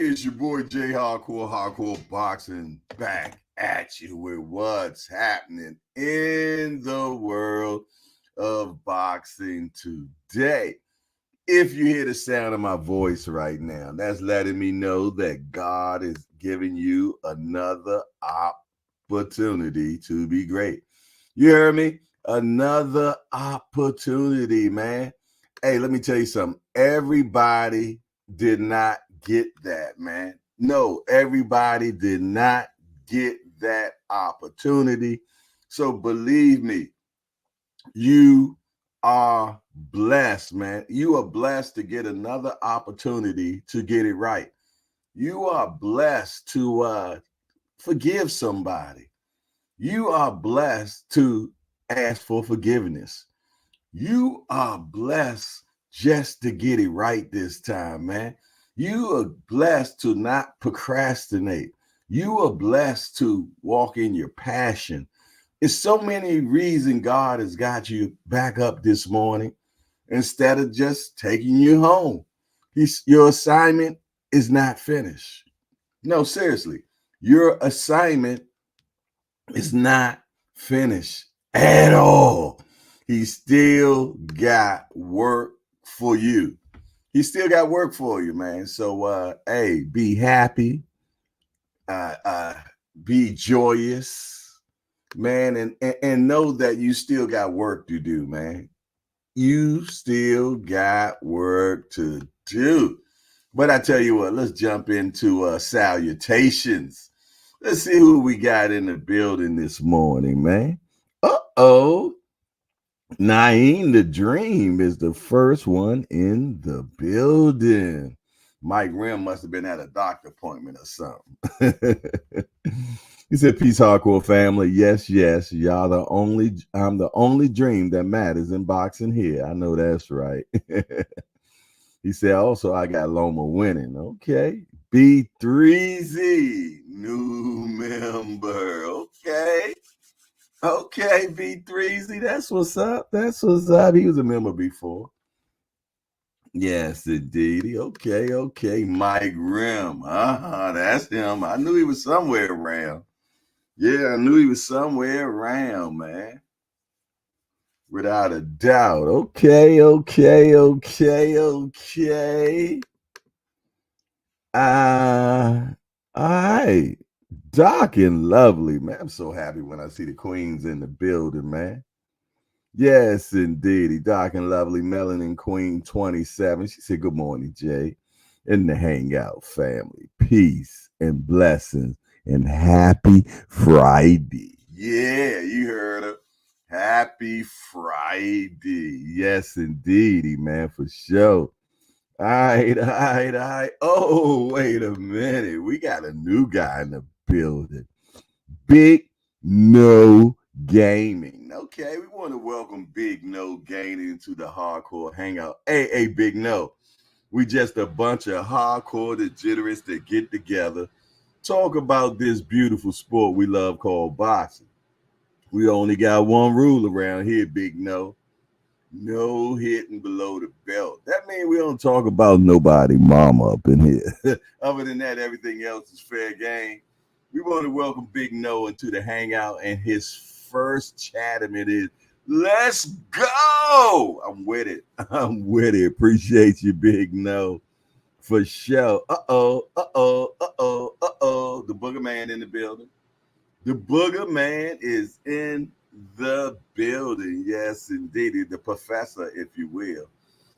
It's your boy J Hardcore Boxing back at you with what's happening in the world of boxing today. If you hear the sound of my voice right now, that's letting me know that God is giving you another opportunity to be great. You heard me? Another opportunity, man. Hey, let me tell you something. Everybody did not get that, man. No, everybody did not get that opportunity. So believe me, you are blessed, man. You are blessed to get another opportunity to get it right. You are blessed to forgive somebody. You are blessed to ask for forgiveness. You are blessed just to get it right this time, man. You are blessed to not procrastinate. You are blessed to walk in your passion. It's so many reasons God has got you back up this morning instead of just taking you home. Your assignment is not finished. No, seriously, your assignment is not finished at all. He still got work for you. He still got work for you, man. So, hey, be happy, uh, uh, be joyous, man, and know that you still got work to do, man. You still got work to do. But I tell you what, let's jump into salutations. Let's see who we got in the building this morning, man. Uh-oh. Naeem the Dream is the first one in the building. Mike Rim must have been at a doctor appointment or something. He said, "Peace, hardcore family. Yes, yes. I'm the only dream that matters in boxing here. I know that's right." He said, "Also, I got Loma winning." Okay. B3Z, new member. Okay. Okay, B3Z. That's what's up. That's what's up. He was a member before. Yes, indeed. Okay. Mike Rim. That's him. I knew he was somewhere around. Yeah, I knew he was somewhere around, man. Without a doubt. Okay. All right. Doc and Lovely, man. I'm so happy when I see the queens in the building, man. Yes, indeedy. Doc and Lovely, Melanin Queen 27. She said, "Good morning, Jay, and the Hangout family. Peace and blessings and happy Friday." Yeah, you heard her. Happy Friday. Yes, indeedy, man, for sure. All right. Oh, wait a minute. We got a new guy in the building. Big No Gaming. Okay, we want to welcome Big No Gaming to the Hardcore Hangout. Hey, Big No. We just a bunch of hardcore degenerates that get together, talk about this beautiful sport we love called boxing. We only got one rule around here, Big No. No hitting below the belt. That means we don't talk about nobody mama up in here. Other than that, everything else is fair game. We want to welcome Big No into the hangout, and his first chatham is, "Let's go." I'm with it. Appreciate you, Big No. For sure. The Booger Man in the building. The Booger Man is in the building. Yes, indeedy. The professor, if you will.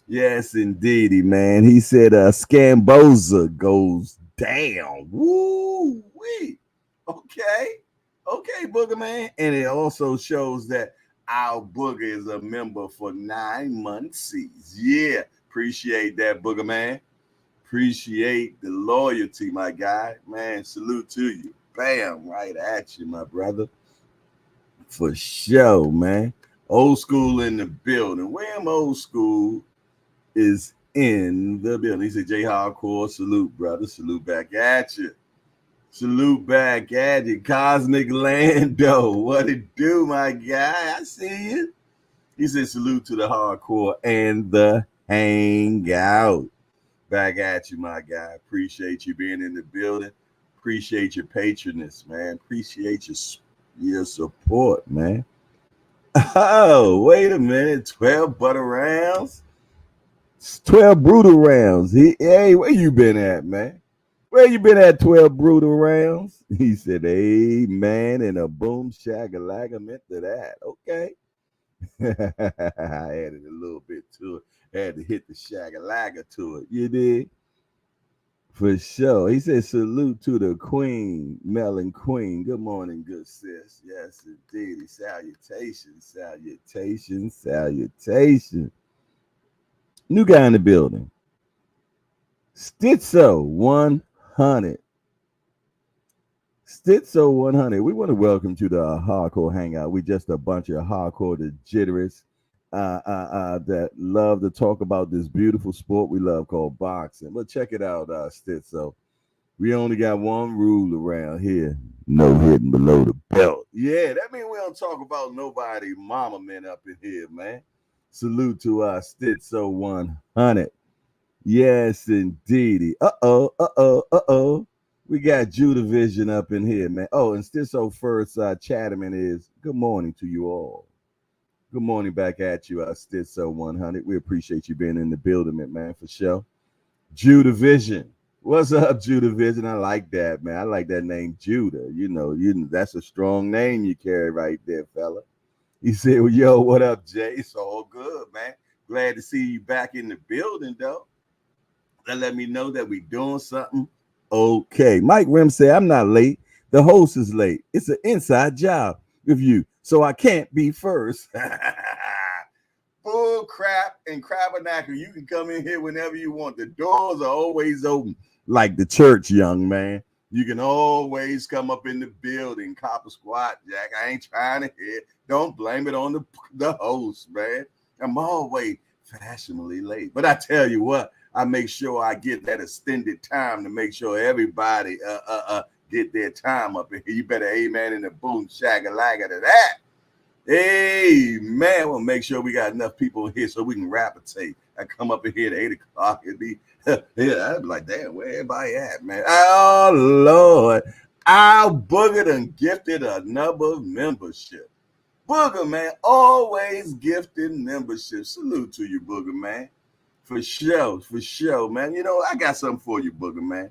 Yes, indeedy, man. He said Scambosa goes down. Woo wee. Okay, Booger Man. And it also shows that our Booger is a member for 9 months. Yeah, appreciate that, Booger Man. Appreciate the loyalty, my guy. Man, salute to you. Bam, right at you, my brother. For sure, man. Old school in the building. Wham old school is in the building. He said, "J Hardcore, salute, brother. Salute back at you. Salute back at you. Cosmic Lando. What it do, my guy? I see you." He said, "Salute to the hardcore and the hangout." Back at you, my guy. Appreciate you being in the building. Appreciate your patronage, man. Appreciate your support, man. Oh, wait a minute. 12 butter rounds? 12 brutal rounds. Hey, where you been at, man? Where you been at 12 brutal rounds? He said, amen, and a boom shagalaka meant to that. Okay. I added a little bit to it. Had to hit the shagalaka to it. You did? For sure. He said, salute to the queen, Melon Queen. Good morning, good sis. Yes, indeed. Salutations, salutations, salutations. New guy in the building. Stitzo 100. Stitzo 100. We want to welcome to the Hardcore Hangout. We just a bunch of hardcore degenerates that love to talk about this beautiful sport we love called boxing. But check it out, Stitzo. We only got one rule around here. No hitting below the belt. Yeah, that means we don't talk about nobody mama men up in here, man. Salute to Stitzo 100. Yes, indeedy. Uh-oh. We got Judah Vision up in here, man. Oh, and Stitzo first Chatterman is good morning to you all. Good morning back at you, Stitzo 100. We appreciate you being in the building, man, for sure. Judah Vision. What's up, Judah Vision? I like that, man. I like that name, Judah. You know, that's a strong name you carry right there, fella. He said, well, yo, what up, Jay? It's all good, man. Glad to see you back in the building, though. That let me know that we doing something okay. Mike Rim said, I'm not late. The host is late. It's an inside job with you, so I can't be first. Bull crap and crabbernacker. You can come in here whenever you want. The doors are always open, like the church, young man. You can always come up in the building, cop a squat, Jack. I ain't trying to hit. Don't blame it on the host, man. I'm always fashionably late. But I tell you what, I make sure I get that extended time to make sure everybody get their time up in here. You better amen in the boom shagalaka to that. Hey, man, we'll make sure we got enough people in here so we can rapidate. I come up in here at 8 o'clock and be, yeah, I'd be like, damn, where everybody at, man? Oh, Lord. Our Booger done gifted another membership. Booger, man, always gifting membership. Salute to you, Booger, man. For sure, man. You know, I got something for you, Booger, man.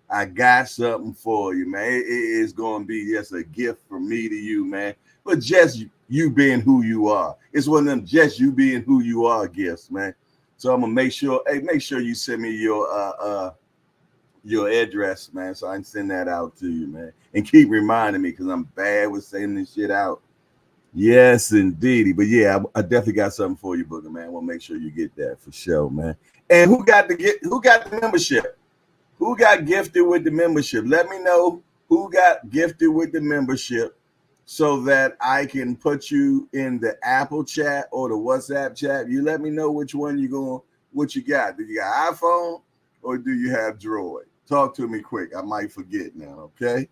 I got something for you, man. It is going to be just a gift from me to you, man. But just you being who you are. It's one of them just you being who you are gifts, man. So I'm going to make sure you send me your address, man, so I can send that out to you, man. And keep reminding me because I'm bad with sending this shit out. Yes, indeed. But yeah, I definitely got something for you, Booger, man. We'll make sure you get that for sure, man. And who got the membership? Who got gifted with the membership? Let me know who got gifted with the membership so that I can put you in the Apple chat or the WhatsApp chat. You let me know which one what you got. Do you got iPhone or do you have Droid? Talk to me quick. I might forget now, okay?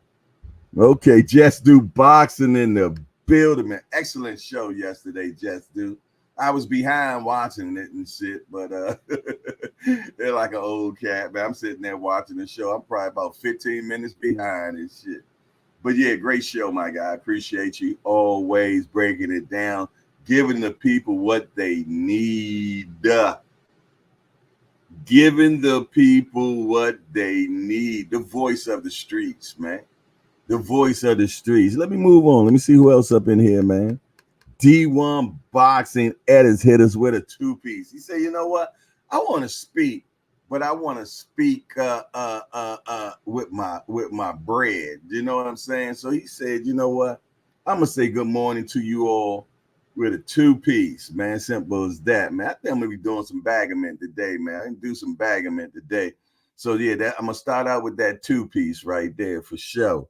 Okay, Just Do Boxing in the building, man. Excellent show yesterday, Just Do. I was behind watching it and shit, but they're like an old cat, man. I'm sitting there watching the show. I'm probably about 15 minutes behind and shit. But yeah, great show, my guy. Appreciate you always breaking it down, giving the people what they need. Giving the people what they need. The voice of the streets, man. The voice of the streets. Let me move on. Let me see who else up in here, man. D1 Boxing Edits hit us with a two-piece. He said, you know what? I want to speak, but I want to speak with my bread. You know what I'm saying? So he said, you know what? I'm going to say good morning to you all with a two-piece, man. Simple as that, man. I think I'm going to be doing some baggerment today, man. I can do some baggerment today. So yeah, I'm going to start out with that two-piece right there for sure.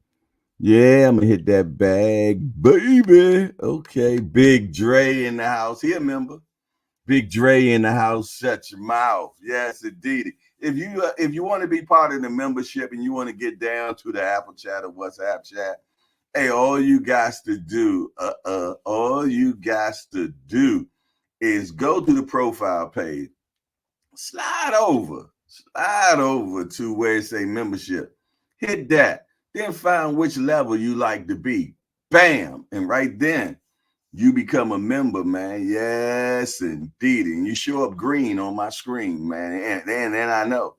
Yeah, I'm gonna hit that bag, baby. Okay, Big Dre in the house. Here, member. Big Dre in the house. Shut your mouth. Yes, indeed. If you want to be part of the membership and you want to get down to the Apple chat or WhatsApp chat, hey, all you guys to do is go to the profile page, slide over slide over to where it say membership. Hit that. Then find which level you like to be. Bam. And right then, you become a member, man. Yes, indeed. And you show up green on my screen, man. And I know.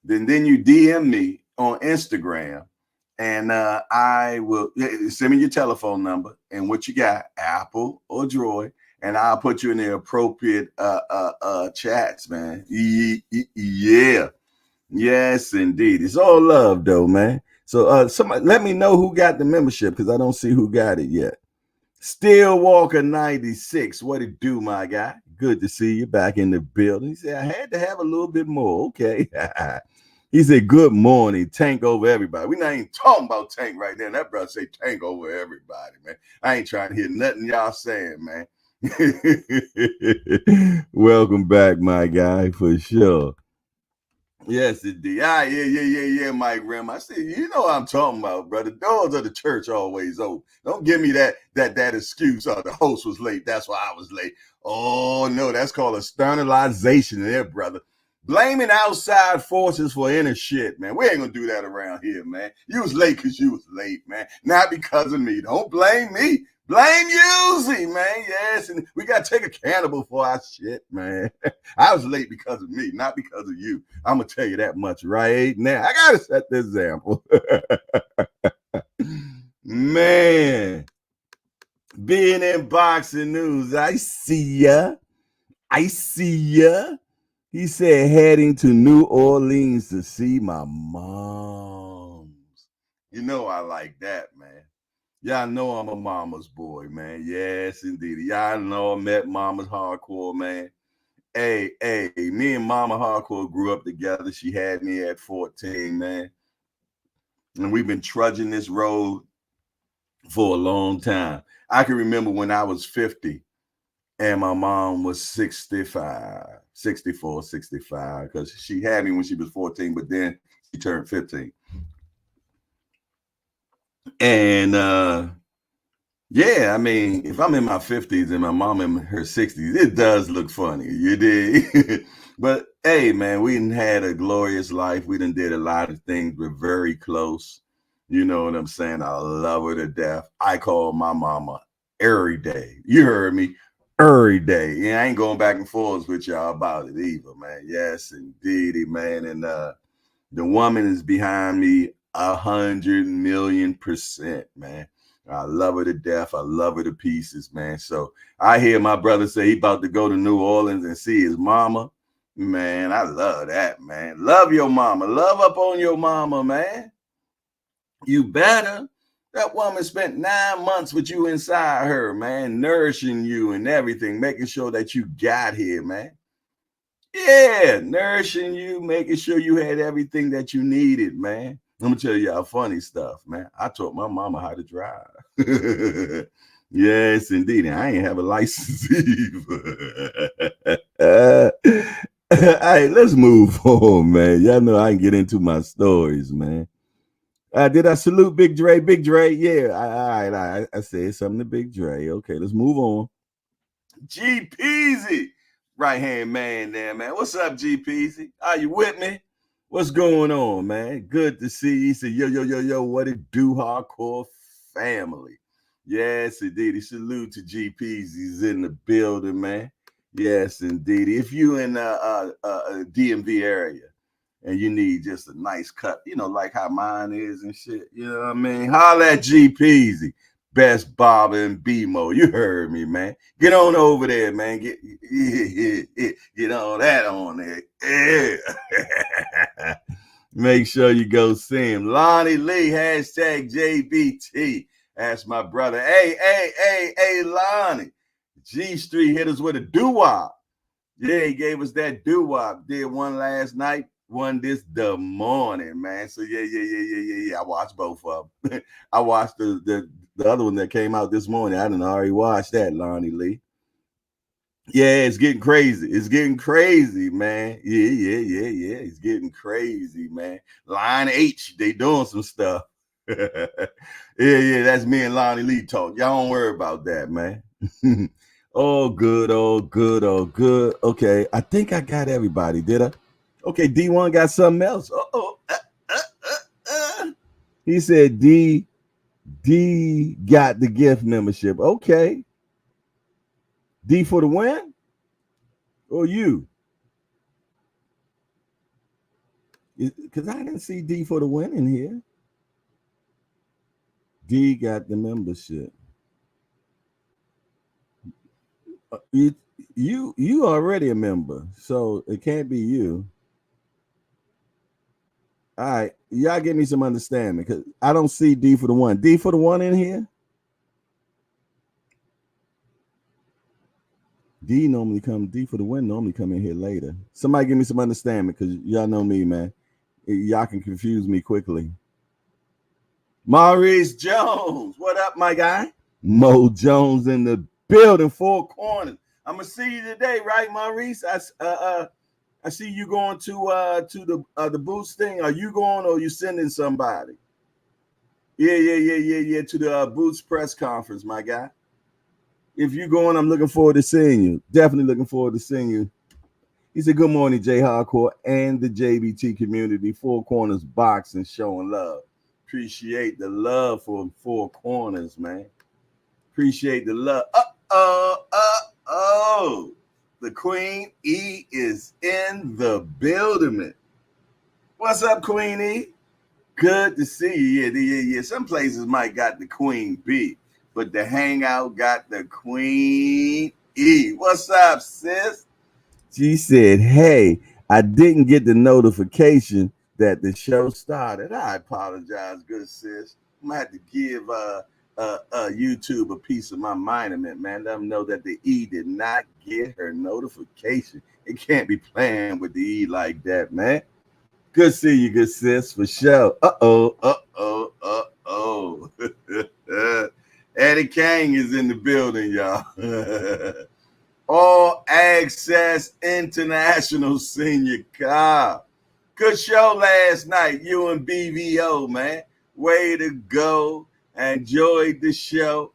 Then you DM me on Instagram, and I will send me your telephone number and what you got, Apple or Droid, and I'll put you in the appropriate chats, man. Yeah. Yes, indeed. It's all love, though, man. So somebody let me know who got the membership, because I don't see who got it yet. Still Walker 96. What it do, my guy? Good to see you back in the building. He said, I had to have a little bit more. Okay. He said, good morning. Tank over everybody. We're not even talking about Tank right now. That brother say Tank over everybody, man. I ain't trying to hear nothing y'all saying, man. Welcome back, my guy, for sure. Yes, indeed. Yeah, Mike Rim. I said, you know what I'm talking about, brother. Doors of the church always open. Don't give me that excuse. Oh, the host was late. That's why I was late. Oh no, that's called externalization there, brother. Blaming outside forces for inner shit, man. We ain't gonna do that around here, man. You was late because you was late, man. Not because of me. Don't blame me. Blame Uzi, man. Yes, and we gotta take accountable for our shit, man. I was late because of me, not because of you. I'm gonna tell you that much right now. I gotta set the example. Man, being in boxing news, I see ya. He said heading to New Orleans to see my moms. You know I like that, man. Y'all know I'm a mama's boy, man. Yes, indeed. Y'all know I met mama's hardcore, man. Hey, me and Mama Hardcore grew up together. She had me at 14, man. And we've been trudging this road for a long time. I can remember when I was 50 and my mom was 65, 64, 65, because she had me when she was 14, but then she turned 15. And yeah, I mean, if I'm in my 50s and my mom in her 60s, it does look funny. You did. But hey, man, we done had a glorious life. We done did a lot of things. We're very close. You know what I'm saying? I love her to death. I call my mama every day. You heard me. Every day. Yeah, I ain't going back and forth with y'all about it either, man. Yes, indeedy, man. And the woman is behind me 100,000,000%, man. I love her to death. I love her to pieces, man. So I hear my brother say he about to go to New Orleans and see his mama. Man, I love that, man. Love your mama. Love up on your mama, man. You better. That woman spent 9 months with you inside her, man, nourishing you and everything, making sure that you got here, man. Yeah, nourishing you, making sure you had everything that you needed, man. I'm gonna tell y'all funny stuff, man. I taught my mama how to drive. Yes, indeed. And I ain't have a license either. All right, let's move on, man. Y'all know I can get into my stories, man. Did I salute Big Dre? Big Dre, yeah. All right. I said something to Big Dre. Okay, let's move on. G Peasy, right hand man there, man. What's up, G Peasy? Are you with me? What's going on, man? Good to see you. He said, yo, what it do, hardcore family? Yes, indeed. He salute to G Peasy's in the building, man. Yes, indeed. If you in DMV area and you need just a nice cut, you know, like how mine is and shit, you know what I mean? Holla at G Peasy. Best barber and BMO. You heard me, man. Get on over there, man. Get on that on there. Yeah. Make sure you go see him. Lonnie Lee, hashtag JBT. That's my brother. Hey, Lonnie. G Street hit us with a doo-wop. Yeah, he gave us that doo-wop. Did one last night, one this the morning, man. So yeah. I watched both of them. I watched the other one that came out this morning. I didn't already watch that, Lonnie Lee. Yeah, it's getting crazy. It's getting crazy, man. Yeah. It's getting crazy, man. Line H, they doing some stuff. yeah, that's me and Lonnie Lee talk. Y'all don't worry about that, man. All good. Okay, I think I got everybody, did I? Okay, D1 got something else. He said D got the gift membership. Okay. D for the win? Or you? Because I didn't see D for the win in here. D got the membership. You already a member, so it can't be you. All right, y'all give me some understanding because I don't see D for the one. D for the one in here. D for the win normally come in here later. Somebody give me some understanding because y'all know me, man. Y'all can confuse me quickly. Maurice Jones, what up, my guy? Mo Jones in the building, four corners. I'm gonna see you today, right, Maurice? I see you going to the boost thing. Are you going or are you sending somebody? Yeah. To the Boots press conference, my guy. If you're going, I'm looking forward to seeing you. Definitely looking forward to seeing you. He said, "Good morning, J Hardcore and the JBT community. Four Corners boxing, showing love. Appreciate the love for Four Corners, man. Appreciate the love. The Queen E is in the building. What's up, Queen E? Good to see you. Yeah. Some places might got the Queen B, but the Hangout got the Queen E. What's up, sis? She said, "Hey, I didn't get the notification that the show started. I apologize, good sis. I'm gonna have to give YouTube a piece of my mind, man. Let them know that the E did not get her notification. It can't be playing with the E like that, man. Good see you, good sis, for sure. Eddie Kang is in the building, y'all. All Access International Senior Cup. Good show last night, you and BVO, man. Way to go. I enjoyed the show.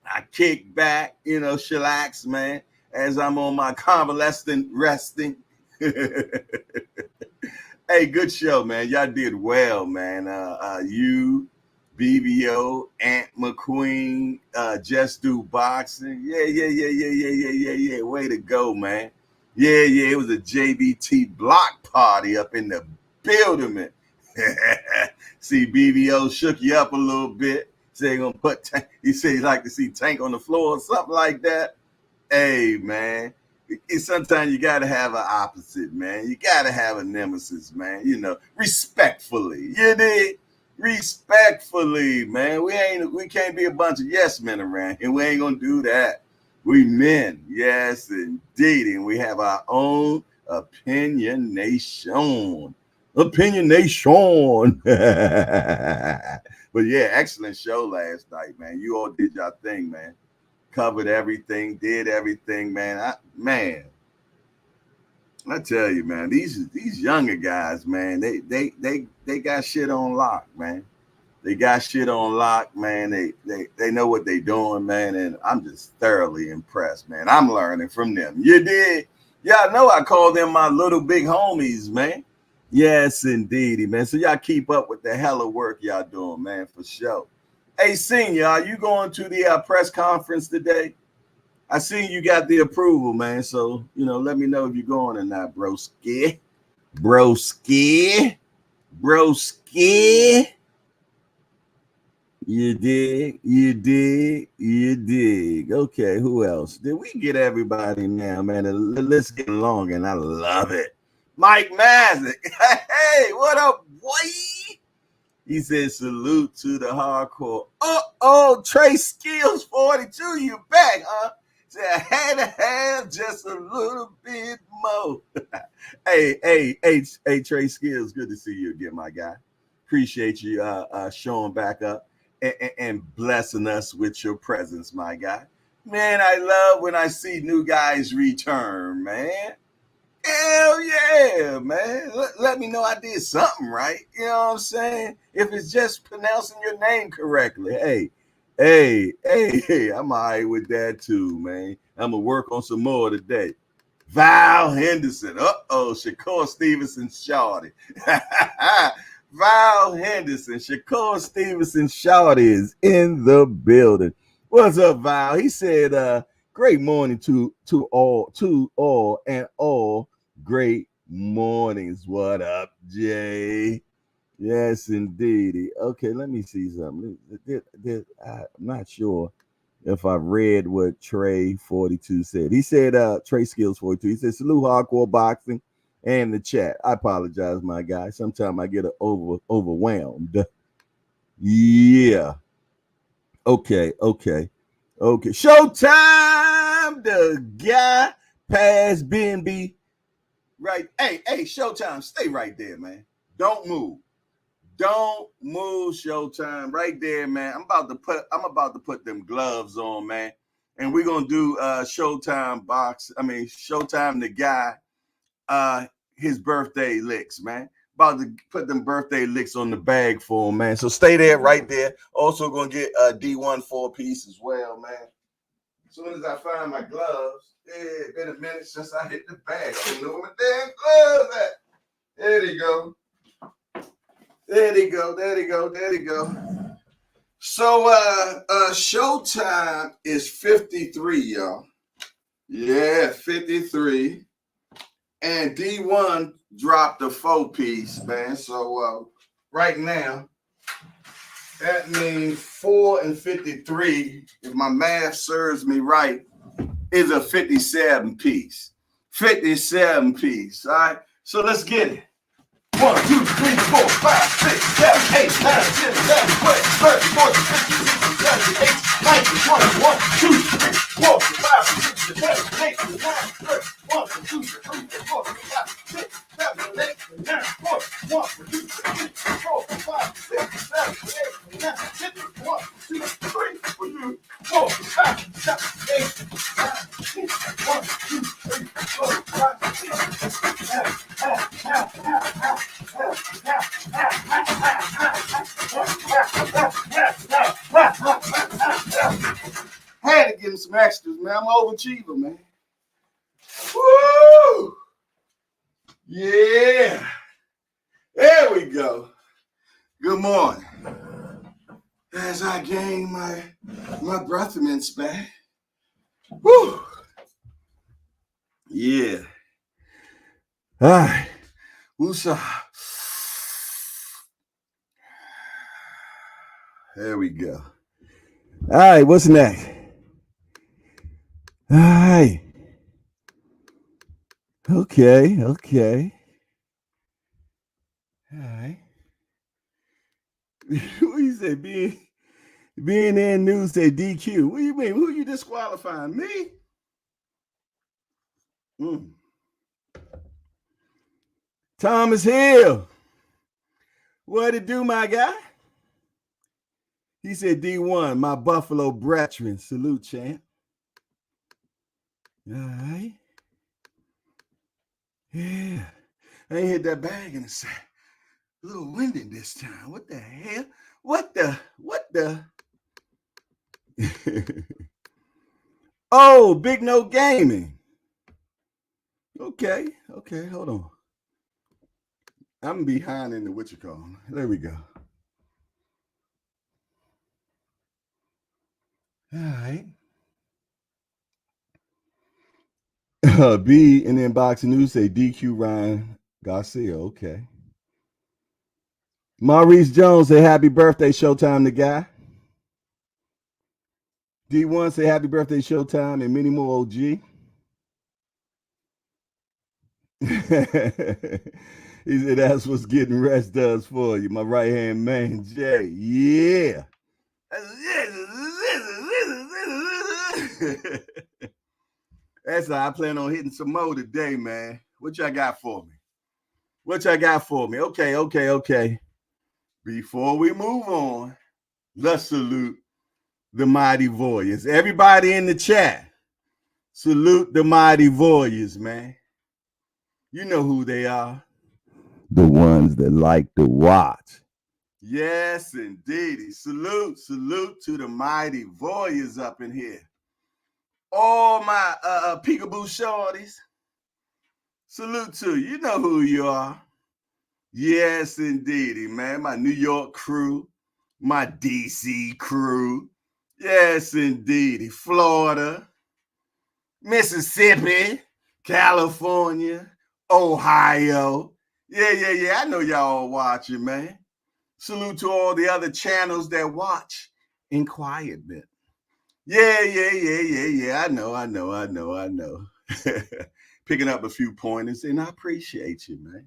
I kick back, chillax, man, as I'm on my convalescent resting. Hey, good show, man. Y'all did well, man. You, BBO, Ant McQueen, Just Do Boxing. Yeah. Way to go, man. Yeah. It was a JBT block party up in the building, man. See, BBO shook you up a little bit. Say gonna put. He said he'd like to see Tank on the floor or something like that. Hey, man. Sometimes you gotta have an opposite, man. You gotta have a nemesis, man. Respectfully. You dig? Respectfully, man. We can't be a bunch of yes men around here. We ain't gonna do that. We men, yes, indeed, and we have our own opinionation. Opinionation. But yeah, excellent show last night, man. You all did your thing, man. Covered everything, did everything, man. I tell you, man, these younger guys, man, they got shit on lock, man. They got shit on lock, man. They know what they doing, man, and I'm just thoroughly impressed, man. I'm learning from them. You did? Y'all know I call them my little big homies, man. Yes, indeedy, man. So y'all keep up with the hella work y'all doing, man, for sure. Hey, Senior, are you going to the press conference today? I seen you got the approval, man. So, let me know if you're going or not, broski. Broski. You dig. Okay, who else? Did we get everybody now, man? The list getting long, and I love it. Mike Mazik. Hey, what up, boy? He said, salute to the hardcore. Trey Skills 42, you back, huh? Said, I had to have just a little bit more. hey, Trey Skills, good to see you again, my guy. Appreciate you showing back up and blessing us with your presence, my guy. Man, I love when I see new guys return, man. Hell yeah, man. Let me know I did something right. You know what I'm saying? If it's just pronouncing your name correctly. Hey, I'm all right with that too, man. I'm going to work on some more today. Val Henderson. Shakur Stevenson Shawty. Val Henderson, Shakur Stevenson Shawty is in the building. What's up, Val? He said, great morning to all and all great mornings. What up, Jay? Yes, indeed. Okay, let me see something. I'm not sure if I read what Trey42 said. He said, Trey Skills42, he said, salute hardcore boxing and the chat. I apologize, my guy. Sometimes I get overwhelmed. Yeah. Okay. Showtime, the guy past BNB. Right. Hey, Showtime, stay right there, man. Don't move. Don't move, Showtime. Right there, man. I'm about to put them gloves on, man. And we're gonna do Showtime the guy, his birthday licks, man. About to put them birthday licks on the bag for him, man. So stay there, right there. Also gonna get a D1 4-piece as well, man. As soon as I find my gloves, it's been a minute since I hit the bag. I don't know where my damn gloves at. There they go. There they go. So Showtime is 53, y'all. Yeah, 53. And D1 dropped a 4-piece, man. So right now, that means 4 and 53, if my math serves me right, is a 57 piece. 57 piece. All right. So let's get it. 1, 2, 3, 4, 5, 6, 7, 8, 9, 10, 11, 12, 13, 14, 15, 16, 17, 18, 19, 20, 1, 2, 3, 4, 5, 6, 7, 8, 9, 30, 1, 2, 3, 4, 5, 6, 7, 8, 9, 40, 1, 2, 3, 4, 5, 6, 7, 8, 9, 10, 1, 2, 3, 4, 5, 7, 8, 9, 10, 1, 2, 3, 4, 5, 6, 7, had to give him some extras, man. I'm an overachiever, man. Woo! Yeah. There we go. Good morning. As I gain my breath mints back. Woo! Yeah. All right. Woosah. There we go. All right, what's next? All right. Okay. All right. What you say? Being in news say DQ. What do you mean? Who you disqualifying? Me? Thomas Hill. What it do, my guy? He said D1, my Buffalo brethren. Salute, champ. All right. Yeah. I ain't hit that bag in a sec. A little windy this time. What the hell? What the? Oh, Big No Gaming. Okay, hold on. I'm behind in the what you call. There we go. All right. B in the boxing news say DQ Ryan Garcia. Okay. Maurice Jones say happy birthday, Showtime the guy. D1 say happy birthday, Showtime, and many more OG. He said that's what getting rest does for you, my right hand man, Jay. Yeah. That's how I plan on hitting some more today, man. What y'all got for me? Okay. Before we move on, let's salute the Mighty Warriors. Everybody in the chat, salute the Mighty Warriors, man. You know who they are. The ones that like to watch. Yes, indeed. Salute to the Mighty Warriors up in here. All my peekaboo shorties, Salute to you. You know who you are. Yes, indeedy, man. My New York crew, my DC crew. Yes, indeedy. Florida, Mississippi, California, Ohio. Yeah. I know y'all watching, man. Salute to all the other channels that watch in quietment. Yeah. I know. Picking up a few pointers, and I appreciate you, man.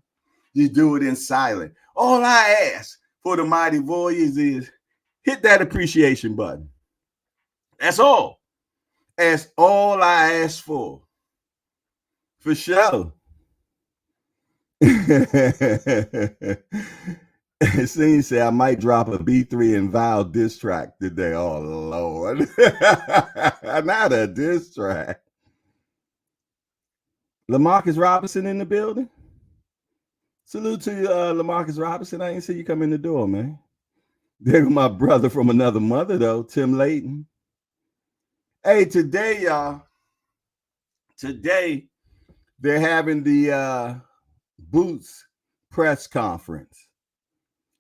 You do it in silent. All I ask for the mighty warriors is hit that appreciation button. That's all. That's all I ask for. For sure. Scene say I might drop a B3 and Val diss track today. Oh Lord. Not a diss track. LaMarcus Robinson in the building. Salute to you, LaMarcus Robinson. I ain't see you come in the door, man. There my brother from another mother, though, Tim Layton. Hey, today, y'all, they're having the Boots press conference.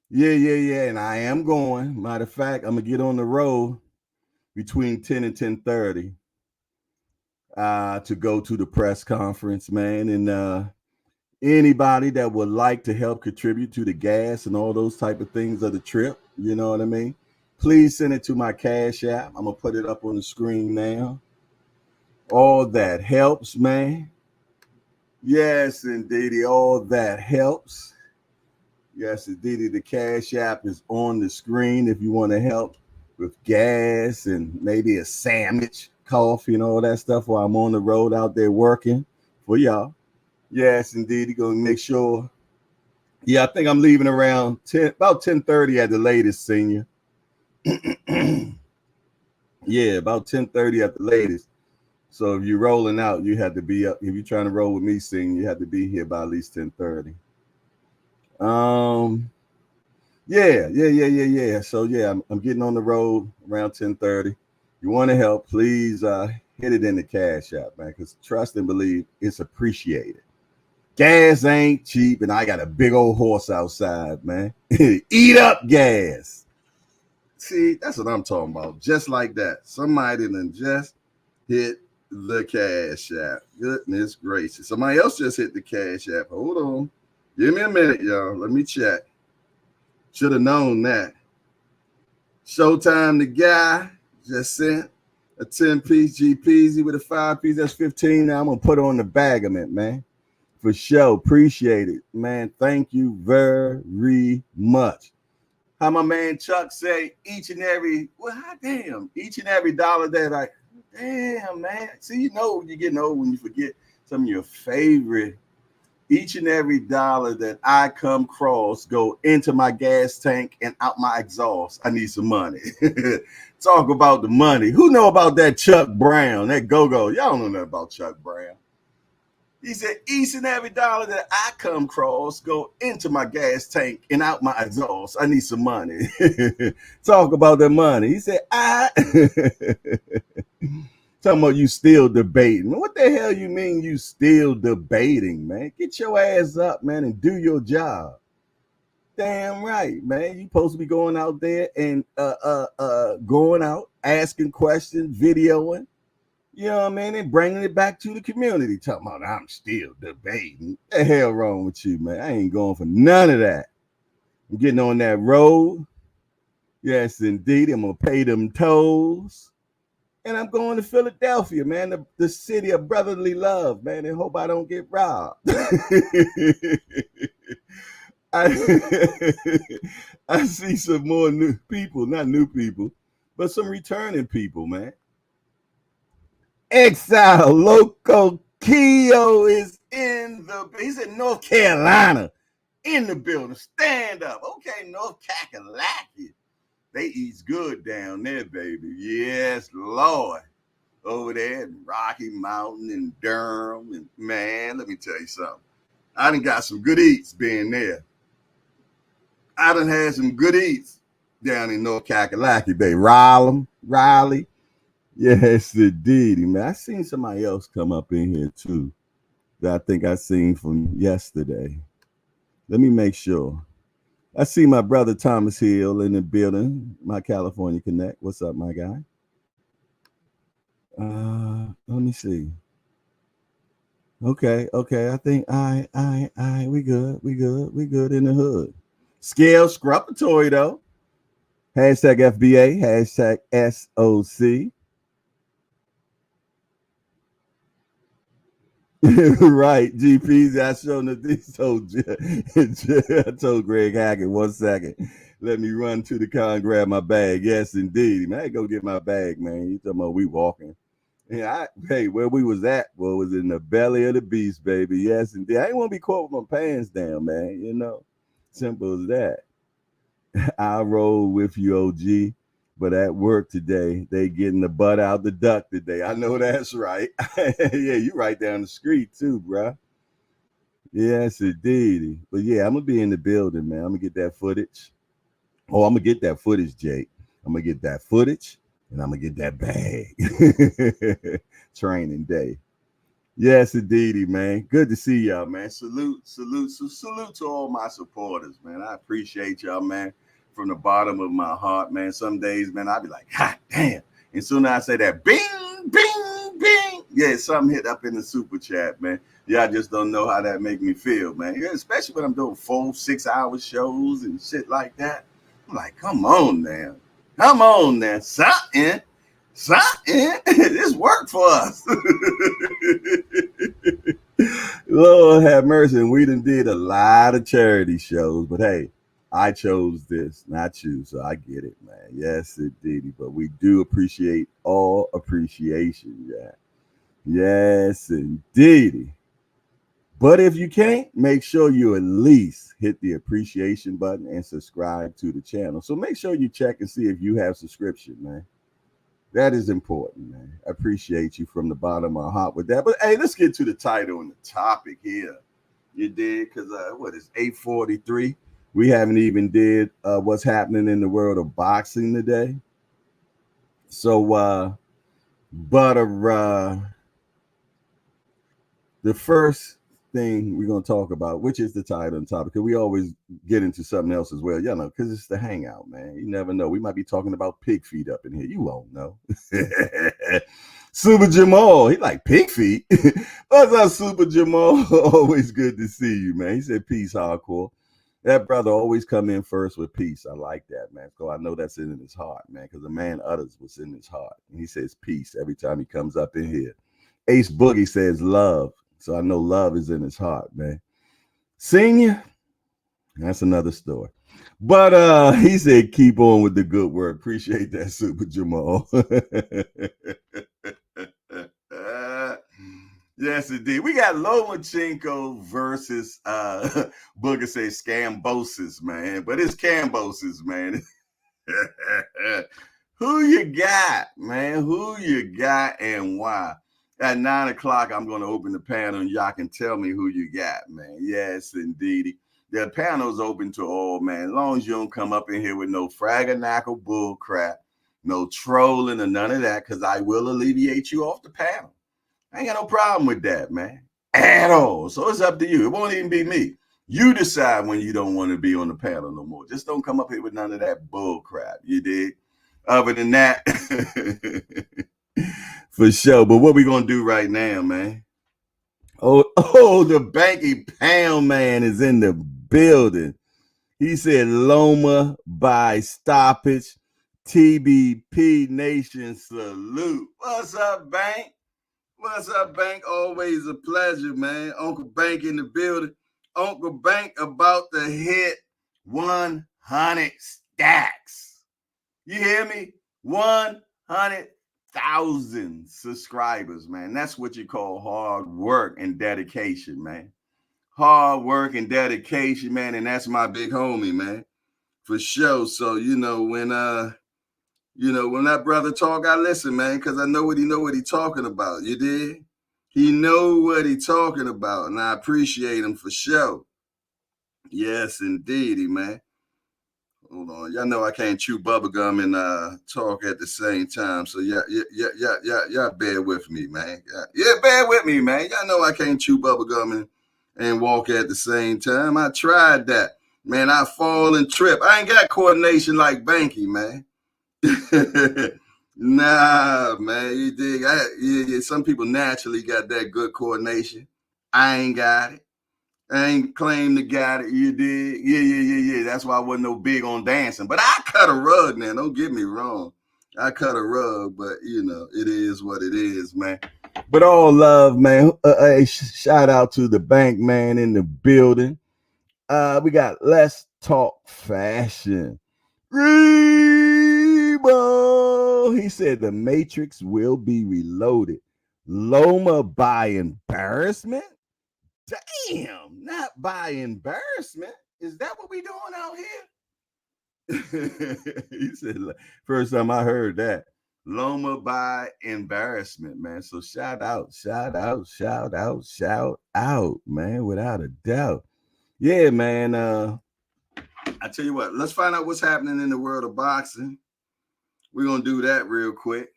Yeah. And I am going. Matter of fact, I'm going to get on the road between 10 and 10:30 to go to the press conference, man. And anybody that would like to help contribute to the gas and all those type of things of the trip, you know what I mean? Please send it to my Cash App. I'm going to put it up on the screen now. All that helps, man. Yes, indeed. All that helps. Yes, indeed. The Cash App is on the screen if you want to help with gas and maybe a sandwich, coffee, and all that stuff while I'm on the road out there working for y'all. Yes, indeed. You're going to make sure. Yeah, I think I'm leaving around about 10:30 at the latest, senior. Yeah, about 10:30 at the latest. So if you're rolling out, you have to be up. If you're trying to roll with me, senior, you have to be here by at least 10:30. Yeah. So yeah, I'm getting on the road around 10:30. You want to help, please hit it in the Cash App, man, because trust and believe it's appreciated. Gas ain't cheap, and I got a big old horse outside, man. Eat up gas. See, that's what I'm talking about. Just like that. Somebody done just hit the Cash App. Goodness gracious. Somebody else just hit the Cash App. Hold on. Give me a minute, y'all. Let me check. Should have known that. Showtime the guy just sent a 10-piece GPZ with a 5-piece. That's 15. Now I'm going to put on the bag of it, man. For sure. Appreciate it, man. Thank you very much. How my man Chuck say, each and every dollar that damn, man. See, you know you're getting old when you forget some of your favorite. Each and every dollar that I come across go into my gas tank and out my exhaust. I need some money. Talk about the money. Who know about that Chuck Brown, that go-go? Y'all don't know nothing about Chuck Brown. He said, each and every dollar that I come across go into my gas tank and out my exhaust. I need some money. Talk about the money. He said, talking about you still debating. What the hell you mean you still debating, man? Get your ass up, man, and do your job. Damn right, man. You supposed to be going out there and going out, asking questions, videoing. You know what I mean? And bringing it back to the community. Talking about I'm still debating. What the hell wrong with you, man? I ain't going for none of that. I'm getting on that road. Yes, indeed. I'm going to pay them tolls. And I'm going to Philadelphia, man, the city of brotherly love, man, and hope I don't get robbed. I see some more new people, not new people, but some returning people, man. Exile Loco Keo is in he's in North Carolina, in the building. Stand up. Okay, North Kakalaki. They eat good down there, baby. Yes, Lord. Over there in Rocky Mountain and Durham. And man, let me tell you something. I done got some good eats being there. I done had some good eats down in North Kakalaki, baby. Raleigh. Yes, indeed, man. I seen somebody else come up in here too. that I think I seen from yesterday. Let me make sure. I see my brother Thomas Hill in the building, my California Connect. What's up, my guy? Let me see. Okay. I think we good in the hood. Scale scrupatory though. Hashtag FBA, hashtag SOC. Right, GPs. I showed this. I told Greg Hackett 1 second. Let me run to the car and grab my bag. Yes, indeed, man. I go get my bag, man. You talking about we walking? Yeah, hey, where we was at? Well, was in the belly of the beast, baby. Yes, indeed. I ain't want to be caught with my pants down, man. You know, simple as that. I roll with you, OG. But at work today, they getting the butt out the duck today. I know that's right. Yeah, you right down the street too, bruh. Yes, indeed. But yeah, I'm gonna be in the building, man. I'm gonna get that footage. Oh, I'm gonna get that footage, Jake. I'm gonna get that footage, and I'm gonna get that bag. Training day. Yes, indeedy, man. Good to see y'all, man. Salute to all my supporters, man. I appreciate y'all, man, from the bottom of my heart, man. Some days, man, I'll be like, God damn. And soon as I say that, bing, bing, bing. Yeah, something hit up in the super chat, man. Yeah, I just don't know how that make me feel, man. Yeah, especially when I'm doing 4-6 hour shows and shit like that. I'm like, come on now. Come on now. Something. This worked for us. Lord have mercy. And we done did a lot of charity shows, but hey, I chose this, not you, so I get it, man. Yes, indeed. But we do appreciate all appreciation, yeah. Yes, indeed. But if you can't, make sure you at least hit the appreciation button and subscribe to the channel. So make sure you check and see if you have subscription, man. That is important, man. I appreciate you from the bottom of my heart with that. But hey, let's get to the title and the topic here. You did? Because what is 8:43? We haven't even did what's happening in the world of boxing today. So, the first thing we're going to talk about, which is the title and topic, because we always get into something else as well, you know, because it's the hangout, man. You never know. We might be talking about pig feet up in here. You won't know. Super Jamal, he like pig feet. What's up, Super Jamal? Always good to see you, man. He said peace, hardcore. That brother always come in first with peace. I like that, man. So I know that's in his heart, man, because the man utters what's in his heart. And he says peace every time he comes up in here. Ace Boogie says love. So I know love is in his heart, man. Senior, that's another story. But he said keep on with the good work. Appreciate that, Super Jamal. Yes, indeed. We got Lomachenko versus Booger says Kambosos, man. But it's Kambosos, man. Who you got, man? Who you got and why? At 9 o'clock, I'm going to open the panel and y'all can tell me who you got, man. Yes, indeed. The panel's open to all, man. As long as you don't come up in here with no fraganackle bull crap, no trolling or none of that, because I will alleviate you off the panel. I ain't got no problem with that, man, at all. So it's up to you. It won't even be me. You decide when you don't want to be on the panel no more. Just don't come up here with none of that bull crap. You dig? Other than that, for sure. But what we gonna do right now, man? Oh, the Banky Pound man is in the building. He said Loma by stoppage. TBP Nation salute. What's up, Bank? What's up, Bank? Always a pleasure, man. Uncle Bank in the building. Uncle Bank about to hit 100 stacks. You hear me? 100,000 subscribers, man. That's what you call hard work and dedication, man. Hard work and dedication, man. And that's my big homie, man. For sure. So, when that brother talk, I listen, man, because I know what he talking about. You did? He know what he talking about, and I appreciate him for sure. Yes, indeedy, man. Hold on. Y'all know I can't chew bubblegum and talk at the same time. So yeah, bear with me, man. Yeah, bear with me, man. Y'all know I can't chew bubblegum and walk at the same time. I tried that. Man, I fall and trip. I ain't got coordination like Banky, man. Nah, man, you dig? Yeah, some people naturally got that good coordination. I ain't got it. I ain't claim to got it. You did? Yeah. That's why I wasn't no big on dancing. But I cut a rug, man. Don't get me wrong. I cut a rug, but you know, it is what it is, man. But all love, man. Shout out to the bank man in the building. We got Let's Talk Fashion. Rebo. He said the Matrix will be reloaded. Loma by embarrassment? Damn, not by embarrassment. Is that what we doing out here? He said, first time I heard that. Loma by embarrassment, man. So shout out, man, without a doubt. Yeah, man. I tell you what, let's find out what's happening in the world of boxing. We're going to do that real quick.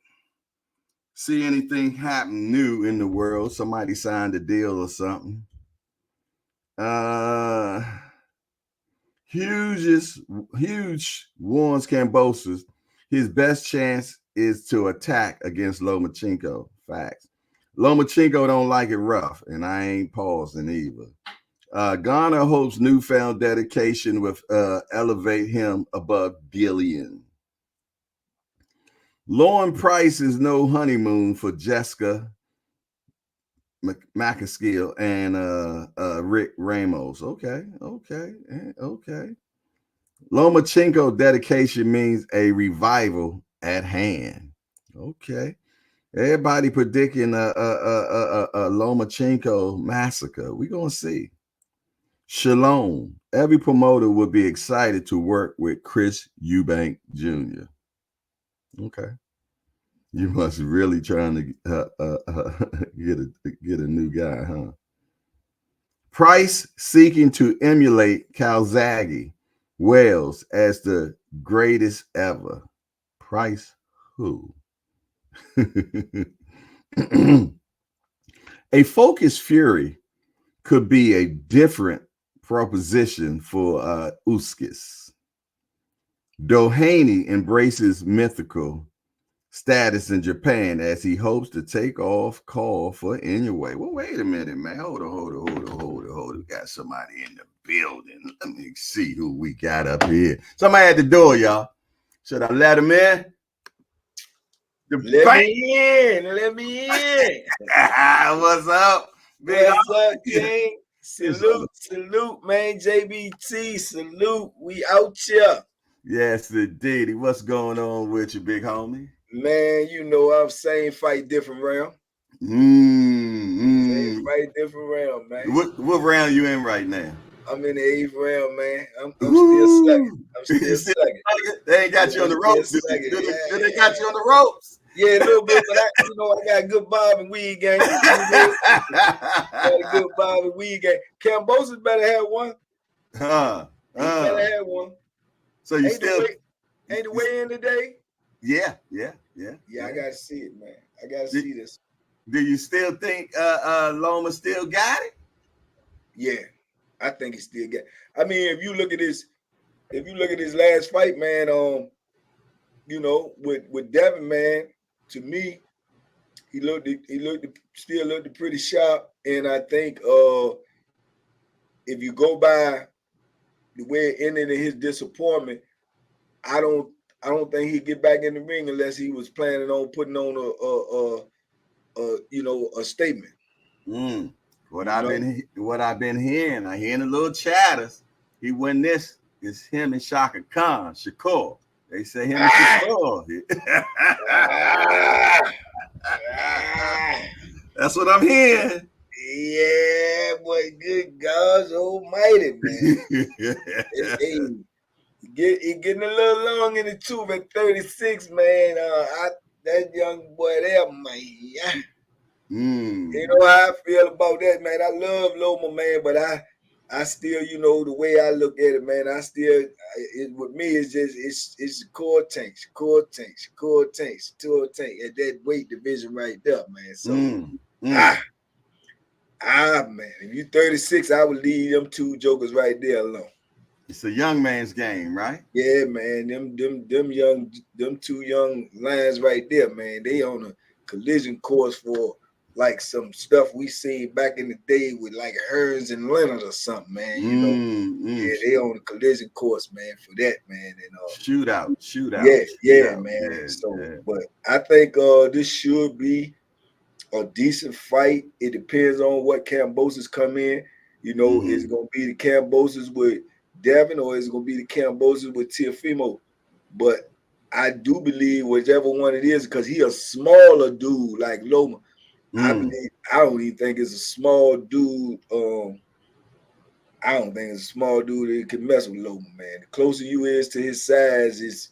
See anything happen new in the world. Somebody signed a deal or something. Huge warns Kambosos. His best chance is to attack against Lomachenko. Facts. Lomachenko don't like it rough, and I ain't pausing either. Ghana hopes newfound dedication will elevate him above billion. Lauren Price is no honeymoon for Jessica McAskill and Rick Ramos. Okay. Lomachenko dedication means a revival at hand. Okay. Everybody predicting a Lomachenko massacre. We're gonna see. Shalom. Every promoter would be excited to work with Chris Eubank Jr. Okay. You must really trying to get a new guy, huh? Price seeking to emulate Calzaghe Wells as the greatest ever. Price who? A focused fury could be a different proposition for Uskis. Doheny embraces mythical status in Japan as he hopes to take off call for Inoue. Well, wait a minute, man. Hold on. We got somebody in the building. Let me see who we got up here. Somebody at the door, y'all. Should I let him in? Let me in. What's up? What's up, King? Salute, man. JBT, salute. We out here. Yes, indeed. What's going on with you, big homie? Man, you know I'm same fight, different round. Same fight, different round, man. What round you in right now? I'm in the 8th round, man. I'm still sucking. I'm still sucking. They ain't got you on the ropes. Do they got you on the ropes? Yeah, a little bit, but I got a good bob and weed game. Got a good bob and weed game. Kambosos better have one. He better have one. So you ain't the way in today? Yeah. I gotta see it, man. I gotta see this. Do you still think Loma still got it? Yeah, I think he still got it. I mean, if you look at his last fight, man, with Devin, man, to me, he still looked pretty sharp. And I think if you go by the way it ended in his disappointment, I don't think he'd get back in the ring unless he was planning on putting on a statement. What I've been hearing, I hearing a little chatters. He win this. It's him and Shaka Khan, Shakur. They say him and Shakur. That's what I'm hearing. Yeah, boy, good God almighty, man. He getting a little long in the tooth at 36, man. That young boy there, man. You know how I feel about that, man. I love Loma, man, but I still, you know, the way I look at it, man, I still, with me, it's just, it's core tanks, core tanks, core tanks, core tank at that weight division right there, man. So, man, if you 36, I would leave them two jokers right there alone. It's a young man's game, right? Yeah, man, them two young lions right there, man. They on a collision course for like some stuff we seen back in the day with like Hearns and Leonard or something, man. You know, yeah, they on a collision course, man, for that, man. And shootout. man. So, Yeah. but I think this should be a decent fight. It depends on what Kambosos come in. You know, is it gonna be the Kambosos with Devin or is it gonna be the Kambosos with Teofimo? But I do believe whichever one it is, because he a smaller dude like Loma. I don't even think it's a small dude. I don't think it's a small dude that can mess with Loma, man. The closer you is to his size, it's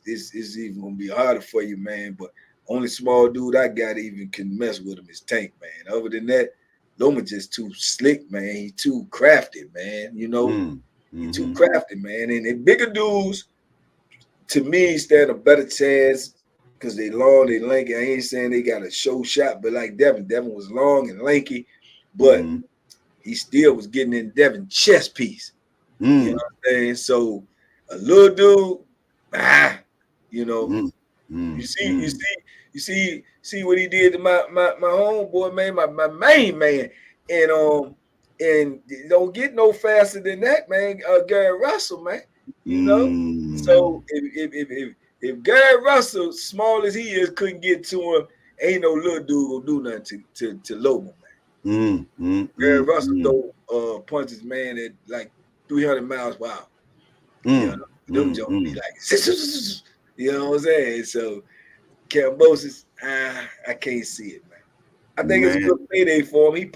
even gonna be harder for you, man. But only small dude I got even can mess with him is Tank, man. Other than that, Loma just too slick, man. He too crafty, man. You know, he too crafty, man. And the bigger dudes, to me, stand a better chance because they long, they lanky. I ain't saying they got a show shot, but like Devin was long and lanky, but he still was getting in Devin chest piece. You know what I'm saying? So a little dude, you know, you see what he did to my homeboy, man, my main man. And don't get no faster than that, man. Gary Russell, man. You know? So if Gary Russell, small as he is, couldn't get to him, ain't no little dude gonna do nothing to Loma, man. Gary Russell throw punches, man, at like 300 miles per hour. You know, them jumps be like, you know what I'm saying? So Kambosos, I can't see it, man. I think it's a good payday for him. He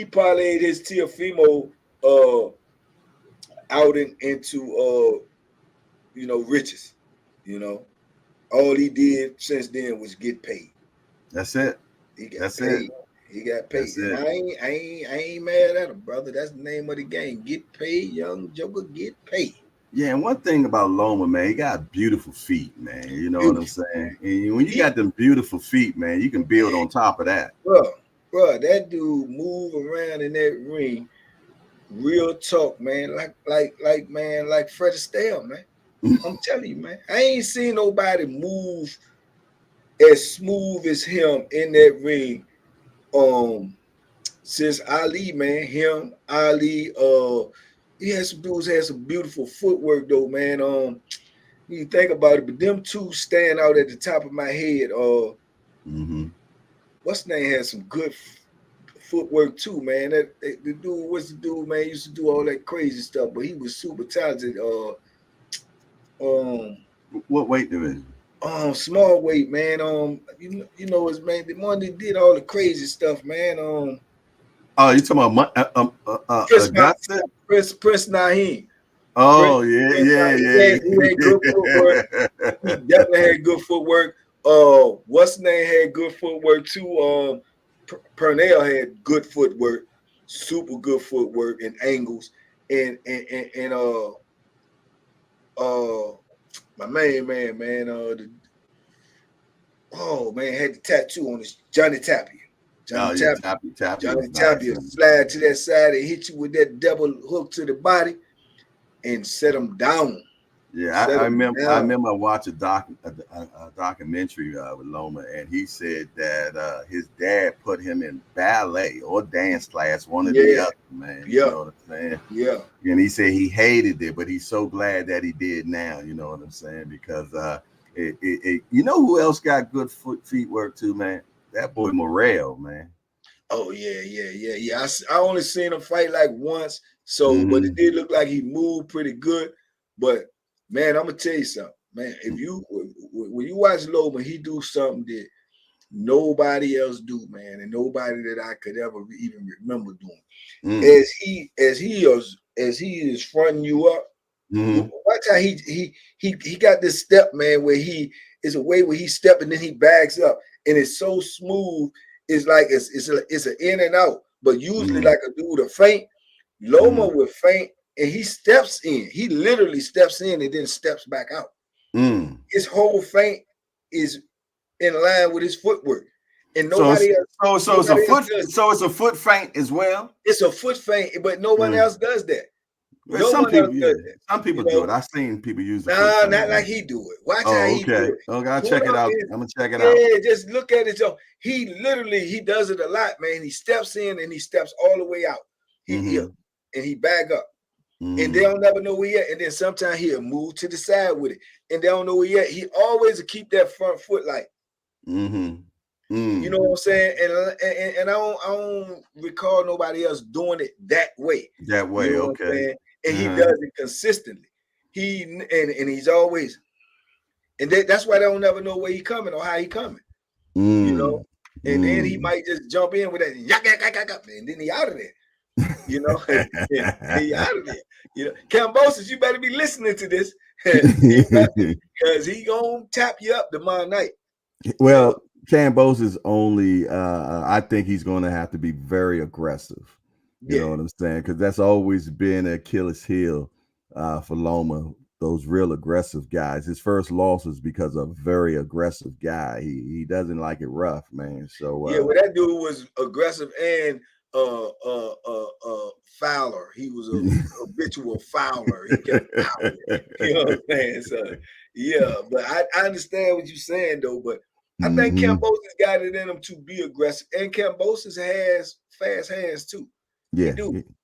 parlayed his Teofimo out into you know, riches. You know, all he did since then was get paid. That's it. He got paid. He got paid. And I ain't mad at him, brother. That's the name of the game. Get paid, young joker. Get paid. Yeah, and one thing about Loma, man, he got beautiful feet, man. You know what I'm saying? And when you got them beautiful feet, man, you can build on top of that. Bro, that dude move around in that ring. Real talk, man. Like Fred Astaire, man. I'm telling you, man. I ain't seen nobody move as smooth as him in that ring. Since Ali, man, Ali, he had some dudes had some beautiful footwork though, man. You think about it, but them two stand out at the top of my head. What's the name had some good footwork too, man. The dude, what's the dude, man? Used to do all that crazy stuff, but he was super talented. What weight division? Small weight, man. You know his man, the one that did all the crazy stuff, man. Oh, you talking about Prince Naheem. Oh, yeah. He had good footwork. He definitely had good footwork. What's name had good footwork too. Pernell had good footwork, super good footwork and angles. And my main man, had the tattoo on his Johnny Tapia. Johnny Tapia slide to that side and hit you with that double hook to the body and set him down. Yeah, I remember I watched a documentary with Loma, and he said that his dad put him in ballet or dance class, one or the other, man. Yeah. You know what I'm saying? Yeah. And he said he hated it, but he's so glad that he did now. You know what I'm saying? Because you know who else got good feet work too, man? That boy Morrell, man. Oh yeah. I only seen him fight like once, so but it did look like he moved pretty good. But man, I'm gonna tell you something, man. If you when you watch Loma, he do something that nobody else do, man, and nobody that I could ever even remember doing. As he is fronting you up, watch how he got this step, man, where he is a way where he step and then he backs up, and it's so smooth. It's like it's an in and out, but usually like a dude a feint. Loma would feint and he steps in. He literally steps in and then steps back out. His whole feint is in line with his footwork. And nobody else. So it's a foot feint as well. It's a foot feint, but no one else does that. Well, some people do it. I've seen people use it. Nah, not like he do it. Watch how he do it. Okay, I'll check it out. I'm gonna check it out. Yeah, just look at it. So he does it a lot, man. He steps in and he steps all the way out. And he back up. And they don't never know where he at. And then sometimes he'll move to the side with it. And they don't know where he at. He always will keep that front foot like. You know what I'm saying? And I don't recall nobody else doing it that way. That way, you know okay. And he does it consistently. And he's always, and that's why they don't never know where he coming or how he coming. You know, and then he might just jump in with that and then he out of there. You know, he out of there. You know, Kambosos, you better be listening to this because he gonna tap you up tomorrow night. Well, Kambosos is only. I think he's going to have to be very aggressive. You know what I'm saying? Because that's always been an Achilles heel for Loma. Those real aggressive guys. His first loss was because of a very aggressive guy. He doesn't like it rough, man. So well, that dude was aggressive and fouler. He was a habitual fouler. He kept fouling. You know what I'm saying? So yeah, but I understand what you're saying though. But I think Kambosos got it in him to be aggressive, and Kambosos has fast hands too. Yeah,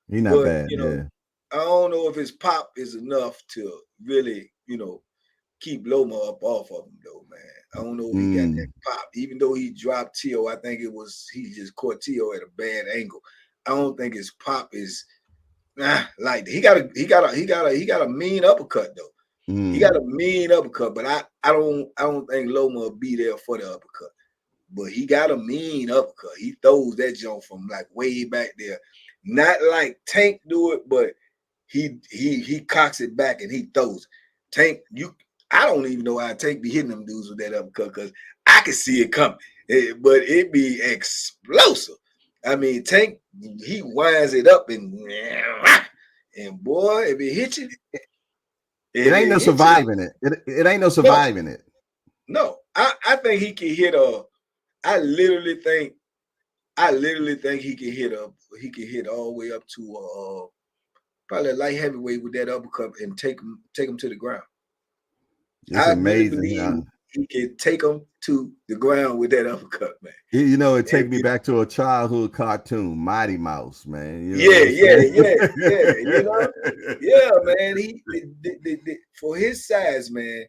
he's not bad. You know, I don't know if his pop is enough to really, you know, keep Loma up off of him though, man. I don't know if he got that pop. Even though he dropped Tio, I think he just caught Tio at a bad angle. I don't think his pop is like he got a mean uppercut though. He got a mean uppercut, but I don't think Loma will be there for the uppercut. But he got a mean uppercut. He throws that joint from like way back there. Not like Tank do it, but he cocks it back and he throws it. Tank, I don't even know how Tank be hitting them dudes with that uppercut because I can see it coming. But it be explosive. I mean, Tank, he winds it up and boy, if it hits you, it ain't no surviving it. It ain't no surviving it. No, I think he can hit I literally think he can hit all the way up to probably a light heavyweight with that uppercut and take him to the ground. It's amazing. He can take him to the ground with that uppercut, man. You know, it takes me back to a childhood cartoon, Mighty Mouse, man. You know yeah. You know, yeah, man. He for his size, man.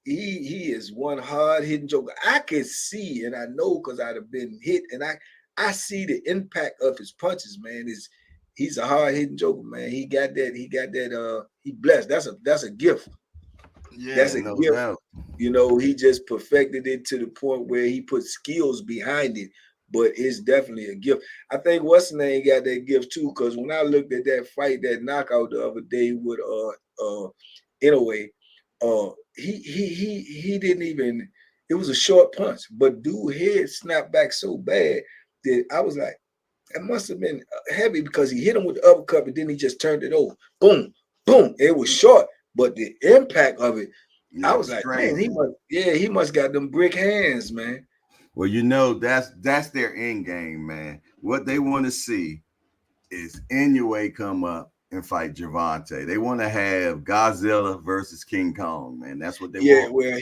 He is one hard hitting joker. I can see, and I know because I'd have been hit, and I see the impact of his punches, man. He's a hard hitting joker, man. He got that. He blessed. That's a gift. Yeah, that's a gift. Doubt. You know, he just perfected it to the point where he put skills behind it. But it's definitely a gift. I think what's the name got that gift too. Because when I looked at that fight, that knockout the other day with Inoue, he didn't even. It was a short punch, but dude head snapped back so bad that I was like, that must have been heavy because he hit him with the uppercut, but then he just turned it over. Boom, boom. It was short, but the impact of it, I was like, man, he must got them brick hands, man. Well, you know, that's their end game, man. What they want to see is Inoue come up and fight Gervonta. They want to have Godzilla versus King Kong, man. That's what they want. Yeah, well,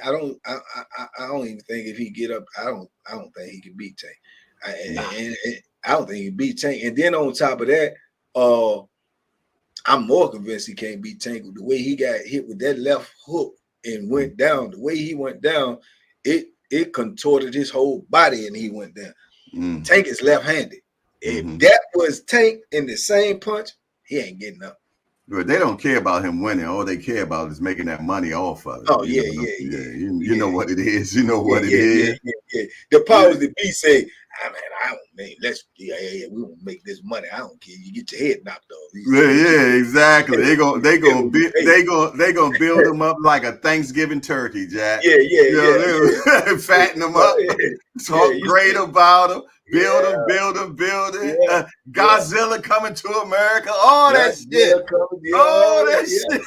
I don't even think if he get up, I don't think he can beat Tank. I don't think he can beat Tank. And then on top of that, I'm more convinced he can't beat Tank. The way he got hit with that left hook and went down, the way he went down, it contorted his whole body and he went down. Tank is left-handed. If that was Tank in the same punch, he ain't getting up. But they don't care about him winning. All they care about is making that money off of it. Oh, You know what it is. You know what it is. Yeah. The powers that be say, I don't mean we won't make this money. I don't care. You get your head knocked off. Yeah, exactly. They gonna build them up like a Thanksgiving turkey, Jack. Yeah. Fatten them up, talk great about them, build them. Godzilla coming to America, all that shit. All that shit.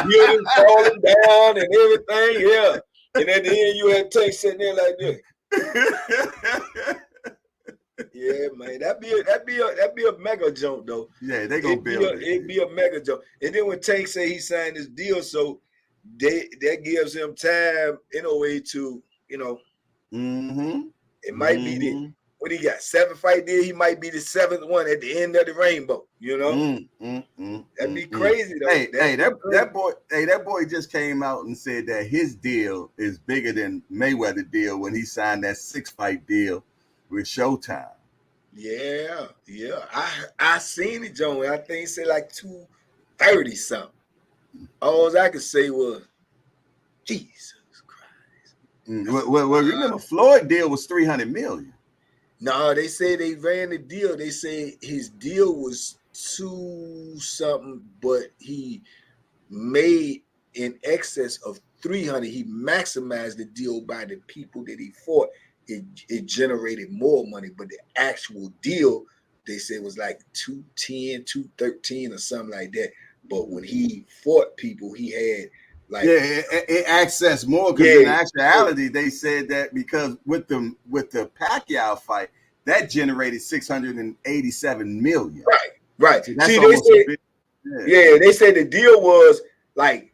Buildings falling down and everything, And at the end, you had Tank sitting there like this. Yeah, man, that'd be a mega jump though. Yeah, they gonna build it. It'd be a mega jump. And then when Tank say he signed this deal, so that gives him time in a way to, it might be the what he got 7-fight deal. He might be the 7th one at the end of the rainbow. That'd be crazy though. That boy just came out and said that his deal is bigger than Mayweather deal when he signed that 6-fight deal with Showtime. Yeah. I seen it, Joe. I think he said like 230 something. All I could say was, Jesus Christ. Well, remember Floyd deal was 300 million. No, they say they ran the deal. They say his deal was 2 something, but he made in excess of 300. He maximized the deal by the people that he fought. It generated more money, but the actual deal they said was like 210, 213 or something like that. But when he fought people, he had like it accessed more because in actuality they said that because with the Pacquiao fight that generated 687 million. Right. So see, they said, they said the deal was like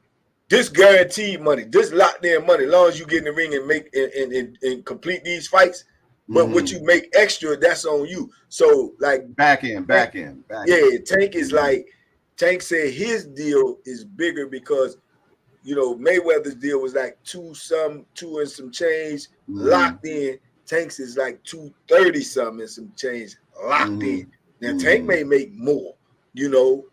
this guaranteed money, this locked in money, as long as you get in the ring and make and complete these fights. But what you make extra, that's on you. So like back end. Tank is like Tank said his deal is bigger because Mayweather's deal was like 2 and some change locked in. Tank's is like 230 something and some change locked in. Now Tank may make more,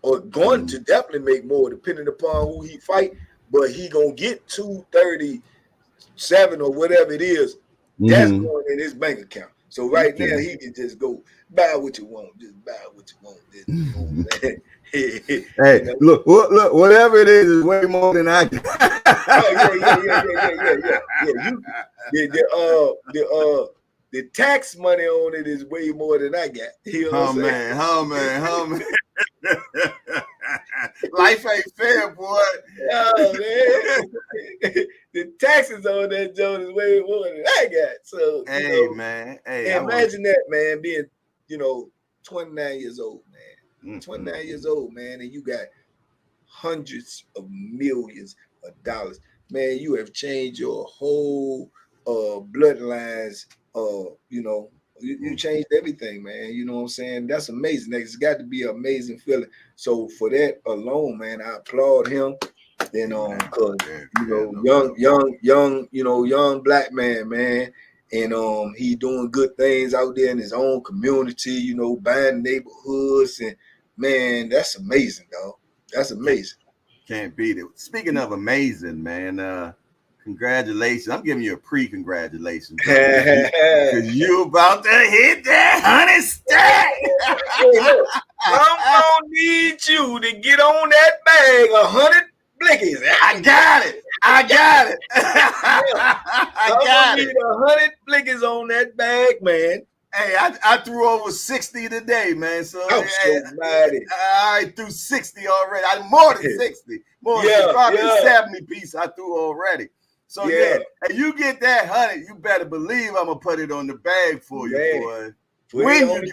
or going to definitely make more depending upon who he fight. But he gonna get 237 or whatever it is. That's going in his bank account. So right now he can just go buy what you want. Just buy what you want. Hey, look, whatever it is way more than I can. The tax money on it is way more than I got. Oh man. Life ain't fair, boy. Oh, man. The taxes on that joint is way more than I got. So man. Imagine that, man, being 29 years old, man. 29 years old, man, and you got hundreds of millions of dollars. Man, you have changed your whole bloodlines. You changed everything, man. You know what I'm saying? That's amazing. It's got to be an amazing feeling. So for that alone, man, I applaud him. Then because young black man, and he doing good things out there in his own community, buying neighborhoods, and man, that's amazing, dog. That's amazing. Can't beat it. Speaking of amazing, man, congratulations. I'm giving you a pre-congratulations because you about to hit that 100 stack. I'm gonna need you to get on that bag 100 blickies. I got it. I got it. 100 blickies on that bag, man. Hey, I threw over 60 today, man. So I threw 60 already. I more than 60. Probably 70 pieces I threw already. So and you get that 100, you better believe I'm gonna put it on the bag for you, boy. When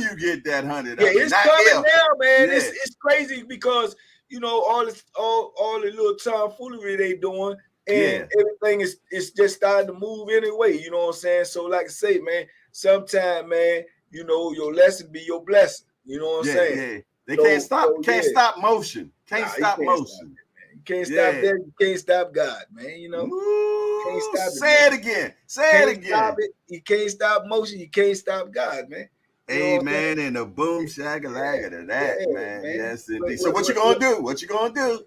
you get that 100, it's coming now, man. It's crazy because all the little tomfoolery they doing, and everything is just starting to move anyway. You know what I'm saying? So like I say, man, sometime, man, your lesson be your blessing. You know what I'm saying? They can't stop motion. Can't stop motion. You can't stop that. You can't stop God, man. Ooh, can't stop it. Say it again. Say it again. Stop it. You can't stop motion. You can't stop God, man. Amen. And a boom shakalaka to that, man. Yes, indeed. So what you gonna do? What you gonna do?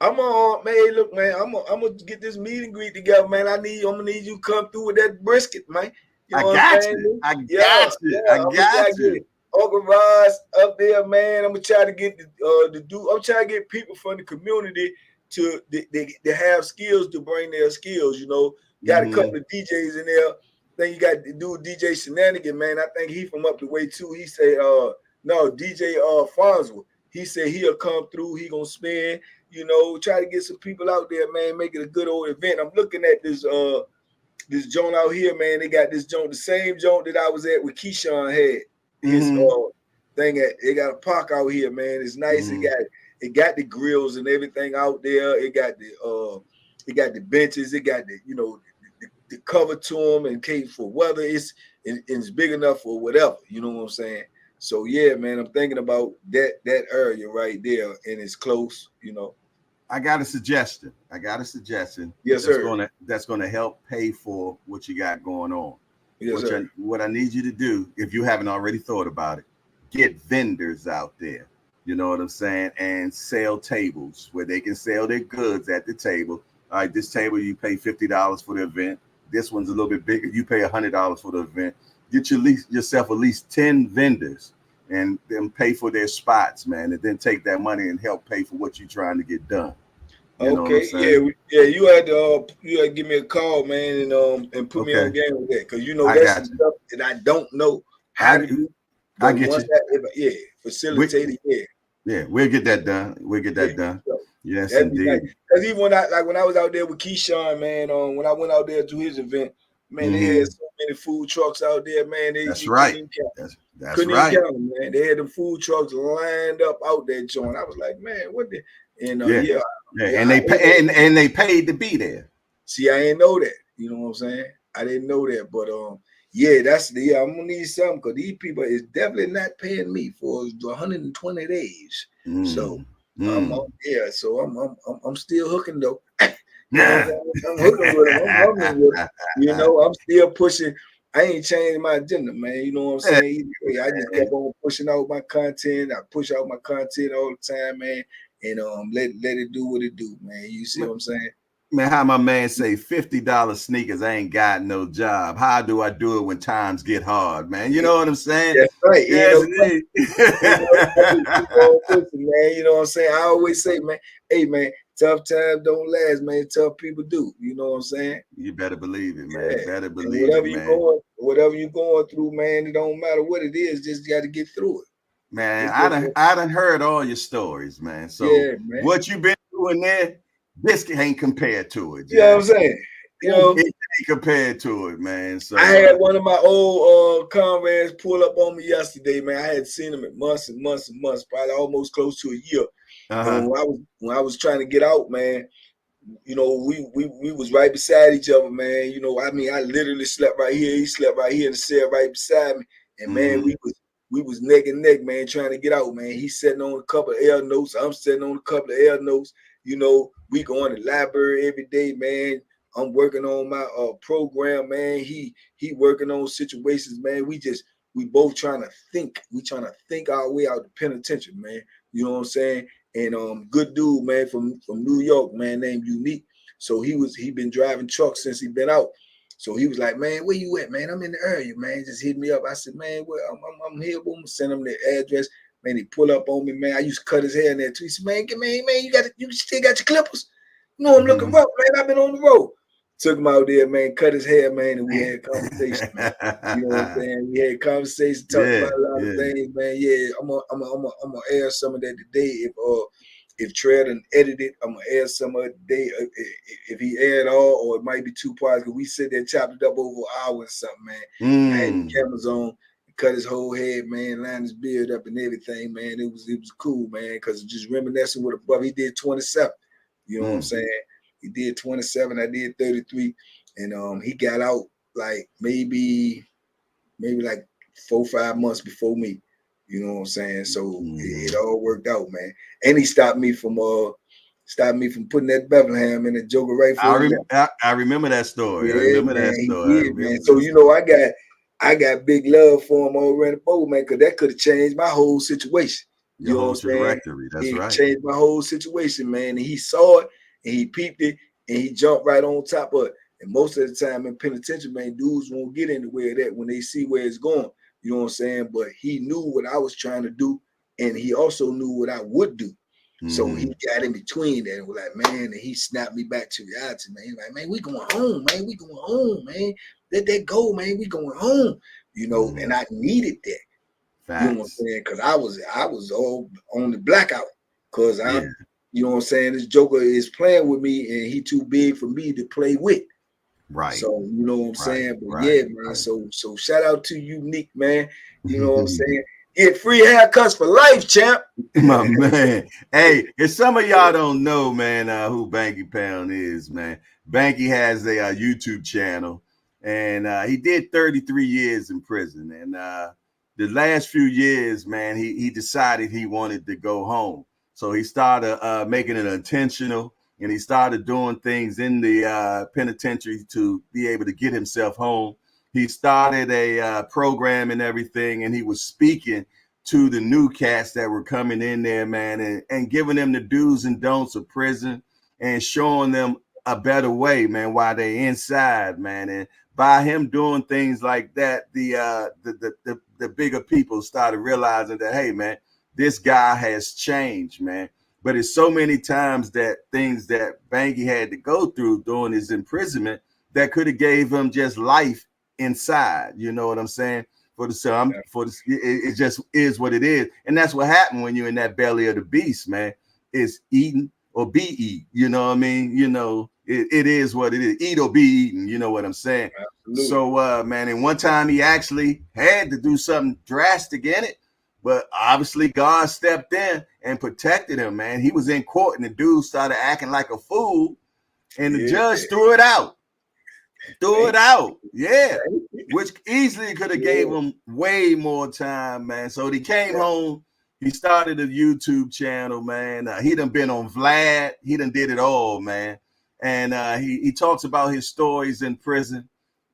I'm gonna, man. Look, man. I'm gonna get this meet and greet together, man. I'm gonna need you to come through with that brisket, man. You know I what I'm got saying? you. I Yeah, got you. yeah. I I'm gonna try got to you. get Uncle Ross up there, man. I'm gonna try to get the dude. I'm trying to get people from the community to they have skills to bring their skills. You know, got a couple of DJs in there. Then you got the dude DJ Shenanigan, man. I think he from up the way too. He say, no, DJ Fonzo. He said he'll come through. He gonna spin. You know, try to get some people out there, man. Make it a good old event. I'm looking at this joint out here, man. They got this joint, the same joint that I was at with Keyshawn had. His thing at they got a park out here, man. It's nice. It got the grills and everything out there. It got the benches. It got the cover to them in case for weather. It's big enough for whatever. You know what I'm saying? So yeah, man, I'm thinking about that area right there, and it's close. You know. I got a suggestion. Yes, sir. That's gonna help pay for what you got going on. Yes, sir. What I need you to do, if you haven't already thought about it, get vendors out there. You know what I'm saying, and sell tables where they can sell their goods at the table. All right, this table you pay $50 for the event. This one's a little bit bigger. You pay $100 for the event. Get yourself at least 10 vendors and then pay for their spots, man, and then take that money and help pay for what you're trying to get done. You know what I'm saying? Yeah. You had to give me a call, man, and put me on game with that, because that's some stuff that I don't know how to do. I get you. Facilitate it. Yeah, we'll get that done. So, yes, indeed. Because even when I was out there with Keyshawn, man, when I went out there to his event, man, they had so many food trucks out there, man. That's right. Couldn't even count them, man. They had the food trucks lined up out there, joint. I was like, man, what the? And and they paid to be there. See, I didn't know that. You know what I'm saying? I didn't know that, but I'm gonna need something, because these people is definitely not paying me for 120 days. So so I'm still hooking though. I'm hooking with them. I'm running with them. I'm still pushing. I ain't changed my agenda, man. You know what I'm saying? I just kept on pushing out my content. I push out my content all the time, man. And let it do what it do, man. You see what I'm saying? Man, how my man say $50 sneakers ain't got no job. How do I do it when times get hard, man? You know what I'm saying? That's right. Yes, man. You know what I'm saying? I always say, man, hey, man, tough times don't last, man. Tough people do. You know what I'm saying? You better believe it, man. Better believe whatever you're going through, man, it don't matter what it is. Just got to get through it. Man, I done heard all your stories, man. So man. What you been doing there, this ain't compared to it. You know what I'm saying? It ain't compared to it, man. So I had one of my old comrades pull up on me yesterday, man. I had seen him in months and months and months, probably almost close to a year. When I was trying to get out, man, we was right beside each other, man. I literally slept right here. He slept right here in the cell right beside me. And man, we was neck and neck, man, trying to get out, man. He's sitting on a couple of L notes. I'm sitting on a couple of L notes. We going to the library every day, man. I'm working on my program, man. He working on situations, man. We both trying to think. We trying to think our way out the penitentiary, man. You know what I'm saying? And good dude, man, from New York, man, named Unique. So he been driving trucks since he been out. So he was like, man, where you at, man? I'm in the area, man. Just hit me up. I said, man, well, I'm here. Boom, send him the address. Man, he pull up on me, man. I used to cut his hair in there too. He said, man, you still got your clippers? I'm looking rough, man. I've been on the road. Took him out there, man, cut his hair, man, and we had conversation, man. You know what I'm saying? We had conversation, talked about a lot of things, man. Yeah, I'm gonna air some of that today. If Trey done edited, I'm gonna air some of it today. If he aired all, or it might be 2 parts, because we sit there chopped it up over an hour or something, man. I had the cameras on, cut his whole head, man, lined his beard up and everything, man. It was cool, man, because just reminiscing with a brother. He did 27. You know what I'm saying? He did 27. I did 33, and he got out like maybe like 4 or 5 months before me. You know what I'm saying? So it all worked out, man. And he stopped me from putting that Bethlehem in the Joker rifle. I remember that story. Yeah, I remember man, that story. He did, man. So I got big love for him already, man, because that could have changed my whole situation. Your whole trajectory. That's right. It changed my whole situation, man. And he saw it, and he peeped it, and he jumped right on top of it. And most of the time in penitentiary, man, dudes won't get in the way of that when they see where it's going. You know what I'm saying? But he knew what I was trying to do, and he also knew what I would do. So he got in between that and was like, man, and he snapped me back to reality, man. He's like, man, we going home, man. We going home, man. Let that go, man. We going home. You know, and I needed that. Facts. You know what I'm saying? Because I was all on the blackout. Because you know what I'm saying, this Joker is playing with me and he too big for me to play with. Right. So you know what I'm saying? But yeah, man. So shout out to Unique, man. You know what I'm saying? Get free haircuts for life, champ. My man. Hey, if some of y'all don't know, man, who Banky Pound is, man. Banky has a YouTube channel, and he did 33 years in prison. And the last few years, man, he decided he wanted to go home. So he started making it intentional, and he started doing things in the penitentiary to be able to get himself home. He started a program and everything, and he was speaking to the new cats that were coming in there, man, and giving them the do's and don'ts of prison and showing them a better way, man, while they inside, man. And by him doing things like that, the bigger people started realizing that, hey, man, this guy has changed, man. But it's so many times that things that Banky had to go through during his imprisonment that could have gave him just life inside. You know what I'm saying? It just is what it is. And that's what happened when you're in that belly of the beast, man. It's eaten or be eaten. You know what I mean? You know, it is what it is. Eat or be eaten. You know what I'm saying? Absolutely. So, man, and one time he actually had to do something drastic in it. But obviously God stepped in and protected him, man. He was in court and the dude started acting like a fool and the judge threw it out. Yeah, which easily could have gave him way more time, man. So he came home, he started a YouTube channel, man. He done been on Vlad, he done did it all, man. And he talks about his stories in prison,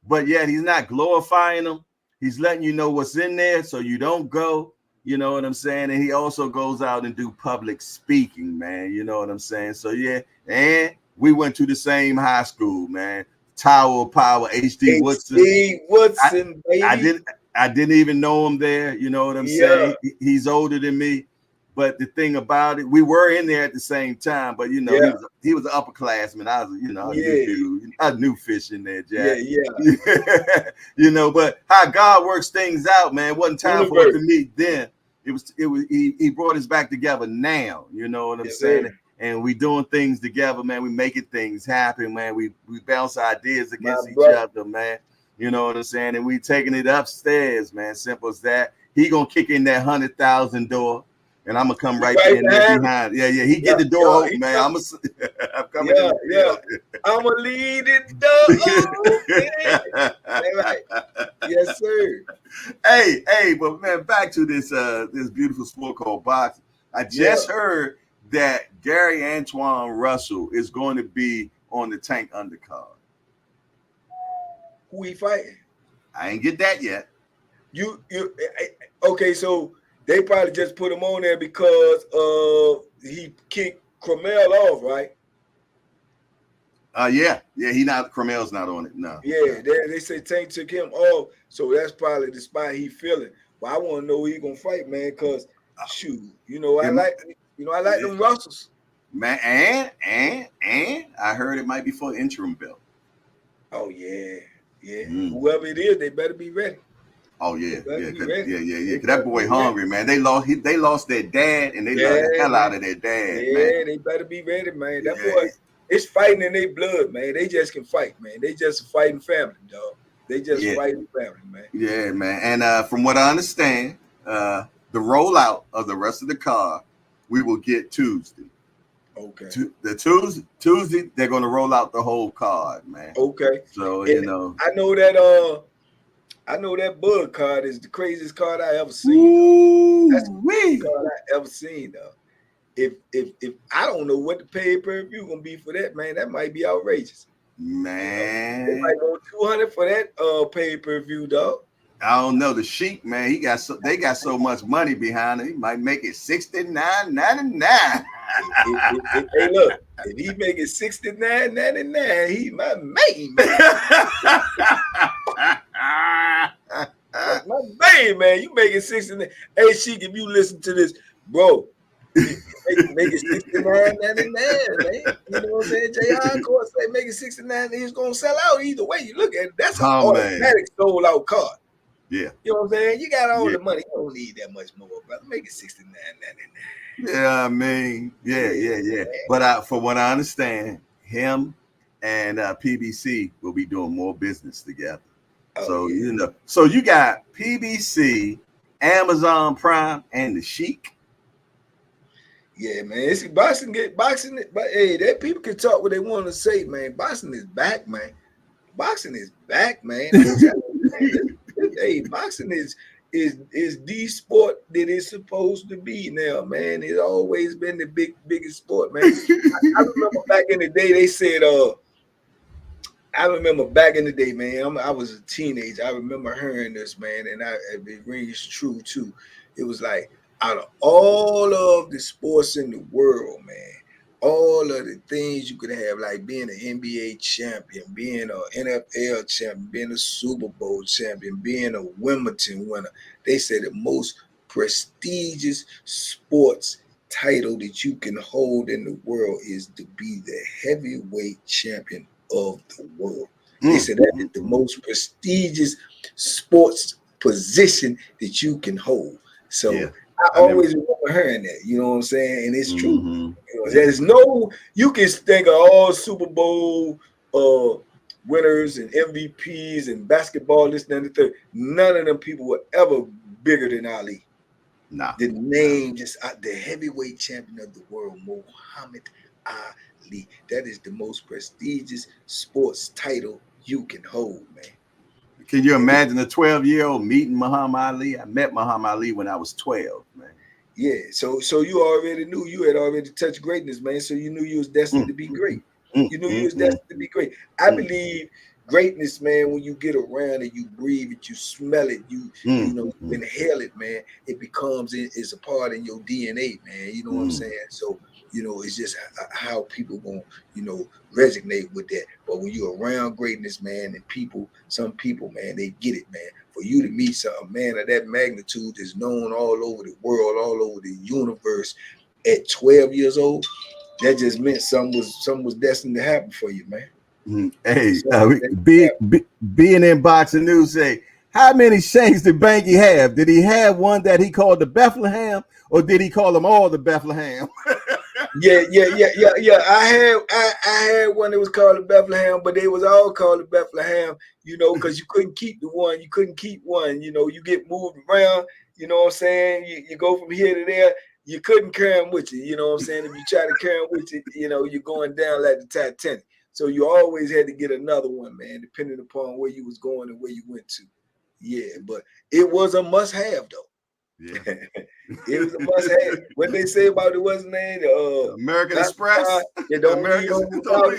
but yet he's not glorifying them. He's letting you know what's in there so you don't go, you know what I'm saying? And he also goes out and do public speaking, man. You know what I'm saying? So yeah, and we went to the same high school, man. Tower of Power, HD Woodson. Baby. I didn't even know him there. You know what I'm saying? He's older than me. But the thing about it, we were in there at the same time. But you know, he was an upperclassman. I was, you know, a new fish in there, Jack. You know, but how God works things out, man. It wasn't time for us to meet then. He brought us back together now. You know what I'm saying? And we doing things together, man. We making things happen, man. We bounce ideas against each other, man. You know what I'm saying? And we taking it upstairs, man. Simple as that. He gonna kick in that 100,000 door, and I'm gonna come right in there behind. Yeah. He get the door open, man. I'm coming in the field. I'm gonna lead it up. Right. Yes, sir. Hey, but man, back to this beautiful sport called boxing. I just heard that Gary Antoine Russell is going to be on the Tank undercard. Who he fighting? I ain't get that yet. Okay, so they probably just put him on there because he kicked Cromell off, right? Cromel's not on it. No. Yeah, they say Tank took him off, so that's probably the spot he feeling. But I want to know who he gonna fight, man, because shoot, you know, I like them Russells. Man, and I heard it might be for interim belt. Oh yeah. Whoever it is, they better be ready. Oh yeah. That boy hungry, man. They lost their dad, and they lost the hell out of their dad. Man. They better be ready, man. That boy, it's fighting in their blood, man. They just can fight, man. They just a fighting family, dog. They just fighting family, man. Yeah, man. And from what I understand, the rollout of the rest of the card we will get Tuesday. Okay. Tuesday, they're going to roll out the whole card, man. Okay. So, and you know. I know that Bud card is the craziest card I ever seen. That's the craziest card I ever seen, though. If I don't know what the pay-per-view going to be for that, man, that might be outrageous. Man. They might go 200 for that pay-per-view, dog. I don't know. The Sheik, man, they got so much money behind it. He might make it $69.99. Hey, look, if he making $69.99, he my main man. That's my main man. You making 69. Hey, Sheik, if you listen to this, bro, you make it $69.99, man. You know what I'm saying? Jay Hardcore say make it $69, he's gonna sell out either way. You look at it, that's an automatic sold out card. Yeah. You know what I'm saying? You got all the money. You don't need that much more, brother. Make it $69.99. Yeah, I mean, yeah. But for what I understand, him and PBC will be doing more business together. Oh, so you know, so you got PBC, Amazon Prime, and the Sheik. Yeah, man. It's boxing. But hey, that people can talk what they want to say, man. Boxing is back, man. Boxing is back, man. Hey, boxing is the sport that it's supposed to be now, man. It's always been the biggest sport, man. I remember back in the day, they said, I remember back in the day, man, I was a teenager. I remember hearing this, man, and it rings true, too. It was like, out of all of the sports in the world, man, all of the things you could have, like being an NBA champion, being an NFL champion, being a Super Bowl champion, being a Wimbledon winner, they say the most prestigious sports title that you can hold in the world is to be the heavyweight champion of the world. They said that is the most prestigious sports position that you can hold. So I always remember hearing that, you know what I'm saying? And it's true. You know, there's no, you can think of all Super Bowl winners and MVPs and basketball, this and that. None of them people were ever bigger than Ali. Nah. The name, just the heavyweight champion of the world, Muhammad Ali. That is the most prestigious sports title you can hold, man. Can you imagine a 12-year-old meeting Muhammad Ali? I met Muhammad Ali when I was 12, man. Yeah, so you already knew you had already touched greatness, man. So you knew you was destined to be great. You knew you was destined to be great. I believe greatness, man, when you get around it, you breathe it, you smell it, you know, you inhale it, man. It becomes it's a part in your DNA, man. You know what I'm saying? So, you know, it's just how people gonna, you know, resonate with that. But when you're around greatness, man, and some people, man, they get it, man. For you to meet some man of that magnitude is known all over the world, all over the universe at 12 years old, that just meant something was destined to happen for you, man. Hey, being in boxing news, say, how many shanks did Banky have? Did he have one that he called the Bethlehem, or did he call them all the Bethlehem? Yeah. I had one that was called the Bethlehem, but they was all called the Bethlehem, you know, because you couldn't keep one. You couldn't keep one. You know, you get moved around. You know what I'm saying? You go from here to there. You couldn't carry them with you. You know what I'm saying? If you try to carry them with you, you know, you're going down like the Titanic. So you always had to get another one, man, depending upon where you was going and where you went to. Yeah, but it was a must-have, though. Yeah. It was a must-have. What they say about it was name? American Express. Yeah, don't leave home without.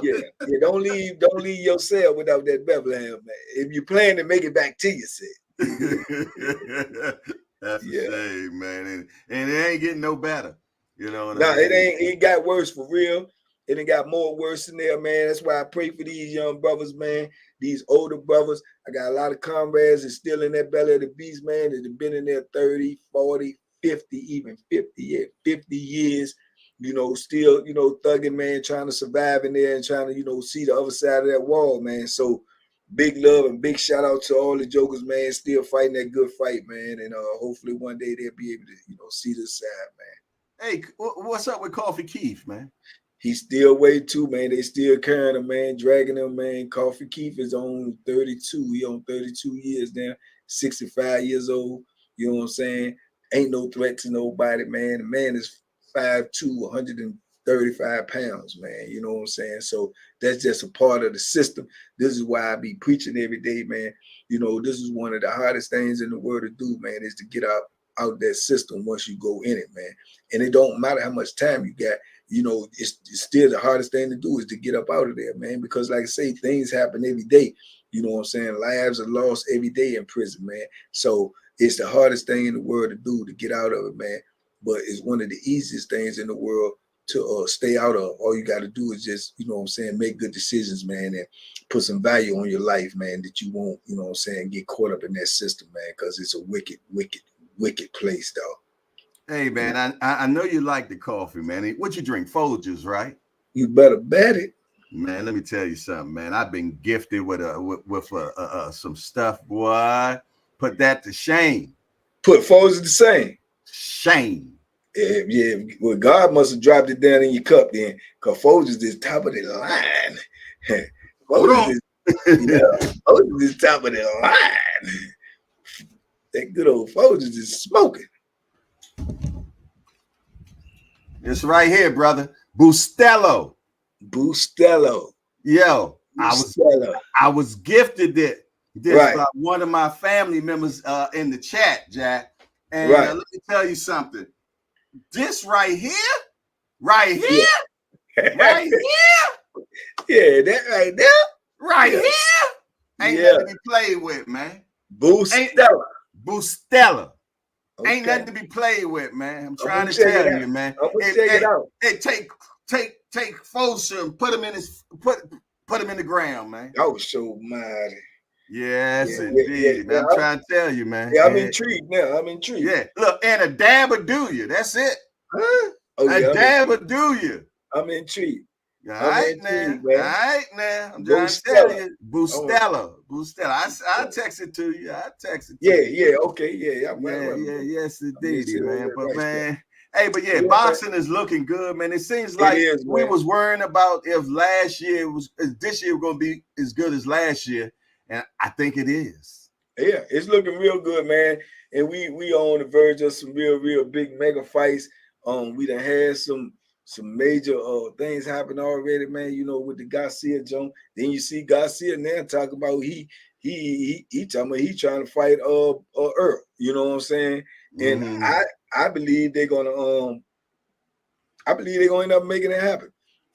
Yeah, don't leave your cell without that Bethlehem, man. If you plan to make it back to your cell. That's a shame, man. And it ain't getting no better. You know what I mean? It got worse for real. It ain't got more worse in there, man. That's why I pray for these young brothers, man. These older brothers. I got a lot of comrades that's still in that belly of the beast, man, that have been in there 30, 40, 50, even 50 years, you know, still, you know, thugging, man, trying to survive in there and trying to, you know, see the other side of that wall, man. So big love and big shout out to all the jokers, man, still fighting that good fight, man. And hopefully one day they'll be able to, you know, see this side, man. Hey, what's up with Coffee Keith, man? He's still way too, man. They still carrying him, man, dragging him, man. Coffee Keith is on 32. He on 32 years now, 65 years old. You know what I'm saying? Ain't no threat to nobody, man. The man is 5'2", 135 pounds, man. You know what I'm saying? So that's just a part of the system. This is why I be preaching every day, man. You know, this is one of the hardest things in the world to do, man, is to get out that system once you go in it, man. And it don't matter how much time you got. You know, it's still the hardest thing to do is to get up out of there, man, because like I say, things happen every day. You know what I'm saying? Lives are lost every day in prison, man. So it's the hardest thing in the world to do, to get out of it, man. but it's one of the easiest things in the world to stay out of. All you got to do is just, you know what I'm saying, make good decisions, man, and put some value on your life, man, that you won't, you know what I'm saying, get caught up in that system, man, because it's a wicked, wicked, wicked place, though. Hey, man, I know you like the coffee, man. What you drink? Folgers, right? You better bet it. Man, let me tell you something, man. I've been gifted with some stuff, boy. Put that to shame. Put Folgers the same. Shame. Yeah, well, God must have dropped it down in your cup then, because Folgers is top of the line. Folgers is top of the line. That good old Folgers is smoking. It's right here, brother. Bustelo. Yo, I was gifted this by one of my family members in the chat, Jack. And let me tell you something. This right here, right here. Yeah, that right there. Right here. Ain't nothing to be played with, man. Bustelo. Okay. Ain't nothing to be played with, man. I'm trying to tell you, man. I'm gonna check it out. Hey, take Foster and put him in the ground, man. Oh, so mighty. Yes, indeed. Man, I'm trying to tell you, man. Yeah, I'm intrigued now. Yeah, look, and a dab will do you. That's it. Huh? Oh, a dab will do you. I'm intrigued. All right, now. I'm trying to tell you. Bustelo. I'll text it to you. Okay. Yes, indeed, man. But, man, hey, but yeah, boxing is looking good, man. It seems like we was worrying about if this year was going to be as good as last year, and I think it is. Yeah, it's looking real good, man. And we on the verge of some real big mega fights. We done had some major things happen already, man. You know, with the Garcia Jones. Then you see Garcia now talking about he talking about he trying to fight Earl. You know what I'm saying? And I believe they're gonna end up making it happen.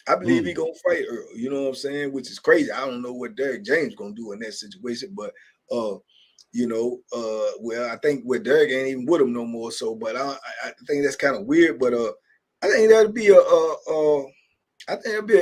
I believe he gonna fight Earl. You know what I'm saying? Which is crazy. I don't know what Derrick James gonna do in that situation, but well, I think with Derrick ain't even with him no more. So, but I think that's kind of weird. But I think that'd be an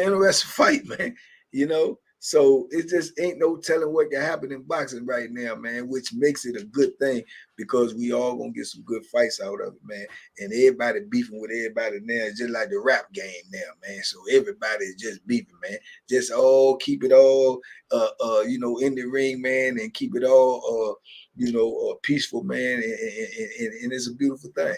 interesting fight, man. You know, so it just ain't no telling what can happen in boxing right now, man. Which makes it a good thing because we all gonna get some good fights out of it, man. And everybody beefing with everybody now, it's just like the rap game now, man. So everybody is just beefing, man. Just all keep it all, in the ring, man, and keep it all, peaceful, man. And it's a beautiful thing.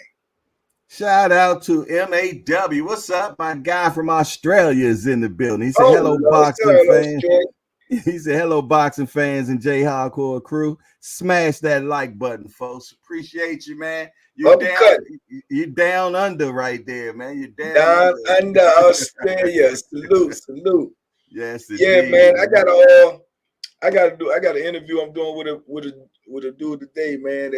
Shout out to MAW. What's up? My guy from Australia is in the building. He said, hello, boxing fans. He said, hello, boxing fans and J Hardcore crew. Smash that like button, folks. Appreciate you, man. You're down under right there, man. You're down under Australia. Salute. Yes, yeah, man. I got an interview I'm doing with a dude today, man,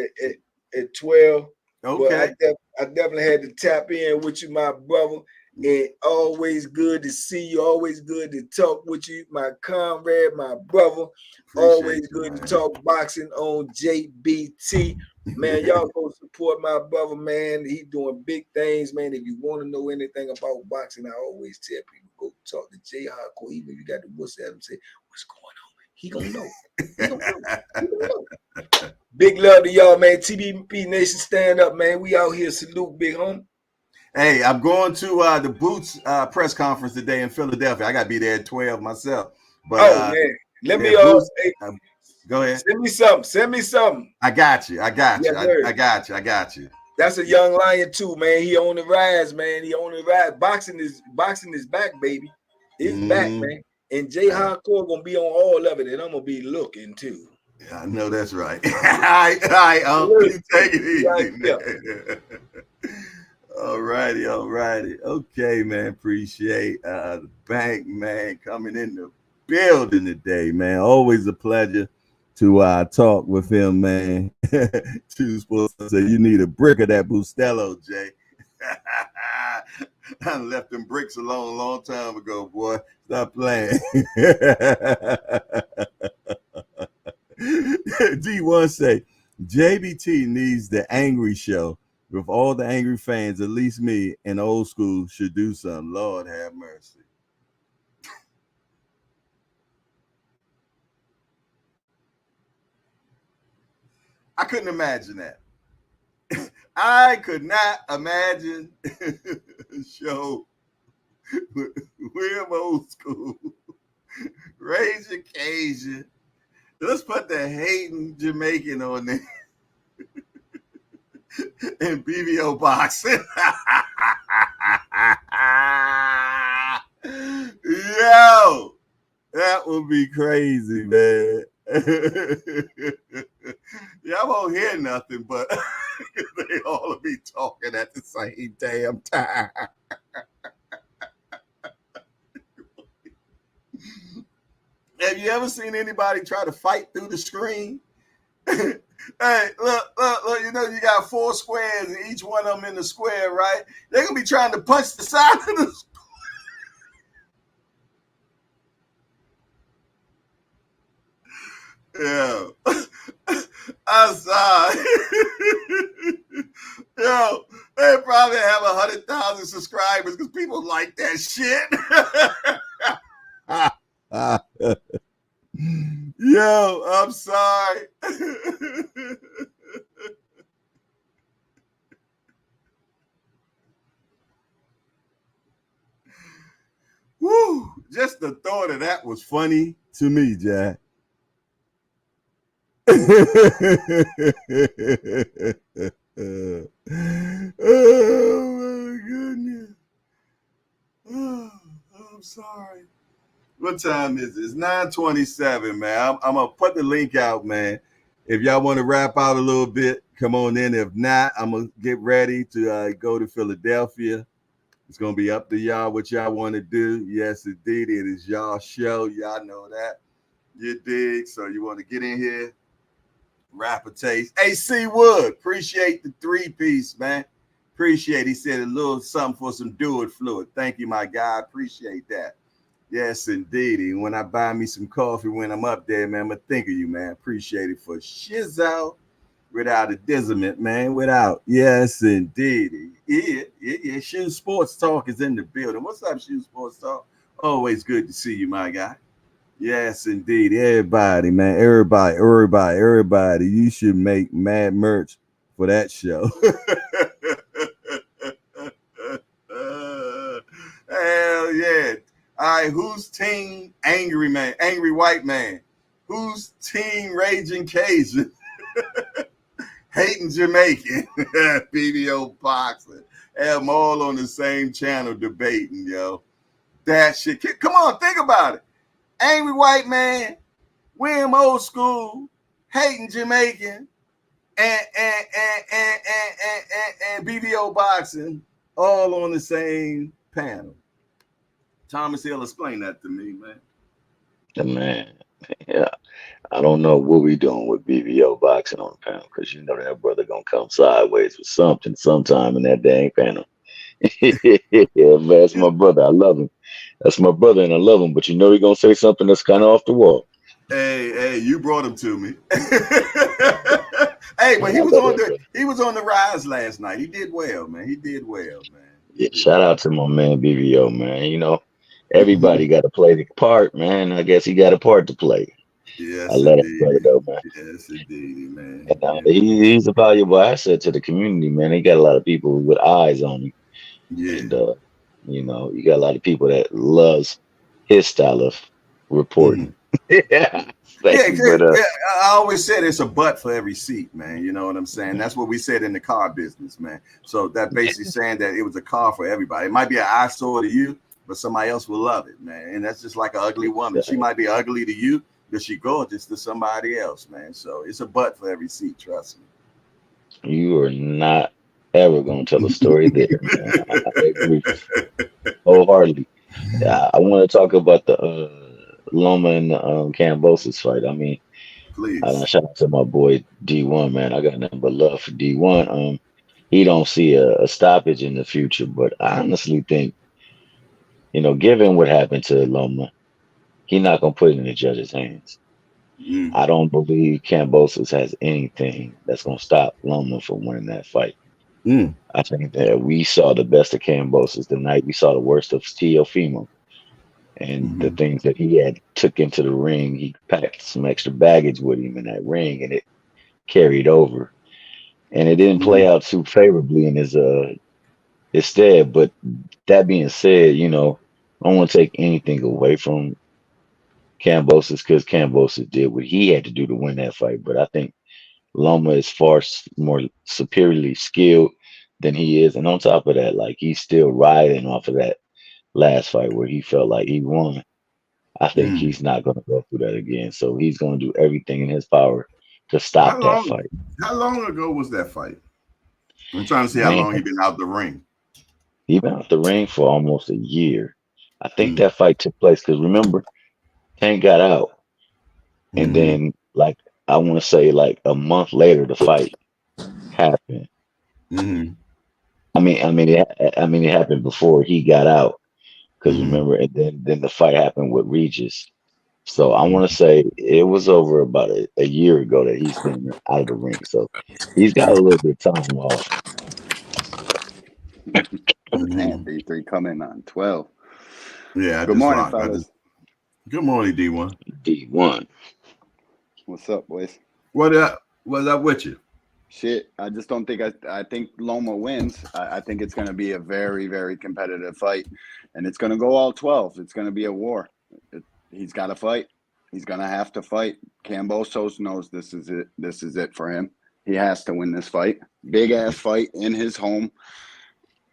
at 12. Okay. But I definitely had to tap in with you, my brother. And always good to see you. Always good to talk with you, my comrade, my brother. Always good to talk boxing on JBT. Man, y'all go support my brother, man. He doing big things, man. If you want to know anything about boxing, I always tell people, go talk to J Hardcore. Even if you got to what's at him, say, what's going on? He gonna know. He gonna know. Big love to y'all, man. TBP Nation, stand up, man. We out here. Salute, big home. Hey, I'm going to the Boots press conference today in Philadelphia. I got to be there at 12 myself. But, man. Let me go ahead. Send me something. I got you. Yes, I got you. That's a young lion too, man. He on the rise, man. He on the rise. Boxing is back, baby. It's back, man. And J Hardcore gonna be on all of it, and I'm gonna be looking too. Yeah, I know that's right. All right, you take it easy, man. All righty. Okay, man. Appreciate the bank, man, coming in the building today, man. Always a pleasure to talk with him, man. Two supposed to say you need a brick of that Bustelo, Jay. I left them bricks alone a long time ago, boy. Stop playing. D1 say JBT needs the angry show with all the angry fans, at least me and old school should do something. Lord have mercy. I couldn't imagine that. I could not imagine a show with William Old School, Raging Cajun. Let's put the hating Jamaican on there and BBO boxing. Yo, that would be crazy, man. Yeah, I won't hear nothing, but they all be talking at the same damn time. Have you ever seen anybody try to fight through the screen? Hey, look, you know, you got 4 squares and each one of them in the square, right? They're going to be trying to punch the side of the square. Yeah. I'm sorry. Yo, they probably have 100,000 subscribers because people like that shit. Yo, I'm sorry. Woo! Just the thought of that was funny to me, Jack. Oh my goodness. Oh, I'm sorry. What time is it? It's 9:27, man. I'm gonna put the link out, man. If y'all want to wrap out a little bit, come on in. If not, I'm gonna get ready to go to Philadelphia. It's gonna be up to y'all what y'all want to do. Yes, indeed, it is y'all show. Y'all know that. You dig? So you want to get in here, rap a taste. AC Wood, appreciate the 3-piece, man. Appreciate. He said a little something for some do it fluid. Thank you, my guy. Appreciate that. Yes, indeed. And when I buy me some coffee when I'm up there, man, I'm gonna think of you, man. Appreciate it for shizzle. Without a dissiment, man. Without. Yes, indeed. Yeah. Shoe Sports Talk is in the building. What's up, Shoe Sports Talk? Always good to see you, my guy. Yes, indeed. Everybody, man. Everybody. You should make mad merch for that show. Hell yeah. All right, who's team angry man? Angry white man. Who's team raging Cajun? Hating Jamaican. BBO boxing. Have them all on the same channel debating, yo. That shit. Come on, think about it. Angry white man, William Old School, hating Jamaican, and BBO boxing, all on the same panel. Thomas Hill, explain that to me, man. Man, yeah. I don't know what we doing with BBO boxing on the panel because you know that brother gonna come sideways with something sometime in that dang panel. Yeah, man, that's my brother. I love him. That's my brother, and I love him. But you know he gonna say something that's kind of off the wall. Hey, you brought him to me. Hey, but he was on the rise last night. He did well, man. He did well, man. Yeah, shout out to my man BBO, man. You know, everybody got to play the part, man. I guess he got a part to play. I Yes, love that brother, indeed. though, man. Yes, indeed, man. And he's a valuable asset to the community, man. He got a lot of people with eyes on him, Yeah. and you know, you got a lot of people that loves his style of reporting. Yeah, thank you, but I always said it's a butt for every seat, man. You know what I'm saying? That's what we said in the car business, man. So that basically saying that it was a car for everybody. It might be an eyesore to you, but somebody else will love it, man. And that's just like an ugly woman. She might be ugly to you, but she gorgeous to somebody else, man. So it's a butt for every seat, trust me. you are not ever gonna tell a story there, man. I agree wholeheartedly. I want to talk about the Loma and the Kambosos fight. I mean, Please. shout out to my boy D1, man. I got nothing but love for D1. He don't see a stoppage in the future, but I honestly think, you know, given what happened to Loma, he not gonna put it in the judge's hands. Mm. I don't believe Kambosos has anything that's gonna stop Loma from winning that fight. Mm. I think that we saw the best of Kambosos tonight. We saw the worst of Teofimo and the Mm-hmm. things that he had took into the ring. He packed some extra baggage with him in that ring, and it carried over. And it didn't play Mm-hmm. out too favorably in his stead. But that being said, I don't want to take anything away from Kambosos because Kambosos did what he had to do to win that fight. But I think Loma is far more superiorly skilled than he is. And on top of that, like he's still riding off of that last fight where he felt like he won. I think Mm. he's not going to go through that again. So he's going to do everything in his power to How stop that long? fight. How long ago was that fight? I'm trying to see how Man, long he been out the ring. he been out the ring for almost a year. I think Mm. that fight took place because remember, Tank got out. And Mm-hmm. then, like, I want to say, like, a month later, the fight happened. Mm-hmm. It happened before he got out. Because Mm-hmm. remember, and then the fight happened with Regis. So I want to say it was over about a year ago that he's been out of the ring. So he's got a little bit of time off. Mm-hmm. Damn, B3 coming on 12. Yeah, I Good just morning, saw. fellas. Good morning, D1. D1. What's up, boys? What up? What's up with you? Shit, I just don't think I think Loma wins. I think it's going to be a very, very competitive fight, and it's going to go all 12. It's going to be a war. He's got to fight. He's going to have to fight. Kambosos knows this is it. This is it for him. He has to win this fight. Big ass fight in his home.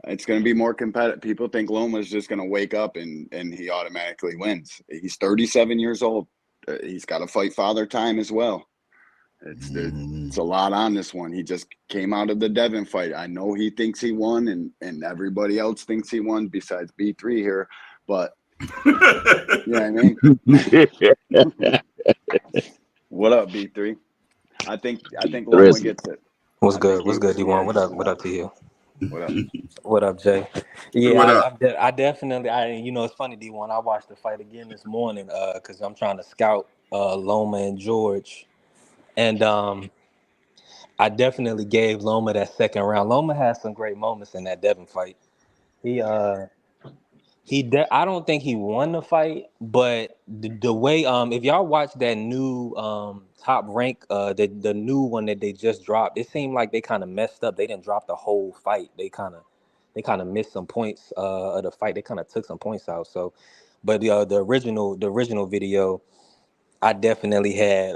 It's going to be more competitive. People think Loma's just going to wake up and he automatically wins. He's 37 years old. He's got to fight father time as well. It's a lot on this one. He just came out of the Devin fight. I know he thinks he won, and everybody else thinks he won besides B3 here. But you know what I mean? What up, B3? I think Loma Grizzly. gets it. What's I good? think What's good, D1? What up? What up to you? What up? What up, Jay? What Yeah, up? I definitely, it's funny, D1. I watched the fight again this morning, because I'm trying to scout Loma and George, and I definitely gave Loma that second round. Loma had some great moments in that Devin fight. He I don't think he won the fight, but the way if y'all watch that new top rank the new one that they just dropped, it seemed like they kind of messed up. They didn't drop the whole fight. They kind of missed some points of the fight. They kind of took some points out. So, but the original video, I definitely had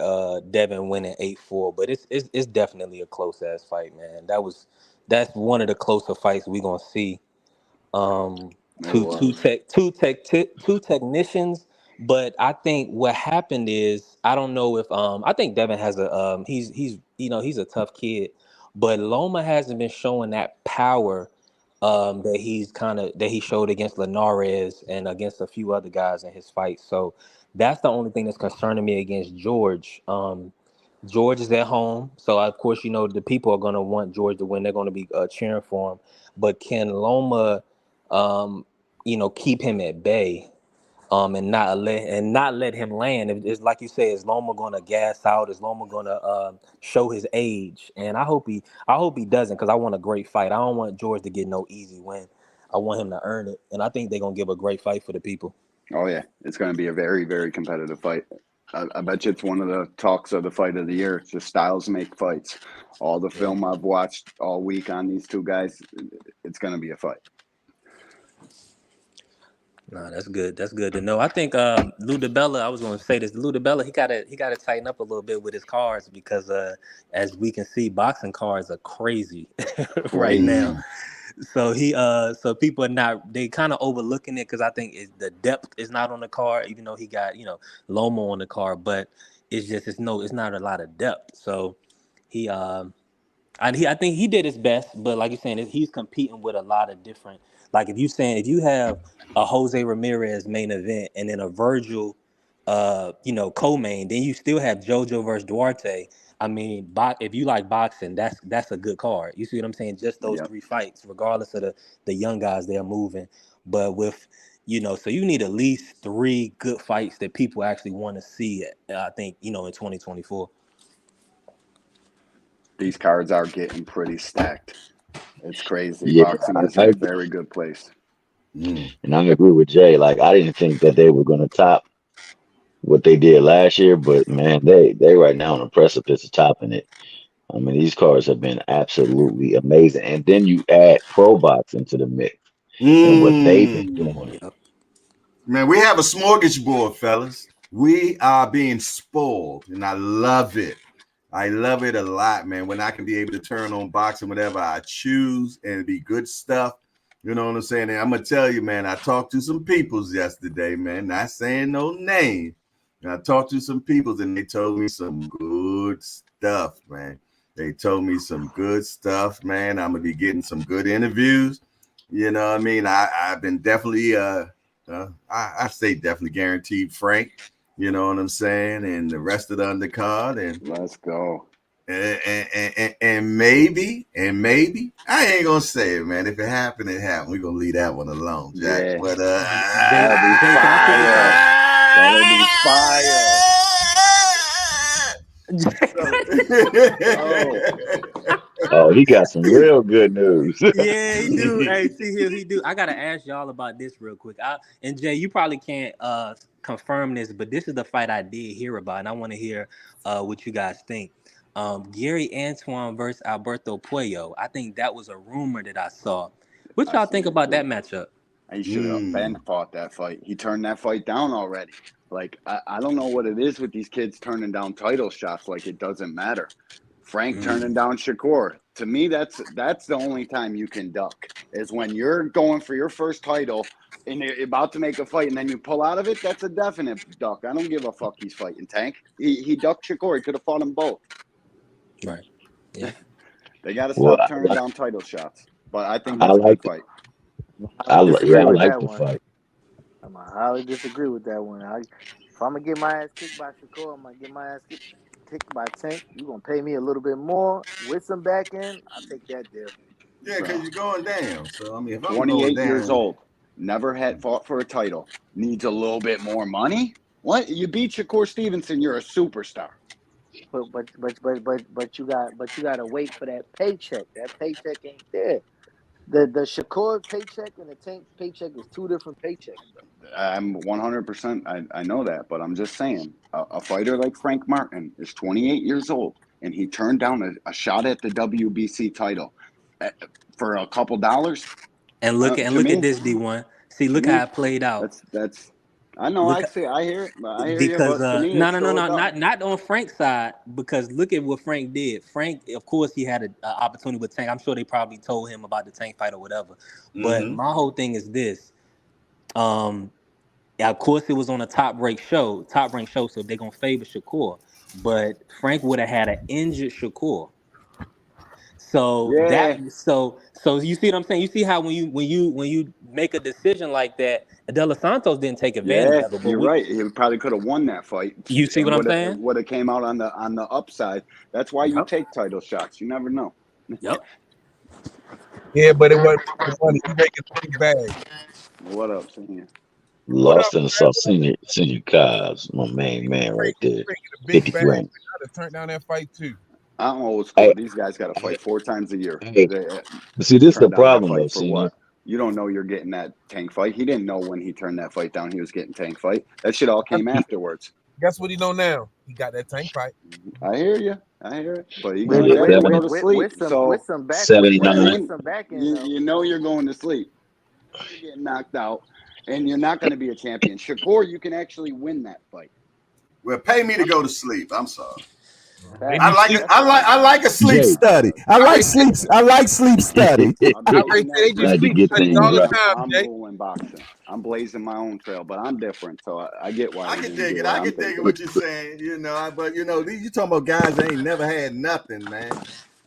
Devin winning 8-4, but it's definitely a close ass fight, man. That's one of the closer fights we gonna see. It was. Two technicians, but I think what happened is I don't know if I think Devin has a he's he's a tough kid, but Loma hasn't been showing that power that he showed against Linares and against a few other guys in his fight. So that's the only thing that's concerning me against George. George is at home, so of course the people are going to want George to win. They're going to be cheering for him. But can Loma, keep him at bay, and not let him land? It's like you say, is Loma going to gas out? Is Loma going to show his age? And I hope he doesn't, because I want a great fight. I don't want George to get no easy win. I want him to earn it, and I think they're gonna give a great fight for the people. Oh yeah, it's going to be a very, very competitive fight. I bet you it's one of the talks of the fight of the year. It's just styles make fights. All the Yeah. film I've watched all week on these two guys, it's going to be a fight. No, that's good. That's good to know. I think Lou DiBella. I was going to say this. Lou DiBella. He got to tighten up a little bit with his cards, because as we can see, boxing cards are crazy right Right. now. Mm. So people are not, they kind of overlooking it, because I think the depth is not on the card, even though he got Lomo on the card, but it's not a lot of depth. So he I think he did his best, but like you're saying, he's competing with a lot of different. Like if you have a Jose Ramirez main event and then a Virgil, co-main, then you still have JoJo versus Duarte. I mean, if you like boxing, that's a good card. You see what I'm saying? Just those Yep. three fights, regardless of the young guys they're moving. But with so you need at least three good fights that people actually want to see. I think in 2024. These cards are getting pretty stacked. It's crazy. Yeah, Boxing is I in a agree. very good place. And I agree with Jay. Like, I didn't think that they were going to top what they did last year, but man, they right now on the precipice of topping it. I mean, these cards have been absolutely amazing. And then you add pro boxing to the mix and what they've been doing. Mm. Man, we have a smorgasbord, fellas. We are being spoiled, and I love it. I love it a lot, man. When I can be able to turn on boxing whenever I choose and it be good stuff. You know what I'm saying? And I'm gonna tell you, man, I talked to some peoples yesterday, man. Not saying no name. And I talked to some peoples and they told me some good stuff, man. They told me some good stuff, man. I'm gonna be getting some good interviews. You know what I mean? I've been definitely I say definitely guaranteed Frank, you know what I'm saying, and the rest of the undercard, Let's go. and maybe I ain't gonna say it, man. If it happened, it happened. We're gonna leave that one alone, Jack. Yeah. But That'll be fire. That'll be fire. Oh, he got some real good news. Yeah, he do. Hey, see here, he do. I gotta ask y'all about this real quick. And Jay, you probably can't confirm this, but this is the fight I did hear about, and I want to hear what you guys think. Gary Antoine versus Alberto Puello. I think that was a rumor that I saw. What y'all think about that matchup? He should have been fought that fight. He turned that fight down already. Like, I don't know what it is with these kids turning down title shots like it doesn't matter. Frank turning down Shakur. To me, that's the only time you can duck, is when you're going for your first title and you're about to make a fight and then you pull out of it. That's a definite duck. I don't give a fuck he's fighting Tank. He ducked Shakur. He could have fought them both. Right. Yeah. They got to stop turning down title shots. But I think I that's a like good fight. I like that the one. fight. I'm gonna highly disagree with that one. If I'm gonna get my ass kicked by Shakur, I'm gonna get my ass kicked by Tank. You gonna pay me a little bit more with some back end? I'll take that deal. Yeah, because you're going down. So I mean, if I'm 28 going down, years old, never had fought for a title, needs a little bit more money. What? You beat Shakur Stevenson, you're a superstar. But you gotta wait for that paycheck. That paycheck ain't there. The Shakur paycheck and the Tank paycheck is two different paychecks, bro. I'm 100%. I know that, but I'm just saying, a fighter like Frank Martin is 28 years old, and he turned down a shot at the WBC title for a couple dollars. And look at this D1. See, look how it played out. That's. I know. I hear it. I hear because you. But to me, no, not on Frank's side. Because look at what Frank did. Frank, of course, he had an opportunity with Tank. I'm sure they probably told him about the Tank fight or whatever. But my whole thing is this. Of course, it was on a top ranked show, so they're gonna favor Shakur. But Frank would have had an injured Shakur. So so you see what I'm saying? You see how when you make a decision like that, De Los Santos didn't take advantage of it. But you're right. He probably could have won that fight. You see what I'm saying? Would have came out on the upside. That's why you take title shots. You never know. Yep. Yeah, but it wasn't funny. You making a big bag. What up, Senior? Lost in the South Senior Cars, my main man right there. 50 grand. I'd have turned down that fight too. I'm old school. These guys got to fight 4 times a year. See, this is the problem, though, for what? You don't know you're getting that Tank fight. He didn't know when he turned that fight down he was getting Tank fight. That shit all came afterwards. Guess what he know now? He got that Tank fight. I hear you. I hear it. But he With go to sleep. Some back, 79. some back end, you know you're going to sleep. You're getting knocked out, and you're not going to be a champion. Shakur, you can actually win that fight. Well, pay me to go to sleep. I'm sorry. I like a sleep study. I like sleep study. I'm ruling boxing. I'm blazing my own trail, but I'm different, so I get why. I can dig it. I can dig it what you're saying. But you talking about guys that ain't never had nothing, man.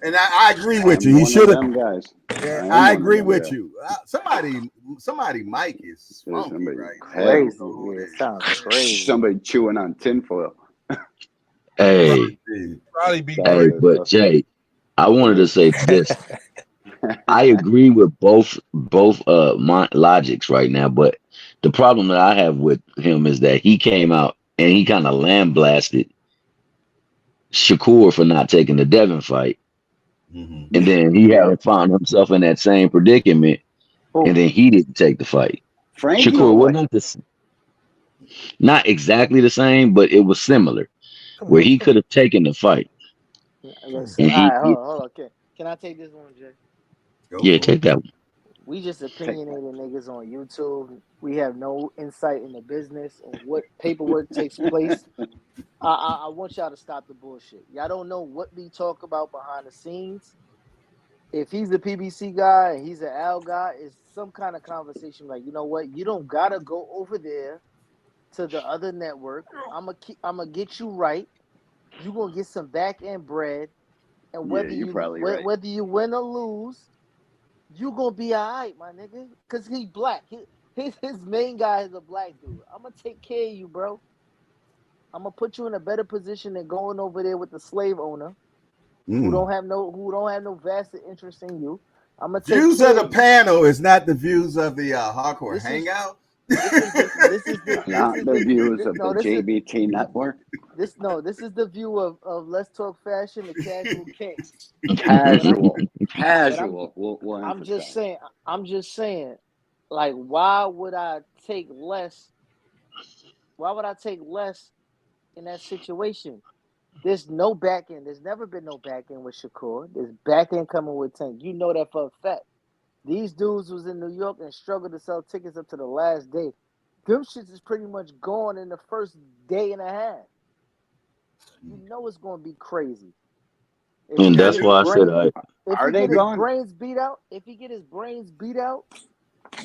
And I agree with you. He should have. Guys. Yeah, I agree with you. Somebody mic is funky right now. Crazy. It sounds crazy. Somebody chewing on tinfoil. Hey, but Jay, I wanted to say this. I agree with both my logics right now, but the problem that I have with him is that he came out and he kind of lambasted Shakur for not taking the Devin fight, Mhm. And then he had found himself in that same predicament, and Oh, then he didn't take the fight. Frank, Shakur no was way. not not exactly the same, but it was similar, come where on. he could have taken the fight, Listen, and all right, he hold on. Okay, can I take this one, Jay? Go yeah, for it. take that one. We just Take that. opinionated niggas on YouTube. We have no insight in the business and what paperwork takes place. I want y'all to stop the bullshit. Y'all don't know what we talk about behind the scenes. If he's the PBC guy and he's an Al guy, it's some kind of conversation like, you know what? You don't gotta go over there to the other network. I'm gonna get you right. You gonna get some back end bread, and Yeah, you're probably right. whether you win or lose, you gonna be all right, my nigga. Cause he black. His main guy is a black dude. I'm gonna take care of you, bro. I'm gonna put you in a better position than going over there with the slave owner who Mm. don't have no vested interest in you. I'm gonna take Views of care the of you. panel is not the views of the hardcore This is hangout. this is the this is the this Not is the the views this, of the no this is JBT network. this is the view of Let's Talk Fashion, the casual king. But Casual. but Casual. We'll I'm just emphasize. saying I'm just saying, like, why would I take less? Why would I take less in that situation? There's no back end. There's never been no back end with Shakur. There's back end coming with Tank. You know that for a fact. These dudes was in New York and struggled to sell tickets up to the last day. Them shits is pretty much gone in the first day and a half. You know it's gonna be crazy. If And he Yeah, get that's his why I said, brain, if Are he they get his gone? brains beat out, if he get his brains beat out,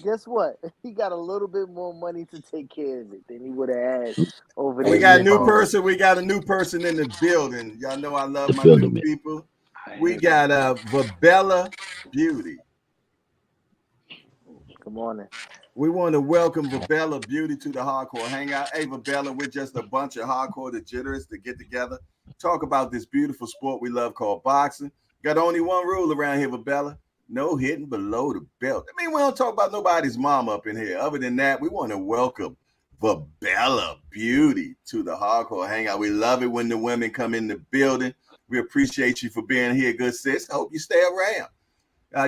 guess what? He got a little bit more money to take care of it than he would have had over we there hey, got a being new home. person. We got a new person in the building. Y'all know I love the my new building it. people. I We hear that. got Vabella Beauty. Good morning. We want to welcome Vabella Beauty to the Hardcore Hangout. Hey, Vabella, we're just a bunch of hardcore degenerates to get together, talk about this beautiful sport we love called boxing. Got only one rule around here, Vabella: no hitting below the belt. I mean, we don't talk about nobody's mom up in here. Other than that, we want to welcome Vabella Beauty to the Hardcore Hangout. We love it when the women come in the building. We appreciate you for being here, good sis. I hope you stay around.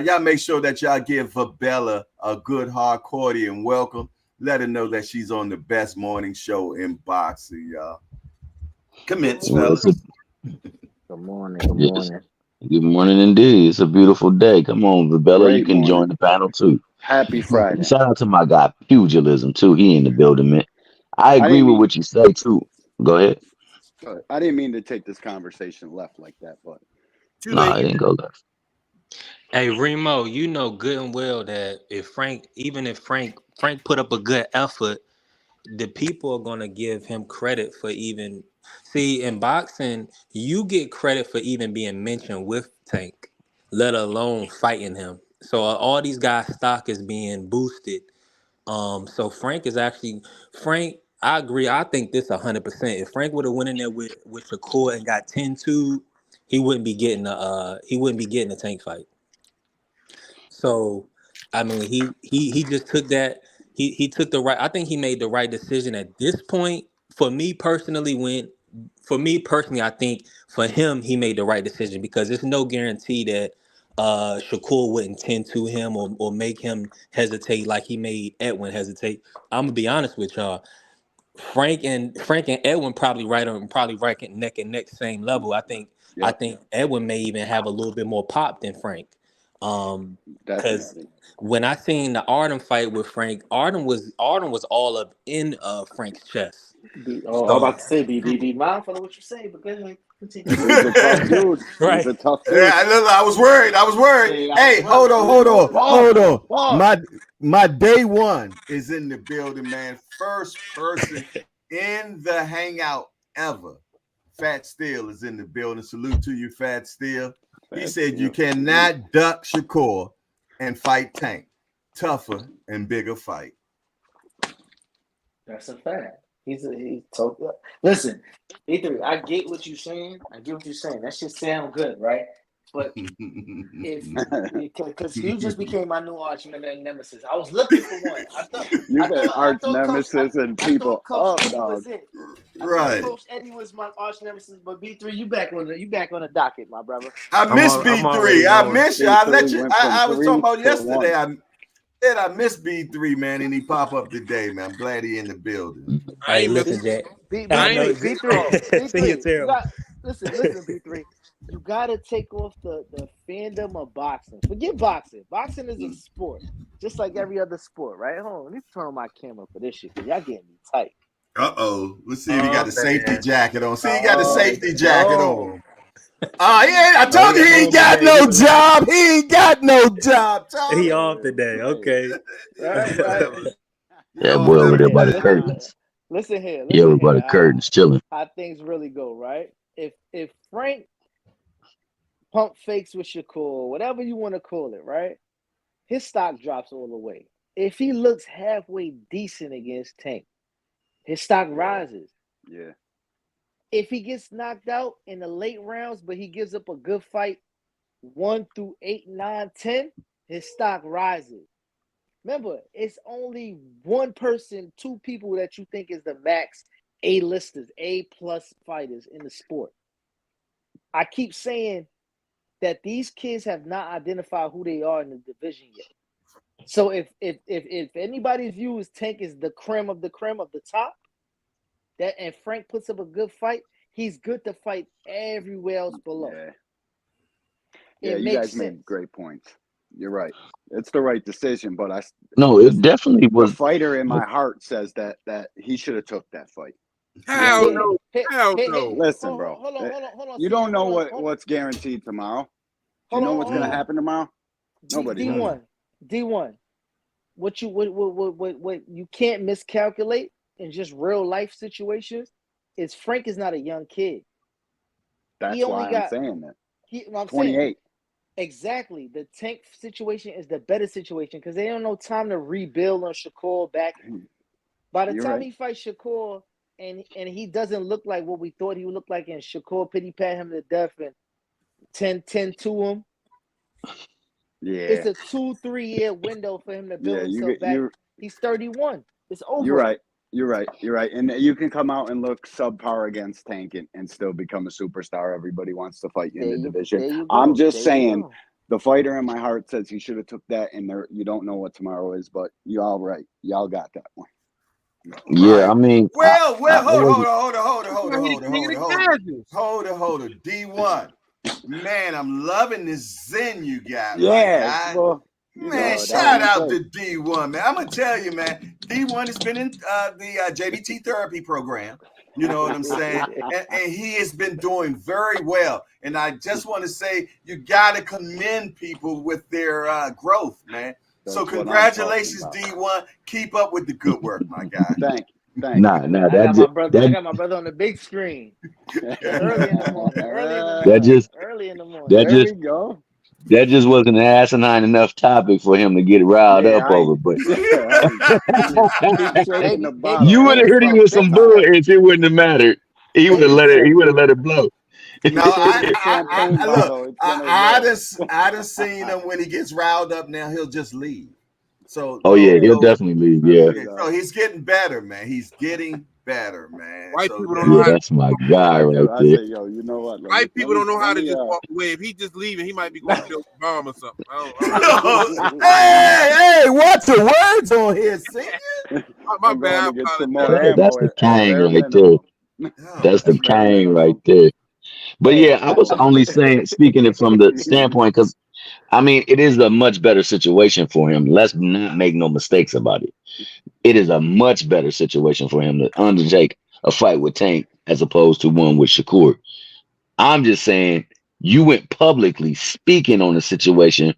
Y'all make sure that y'all give Vabella a good hardcore welcome. Let her know that she's on the best morning show in boxing, y'all. Commence, Well, it's a fellas. Good morning. Good yes. morning. Good morning indeed. It's a beautiful day. Come on, Bella, you Great can morning. join the panel too. Happy And Friday. shout out to my guy, Pugilism too. He in the building, man. I I agree didn't with mean what you say too. Go ahead. I didn't mean to take this conversation left like that, but Too No, late. I didn't go left. Hey Remo, you know good and well that even if Frank put up a good effort, the people are gonna give him credit for even see in boxing, you get credit for even being mentioned with Tank, let alone fighting him. So all these guys' stock is being boosted. So Frank is actually Frank. I agree. I think this 100%. If Frank would have went in there with Shakur and got 10-2, he wouldn't be getting a Tank fight. So, I mean, he just took that. He took the right. I think he made the right decision at this point. For me personally, I think for him he made the right decision because there's no guarantee that Shakur wouldn't tend to him or make him hesitate like he made Edwin hesitate. I'm gonna be honest with y'all. Frank and Edwin probably right neck and neck same level. I yep, think Edwin may even have a little bit more pop than Frank. Because definitely. when I seen the Artem fight with Frank, Artem was all up in Frank's chest. I'm So about to say, be mindful of what you say, but go ahead, continue. He's a tough dude. He's right. a tough Yeah, dude. I was worried. I was worried. Hey, I was Hey, well, hold on, too. hold on, Pause. hold on. Pause. My day one is in the building, man. First person in the hangout ever. Fat Steel is in the building. Salute to you, Fat Steel. He That's said you you. cannot duck Shakur and fight Tank. Tougher and bigger fight. That's a fact. He's told. Listen, E3, I get what you're saying. I get what you're saying. That shit sound good, right? But if because you just became my new arch nemesis. I was looking for one. You've been arch nemesis and people Coach up, Eddie dog. was it. Right. Coach Eddie was my arch nemesis, but B3, you back on the docket, my brother. I miss B3. I miss you. I let you. I was talking about yesterday. I miss B3, man, and he pop up today, man. I'm glad he in the building. Hey, listen, Jack. B3. See, you're terrible. Listen, B3. You gotta take off the fandom of boxing. Forget boxing. Boxing is a sport, just like every other sport, right? Hold on, let me turn on my camera for this shit, because y'all getting me tight. Let's see if he got the safety jacket on. See, he got the safety jacket on. Yeah, I told you he ain't got no job. He ain't got no job. He off today. Okay. Right. That boy over there by the curtains. Listen here. Yeah, over by the curtains, chilling. How things really go, right? If Frank pump fakes with Shakur, whatever you want to call it, right? His stock drops all the way. If he looks halfway decent against Tank, his stock rises. Yeah. If he gets knocked out in the late rounds, but he gives up a good fight 1 through 8, 9, 10, his stock rises. Remember, it's only one person, 2 people that you think is the max A-listers, A-plus fighters in the sport. I keep saying that these kids have not identified who they are in the division yet. So if anybody's view is Tank is the creme of the top, and Frank puts up a good fight, he's good to fight everywhere else below. Yeah, you guys made great points. You're right. It's the right decision, but it definitely was. The fighter in my heart says that he should have took that fight. Hell no. Listen, bro. Hold on. You don't know what's guaranteed tomorrow. Do you know what's going to happen tomorrow? Nobody knows. D1. What you can't miscalculate in just real life situations is Frank is not a young kid. That's why I'm saying that. I'm 28. Exactly. The Tank situation is the better situation because they don't know time to rebuild on Shakur back. By the time he fights Shakur and he doesn't look like what we thought he would look like, and Shakur pity pat him to death and 10-10 to him. Yeah. It's a 2-3 year window for him to build himself back. He's 31. It's over. You're right. And you can come out and look subpar against Tank and still become a superstar. Everybody wants to fight you in the division. I'm just saying, the fighter in my heart says he should have took that, and you don't know what tomorrow is, but you all right. Y'all got that one. Yeah, I mean, hold on. D1, man, I'm loving this zen you got. Yeah, well, man, shout out to D1, man. I'm gonna tell you, man. D1 has been in the JBT therapy program. You know what I'm saying? And he has been doing very well. And I just want to say, you got to commend people with their growth, man. So congratulations, D1. Keep up with the good work, my guy. Thank you. I got my brother on the big screen. Early in the morning. Early in the morning. There we go. That just wasn't an asinine enough topic for him to get riled up over. But you would have heard him with some bullets. It wouldn't have mattered. He would have let it. He would have let it blow. No, I done seen him when he gets riled up. Now he'll just leave. So he'll definitely leave. Yeah. So he's getting better, man. He's getting better, man. White people don't know how that's my guy right there. Say, yo, you know what? White people don't know how to just walk away. If he just leaving, he might be going to build a bomb or something. Hey, watch your words on here, senior. My bad. That's the king right there. That's the king right there. But yeah, I was only speaking it from the standpoint because, I mean, it is a much better situation for him. Let's not make no mistakes about it. It is a much better situation for him to undertake a fight with Tank as opposed to one with Shakur. I'm just saying, you went publicly speaking on a situation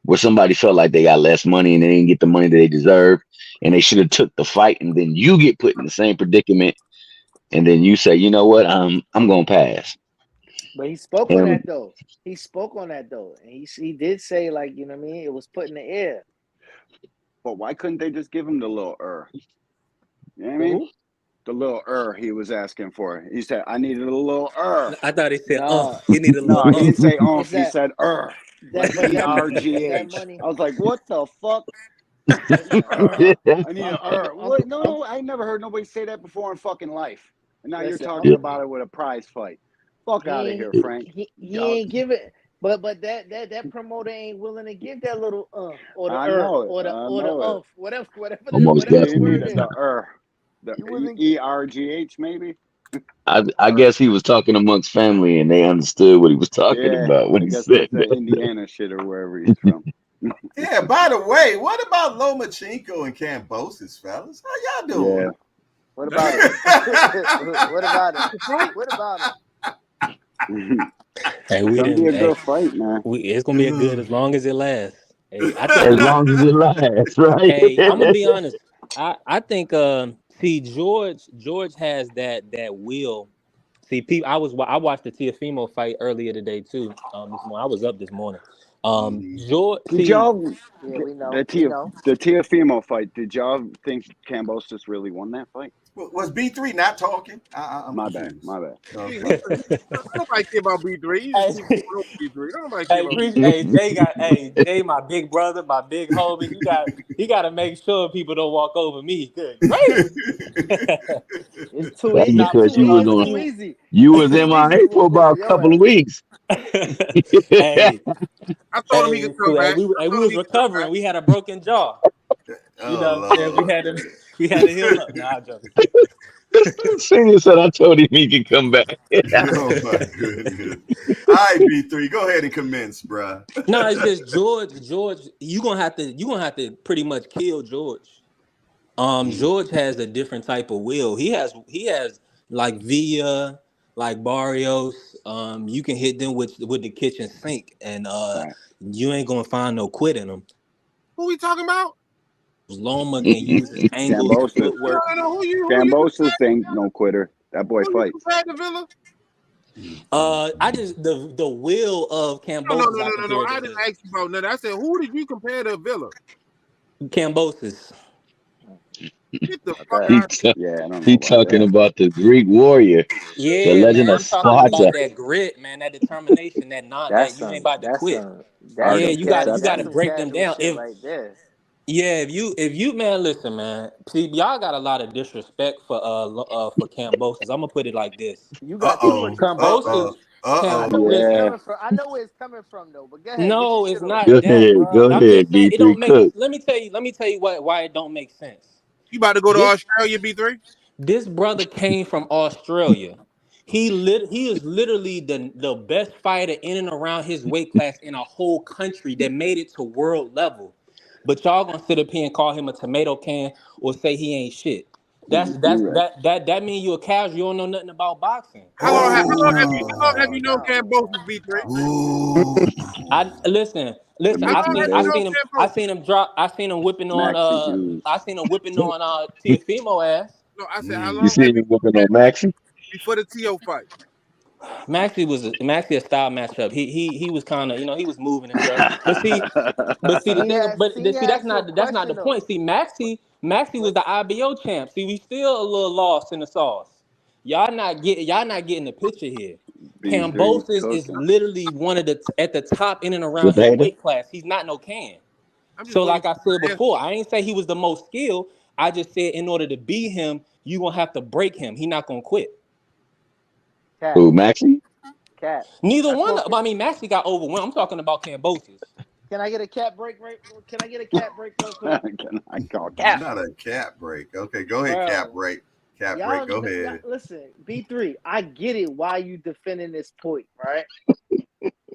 where somebody felt like they got less money and they didn't get the money that they deserved, and they should have took the fight, and then you get put in the same predicament, and then you say, you know what, I'm gonna pass. But he spoke on that though. He spoke on that though, and he did say, like, you know what I mean, it was put in the air. But why couldn't they just give him the little You know what I mean? the little he was asking for. He said, "I needed a little I thought he said, Nah, he needed a little. No, he didn't say it's He that said like but that ERGH. money. I was like, what the fuck? But I need um, a um, What? um, No, I never heard nobody say that before in fucking life. And now you're listen, talking about it with a prize fight. Fuck out of here, Frank. he ain't give it. But that promoter ain't willing to give that little or the I know it. or the I know it. whatever Almost Yeah, whatever got the you you. word needed is. the He wasn't. ERGH maybe. I guess he was talking amongst family and they understood what he was talking Yeah, about when I he guess said that's that Indiana shit or wherever he's from. Yeah, by the way, what about Lomachenko and Kambosos, fellas? How y'all Yeah. doing? What about it? What about it? Right? What about it? Hey, It's we gonna be didn't. a Hey, good fight, man. it's gonna be a good as long as it lasts. Hey, I think. as long as it lasts, right? Hey, I'm gonna be honest. I think. See, George has that will. See, people. I watched the Tiafimo fight earlier today too. This morning I was up this morning. Mhm. George. Did See, y'all Yeah, we know. the Tiafimo fight? Did y'all think Kambosos really won that fight? Was B3 not talking? I'm My bad. confused. My bad. Okay. Nobody care about B3. You just keep hey, going over B3. Nobody care about B3. Jay, my big brother, my big homie. He got to make sure people don't walk over me. Good gracious. It's too That's easy. Nah, It's because too you see, was it's on. too see. easy. You It's was too easy MIA to for walk over about a your couple of ass. weeks. hey, I told him he could come back. I we told him was he could come back. recovering. We had a broken jaw. You Oh know what I'm saying? Lord. We had to heal up. Nah, I'm joking. Senior said, "I told him he could come back." Oh my goodness. All right, B3, go ahead and commence, bruh. No, it's just George, you gonna have to pretty much kill George. George has a different type of will. He has like Villa, like Barrios. You can hit them with the kitchen sink, and Right. you ain't gonna find no quit in them. Who we talking about? Loma can use his angles and Kambosos. No, footwork. no, who you Kambosos ain't no quitter. That boy who you fights. compared to Villa? I just the will of No, no, Cambosos no, I no, no, no. compared I to didn't Villa. ask you about nothing. I said, who did you compare to Villa? Cambosos. Get the fuck Okay. he out. ta- Yeah, I don't know he about talking that. about the Greek warrior, the Yeah, legend man. of I'm talking Sparta. about that grit, man, that determination, that That's you ain't some about to quit. that's Yeah, some you got cat you got to that's Perception. some break them casual down. shit right there. If you man, listen, man. See, y'all got a lot of disrespect for Cambosos. I'm gonna put it like this. You got too much Uh-oh. respect for Cambosos, him. Uh-oh. I Uh-oh. know where it's listen. Yeah. coming from. I know where it's coming from though. But go ahead, get your No, it's shit off. Go not that, ahead, bro. go I'm just ahead, saying it don't B3 make. Cook. Let me tell you why it don't make sense. You about to go to This Australia, B3? this brother came from Australia. He is literally the best fighter in and around his weight class in a whole country that made it to world level. But y'all gonna sit up here and call him a tomato can or say he ain't shit. You right. That mean you a casual. You don't know nothing about boxing. Calm How long have you known down, man. Kambosos, B3? Calm down. Ooh. I listen. The How I long mixing seen have you I days. known seen him I Kambosos? seen him drop. I seen him whipping on Maxi Jews. I seen him whipping on Tiafimo ass. No, I said, how You long Mm. see have you him known whooping on Kambosos Maxie? before the T.O. fight? Maxie a style matchup. He was kind of he was moving and stuff. But see the thing. See, That's ask you a not the question point. though. See Maxie was But the IBO champ. See we still a little lost in the sauce. Y'all not getting the picture here. B3 Cambosis is cooking. literally one of the at the top in and around his Jada? weight class. He's not no can. I'm just So looking like I for said an answer. before, I ain't say he was the most skilled. I just said in order to beat him, you gonna have to break him. He not gonna quit. Cap, Who, Maxie? Cap. Neither I one. talk. I mean, Maxie got overwhelmed. I'm talking about Cambosis. Can I get a cap break right? Can I get a cap break real quick, Can I call Cap? Not a cap break. Okay, go ahead, cap bro? break. Cap break, go Y'all ahead. listen. B3. I get it. Why you defending this point, right?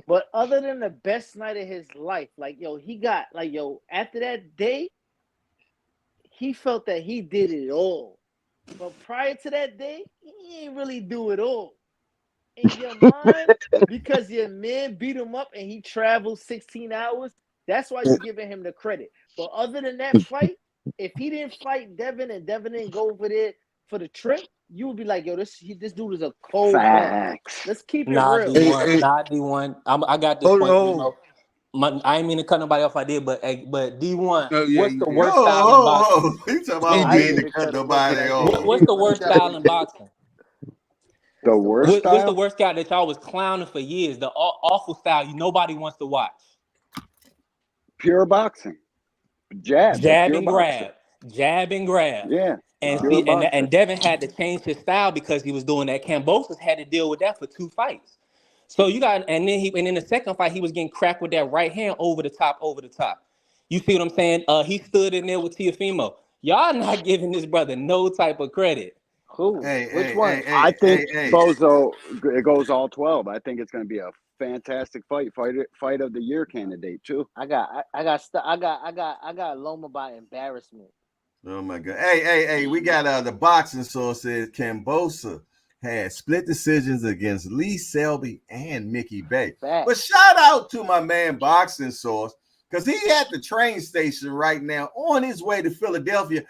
But other than the best night of his life, like yo, he got like yo. After that day, he felt that he did it all. But prior to that day, he ain't really do it all. In your mind, because your man beat him up and he traveled 16 hours, that's why you giving him the credit. But other than that fight, if he didn't fight Devin and Devin didn't go over there for the trip, you would be like, yo, this dude is a cold blood. Facts. Let's keep it Nah, real. Hey, D1. hey, Nah, D1. I got this hold point, on. Remo. I ain't mean to cut nobody off. I did, but D1, Oh yeah, what's you the did. worst style in boxing? You talking Yeah, about I me didn't to even cut cut him off, but nobody I off? did. What's the worst style in boxing? The What's the worst worst? What's the style? worst style that y'all was clowning for years? The awful style nobody wants to watch. Pure boxing. Jab. That's Jab pure and boxing. grab, jab and grab, Yeah. and Pure see, and boxing. Devin had to change his style because he was doing that. Kambosos had to deal with that for 2 fights. So you got, and then the second fight he was getting cracked with that right hand over the top, over the top. You see what I'm saying? He stood in there with Teofimo. Y'all not giving this brother no type of credit. Who? Hey, Which hey, one? hey, I hey, think hey, hey. Bozo, it goes all 12. I think it's going to be a fantastic fight of the year candidate too. I got Loma by embarrassment. Oh my God. Hey, we got the boxing source says Kambosos had split decisions against Lee Selby and Mickey Bay. Fact. But shout out to my man Boxing Source, because he at the train station right now on his way to Philadelphia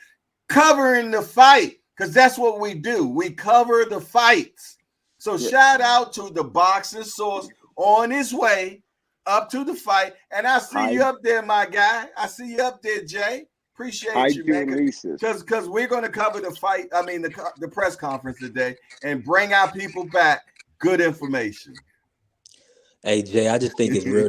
covering the fight, because that's what we do. We cover the fights. So shout out to the Boxing Source on his way up to the fight. And I see you up there, my guy. I see you up there, Jay. Appreciate you, man. Because we're going to cover the fight. I mean, the press conference today and bring our people back good information. Hey Jay, I just think it's real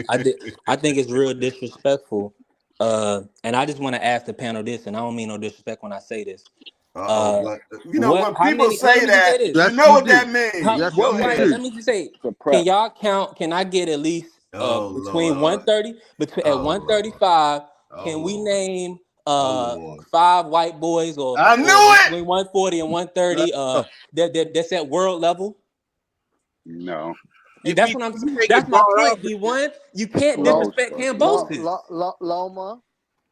I think it's real disrespectful. And I just want to ask the panel this, and I don't mean no disrespect when I say this. But you know, when people say let that, me you know what that means. Yes, Go you ahead. do. Let me just say, can y'all count? Can I get at least between 130 at 135? Can we name 5 white boys or I knew it between 140 and 130 that's at world level? No. That's what I'm. That's my point. D1, you can't disrespect Kambosos. Loma.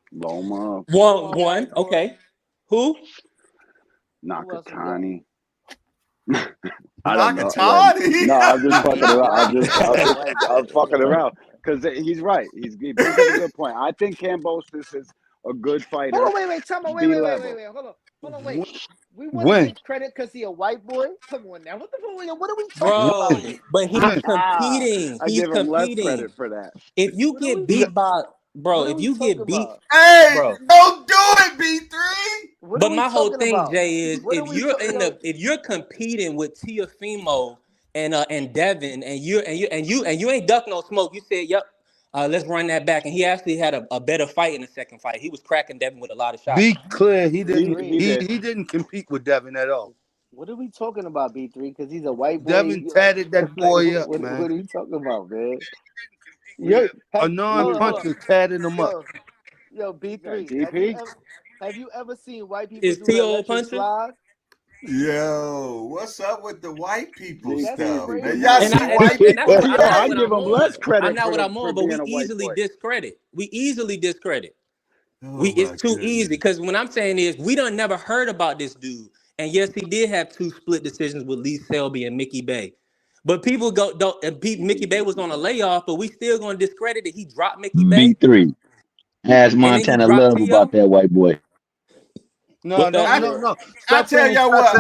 One. Okay. Who? Nakatani. I don't know. No, I'm just fucking around. I'm fucking around because he's right. He brings up a good point. I think Kambosos is a good fighter. Hold on, wait. Tell me, wait. Hold on, wait. We want to give credit because he a white boy. Come on now, what are we talking about? But he's competing. I give him less credit for that. If you get beat by, if you get beat, hey, don't do it, B3. But my whole thing, Jay, is if you're competing with Teofimo and Devin and you ain't duck no smoke, you said, yep, let's run that back. And he actually had a better fight in the second fight. He was cracking Devin with a lot of shots. Be clear, he didn't. did. He didn't compete with Devin at all. What are we talking about, B3? Because he's a white boy. Devin tatted that boy up, man. What are you talking about, man? A non-puncher tatted him up. Yo, B3. DP? Have you ever seen white people Is do the T.O. electric puncher? slide? Yo, what's up with the white people stuff, crazy. man? Y'all see white people? I give him less credit. I'm not for what I'm on, but we easily discredit. It's too easy because when I'm saying is we done never heard about this dude, and yes, he did have 2 split decisions with Lee Selby and Mickey Bay, but people Mickey Bay was on a layoff, but we still gonna discredit it. He dropped Mickey Bay. B3 has Montana love about that white boy. No. I tell y'all what.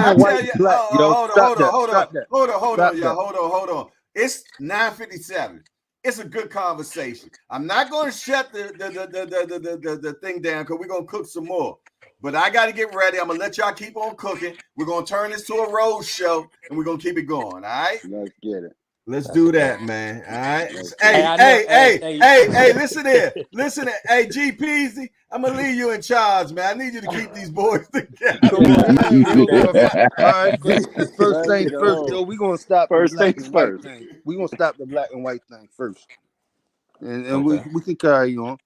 Hold on. It's 9:57. It's a good conversation. I'm not going to shut the thing down because we're going to cook some more. But I got to get ready. I'm going to let y'all keep on cooking. We're going to turn this to a road show, and we're going to keep it going, all right? Let's get it. Let's do that, man. All right. Hey, listen here. Hey, G Peasy, I'm going to leave you in charge, man. I need you to keep these boys together. All right. First thing first, yo. We're going to stop the black and white thing. We're going to stop the black and white thing first. And we can carry on.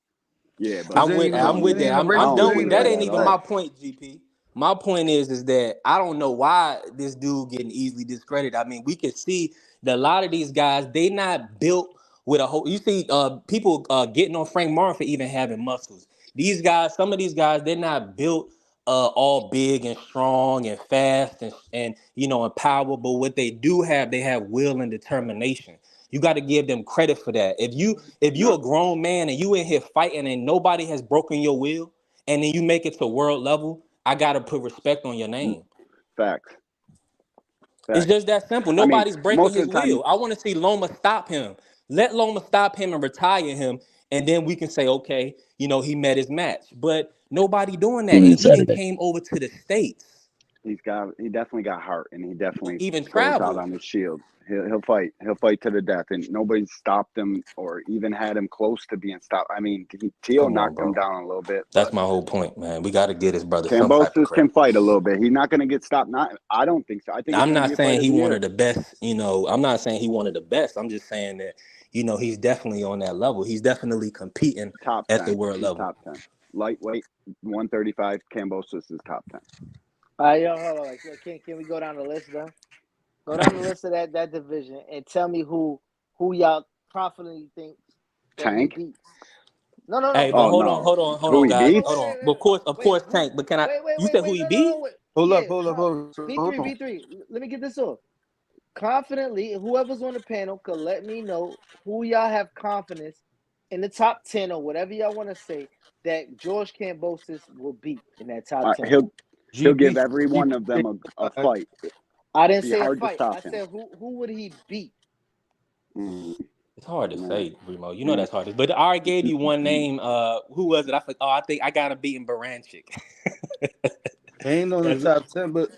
Yeah, but I'm with that. I'm done with that. Ain't even my point, GP. My point is that I don't know why this dude getting easily discredited. I mean, we can see that a lot of these guys, they not built with a whole. You see, people getting on Frank Martin for even having muscles. These guys, some of these guys, they're not built all big and strong and fast and and power. But what they do have, they have will and determination. You got to give them credit for that. If you a grown man and you in here fighting and nobody has broken your will, and then you make it to world level, I gotta put respect on your name. Facts. It's just that simple. Nobody's breaking his will. I want to see Loma stop him. Let Loma stop him and retire him, and then we can say, okay, you know, he met his match. But nobody doing that, Tune in and he then Saturday. came over to the States. He definitely got heart, and he definitely Even goes out traveled. on his shield. He'll fight to the death, and nobody stopped him or even had him close to being stopped. I mean, Tio Come on, knocked him bro. down a little bit, That's but my whole point, man. We got to get his brother some type of Kambosos credit. can fight a little bit. He's not going to get stopped. I don't think so. I think it's I'm going to not be a fight saying of he the one year. of the best, you know, I'm not saying he one of the best. I'm just saying that, you know, he's definitely on that level. He's definitely competing Top at 10. the world He's level. top 10. Lightweight, 135. Kambosos is top 10. All right, yo, hold on. Can we go down the list though? Go down the list of that division and tell me who y'all confidently think that he Tank? beats. No. Hey, but Oh, hold no. on, Who he Wait, beats? hold on. wait, Of wait, course, Tank. But can I? You said who he no, beat? wait. Hold Yeah, up. Hold on. V3. Let me get this off. Confidently, whoever's on the panel could let me know who y'all have confidence in the top 10 or whatever y'all want to say that George Kambosos will beat in that top 10. He'll give every one of them a fight. I didn't Be say a hard to fight. stop I him. said who would he beat? It's hard to Man. say, Remo. You know that's hard. But I already gave you one name. Who was it? I think I got him beating Baranchik. Ain't on the top 10, but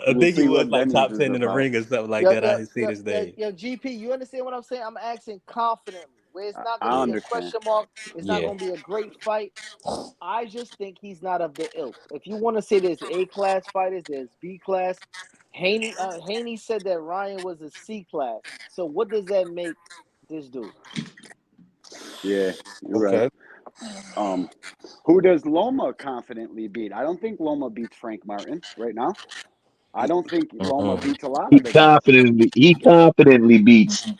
I We'll think he see was what like Denny's top is 10 in the about. ring or something like that. I had seen his name. Yo, GP, you understand what I'm saying? I'm asking confidently, where it's not I going to be a understand. question mark. It's not Yeah. going to be a great fight. I just think he's not of the ilk. If you want to say there's A-class fighters, there's B-class. Haney said that Ryan was a C-class. So what does that make this dude? Yeah, you're okay. right. Who does Loma confidently beat? I don't think Loma beats Frank Martin right now. I don't think Loma beats a lot He of the guys. confidently beats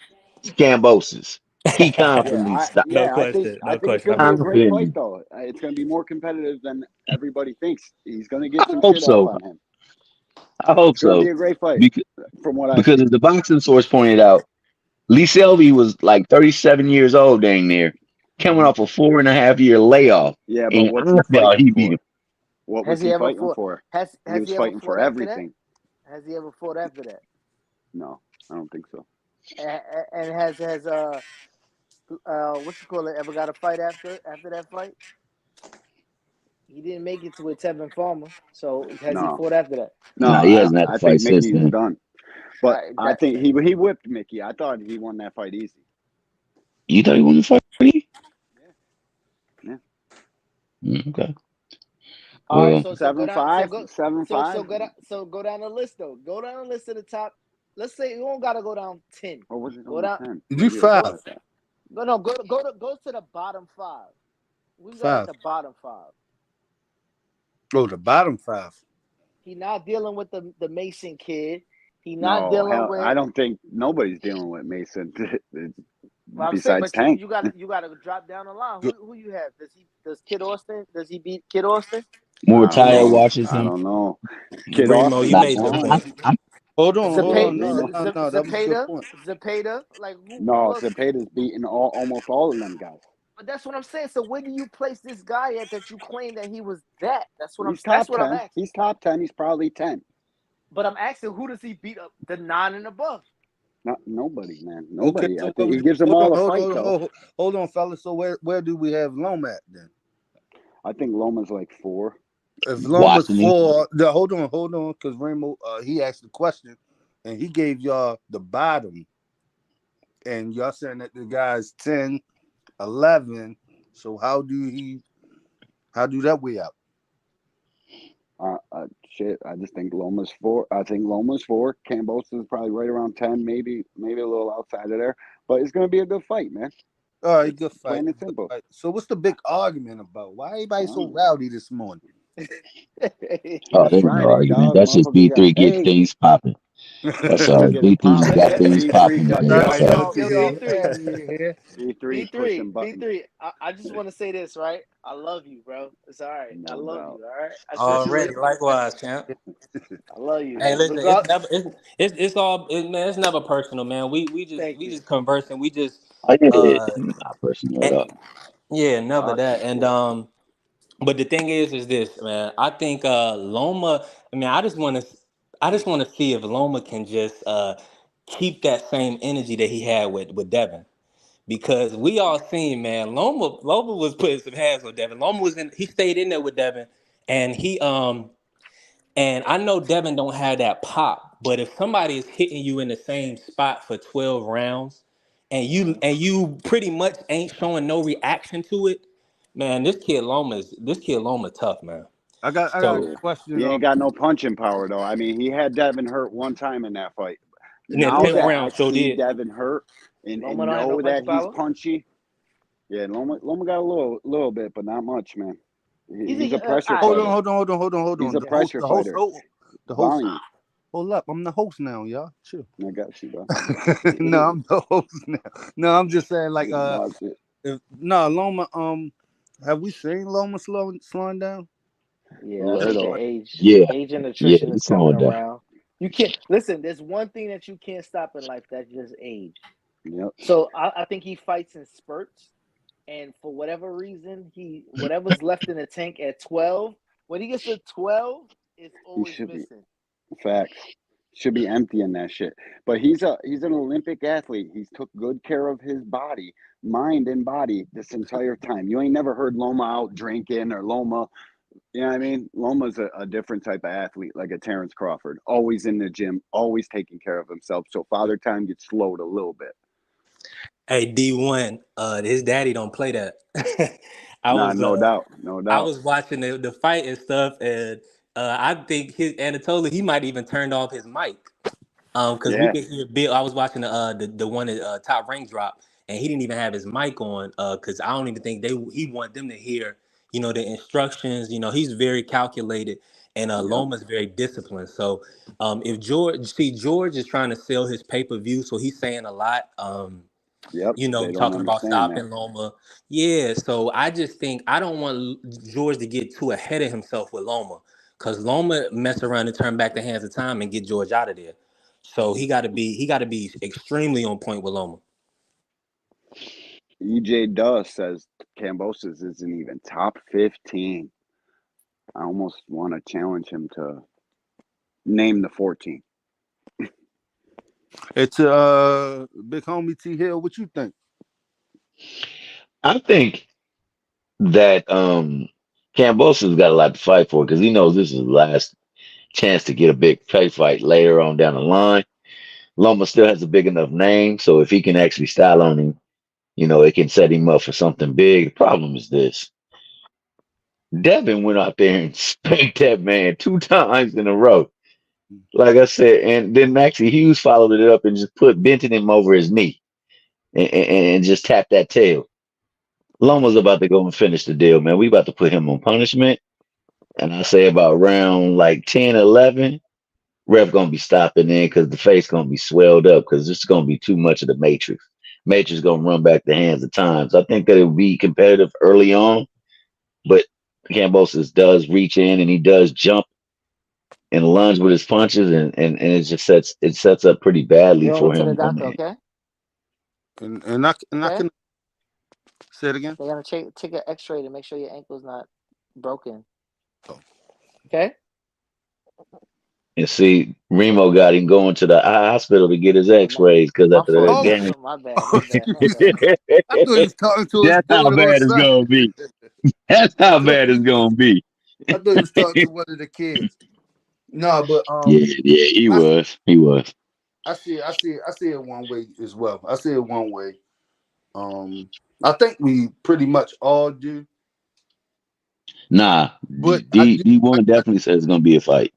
Kambosos. He confidently stops. No I think question. No it's question. going to I'm be with a you. great fight Confidently. though. It's going to be more competitive than everybody thinks. He's going to I get some hope shit off so. on him. I hope It's going to so. be a great fight Because, from what I because see. as the boxing source pointed out, Lee Selby was like 37 years old dang near, coming off a 4.5 year layoff. Yeah, but And what's I he thought fighting he beat for? him. What Has was he he ever fighting fought? for? Has He was he ever fighting fought for after that? everything. Has he ever fought after that? No, I don't think so. And has what you call it ever got a fight after that fight? He didn't make it to with Tevin Farmer, so has he No, fought after that? no. Nah, he hasn't had a I fight think since Mickey's then. done. But I That think he whipped Mickey. I thought he won that fight easy. You thought he won the fight? Yeah. Okay. all right. Well, So go down. 7-5, 7-5. Go down the list though. Go down the list of the top. Let's say you don't gotta go down 10. Or was it Go only down. 10? You Maybe it was 5. less than that. Go to the bottom 5. We got 5. at the bottom 5. Oh, the bottom 5. He not dealing with the Mason kid. He not No, dealing hell, with. I don't think nobody's dealing with Mason Well, I'm saying, besides but Tank. you got to drop down the line. Who you have? Does Kid Austin? Does he beat Kid Austin? more I don't tire know. watches I him. don't know. Kid Remo, you Austin Nah, is made your one. point. Hold on. Yeah, No. Remo. That was a good point. Zapata. Like who No, else? Zepeda's beating almost all of them guys. But that's what I'm saying. So where do you place this guy at that you claim that he was that? That's what He's That's top what I'm 10. asking. He's top 10. He's probably 10. But I'm asking, who does he beat up the 9 and above? Not nobody, man. Okay, Nobody. so I think he gives them all a fight, though. hold on, fellas. So where do we have Loma at then? I think Loma's like 4. If Loma's Watching him. 4, hold on, because Ramo he asked the question, and he gave y'all the bottom, and y'all saying that the guy's 10, 11. So how do that weigh out? Shit. I just think Loma's 4. I think Loma's 4. Kambosos is probably right around 10, maybe a little outside of there. But it's gonna be a good fight, man. All right, good fight. Plain and simple. So what's the big argument about? Why everybody so rowdy this morning? Oh, there's no Friday, argument. dog. That's just Motherfuckers B3 getting get paid. things popping. That's all. Motherfuckers getting B3 just popped, got man. things B3 popping got today. That's all. Yo, B3. B3 pushing buttons. B3. I just want to say this, right? I love you, bro. It's all right. I No love doubt. you, all right? I Already, likewise, champ. I love you. Hey, listen, it's Regard, never it's all man. It's never personal, man. We thank you. just conversing. We just Oh, yeah. uh Not personal at eh, all. yeah, never that. Boxing And shit. but the thing is this, man. I think Loma. I mean, I just want to see if Loma can just keep that same energy that he had with Devin. Because we all seen, man, Loma was putting some hands on Devin. He stayed in there with Devin, and and I know Devin don't have that pop, but if somebody is hitting you in the same spot for 12 rounds, and you pretty much ain't showing no reaction to it, man, this kid Loma tough, man. I got a So Yeah. question. He ain't got no punching power though. I mean, he had Devin hurt one time in that fight. in that Now 10th that round, I so see did. Devin hurt and Loma don't have no know that punching he's power. punchy, yeah, Loma got a little bit, but not much, man. He's a pressure all right. fighter. Hold on. He's a pressure fighter. The host. Volume. Hold up, I'm the host now, y'all. Chill. I got you, bro. No, I'm the host now. No, I'm just saying, like, Watch it. Loma. Have we seen Loma slowing down? Yeah, I think Little. the Yeah, age and yeah, nutrition is he's coming slowing down. around. You can't listen. There's one thing that you can't stop in life. That's just age. Yep. So I think he fights in spurts, and for whatever reason, whatever's left in the tank at 12. When he gets to 12, it's He always should be. missing. Facts. Should be emptying that shit. But he's an Olympic athlete. He's took good care of his body, mind and body this entire time. You ain't never heard Loma out drinking or Loma. You know what I mean? Loma's a different type of athlete, like a Terrence Crawford. Always in the gym, always taking care of himself. So father time gets slowed a little bit. Hey, D1, his daddy don't play that. I Nah, was no doubt. No I doubt. was watching the fight and stuff, and I think his Anatoly, he might even turned off his mic. Because we Yeah. could hear Bill. I was watching the one at Top Rank drop, and he didn't even have his mic on. Because I don't even think he want them to hear, the instructions. He's very calculated, and Yep. Loma's very disciplined. So, if George is trying to sell his pay-per-view, so he's saying a lot. Yep. They don't Talking about understand that. stopping Loma. Yeah, so I just think I don't want George to get too ahead of himself with Loma, because Loma mess around and turn back the hands of time and get George out of there. So he got to be extremely on point with Loma. EJ Duss says Kambosos isn't even top 15. I almost want to challenge him to name the 14. It's big homie T Hill. What you think? I think that Kambosos got a lot to fight for because he knows this is his last chance to get a big pay fight later on down the line. Loma still has a big enough name, so if he can actually style on him, it can set him up for something big. The problem is this. Devin went out there and spanked that man 2 times in a row. Like I said, and then actually Hughes followed it up and just bented him over his knee and just tapped that tail. Loma's about to go and finish the deal, man. We about to put him on punishment. And I say about round like 10, 11, ref gonna be stopping in because the face gonna be swelled up because this is gonna be too much of the Matrix. Matrix gonna run back the hands of time. So I think that it will be competitive early on, but Kambosos does reach in and he does jump and lunge with his punches, and it sets up pretty badly You're for to the him on doctor, the end. okay? And I Okay. can say it again. They're gonna take an X-ray to make sure your ankle's not broken. Oh. Okay. And see, Remo got him going to the eye hospital to get his Oh, X-rays because my after fault. that Oh, game, My bad. oh, My bad. excuse My me. bad. I thought he was talking to his that's how daughter or bad it's son. gonna be. That's how bad it's gonna be. I thought he was talking to one of the kids. No, but Yeah, he I was. He was. see it one way as well. I see it one way. I think we pretty much all do, Nah, but D1 definitely says it's gonna be a fight.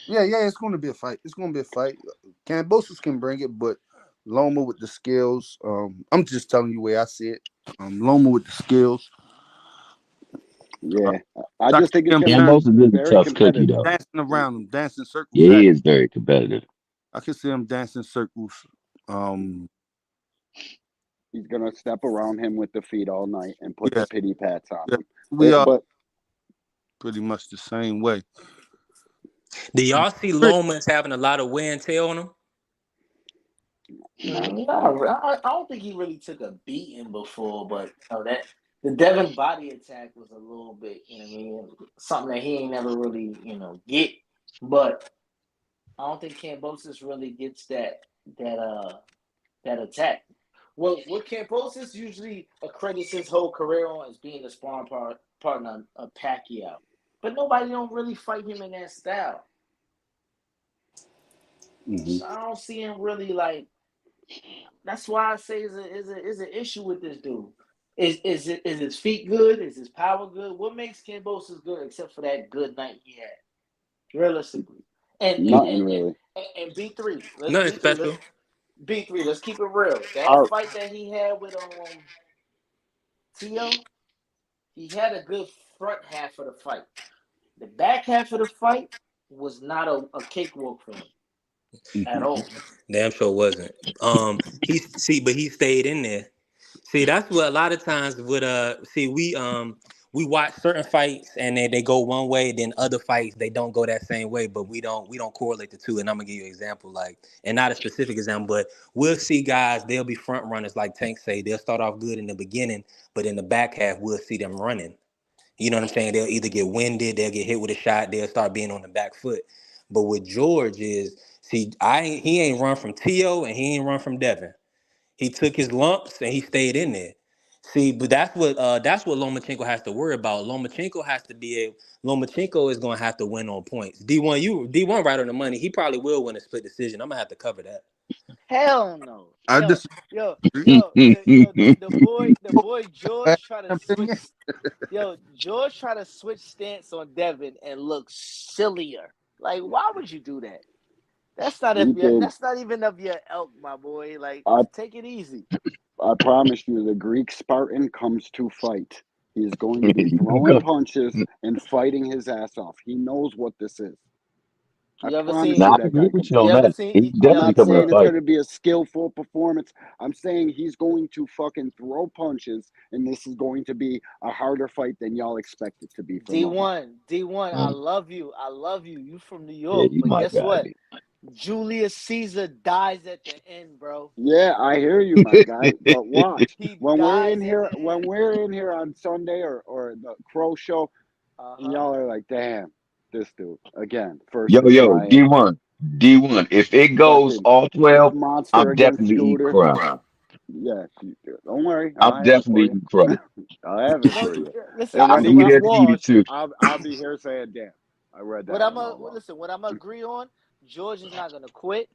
yeah, it's going to be a fight. It's going to be a fight. Kambosos can bring it, but Loma with the skills. I'm just telling you the way I see it. Loma with the skills. Uh, Yeah. I I can just think see it's him going to be Kambosos is a very tough cookie competitive. though. dancing around him, dancing circles. Yeah, he is very competitive. I can see him dancing circles. Um, He's going to step around him with the feet all night and put yeah, the pity pats on yeah. him. We are But pretty much the same way. Do y'all see Loma as having a lot of wear and tear on him? I don't think he really took a beating before, but that the Devin body attack was a little bit, something that he ain't never really, get. But I don't think Kambosos really gets that. that attack. What Kambosos usually accredits his whole career on is being the sparring partner of Pacquiao, but nobody don't really fight him in that style. Mm-hmm. So I don't see him really like. That's why I say is an issue with this dude. Is his feet good? Is his power good? What makes Kambosos good except for that good night he had? Realistically, and and Nothing and and, really. and B3. Let's Nothing B3. special. B3. Let's keep it real. That Our, fight that he had with Tio, he had a good front half of the fight. The back half of the fight was not a cakewalk for him at Mm-hmm. all. Damn sure wasn't. But he stayed in there. See, that's what a lot of times would we watch certain fights and they go one way, then other fights they don't go that same way, but we don't correlate the two. And I'm gonna give you an example, like, and not a specific example, but we'll see guys, they'll be front runners like Tank say, they'll start off good in the beginning, but in the back half we'll see them running. You know what I'm saying? They'll either get winded, they'll get hit with a shot, they'll start being on the back foot. But with George is, see, he ain't run from Tio and he ain't run from Devin. He took his lumps and he stayed in there. See, but that's what Lomachenko has to worry about. Lomachenko is gonna have to win on points. D1 right on the money. He probably will win a split decision. I'm gonna have to cover that. Hell no. I Yo, disagree. the boy George try to switch. Opinion. George try to switch stance on Devin and look sillier. Like, why would you do that? That's not he did. that's not even of your elk, my boy. Like, I take it easy. I promise you, the Greek Spartan comes to fight. He is going to be throwing punches and fighting his ass off. He knows what this is. I You ever promise seen? you Nah, I that agree guy with can you You on fight. ever that. seen? He's You I'm definitely ever not coming to saying seen? it's fight. going to be a skillful performance. I'm saying he's going to fucking throw punches, and this is going to be a harder fight than y'all expect it to be for Loma. D1. I Mm, love you. I love you. You from New yeah, York, you but my guess guy, what? B. Julius Caesar dies at the end, bro. Yeah, I hear you, my guy. But watch He when dies at the end. we're in here on Sunday or the Crow Show, Uh and huh. y'all are like, damn, this dude again, first to Yo, try it, D1. If it goes fucking all 12, monster I'm against definitely eating Scooter. crown. Yeah, don't worry, I'm I'll have it for definitely you. eating crown. I'll have it No, for you. listen. And I'll when Listen. he be What there gets to eat it washed, too. I'll be here saying, damn, I read what that I'm one a all wrong. listen. What I'm gonna agree on. George is not gonna quit.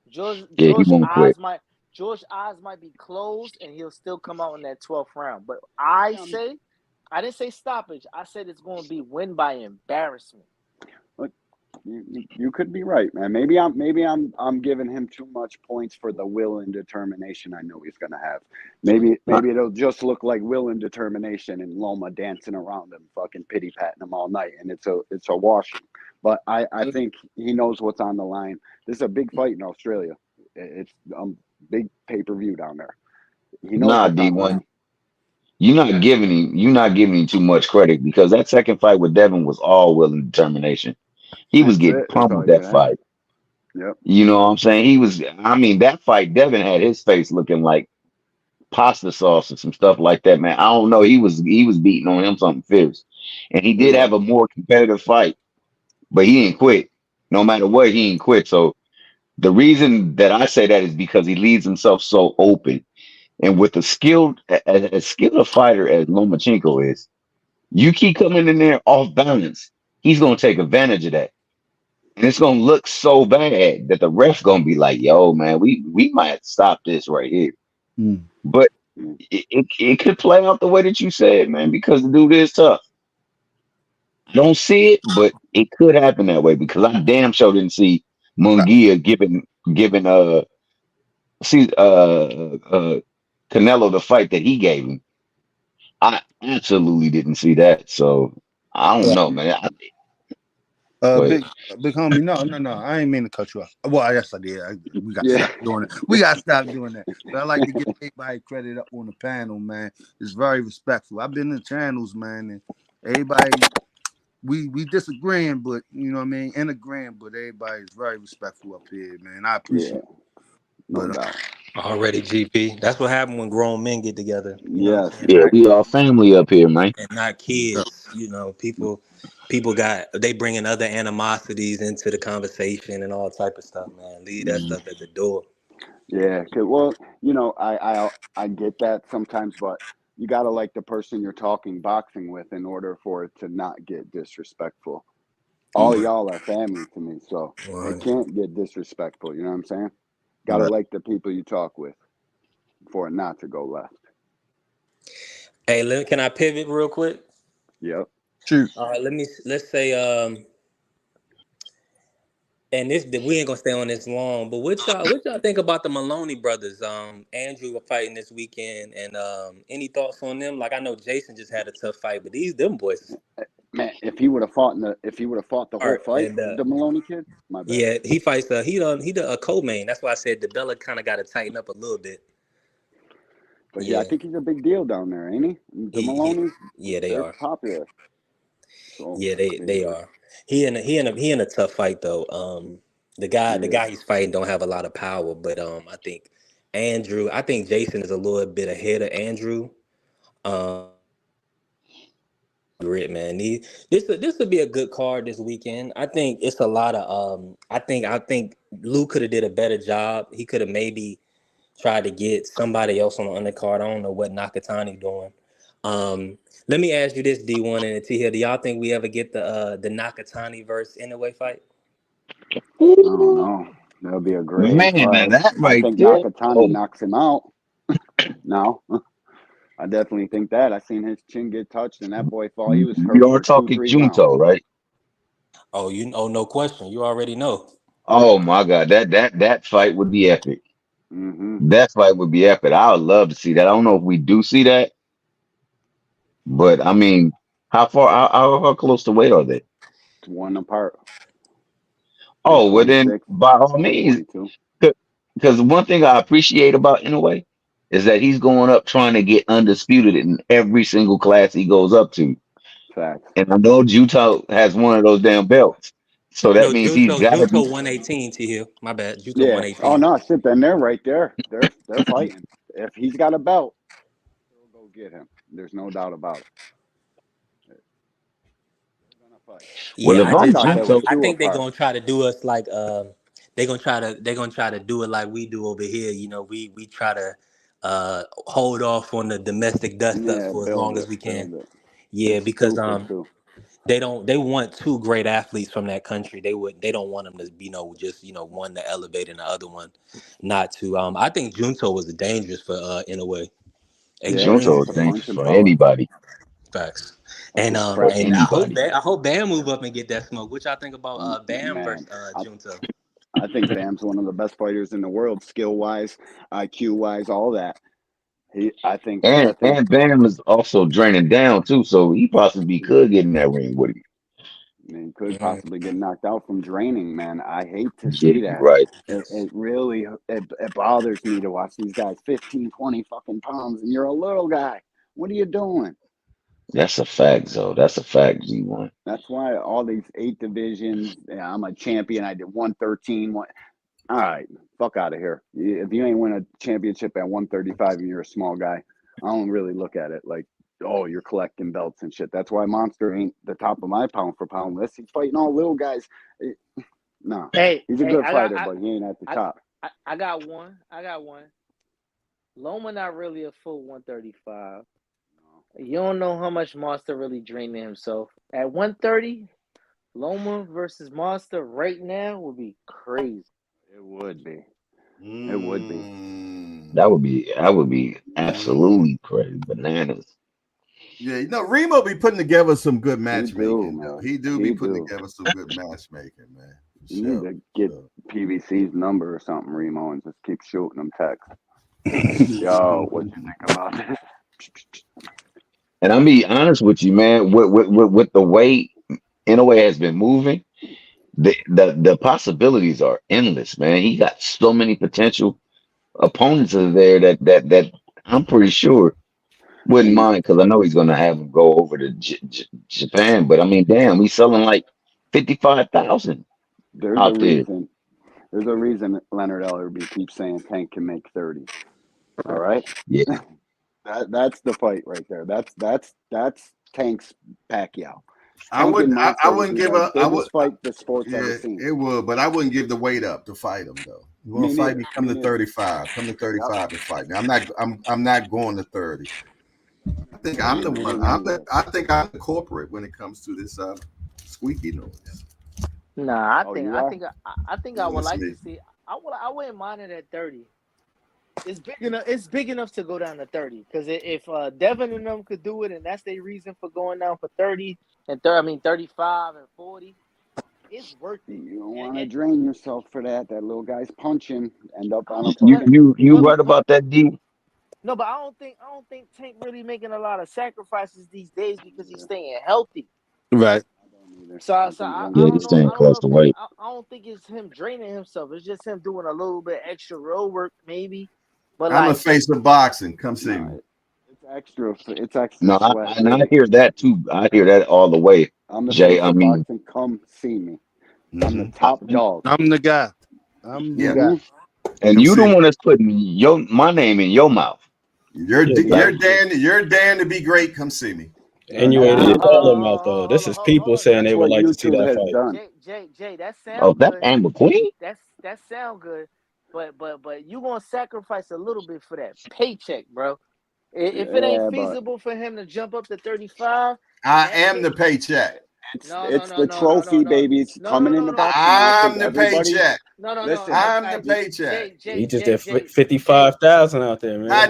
George Yeah, he George won't quit. eyes might George eyes might be closed, and he'll still come out in that 12th round. But I Yeah, say, I didn't say stoppage. I said it's going to be win by embarrassment. you could be right, man. Maybe I'm giving him too much points for the will and determination I know he's gonna have. I, Maybe it'll just look like will and determination and Loma dancing around him, fucking pity patting him all night, and it's a washing. But I think he knows what's on the line. This is a big fight in Australia. It's big pay-per-view down there. He knows nah, what's on the D1. line. You're not giving him too much credit because that second fight with Devin was all will and determination. He was That's getting it. That's all pummeled you can that ask. fight. Yep. You know what I'm saying? That fight, Devin had his face looking like pasta sauce or some stuff like that, man. I don't know. He was beating on him something fierce. And he He did have was. a more competitive fight, but he didn't quit. No matter what, he didn't quit. So the reason that I say that is because he leaves himself so open. And with as skilled a fighter as Lomachenko is, you keep coming in there off balance, he's gonna take advantage of that. And it's gonna look so bad that the ref's gonna be like, yo, man, we might stop this right here. Mm. But Mm. it could play out the way that you said, man, because the dude is tough. I don't see it, but it could happen that way because I damn sure didn't see Munguia giving see Canelo the fight that he gave him. I absolutely didn't see that. So I don't know, man. Go ahead. Big homie, no. I ain't mean to cut you off. Well, I guess I did. We got to Yeah. stop doing it. We got to stop doing that. But I like to give everybody credit up on the panel, man. It's very respectful. I've been in channels, man, and everybody we disagreeing, but you know what I mean, and agreeing, but everybody's very respectful up here, man. I appreciate Yeah. it. No But doubt. Already GP. That's what happened when grown men get together. You know what Yes. I'm saying? Yeah, we all family up here, man. And not kids. You know, people they bringing other animosities into the conversation and all type of stuff, man. Leave that stuff at the door. Yeah, well, I get that sometimes, but you gotta like the person you're talking boxing with in order for it to not get disrespectful. All y'all are family to me, so it 100. can't get disrespectful. You know what I'm saying? Gotta Right. like the people you talk with for it not to go left. Hey, can I pivot real quick? Yep. Shoot. All right, let's say and we ain't gonna stay on this long, but what y'all think about the Maloney brothers? Andrew are fighting this weekend, and any thoughts on them? Like I know Jason just had a tough fight, but them boys Man, if he would have fought the whole are fight, and the Maloney kid, my bad. yeah, he fights he a co-main. That's why I said DeBella kind of got to tighten up a little bit. But yeah, I Yeah, think he's a big deal down there, ain't he? The he Maloney's, yeah, they they're are. popular. So Yeah, I they mean, are. He in a tough fight though. The yeah, guy he's fighting don't have a lot of power, but I think Jason is a little bit ahead of Andrew. Um, Grit man, this would be a good card this weekend. I think it's a lot of I think Lou could have did a better job. He could have maybe tried to get somebody else on the undercard. I don't know what Nakatani doing. Let me ask you this, D1 and T here. Do y'all think we ever get the Nakatani versus Inoue fight? I don't know. That'll be a great Man, now fight. that I right think there. Nakatani Oh, knocks him out. No, I definitely think that. I seen his chin get touched, and that boy thought he was we hurt are for two, talking 3 rounds. Junto, right? No question. You already know. Oh my God, that fight would be epic. Mm-hmm. That fight would be epic. I would love to see that. I don't know if we do see that, but I mean, how close to weight are they? It's one apart. He's Oh, well then, 26, by all he's means, 22. because one thing I appreciate about in a way is that he's going up trying to get undisputed in every single class he goes up to. Facts. And I know Utah has one of those damn belts, so that No, means he's got to Junto be. 118 T here. My bad. Junto Yeah. Oh 118. no, shit. Then they're right there. They're fighting. If he's got a belt, they'll go get him. There's no doubt about it. They're gonna fight. Well, Yeah, if I I'm thought they was Junto, I two think they're apart. gonna try to do us like they're gonna try to do it like we do over here. We try to hold off on the domestic dust ups Yeah, for as long build as it, we can. build it. Yeah, It's because stupid too. they want two great athletes from that country. They don't want them to be just one to elevate and the other one not to. I think Junto was dangerous for in a way, Yeah, Junto extremely is that's a dangerous dangerous. punching for power. anybody, Facts. That's a for And scrappy anybody. I hope Bam move up and get that smoke. What y'all think about Bam man. versus I, Junto? I think Bam's one of the best fighters in the world, skill wise, IQ wise, all that. I think I think And Bam is also draining down too, so he possibly could get in that ring with him. he could Mm, possibly get knocked out from draining, man. I hate to Yeah, see you're that. right. It really it bothers me to watch these guys 15, 20 fucking pounds and you're a little guy. What are you doing? That's a fact, Zoe. That's a fact, G1. That's why all these 8 divisions, yeah, I'm a champion. I did 113. All right, fuck out of here. If you ain't win a championship at 135 and you're a small guy, I don't really look at it like, oh, you're collecting belts and shit. That's why Monster ain't the top of my pound for pound list. He's fighting all little guys. No, he's a Hey, good fighter, but he ain't at the I, top. I got one. I got one. Loma not really a full 135. You don't know how much Monster really drained himself. At 130, Loma versus Monster right now would be crazy. It would be. It would be. Mm, That would be mm. absolutely crazy, bananas. Yeah, Remo be putting together some good He do, matchmaking though. man. He do be He putting do. together some good matchmaking, man. For You need sure. to get For PVC's number or something, Remo, and just keep shooting him texts. Yo, what sure. you think about this? And I'm be honest with you, man. With the way Inoue has been moving, the possibilities are endless, man. He got so many potential opponents are there that I'm pretty sure wouldn't And mind because I know he's gonna have him go over to Japan. But I mean, damn, he's selling like 55,000 there's a out there. reason. There's a reason Leonard Ellerby keeps saying Tank can make 30. All right, Yeah, that's the fight right there. That's Tank's Pacquiao. I wouldn't give the a. I would. biggest fight the sport's Yeah, ever seen. it would, but I wouldn't give the weight up to fight him though. You want to fight me? Come to 35. Come to 35 to fight me. I'm not going to 30. I think I'm the one. I think I'm the corporate when it comes to this squeaky noise. Nah, Oh, I think I would like to see. I wouldn't mind it at 30. It's big enough. It's big enough to go down to 30. Because if Devin and them could do it, and that's their reason for going down for 30 and 35 and 40, it's worth it. You don't want to drain yourself for that. That little guy's punching. End up on a You right about that, D? No, but I don't think Tank really making a lot of sacrifices these days because he's staying healthy. Right. So I don't think it's him draining himself. It's just him doing a little bit extra road work, maybe. But I'm a face of boxing. Come see me. It's extra. It's extra. No, sweat. I hear that too. I hear that all the way. I'm the Jay. face of boxing. Come see me. I'm the top dog. I'm the guy. I'm the guy. And you the one that's putting my name in your mouth. You're Dan to be great. Come see me. And you ain't call them out though. This is people saying they would like to see that fight. Jay, that sounds that's good. Amber Queen. That sound good, but you gonna sacrifice a little bit for that paycheck, bro. If it ain't feasible for him to jump up to 35, I am the paycheck. It's the trophy, baby. It's coming in the box. I'm the paycheck. Listen, I'm the paycheck. He just did 55,000 out there, man. I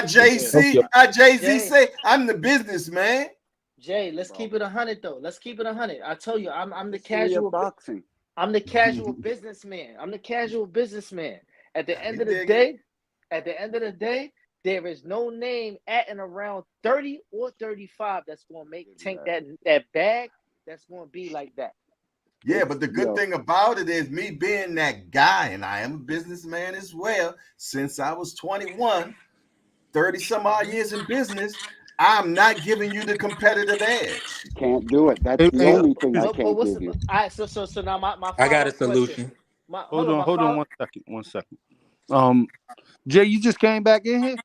Jay-Z say I'm the businessman. Jay, let's keep it 100 though. Let's keep it 100. I tell you, I'm the casual boxing. I'm the casual businessman. I'm the casual businessman. At the end of the day, there is no name at and around 30 or 35 that's going to make Tank that bag that's going to be like that. Yeah, but the good thing about it is me being that guy, and I am a businessman as well. Since I was 21, 30 some odd years in business, I'm not giving you the competitive edge. Can't do it. That's the only thing I can't give you. All right, so now my I got a solution. Hold on 1 second. Jay, you just came back in here?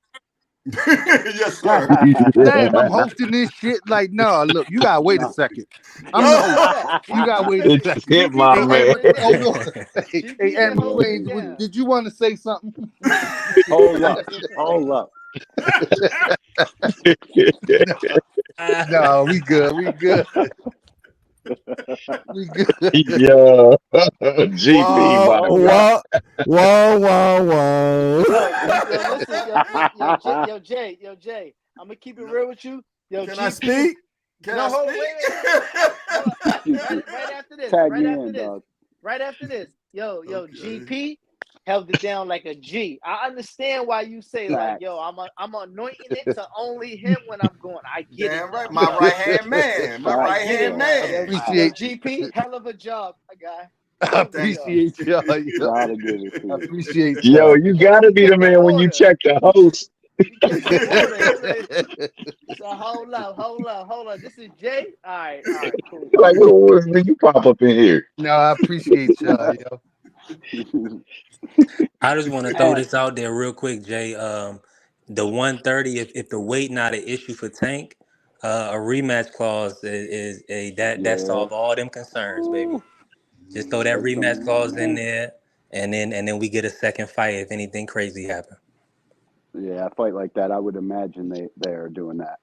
Yes, sir. Damn, I'm hosting this shit. Like, no, look, you gotta wait a second. I'm the host. You gotta wait a second. Hit my man. Hey, Amber Queen, did you want to say something? Hold up. No, we good. We good. Yo, GP. Whoa. Yo, Jay, I'm gonna keep it real with you. Yo, Can I speak? Right after this, yo, GP held it down like a G. I understand why you say like, yo, I'm anointing it to only him when I'm going. I get it. Right. My right hand man. Appreciate GP, hell of a job, my guy. I appreciate y'all. I appreciate y'all. Yo, you gotta be the man when you check the host. So hold up. This is Jay. All right, cool. Like, when you pop up in here. No, I appreciate y'all, yo. I just want to throw this out there real quick, Jay. The 130, if the weight not an issue for Tank, a rematch clause that solve all them concerns, baby. Just throw that rematch clause in there, and then we get a second fight if anything crazy happens. Yeah, a fight like that, I would imagine they are doing that.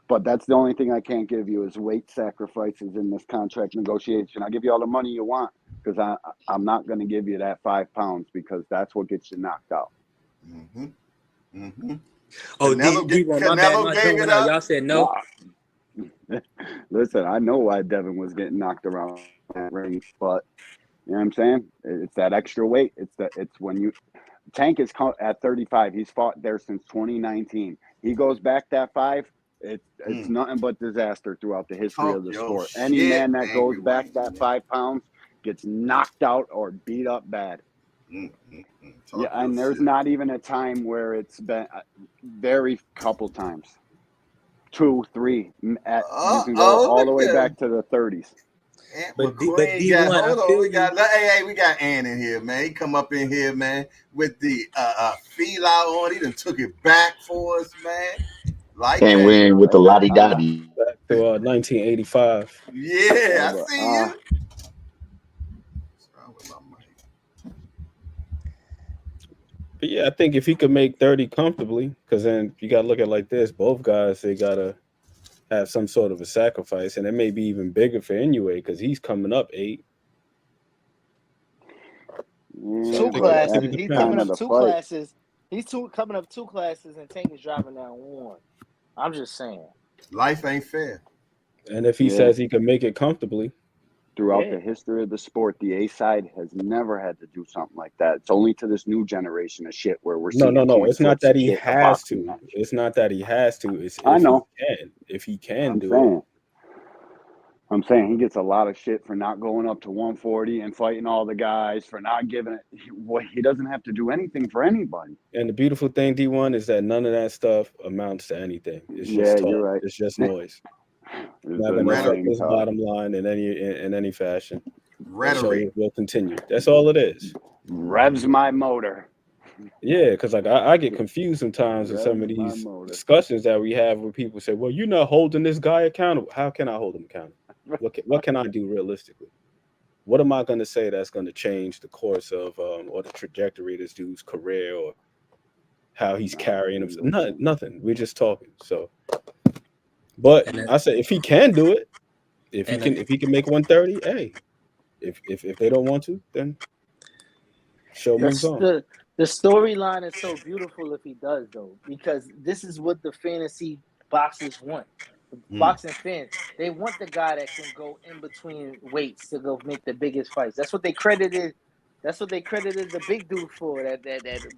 But that's the only thing I can't give you is weight sacrifices in this contract negotiation. I'll give you all the money you want because I'm not going to give you that 5 pounds because that's what gets you knocked out. Mm-hmm. Mm-hmm. Oh, y'all said no. Listen, I know why Devin was getting knocked around that ring, but you know what I'm saying? It's that extra weight. It's when you Tank is at 35. He's fought there since 2019. He goes back that 5. It's nothing but disaster throughout the history of the sport. Any man that goes back that 5 pounds gets knocked out or beat up bad. Yeah, and there's not even a time where it's been very couple times. 2, 3. You can go all the way back to the 30s. But D1, we got Ann in here, man. He come up in here, man, with the feel out on. He done took it back for us, man. Like Can't that. win with the lottie dottie. Back to 1985. Yeah, I see you. What's wrong with my mic? But yeah, I think if he could make 30 comfortably, because then you got to look at it like this: both guys, they gotta have some sort of a sacrifice, and it may be even bigger for Inoue because he's coming up 8. So I Two think it classes. would He's depend. coming kind of up the two fight. classes. He's coming up 2 classes, and Tank is driving down 1. I'm just saying. Life ain't fair. And if he Yeah. says he can make it comfortably, Throughout Yeah. the history of the sport, the A side has never had to do something like that. It's only to this new generation of shit where we're seeing no, coin it's not flips that and he shit in a has boxing to. match. It's not that he has to. It's I if know. he can. If he can I'm do saying. I'm saying he gets a lot of shit for not going up to 140 and fighting all the guys, for not giving it. He doesn't have to do anything for anybody. it. And the beautiful thing, D1, is that none of that stuff amounts to anything. It's Yeah, just talk. you're right. It's just noise. It's Not going to affect annoying his talk. bottom line in any fashion. The show Rhetoric. will continue. That's all it is. Revs my motor. Yeah, because like I get confused sometimes in some of Revs my these motor. discussions that we have where people say, "Well, you're not holding this guy accountable." How can I hold him accountable? What can I do realistically? What am I going to say that's going to change the course of or the trajectory of this dude's career or how he's carrying himself? Nothing. We're just talking. So, but And then, I say if he can do it, if and then, he can make 130, hey, if they don't want to, then show moves on. The storyline is so beautiful if he does, though, because this is what the fantasy boxers want. The boxing fans, they want the guy that can go in between weights to go make the biggest fights. That's what they credited. That's what they credited the big dude for. That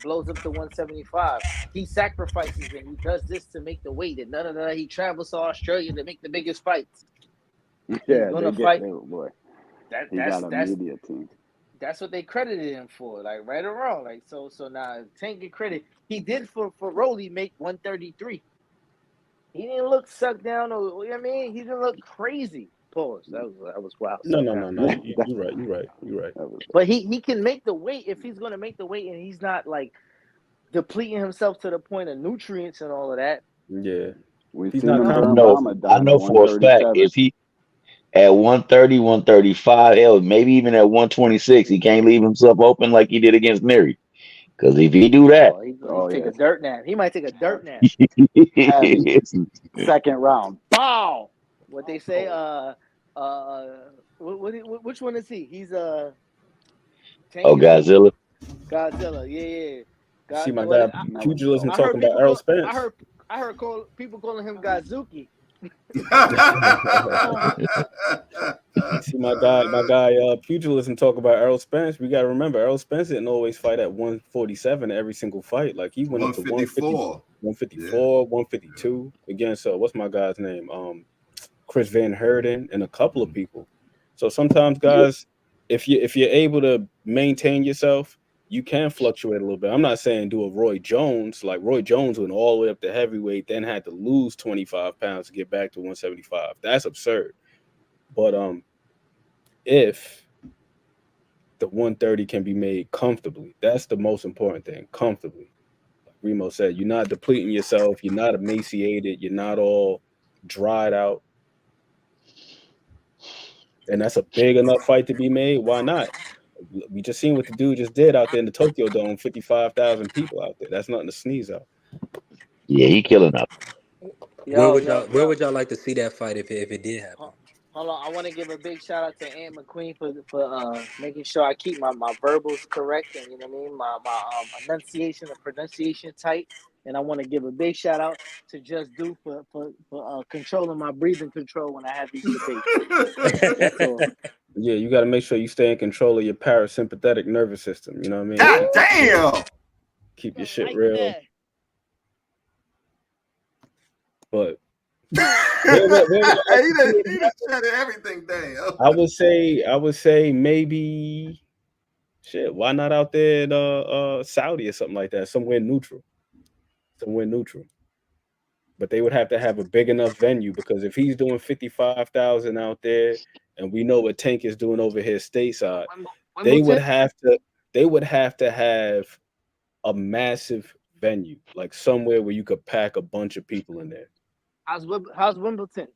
blows up to 175. He sacrifices and he does this to make the weight. And he travels to Australia to make the biggest fights. He's Yeah, gonna they fight. boy. He That's got a media team. that's what they credited him for, like right or wrong. Like so now Tank get credit. He did for Rolly make 133. He didn't look sucked down or you know what I mean? He didn't look crazy. Pause. That was wild. No. Yeah, You're right. that was But he can make the weight if he's gonna make the weight and he's not like depleting himself to the point of nutrients and all of that. Yeah. We've He's seen not him I burn know. Mama I down to know for a fact 137. if he at 130, 135, hell, maybe even at 126, he can't leave himself open like he did against Mary. Because if he do that, Oh, he Oh take yeah, a dirt nap. He might take a dirt nap. heavy. Second round, bow. What they say, which one is he? He's Tank oh, is who? Godzilla. Godzilla. Yeah. See God. my Well, guy Pugilism I heard talking about people Errol call. Spence. I heard people calling him Godzuki. See my guy Pugilism talk about Errol Spence. We gotta remember Errol Spence didn't always fight at 147 every single fight. Like he went up to 154. 154, 152 against what's my guy's name? Chris Van Herden and a couple of people. So sometimes guys, if you're able to maintain yourself, you can fluctuate a little bit. I'm not saying do a Roy Jones. Like Roy Jones went all the way up to heavyweight, then had to lose 25 pounds to get back to 175. That's absurd. But if the 130 can be made comfortably, that's the most important thing. Comfortably. Like Remo said, you're not depleting yourself, you're not emaciated, you're not all dried out. And that's a big enough fight to be made. Why not? We just seen what the dude just did out there in the Tokyo Dome, 55,000 people out there. That's nothing to sneeze at. Yeah, he killing up. where Yo. would y'all like to see that fight if it did happen? Hold on, I want to give a big shout out to Aunt McQueen for making sure I keep my verbals correct and you know what I mean, my enunciation and pronunciation tight. And I want to give a big shout out to Just Do for controlling my breathing control when I have these debates. That's all. Yeah, you got to make sure you stay in control of your parasympathetic nervous system. You know what I mean? God damn. Keep your shit Like real. that. But He done shut everything down. I would say maybe shit. Why not out there in Saudi or something like that? Somewhere neutral. But they would have to have a big enough venue because if he's doing 55,000 out there, and we know what Tank is doing over here stateside, they would have to have a massive venue, like somewhere where you could pack a bunch of people in there. How's Wimbledon?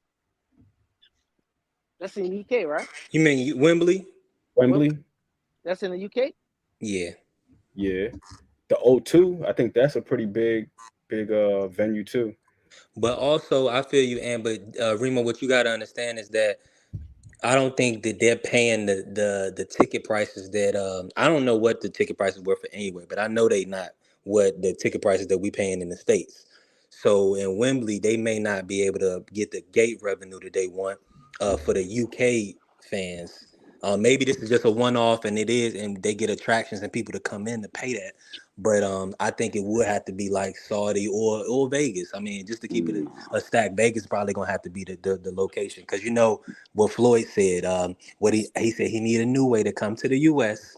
That's in the UK, right? You mean Wembley? Wembley. That's in the UK. Yeah. Yeah. The O2, I think that's a pretty big venue too. But also, I feel you, and but Remo, what you got to understand is that I don't think that they're paying the ticket prices that I don't know what the ticket prices were for anyway, but I know they not what the ticket prices that we paying in the States. So in Wembley, they may not be able to get the gate revenue that they want for the UK fans. Maybe this is just a one-off, and it is, and they get attractions and people to come in to pay that. But I think it would have to be like Saudi or Vegas. I mean, just to keep it a stack, Vegas probably gonna have to be the location because you know what Floyd said. What he said he need a new way to come to the U.S.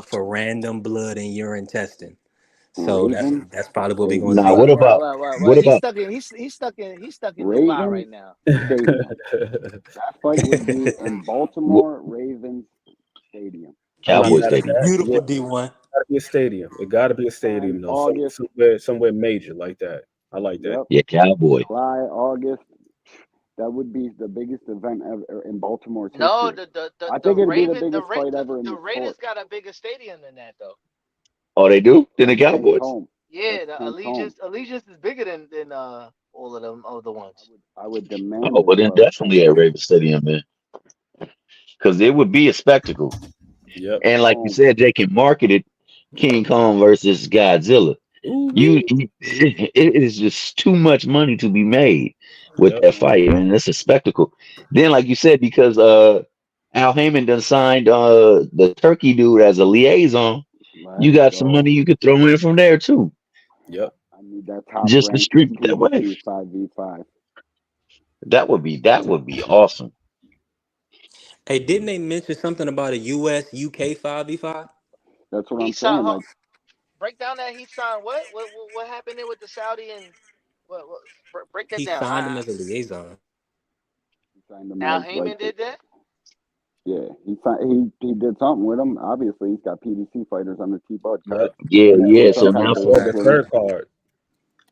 For random blood and urine testing. So Ravens. that's probably what we're gonna Now, see. what about what He's about stuck in Dubai Ravens right now. Stadium. That fight would be in Baltimore Ravens Stadium. Oh my Cowboy God, Stadium? Beautiful yeah, D1. gotta be a stadium. It gotta be a And stadium though. August, Somewhere major like that. I like that. yep, Yeah, Cowboy. July, August. That would be the biggest event ever in Baltimore's No, history. I think it'd be the biggest fight ever in the Raiders sport. got a bigger stadium than that though. Oh, they do? Then the That's Kent's Cowboys? home. Yeah, That's the Kent's home. Allegiance is bigger than all of them other ones. I would demand Oh, it, well, then bro. definitely at Raven Stadium, man, because it would be a spectacle. Yep. And like you Home. said, they can market it King Kong versus Godzilla. Ooh You, wee. it is just too much money to be made with Yep. that fight, man. It's a spectacle. Then, like you said, because Al Heyman done signed the Turkey dude as a liaison, you Let's got some money go. you could throw in from there too, Yep. I need that top just to rank streak it that way. PBC 5v5. That would be awesome. Hey, didn't they mention something about a US UK 5v5? That's what He I'm saying. signed. Like, Break down that he signed what happened there with the Saudi and break that He down. signed him as a liaison. he signed him Al as like Heyman did that. yeah, he did something with him. Obviously, he's got PBC fighters on the T Bud card, Yep. Yeah, and yeah. with So some type now of Or the affiliate. third card.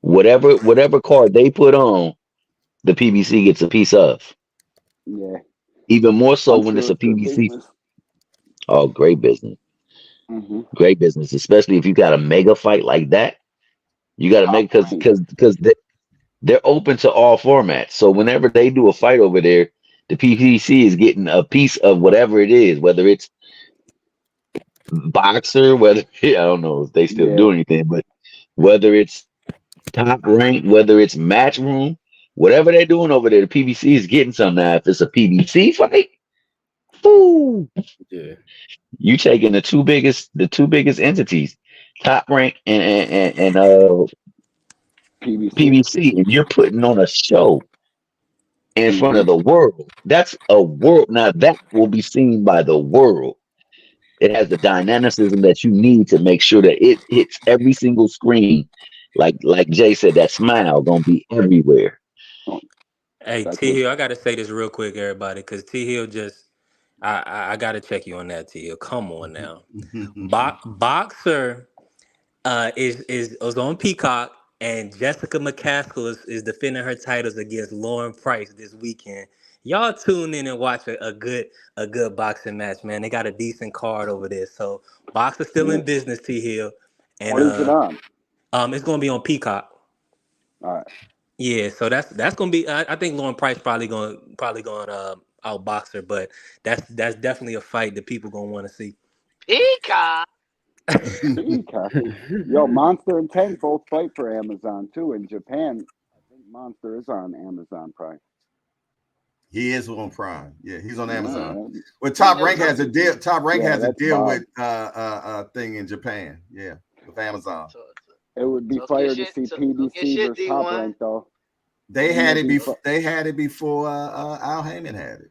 whatever card they put on, the PBC gets a piece of. Yeah, Even more so I'm when it's sure a it's good PBC. business. Oh, great business. Mm-hmm. Great business, especially if you got a mega fight like that. You got to Top make because rank. because they're open to all formats. So whenever they do a fight over there, the PPC is getting a piece of whatever it is, whether it's boxer, whether I don't know if they still Yeah, do anything, but whether it's top rank, whether it's match room, whatever they're doing over there, the PBC is getting some now. If it's a PBC fight, ooh, Yeah. you taking the two biggest entities, top rank and PBC. PBC, and you're putting on a show in front Mm-hmm. of the world. That's a world. Now that will be seen by the world. It has the dynamicism that you need to make sure that it hits every single screen. Like Jay said, that smile gonna be everywhere. Oh, Hey, that's T what. Hill, I gotta say this real quick, everybody, because T Hill just I gotta check you on that, T Hill. Come on now. Boxer is on Peacock, and Jessica McCaskill is defending her titles against Lauren Price this weekend. Y'all tune in and watch a good boxing match, man. They got a decent card over there. So Boxer's still Yeah. in business, T Hill, and What is it on? it's gonna be on Peacock. All right. Yeah, so that's gonna be. I think Lauren Price probably going outbox her, but that's definitely a fight that people gonna want to see. Peacock. Peacock. Yo, Monster and Tank both fight for Amazon too. In Japan, I think Monster is on Amazon Prime. He is on Prime. Yeah, he's on Amazon. All right. Well, He Top never Rank know. has a deal. Top Rank Yeah, has a that's deal Bob. with thing in Japan. Yeah, with Amazon. It would be So fire to see so PBC get shit versus Top D1. Rank though. They Wouldn't had it it be before. They had it before Al Heyman had it.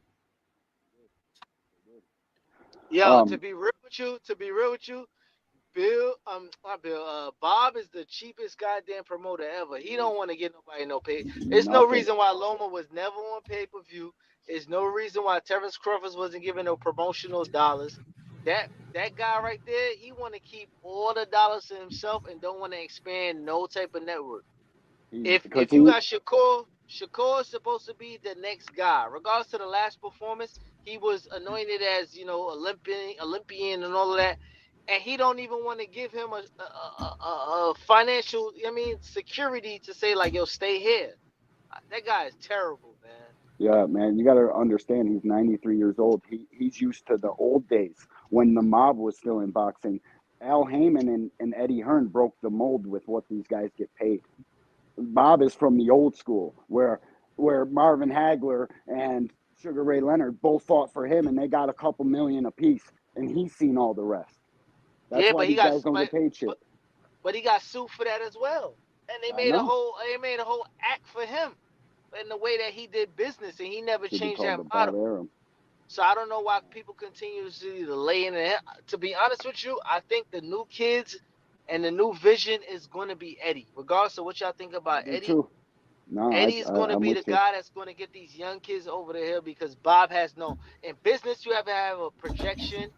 Yo, to be real with you, Bill, not Bill, Bob is the cheapest goddamn promoter ever. He don't want to get nobody no pay. There's no nothing. reason why Loma was never on pay-per-view. There's no reason why Terrence Crawford wasn't given no promotional dollars. That guy right there, he want to keep all the dollars to himself and don't want to expand no type of network. Because If you got Shakur, Shakur is supposed to be the next guy. Regardless to the last performance, he was anointed as Olympian and all of that, and he don't even want to give him a financial, security to say like, yo, stay here. That guy is terrible, man. Yeah, man, you got to understand he's 93 years old. He's used to the old days when the mob was still in boxing. Al Heyman and Eddie Hearn broke the mold with what these guys get paid. Bob is from the old school where Marvin Hagler and Sugar Ray Leonard both fought for him and they got a couple million apiece and he's seen all the rest. That's Yeah, why but he these got guys don't get paid shit. but he got sued for that as well. And they I made know. a whole act for him in the way that he did business, and he never Should be changed called that the model. Bob Arum. So I don't know why people continuously lay in it. To be honest with you, I think the new kids and the new vision is going to be Eddie. Regardless of what y'all think about Me Eddie, too. No, Eddie is going to I'm be the with you. guy that's going to get these young kids over the hill because Bob has no. In business, you have to have a projection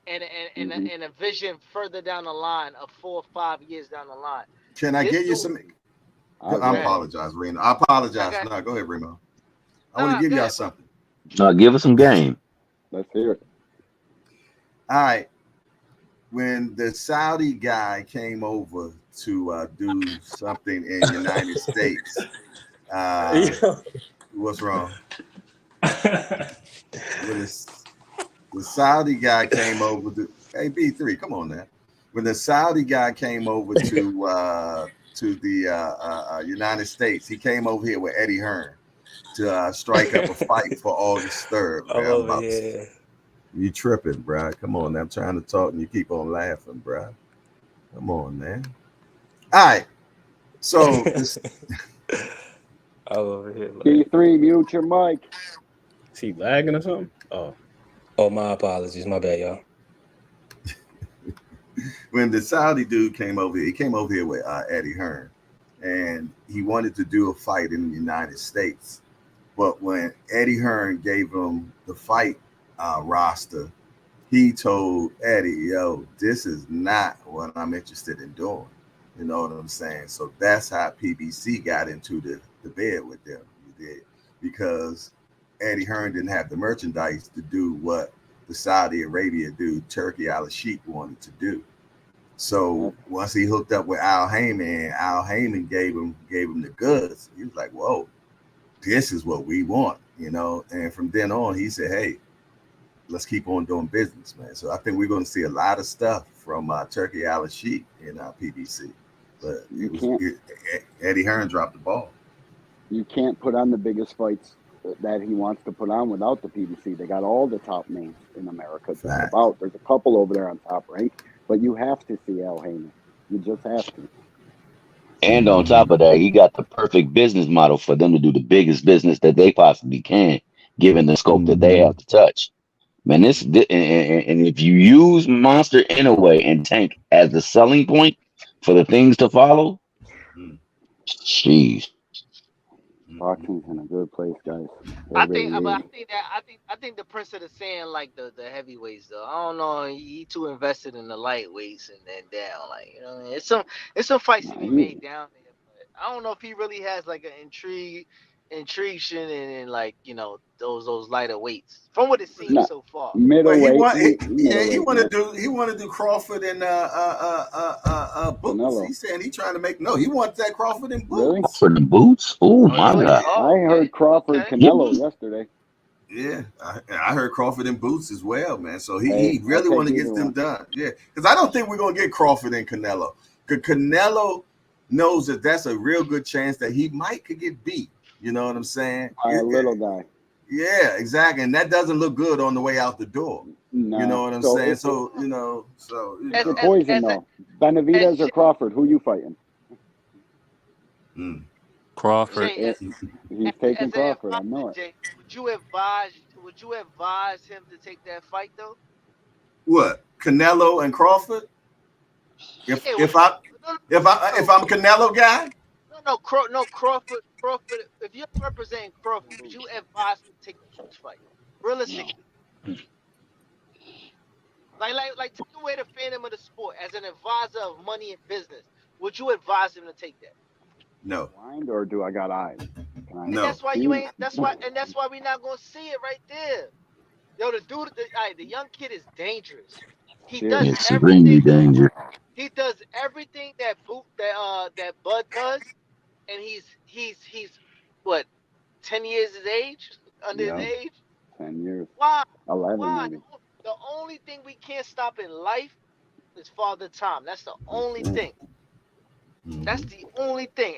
and a vision further down the line of 4 or 5 years down the line. Can I This get you dude, some? I I ahead. apologize, Reno. I apologize. Okay. No, go ahead, Reno. I want to Nah, give go y'all ahead, bro. something. Give us some game. Let's hear it. All right. When the Saudi guy came over to do something in the United States, what's wrong? When the Saudi guy came over to B3, come on now. When the Saudi guy came over to the United States, he came over here with Eddie Hearn to strike up a fight for August 3rd. I'm Man. over here. You tripping, bro. Come on now. I'm trying to talk and you keep on laughing, bro. Come on, man. All right. So this I'm over here. Like, D3, mute your mic. Is he lagging or something? oh, my apologies. My bad, y'all. when the Saudi dude came over here, he came over here with Eddie Hearn, and he wanted to do a fight in the United States. But when Eddie Hearn gave him the fight roster, he told Eddie, yo, this is not what I'm interested in doing. You know what I'm saying? So that's how PBC got into the bed with them. You did. Because Eddie Hearn didn't have the merchandise to do what the Saudi Arabia dude, Turkey Al-Sheikh, wanted to do. So once he hooked up with Al Heyman gave him the goods. He was like, whoa, this is what we want, you know? And from then on, he said, hey, let's keep on doing business, man. So I think we're going to see a lot of stuff from Turkey Al-Sheikh in PBC. But Eddie Hearn dropped the ball. You can't put on the biggest fights that he wants to put on without the PBC. They got all the top names in America just about. There's a couple over there on Top Rank, but you have to see Al Heyman. You just have to. And on top of that, he got the perfect business model for them to do the biggest business that they possibly can, given the scope that they have to touch. Man, and if you use Monster in a way and Tank as the selling point for the things to follow, jeez. Boxing's in a good place, guys. I think the Prince of the Sand like the heavyweights though. I don't know. He too invested in the lightweights and then down. Like, you know what I mean? It's some fights to be made down there, but I don't know if he really has like an intrigue and like, you know, those lighter weights from what it seems so far. Middleweight. He want to do Crawford and Boots. Canelo. He said he trying to make he wants that Crawford and Boots. Really? For the boots? Oh my God! I heard Crawford Canelo yesterday. Yeah, I heard Crawford and Boots as well, man. So he really want to get them done. Yeah, because I don't think we're gonna get Crawford and Canelo. Because Canelo knows that that's a real good chance that he could get beat. You know what I'm saying? By a little guy. Yeah, exactly. And that doesn't look good on the way out the door. No. You know what I'm saying? So, you know. It's your poison, though. Benavidez or Crawford? Who you fighting? Crawford. He's taking Crawford. I know it. Jay, would you advise him to take that fight though? What? Canelo and Crawford? If I'm Canelo guy? No, Crawford. If you're representing Crawford, would you advise him to take the huge fight? Realistically. Like take away the phantom of the sport as an advisor of money and business. Would you advise him to take that? No. Blind or do I got eyes? And No. that's why you ain't. That's why we not gonna see it right there. Yo, the young kid is dangerous. He does Extremely everything. dangerous. He does everything that Bud does, and he's what 10 years his age, under his Yeah, age. 10 years, Why? 11 Why? maybe. The only thing we can't stop in life is Father Time. That's the only That's it. thing. That's the only thing.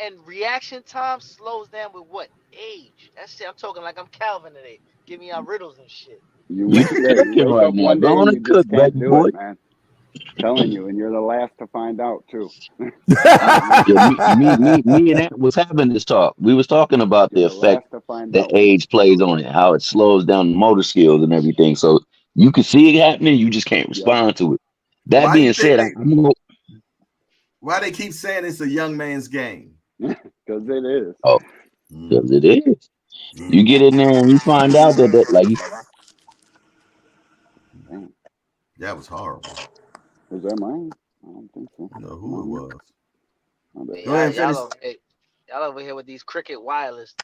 And reaction time slows down with what? Age. That's it. I'm talking like I'm Calvin today. Give me our riddles and shit. You You you cooking wake right up now. one day Go on and and you cook, just can't baby do boy. it, man. Telling you, and you're the last to find out too. Yeah, me and that was having this talk. We was talking about You're the the effect last to find that out. age plays on it, how it slows down the motor skills and everything. So you can see it happening, you just can't Yep. respond to it. That Why you being think said, why they keep saying it's a young man's game? Because it is. oh, because it is. You Mm. get in there and you find out that like Damn. That was horrible. Was that mine? I don't think so. You know who it Mine. was. My bad. Go ahead and finish. Y'all over here with these cricket wireless.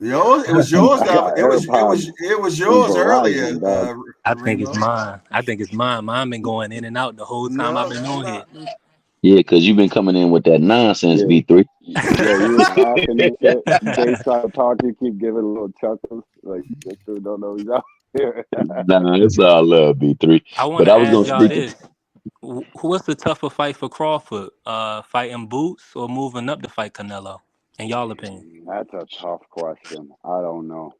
Yours, it was yours. I got It was AirPods from yours earlier. Verizon, dog. I think it's Remo. mine. I think it's mine. Mine been going in and out the whole time I've No, been that's on here. not. yeah, because you've been coming in with that nonsense, Yeah. V3. Yeah, you was laughing and shit. Jay tried to talk, you keep giving little chuckles. Like, this dude don't know he's out here. Nah, it's all love, V3. I want But to I was gonna ask y'all stick this: what's the tougher fight for Crawford? Fighting Boots or moving up to fight Canelo? In y'all opinion? That's a tough question. I don't know.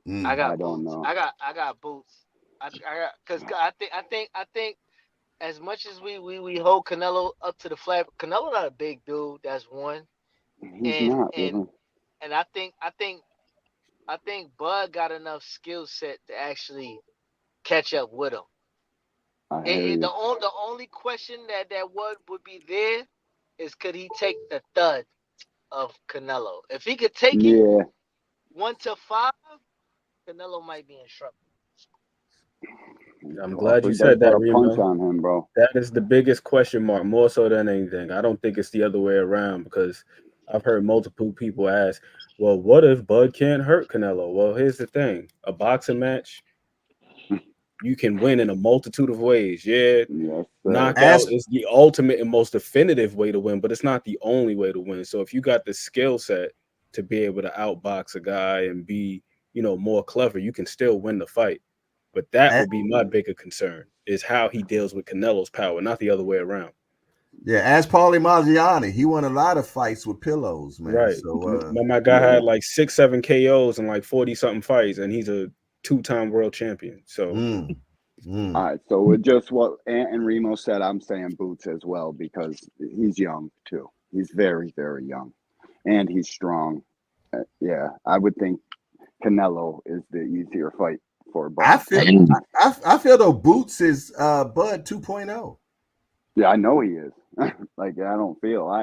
Mm. I got I don't boots. know. I got boots. I got because I think as much as we hold Canelo up to the flag, Canelo not a big dude. That's one. He's And not and really. and I think Bud got enough skill set to actually catch up with him. I hear you. The only question that would be there is could he take the thud of Canelo? If he could take it Yeah. 1-5, Canelo might be in trouble. I'm glad you Crawford does said got that, a punch Remo. on him, bro. That is the biggest question mark, more so than anything. I don't think it's the other way around because I've heard multiple people ask, well, what if Bud can't hurt Canelo? Well, here's the thing. A boxing match, you can win in a multitude of ways. Yeah, Yes, sir. knockout is the ultimate and most definitive way to win, but it's not the only way to win. So if you got the skill set to be able to outbox a guy and be, more clever, you can still win the fight. But that would be my bigger concern is how he deals with Canelo's power, not the other way around. Yeah, ask Paulie Malignani. He won a lot of fights with pillows, man. Right. So My guy had like 6-7 KOs and like 40-something fights, and he's a 2-time world champion. So All right, so with just what Ant and Remo said, I'm saying Boots as well because he's young too. He's very, very young, and he's strong. Yeah, I would think Canelo is the easier fight for Bud. I feel though Boots is Bud 2.0. Yeah, I know he is. Like I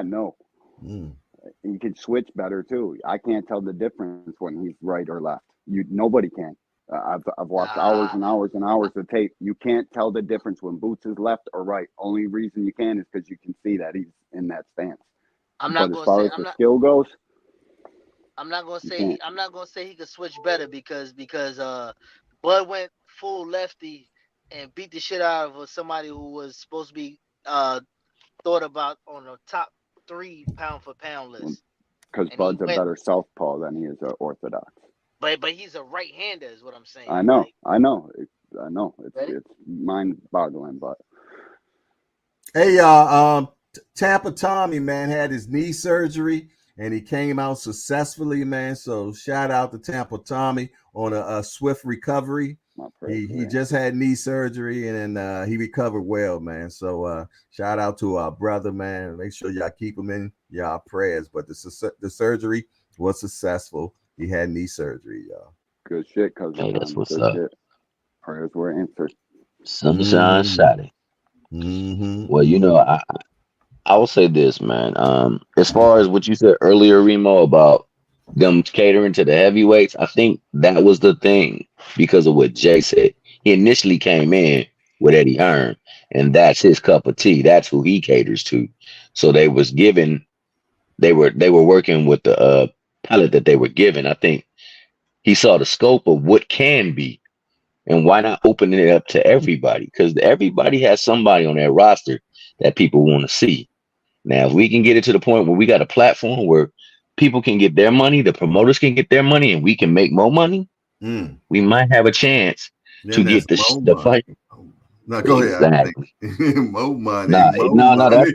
know. He can switch better too. I can't tell the difference when he's right or left. Nobody can. I've watched hours and hours and hours of tape. You can't tell the difference when Boots is left or right. Only reason you can is because you can see that he's in that stance. But as far as the skill goes, I'm not gonna say he could switch better because Bud went full lefty and beat the shit out of somebody who was supposed to be thought about on the top 3 pound for pound list. Because Bud's a better southpaw than he is an orthodox. But he's a right-hander, is what I'm saying. I know. It's mind-boggling, but hey, y'all. Tampa Tommy, man, had his knee surgery and he came out successfully, man. So shout out to Tampa Tommy on a swift recovery. He just had knee surgery and he recovered well, man. So shout out to our brother, man. Make sure y'all keep him in y'all prayers. But the surgery was successful. He had knee surgery, y'all. Good shit, cousin. Hey, that's what's good up. Shit. Prayers were answered. Sunshine shining. Well, I will say this, man. As far as what you said earlier, Remo, about them catering to the heavyweights, I think that was the thing because of what Jay said. He initially came in with Eddie Hearn, and that's his cup of tea. That's who he caters to. So they were working with the palette that they were given. I think he saw the scope of what can be, and why not open it up to everybody? Because everybody has somebody on their roster that people want to see. Now, if we can get it to the point where we got a platform where people can get their money, the promoters can get their money, and we can make more money, we might have a chance to Then get that's more the money. fight. No, go ahead. I think Exactly. more money, Nah, more no, no, money.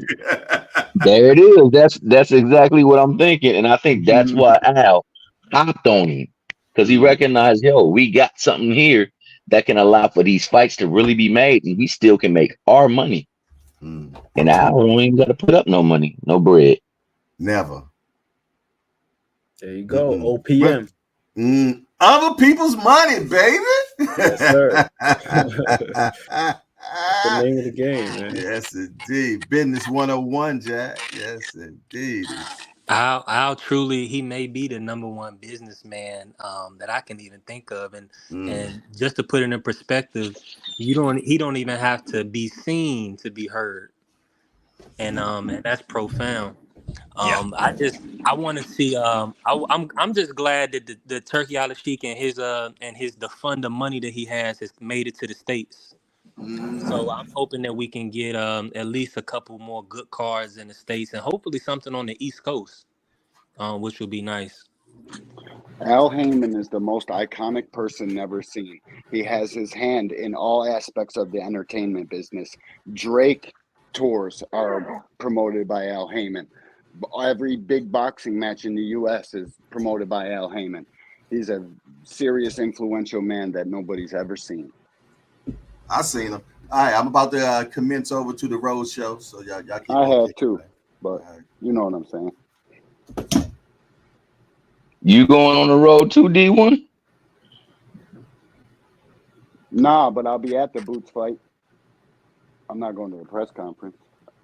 there it is. That's exactly what I'm thinking, and I think that's why Al hopped on him because he recognized, yo, we got something here that can allow for these fights to really be made, and we still can make our money. And Al don't even got to put up no money, no bread. Never. There you go. Well, OPM. other people's money, baby. Yes, sir. That's the name of the game, man. Yes, indeed. Business 101, Jack. Yes, indeed. Al truly, he may be the number one businessman that I can even think of, and just to put it in perspective, he don't even have to be seen to be heard, and that's profound. I want to see. I'm just glad that the Turkey Al Sheik and his the fund of money that he has made it to the States. So I'm hoping that we can get at least a couple more good cards in the States, and hopefully something on the East Coast, which would be nice. Al Heyman is the most iconic person never seen. He has his hand in all aspects of the entertainment business. Drake tours are promoted by Al Heyman. Every big boxing match in the U.S. is promoted by Al Heyman. He's a serious, influential man that nobody's ever seen. I seen him. All right, I'm about to commence over to the road show, so y'all keep I on have kicking, too, man. but you know what I'm saying. You going on the road too, D1? Nah, but I'll be at the Boots fight. I'm not going to the press conference.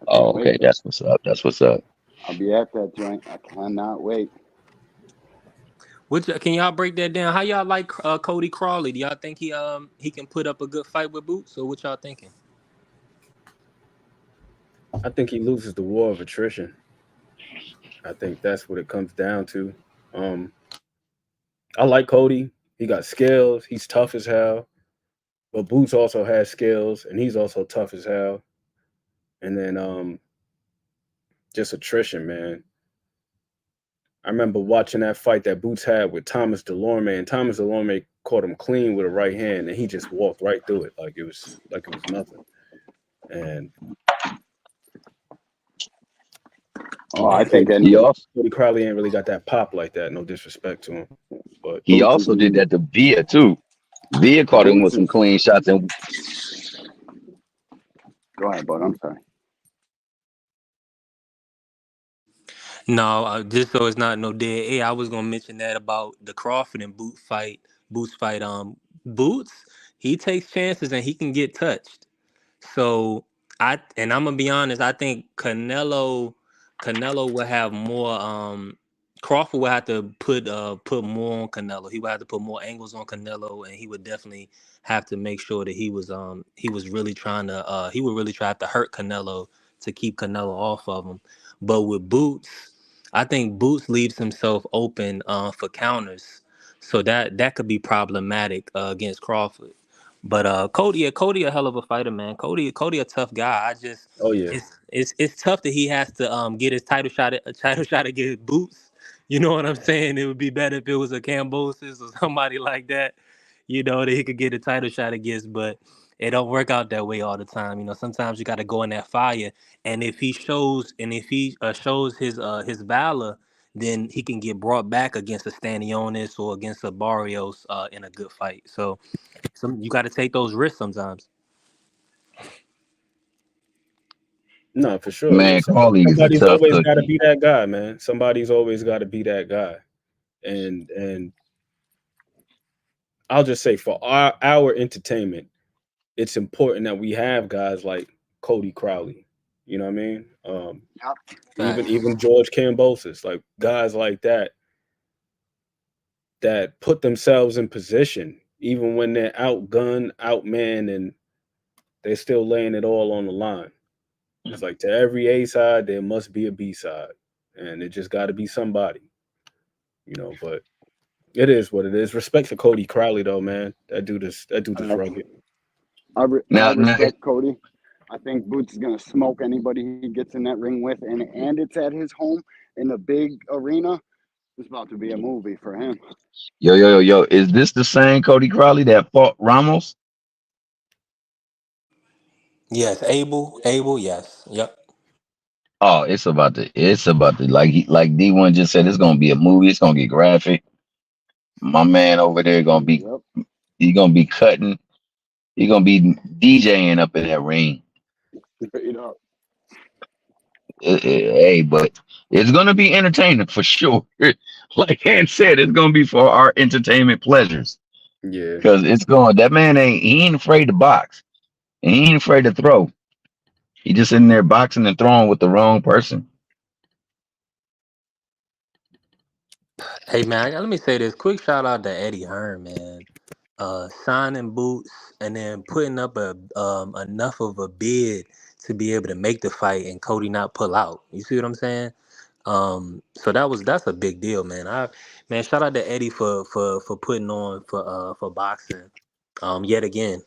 Oh, okay. That's what's up. That's what's up. I'll be at that joint. I cannot wait. Can y'all break that down? How y'all like Cody Crawley? Do y'all think he can put up a good fight with Boots, or what y'all thinking? I think he loses the war of attrition. I think that's what it comes down to. I like Cody. He got skills. He's tough as hell. But Boots also has skills, and he's also tough as hell. And then just attrition, man. I remember watching that fight that Boots had with Thomas Delorme, and Thomas Delorme caught him clean with a right hand, and he just walked right through it like it was nothing. And I think Cody Crowley ain't really got that pop like that. No disrespect to him, but he also did that to Villa too. Villa caught him with some clean shots. And go ahead, bud. I'm sorry. No, just so it's not no dead air. I was gonna mention that about the Crawford and Boots fight. Boots, he takes chances and he can get touched. So I'm gonna be honest. I think Canelo will have more. Crawford will have to put more on Canelo. He would have to put more angles on Canelo, and he would definitely have to make sure that he was really trying to he would really try to hurt Canelo to keep Canelo off of him. But with Boots, I think Boots leaves himself open for counters, so that could be problematic against Crawford. But Cody a hell of a fighter, man. Cody a tough guy. It's tough that he has to get his title shot against Boots. You know what I'm saying? It would be better if it was a Kambosos or somebody like that, that he could get a title shot against, but it don't work out that way all the time. Sometimes you got to go in that fire, and if he shows his valor, then he can get brought back against a Stanionis or against a Barrios in a good fight. So you got to take those risks sometimes. No, for sure. Man, Crawley is a Somebody's tough always got to cookie. be that guy, man. Somebody's always got to be that guy. And I'll just say for our entertainment, it's important that we have guys like Cody Crowley. You know what I mean? Even George Kambosos, like guys like that put themselves in position, even when they're outgunned, outmanned, and they're still laying it all on the line. It's like to every A side, there must be a B side, and it just got to be somebody. But it is what it is. Respect to Cody Crowley though, man. That dude is Uh, rugged. I Now, respect Cody. I think Boots is gonna smoke anybody he gets in that ring with, and it's at his home in a big arena. It's about to be a movie for him. yo, is this the same Cody Crowley that fought Ramos? Yes, Abel, yes. Yep. Oh, it's about to like D1 just said, it's gonna be a movie. It's gonna get graphic. My man over there gonna be Yep. he's gonna be cutting. He's gonna be DJing up in that ring. Straight up. Hey, but it's gonna be entertaining for sure. Like Han said, it's gonna be for our entertainment pleasures. Yeah. Cause that man he ain't afraid to box. And he ain't afraid to throw. He just in there boxing and throwing with the wrong person. Hey man, let me say this. Quick shout out to Eddie Hearn, man. Signing boots and then putting up a enough of a bid to be able to make the fight and Cody not pull out. You see what I'm saying? So that's a big deal, man. Shout out to Eddie for putting on for boxing. Yet again.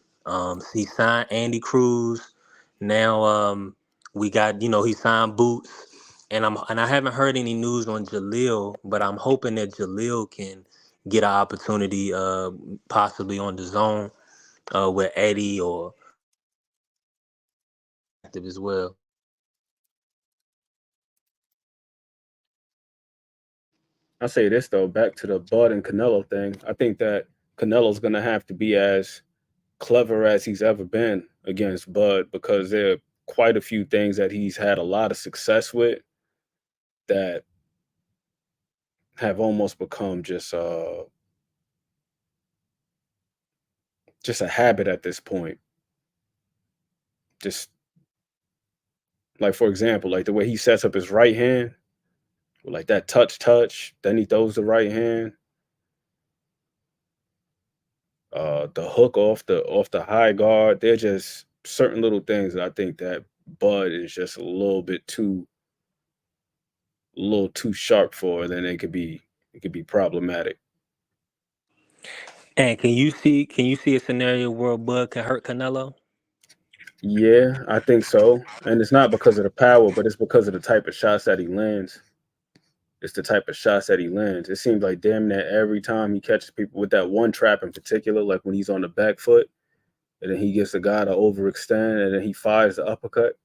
He signed Andy Cruz. Now we got, he signed Boots. And I haven't heard any news on Jaleel, but I'm hoping that Jaleel can get an opportunity possibly on the zone with Eddie or active as well. I say this though, back to the Bud and Canelo thing. I think that Canelo's gonna have to be as clever as he's ever been against Bud because there are quite a few things that he's had a lot of success with that have almost become just a habit at this point. Just like for example, like the way he sets up his right hand, like that touch, then he throws the right hand, the hook off the high guard. They're just certain little things that I think that Bud is just a little too sharp for, and then it could be problematic. And can you see a scenario where Bud can hurt Canelo? Yeah, I think so. And it's not because of the power, but it's because of the type of shots that he lands. It's the type of shots that he lands. It seems like damn near every time he catches people with that one trap in particular, like when he's on the back foot, and then he gets the guy to overextend, and then he fires the uppercut.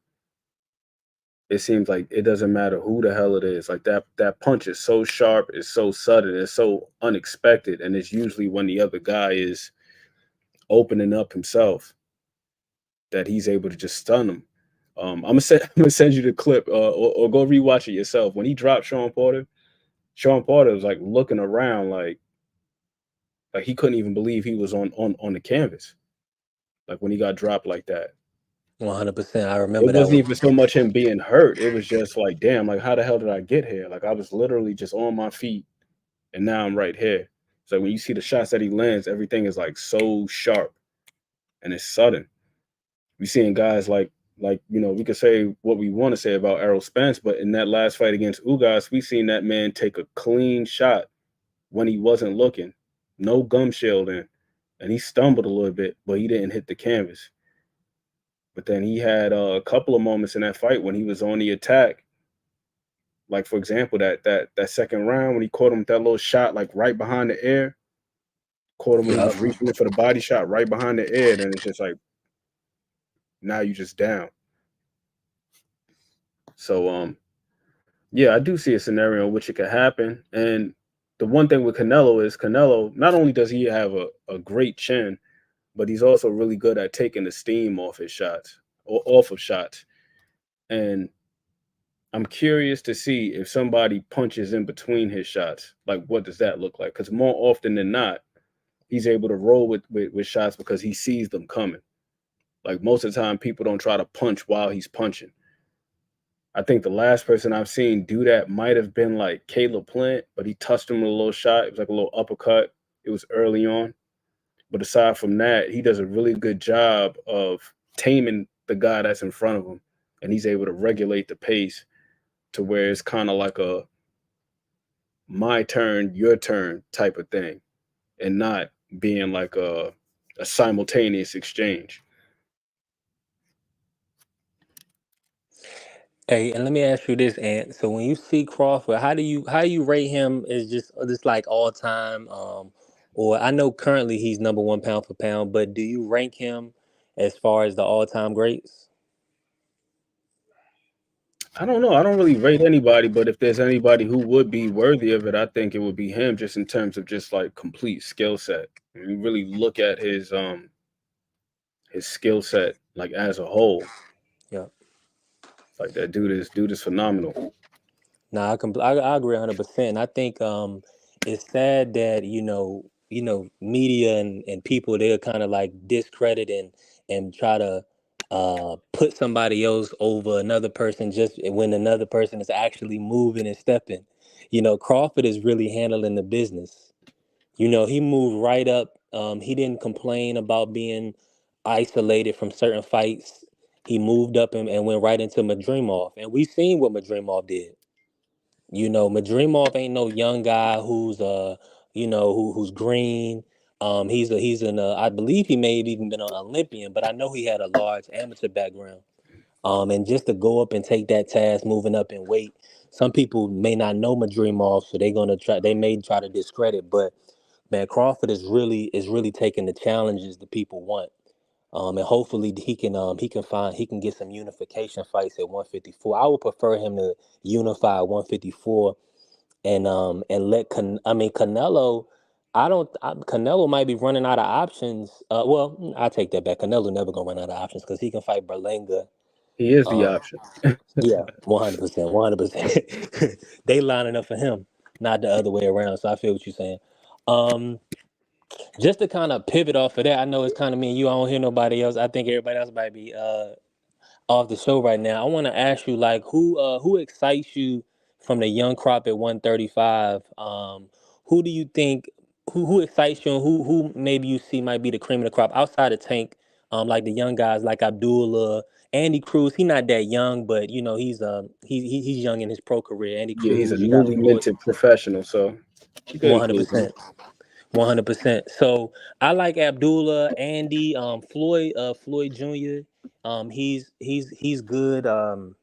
It seems like it doesn't matter who the hell it is. Like that punch is so sharp, it's so sudden, it's so unexpected, and it's usually when the other guy is opening up himself that he's able to just stun him. I'm gonna send you the clip, or go rewatch it yourself. When he dropped Sean Porter was like looking around, like he couldn't even believe he was on the canvas. Like when he got dropped like that, 100%. I it remember that wasn't one. even so much him being hurt. It was just like, damn, like how the hell did I get here? Like I was literally just on my feet, and now I'm right here. So when you see the shots that he lands, everything is like so sharp and it's sudden. We seeing guys like we could say what we want to say about Errol Spence, but in that last fight against Ugas, we seen that man take a clean shot when he wasn't looking, no gum shielding, and he stumbled a little bit, but he didn't hit the canvas. But then he had a couple of moments in that fight when he was on the attack. Like for example, that second round when he caught him with that little shot like right behind the ear, caught him when he Yep. was reaching it for the body shot right behind the ear. Then it's just like now you just down. So yeah, I do see a scenario in which it could happen. And the one thing with Canelo is Canelo, not only does he have a great chin, but he's also really good at taking the steam off his shots or off of shots. And I'm curious to see if somebody punches in between his shots. Like, what does that look like? Because more often than not, he's able to roll with shots because he sees them coming. Like most of the time, people don't try to punch while he's punching. I think the last person I've seen do that might have been like Caleb Plant, but he touched him with a little shot. It was like a little uppercut. It was early on. But aside from that, he does a really good job of taming the guy that's in front of him. And he's able to regulate the pace to where it's kind of like a my turn, your turn type of thing, and not being like a simultaneous exchange. Hey, and let me ask you this, Ant. So when you see Crawford, how do you rate him as just like all time? Or I know currently he's number one pound for pound, but do you rank him as far as the all time greats? I don't know. I don't really rate anybody, but if there's anybody who would be worthy of it, I think it would be him, just in terms of just like complete skill set. When you really look at his skill set like as a whole, Yeah. like that dude is phenomenal. No, I agree 100%. I think it's sad that media and people they're kind of like discredit and try to put somebody else over another person just when another person is actually moving and stepping. Crawford is really handling the business. He moved right up. He didn't complain about being isolated from certain fights. He moved up and went right into Madrimov, and we've seen what Madrimov did. Madrimov ain't no young guy who's green. I believe he may have even been an Olympian, but I know he had a large amateur background. And just to go up and take that task, moving up in weight, some people may not know Madrimov, so they may try to discredit. But man, Crawford is really taking the challenges that people want. And hopefully he can get some unification fights at 154. I would prefer him to unify at 154 and Canelo. Canelo might be running out of options. Well, I take that back. Canelo never gonna run out of options because he can fight Berlanga. He is the Um, option. yeah, 100%, 100%. They lining up for him, not the other way around. So I feel what you're saying. Um, just to kind of pivot off of that, I know it's kind of me and you. I don't hear nobody else. I think everybody else might be off the show right now. I want to ask you, like, who excites you from the young crop at 135? Who do you think who excites you, and who maybe you see might be the cream of the crop outside of Tank? Like the young guys like Abdullah, Andy Cruz. He's not that young, but he's young in his pro career. Andy Yeah, he's a Cruz. You got newly Floyd. minted professional, so you can include him. 100%. 100%. So I like Abdullah, Andy, Floyd Jr. He's good. I'm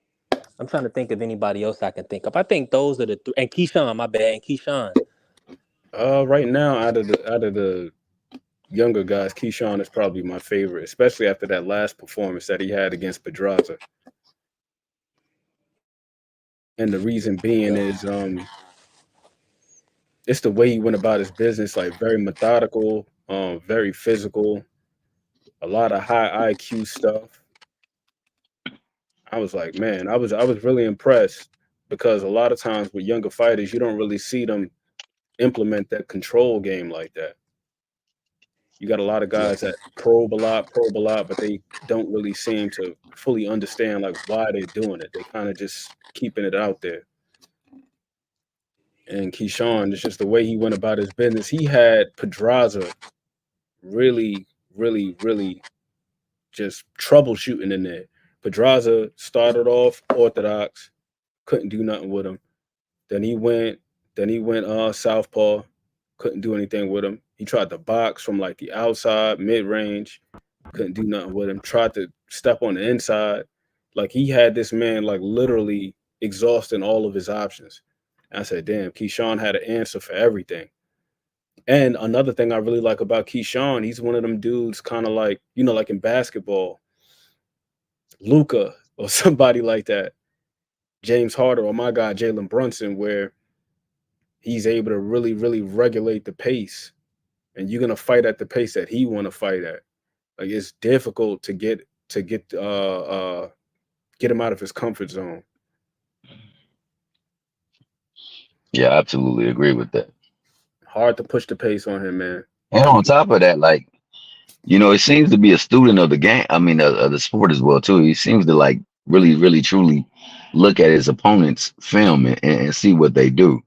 trying to think of anybody else I can think of. I think those are the three. And Keyshawn, my bad. And Keyshawn. Right now, out of the younger guys, Keyshawn is probably my favorite, especially after that last performance that he had against Pedraza. And the reason being Yeah. is it's the way he went about his business, like very methodical, very physical, a lot of high IQ stuff. I was like, man, I was really impressed because a lot of times with younger fighters, you don't really see them implement that control game like that. You got a lot of Yeah. guys that probe a lot, but they don't really seem to fully understand like why they're doing it. They kind of just keeping it out there. And Keyshawn, it's just the way he went about his business. He had Pedraza really, really, really just troubleshooting in there. Pedraza started off orthodox, couldn't do nothing with him. Then he went, southpaw, couldn't do anything with him. He tried to box from like the outside, mid range, couldn't do nothing with him. Tried to step on the inside. Like he had this man like literally exhausting all of his options. And I said, damn, Keyshawn had an answer for everything. And another thing I really like about Keyshawn, he's one of them dudes kind of like, like in basketball, Luca or somebody like that, James Harden or my guy, Jalen Brunson, where he's able to really, really regulate the pace. And you're going to fight at the pace that he want to fight at. Like it's difficult to get him out of his comfort zone. Yeah, I absolutely agree with that. Hard to push the pace on him, man. And on top of that, like, it seems to be a student of the game. I mean, of the sport as well too. He seems to like really, really, truly look at his opponent's film and see what they do,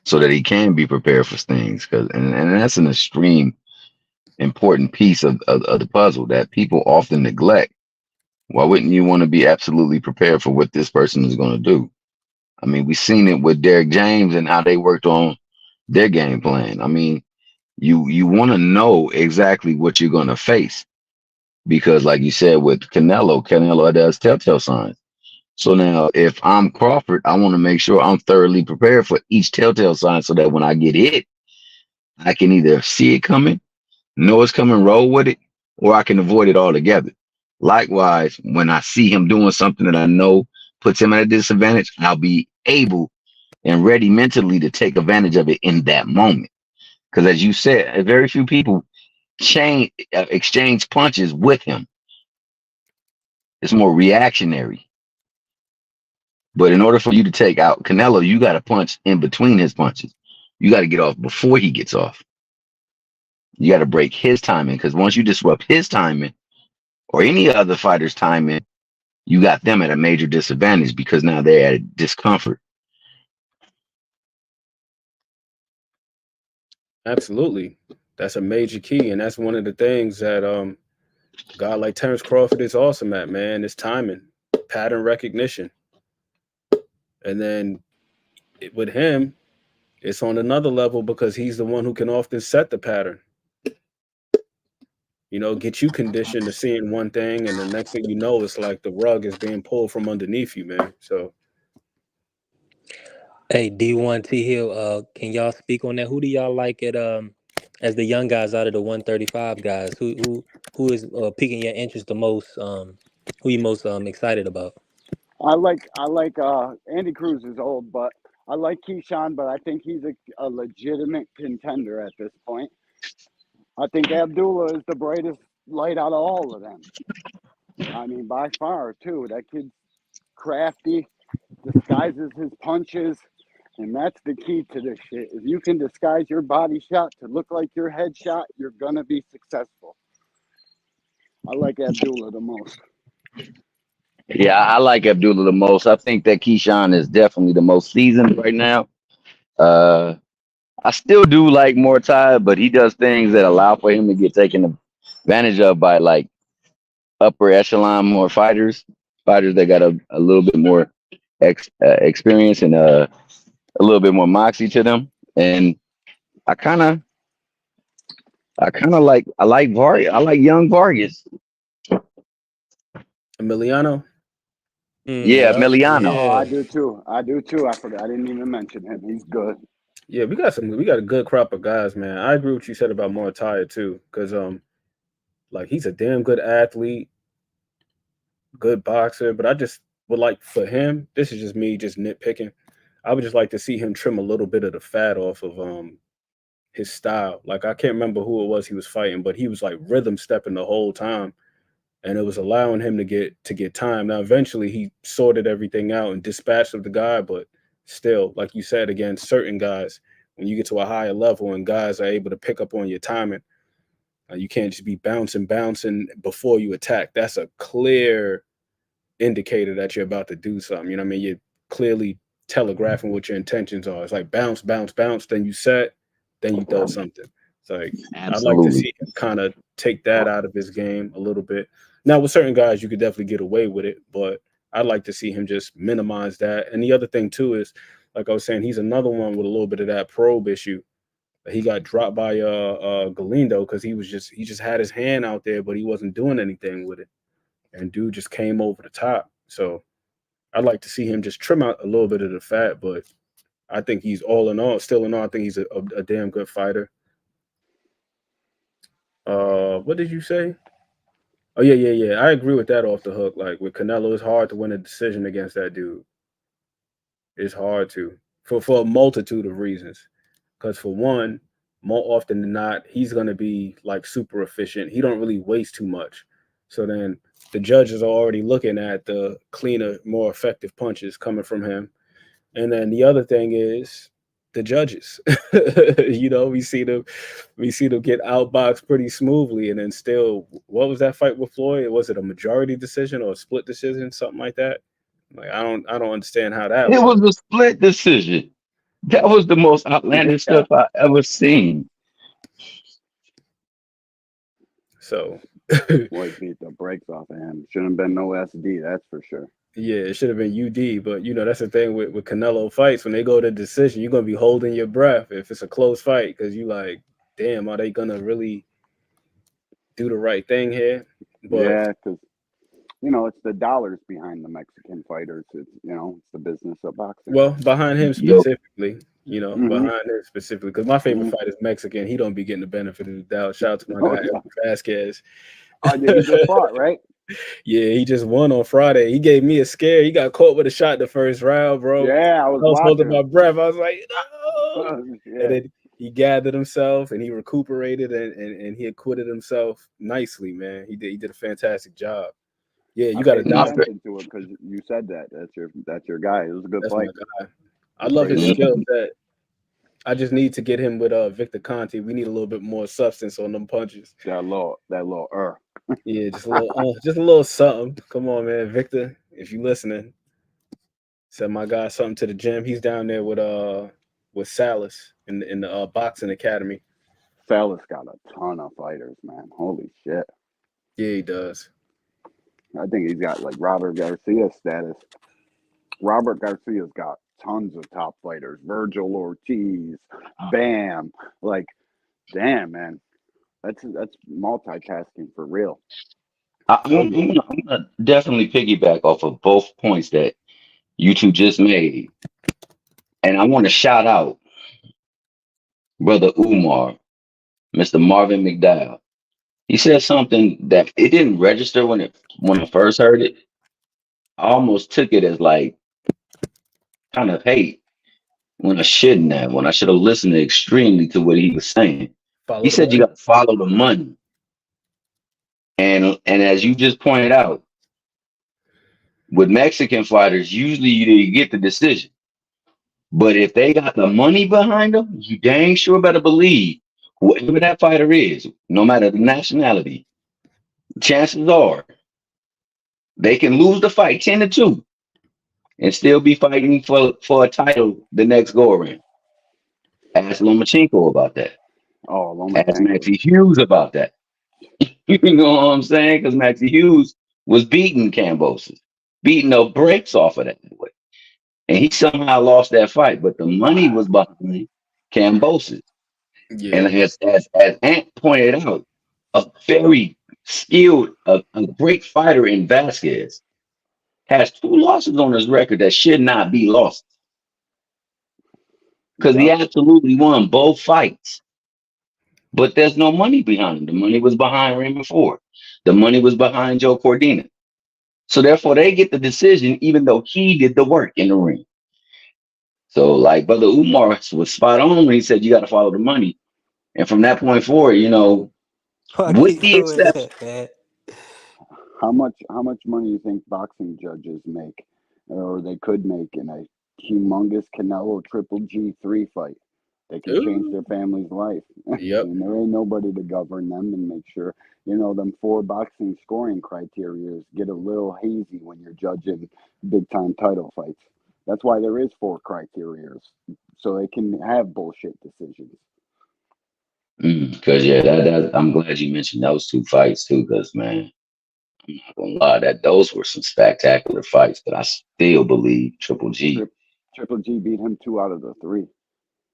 so that he can be prepared for things. And that's an extreme important piece of the puzzle that people often neglect. Why wouldn't you want to be absolutely prepared for what this person is going to do? I mean, we seen it with Derek James and how they worked on their game plan. I mean, you want to know exactly what you're going to face because, like you said, with Canelo does telltale signs. So now, if I'm Crawford, I want to make sure I'm thoroughly prepared for each telltale sign so that when I get hit, I can either see it coming, know it's coming, roll with it, or I can avoid it altogether. Likewise, when I see him doing something that I know puts him at a disadvantage, I'll be able and ready mentally to take advantage of it in that moment. Because as you said, very few people exchange punches with him. It's more reactionary. But in order for you to take out Canelo, you got to punch in between his punches. You got to get off before he gets off. You got to break his timing because once you disrupt his timing or any other fighter's timing, you got them at a major disadvantage because now they're at a discomfort. Absolutely. That's a major key. And that's one of the things that a guy like Terrence Crawford is awesome at, man. Is timing, pattern recognition. And then with him, it's on another level because he's the one who can often set the pattern. You know, get you conditioned to seeing one thing, and the next thing you know, it's like the rug is being pulled from underneath you, man. So Hey, D1 T Hill, can y'all speak on that? Who do y'all like at as the young guys out of the 135 guys? Who is piquing your interest the most? Who you most excited about? I like Andy Cruz is old, but I like Keyshawn, but I think he's a legitimate contender at this point. I think Abdullah is the brightest light out of all of them. I mean, by far, too. That kid's crafty, disguises his punches, and that's the key to this shit. If you can disguise your body shot to look like your head shot, you're gonna be successful. I like Abdullah the most. Yeah, I like Abdullah the most. I think that Keyshawn is definitely the most seasoned right now. Uh, I still do like Mortai, but he does things that allow for him to get taken advantage of by like upper echelon more fighters that got a little bit more experience and a little bit more moxie to them. And I kind of I like Vargas. I like young Vargas. Emiliano, Yeah, Yep, Miliano. Oh, I yeah. do too. I do too. I forgot. I didn't even mention him. He's good. yeah, we got a good crop of guys, man. I agree with what you said about Morataya too, because like he's a damn good athlete, good boxer, but I just would like for him. This is just me, just nitpicking. I would just like to see him trim a little bit of the fat off of his style. Like I can't remember who it was he was fighting, but he was like rhythm stepping the whole time, and it was allowing him to get time. Now eventually he sorted everything out and dispatched of the guy, but still, like you said, again, certain guys when you get to a higher level and guys are able to pick up on your timing, you can't just be bouncing before you attack. That's a clear indicator that you're about to do something. You know what I mean? You're clearly telegraphing what your intentions are. It's like bounce, bounce, bounce, then you set, then you throw something. It's like I'd like to Absolutely. see him kind of take that out of his game a little bit. Now with certain guys you could definitely get away with it, but I'd like to see him just minimize that. And the other thing too is, like I was saying, he's another one with a little bit of that probe issue. He got dropped by Galindo because he just had his hand out there, but he wasn't doing anything with it. And dude just came over the top. So I'd like to see him just trim out a little bit of the fat, but I think he's all in all, still in all, I think he's a damn good fighter. What did you say? Oh yeah. I agree with that off the hook. Like with Canelo, it's hard to win a decision against that dude. It's hard to for a multitude of reasons. Because for one, more often than not, he's gonna be like super efficient. He don't really waste too much. So then the judges are already looking at the cleaner, more effective punches coming from him. And then the other thing is the judges. You know, we see them get outboxed pretty smoothly, and then still, what was that fight with Floyd? Was it a majority decision or a split decision, something like that? Like I don't understand how that It works. was a split decision. That was the most outlandish Yeah. stuff I ever seen. So Floyd beat the brakes off of him. Shouldn't have been no SD, that's for sure. Yeah, it should have been UD, but that's the thing with Canelo fights. When they go to decision, you're gonna be holding your breath if it's a close fight because you like, damn, are they gonna really do the right thing here? But Yeah, because it's the dollars behind the Mexican fighters. It's the business of boxing. well, behind him Yo, specifically, Hmm. because my favorite Hmm. fight is Mexican. He don't be getting the benefit of the doubt. Shout out to my Oh guy yeah. Edwin Vasquez. Oh, he just fought, right? Yeah, he just won on Friday. He gave me a scare. He got caught with a shot the first round, bro. Yeah, I I was was holding watching my him. breath. I was like, no. And Yeah, then he gathered himself and he recuperated and he acquitted himself nicely, man. He did a fantastic job. Yeah, you I got to paid my dominate. fa- attention to it because you said that. That's your guy. It was a good That's my fight. guy. I Good love his crazy. skill Mhm. set. I just need to get him with Victor Conti. We need a little bit more substance on them punches. That little. Yeah, just a little something. Come on, man, Victor, if you listening, send my guy something to the gym. He's down there with Salas in the boxing academy. Fella's got a ton of fighters, man. Holy shit. Yeah, he does. I think he's got like Robert Garcia status. Robert Garcia's got tons of top fighters. Virgil Ortiz, Bam. Like, damn, man. That's multitasking for real. I'm gonna definitely piggyback off of both points that you two just made, and I want to shout out Brother Umar, Mr. Marvin McDowell. He said something that it didn't register when I first heard it. I almost took it as like kind of hate when I shouldn't have. When I should have listened extremely to what he was saying. He Follow the said you money. got to follow the money, and as you just pointed out, with Mexican fighters, usually you get the decision. But if they got the money behind them, you dang sure better believe whoever that fighter is, no matter the nationality, chances are they can lose the fight 10-2 and still be fighting for a title the next go around. Ask Lomachenko about that. Oh, Ask Lomachenko. Maxie Hughes about that. You know what I'm saying? Because Maxie Hughes was beating Kambosos, beating the brakes off of that boy. And he somehow lost that fight, but the money was behind Kambosos. And Yeah, as Ant pointed out, a very skilled, a great fighter in Vasquez has 2 losses on his record that should not be lost because he Yep. absolutely won both fights. But there's no money behind him. The money was behind Raymond Ford. The money was behind Joe Cordina. So therefore, they get the decision, even though he did the work in the ring. So, like Brother Umar was spot on when he said you got to follow the money. And from that point forward, I with keep the doing exception, that, man. How much money do you think boxing judges make, or they could make in a humongous Canelo Triple G3 fight? They can change ooh, their family's life, yep, and there ain't nobody to govern them and make sure them 4 boxing scoring criteria get a little hazy when you're judging big time title fights. That's why there is 4 criteria, so they can have bullshit decisions. because yeah, I'm glad you mentioned those 2 fights too, because man, I'm not gonna lie, that those were some spectacular fights, but I still believe Triple G. Tri- Triple G beat him 2 out of the 3.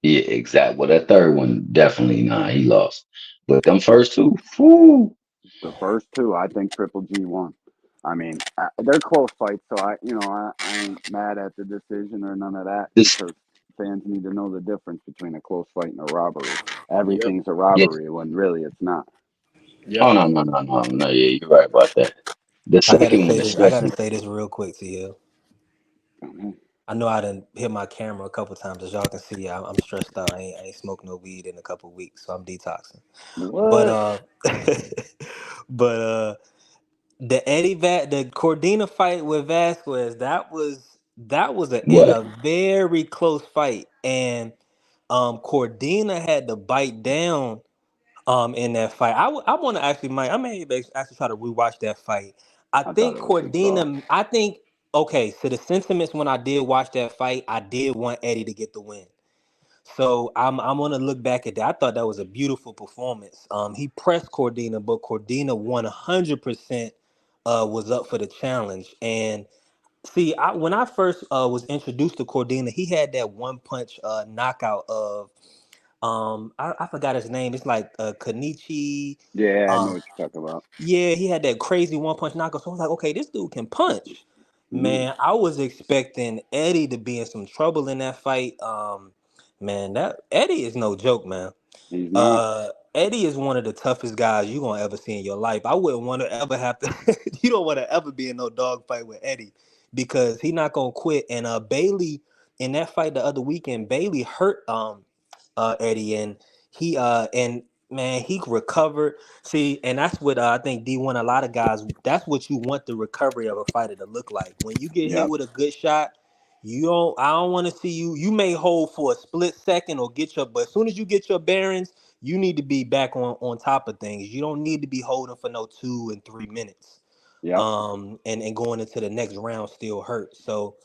Yeah, exactly. Well, that third one definitely he lost. But them first two, whoo, The first 2, I think Triple G won. I mean, they're close fights, so I ain't mad at the decision or none of that this, because fans need to know the difference between a close fight and a robbery. yep, Everything's a yeah. robbery when really it's not. Oh yep. no, no, no, no, no. Yeah, you're right about that. The I gotta second one, say this. I gotta especially, say this real quick to you. Mhm. I know I done hit my camera a couple times. As y'all can see, I'm stressed out. I ain't smoked no weed in a couple weeks, so I'm detoxing. But What? but the Cordina fight with Vasquez, that was what? a very close fight, and Cordina had to bite down in that fight. I want to actually, Mike, I may actually try to rewatch that fight. I I thought think it was his loss. Cordina. I think okay. So the sentiments when I did watch that fight, I did want Eddie to get the win. So I'm gonna look back at that. I thought that was a beautiful performance. He pressed Cordina, but Cordina 100% was up for the challenge, and See, when I first was introduced to Cordina, he had that one punch knockout of I forgot his name. It's like Kenichi. Yeah, I know Um, what you're talking about. yeah, he had that crazy one punch knockout. So I was like, okay, this dude can punch. Hmm. Man, I was expecting Eddie to be in some trouble in that fight. Man, that Eddie is no joke, man. He's not. Eddie is one of the toughest guys you're gonna ever see in your life. I wouldn't want to ever have to. You don't want to ever be in no dog fight with Eddie because he not gonna quit. And Bailey in that fight the other weekend, Bailey hurt Eddie, and he and man, he recovered. See, and that's what I think D1. A lot of guys, that's what you want the recovery of a fighter to look like. When you get hit Yep. with a good shot, you don't. I don't want to see you. You may hold for a split second or get your, but as soon as you get your bearings, you need to be back on top of things. You don't need to be holding for no 2 and 3 minutes. Yep. And going into the next round still hurt. So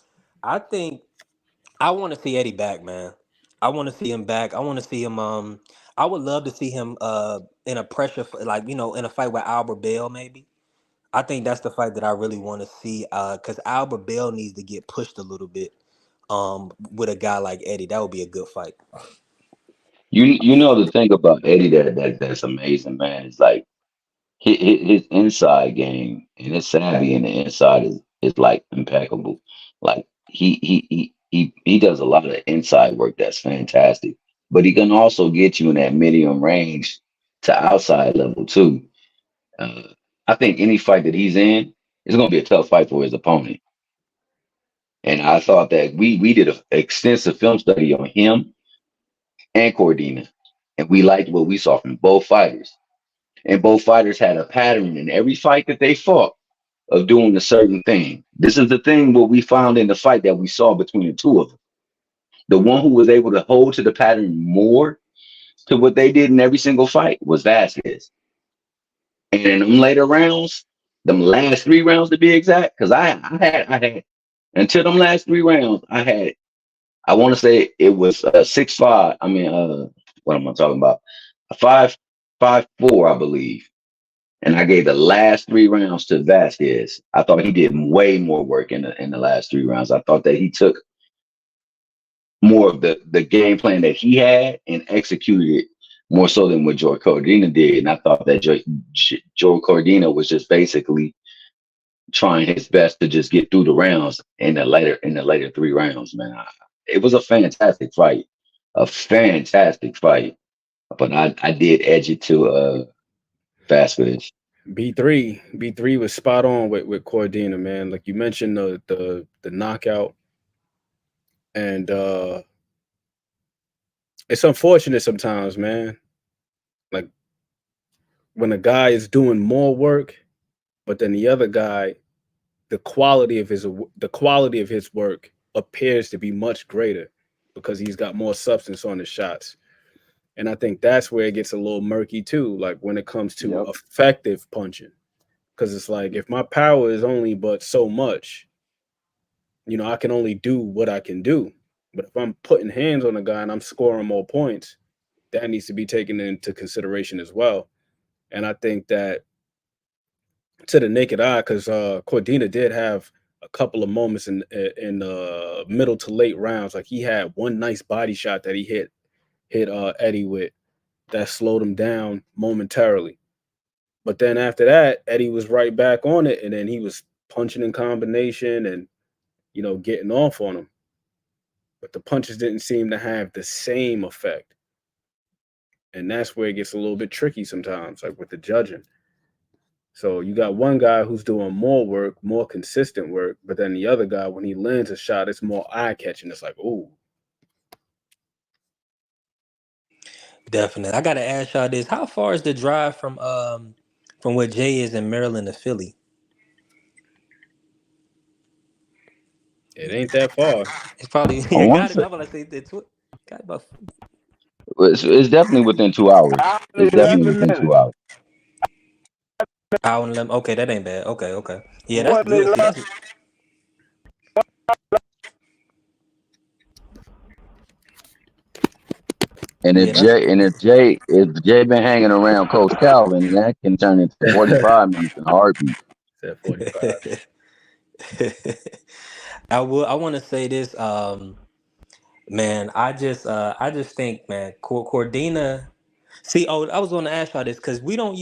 I think I want to see Eddie back, man. I want to see him back. I want to see him. I would love to see him in a like in a fight with Albert Bell, maybe. I think that's the fight that I really want to see. Because Albert Bell needs to get pushed a little bit. With a guy like Eddie, that would be a good fight. You know the thing about Eddie that's amazing, man. Is like his inside game and his savvy in the inside is like impeccable. Like he does a lot of inside work that's fantastic. But he can also get you in that medium range to outside level too. Uh, I think any fight that he's in is going to be a tough fight for his opponent. And I thought that we did an extensive film study on him and Cordina, and we liked what we saw from both fighters. And both fighters had a pattern in every fight that they fought of doing a certain thing. This is the thing what we found in the fight that we saw between the two of them. The one who was able to hold to the pattern more to what they did in every single fight was Vasquez. And in them later rounds, them last 3 rounds to be exact, because I had until them last 3 rounds, I want to say it was 6-5. I mean, what am I talking about? A 5-4, I believe. And I gave the last 3 rounds to Vasquez. I thought he did way more work in the last 3 rounds. I thought that he took more of the game plan that he had and executed it more so than what Joe Cordina did. And I thought that Joe Cordina was just basically trying his best to just get through the rounds in the later 3 rounds, man. It was a fantastic fight. A fantastic fight. But I did edge it to Vasquez. B3 was spot on with Cordina, man. Like you mentioned the knockout, and it's unfortunate sometimes, man. Like when a guy is doing more work, but then the other guy, the quality of his work appears to be much greater because he's got more substance on his shots. And I think that's where it gets a little murky too, like when it comes to Yep. effective punching. Because it's like if my power is only but so much, I can only do what I can do. But if I'm putting hands on a guy and I'm scoring more points, that needs to be taken into consideration as well. And I think that to the naked eye, because Cordina did have a couple of moments in middle to late rounds. Like he had one nice body shot that he hit Eddie with that slowed him down momentarily. But then after that, Eddie was right back on it, and then he was punching in combination and getting off on him. But the punches didn't seem to have the same effect. And that's where it gets a little bit tricky sometimes, like with the judging. So you got one guy who's doing more work, more consistent work, but then the other guy, when he lands a shot, it's more eye-catching. It's like, ooh. Definitely. I gotta ask y'all this: how far is the drive from where Jay is in Maryland to Philly? It ain't that far. It's probably I you want got to it. say I'm gonna say it's got about it's definitely within 2 hours. It's definitely within 2 hours. hour and 11. Okay, that ain't bad. Okay. Yeah, that's What they good. See, that's And yeah, that's if Jay been hanging around Coach Calvin, that can turn into 45 minutes in a heartbeat. Said 45. I want to say this, man. I just think, man, Cordina. See, I was going to ask y'all this because we don't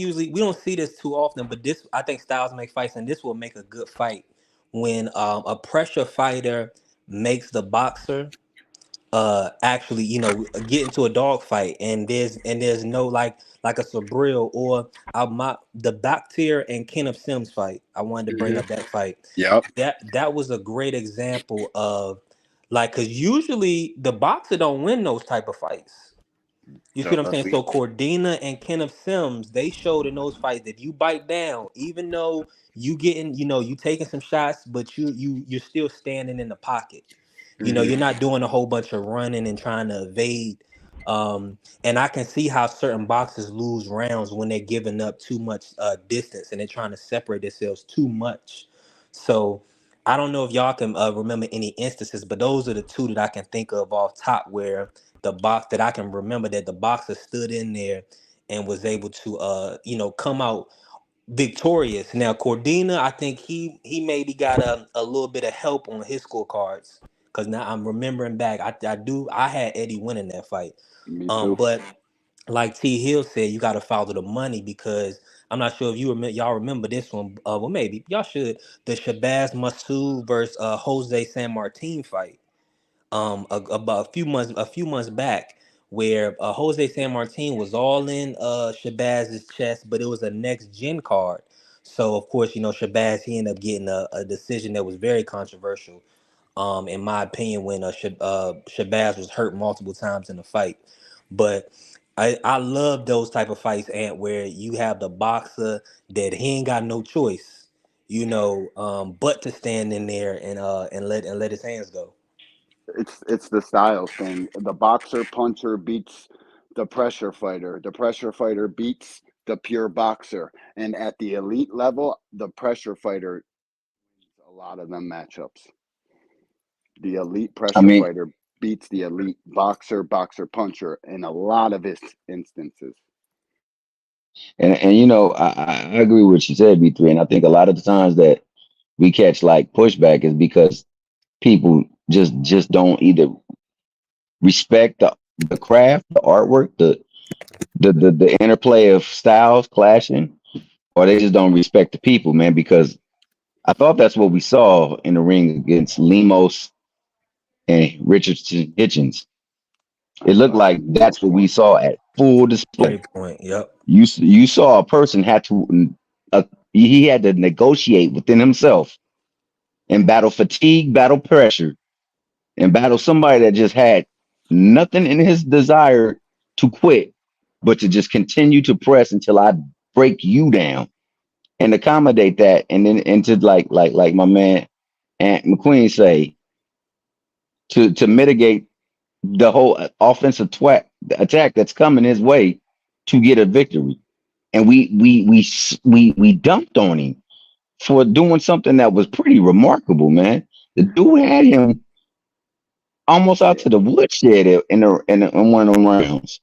see this too often, but this I think styles make fights, and this will make a good fight when a pressure fighter makes the boxer actually get into a dog fight, and there's no like a Sabril or the Bactier and Kenneth Sims fight. I wanted to bring up that fight. Yep. That was a great example of like, because usually the boxer don't win those type of fights. You see The what I'm saying? elite. So Cordina and Kenneth Sims, they showed in those fights that you bite down, even though you getting, you taking some shots, but you're still standing in the pocket. You're not doing a whole bunch of running and trying to evade. And I can see how certain boxers lose rounds when they're giving up too much distance and they're trying to separate themselves too much. So I don't know if y'all can remember any instances, but those are the two that I can think of off top where the box that I can remember that the boxer stood in there and was able to come out victorious. Now Cordina, I think he maybe got a little bit of help on his scorecards because now I'm remembering back. I had Eddie winning that fight. Me too. But like T Hill said, you got to follow the money because I'm not sure if y'all remember this one. Well, maybe y'all should. The Shabazz Masood versus Jose San Martin fight about a few months back where Jose San Martin was all in Shabazz's chest, but it was a next gen card. So of course, Shabazz, he ended up getting a decision that was very controversial. In my opinion, when Shabazz was hurt multiple times in the fight. But I love those type of fights, and where you have the boxer that he ain't got no choice, but to stand in there and let his hands go. It's the styles thing. The boxer puncher beats the pressure fighter. The pressure fighter beats the pure boxer. And at the elite level, the pressure fighter wins a lot of them matchups. The elite I pressure mean, fighter beats the elite boxer puncher in a lot of its instances. and I agree with what you said, B3, and I think a lot of the times that we catch like pushback is because people just don't either respect the craft, the artwork, the interplay of styles clashing, or they just don't respect the people, man. Because I thought that's what we saw in the ring against Lemos and Richardson Hitchens. I It looked thought like that's what we saw at full display. Great point. Yep. You saw a person had to he had to negotiate within himself and battle fatigue, battle pressure, and battle somebody that just had nothing in his desire to quit, but to just continue to press until I break you down and accommodate that, and then into like my man Ant McQueen say to mitigate the whole offensive attack that's coming his way to get a victory. And we dumped on him for doing something that was pretty remarkable, man. The dude had him almost out yeah, to the woodshed in one of them rounds,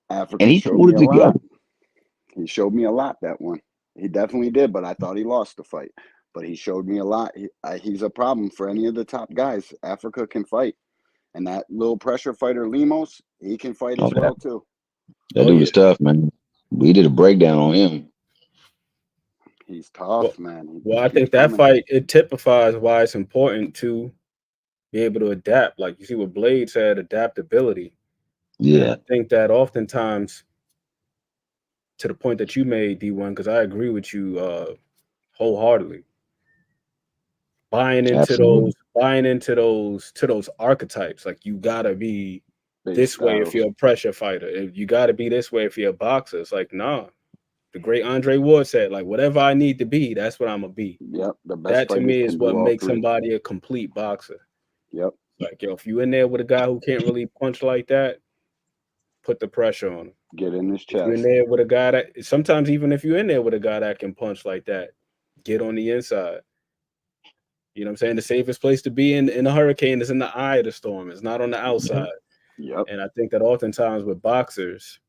and Africa he showed pulled me it a lot. together. He showed me a lot that one. He definitely did, but I thought he lost the fight. But he showed me a lot. He's a problem for any of the top guys. Africa can fight, and that little pressure fighter Lemos, he can fight Oh, as well too. that Oh dude yeah. was tough, man. We did a breakdown on him. He's Well, tough, man. He I keeps think that coming. fight it typifies why it's important to be able to adapt. Like you see what Blade said, adaptability. And I Yeah, think that oftentimes, to the point that you made, D1, because I agree with you wholeheartedly. absolutely. Buying into those archetypes. Like you gotta be Base this way if styles. you're a pressure fighter. If you gotta be this way if you're a boxer. It's like, nah. The great Andre Ward said, like, whatever I need to be, that's what I'm gonna be. Yep, the best That to fighters me is can do what all makes three. somebody a complete boxer. Yep, Like, yo, if you in there with a guy who can't really punch like that, put the pressure on him. get in his If you're in chest. there with a guy that sometimes even if you're in there with a guy that can punch like that, get on the inside. You know what I'm saying? The safest place to be in a hurricane is in the eye of the storm. It's not on the outside. Yep, And I think that oftentimes with boxers,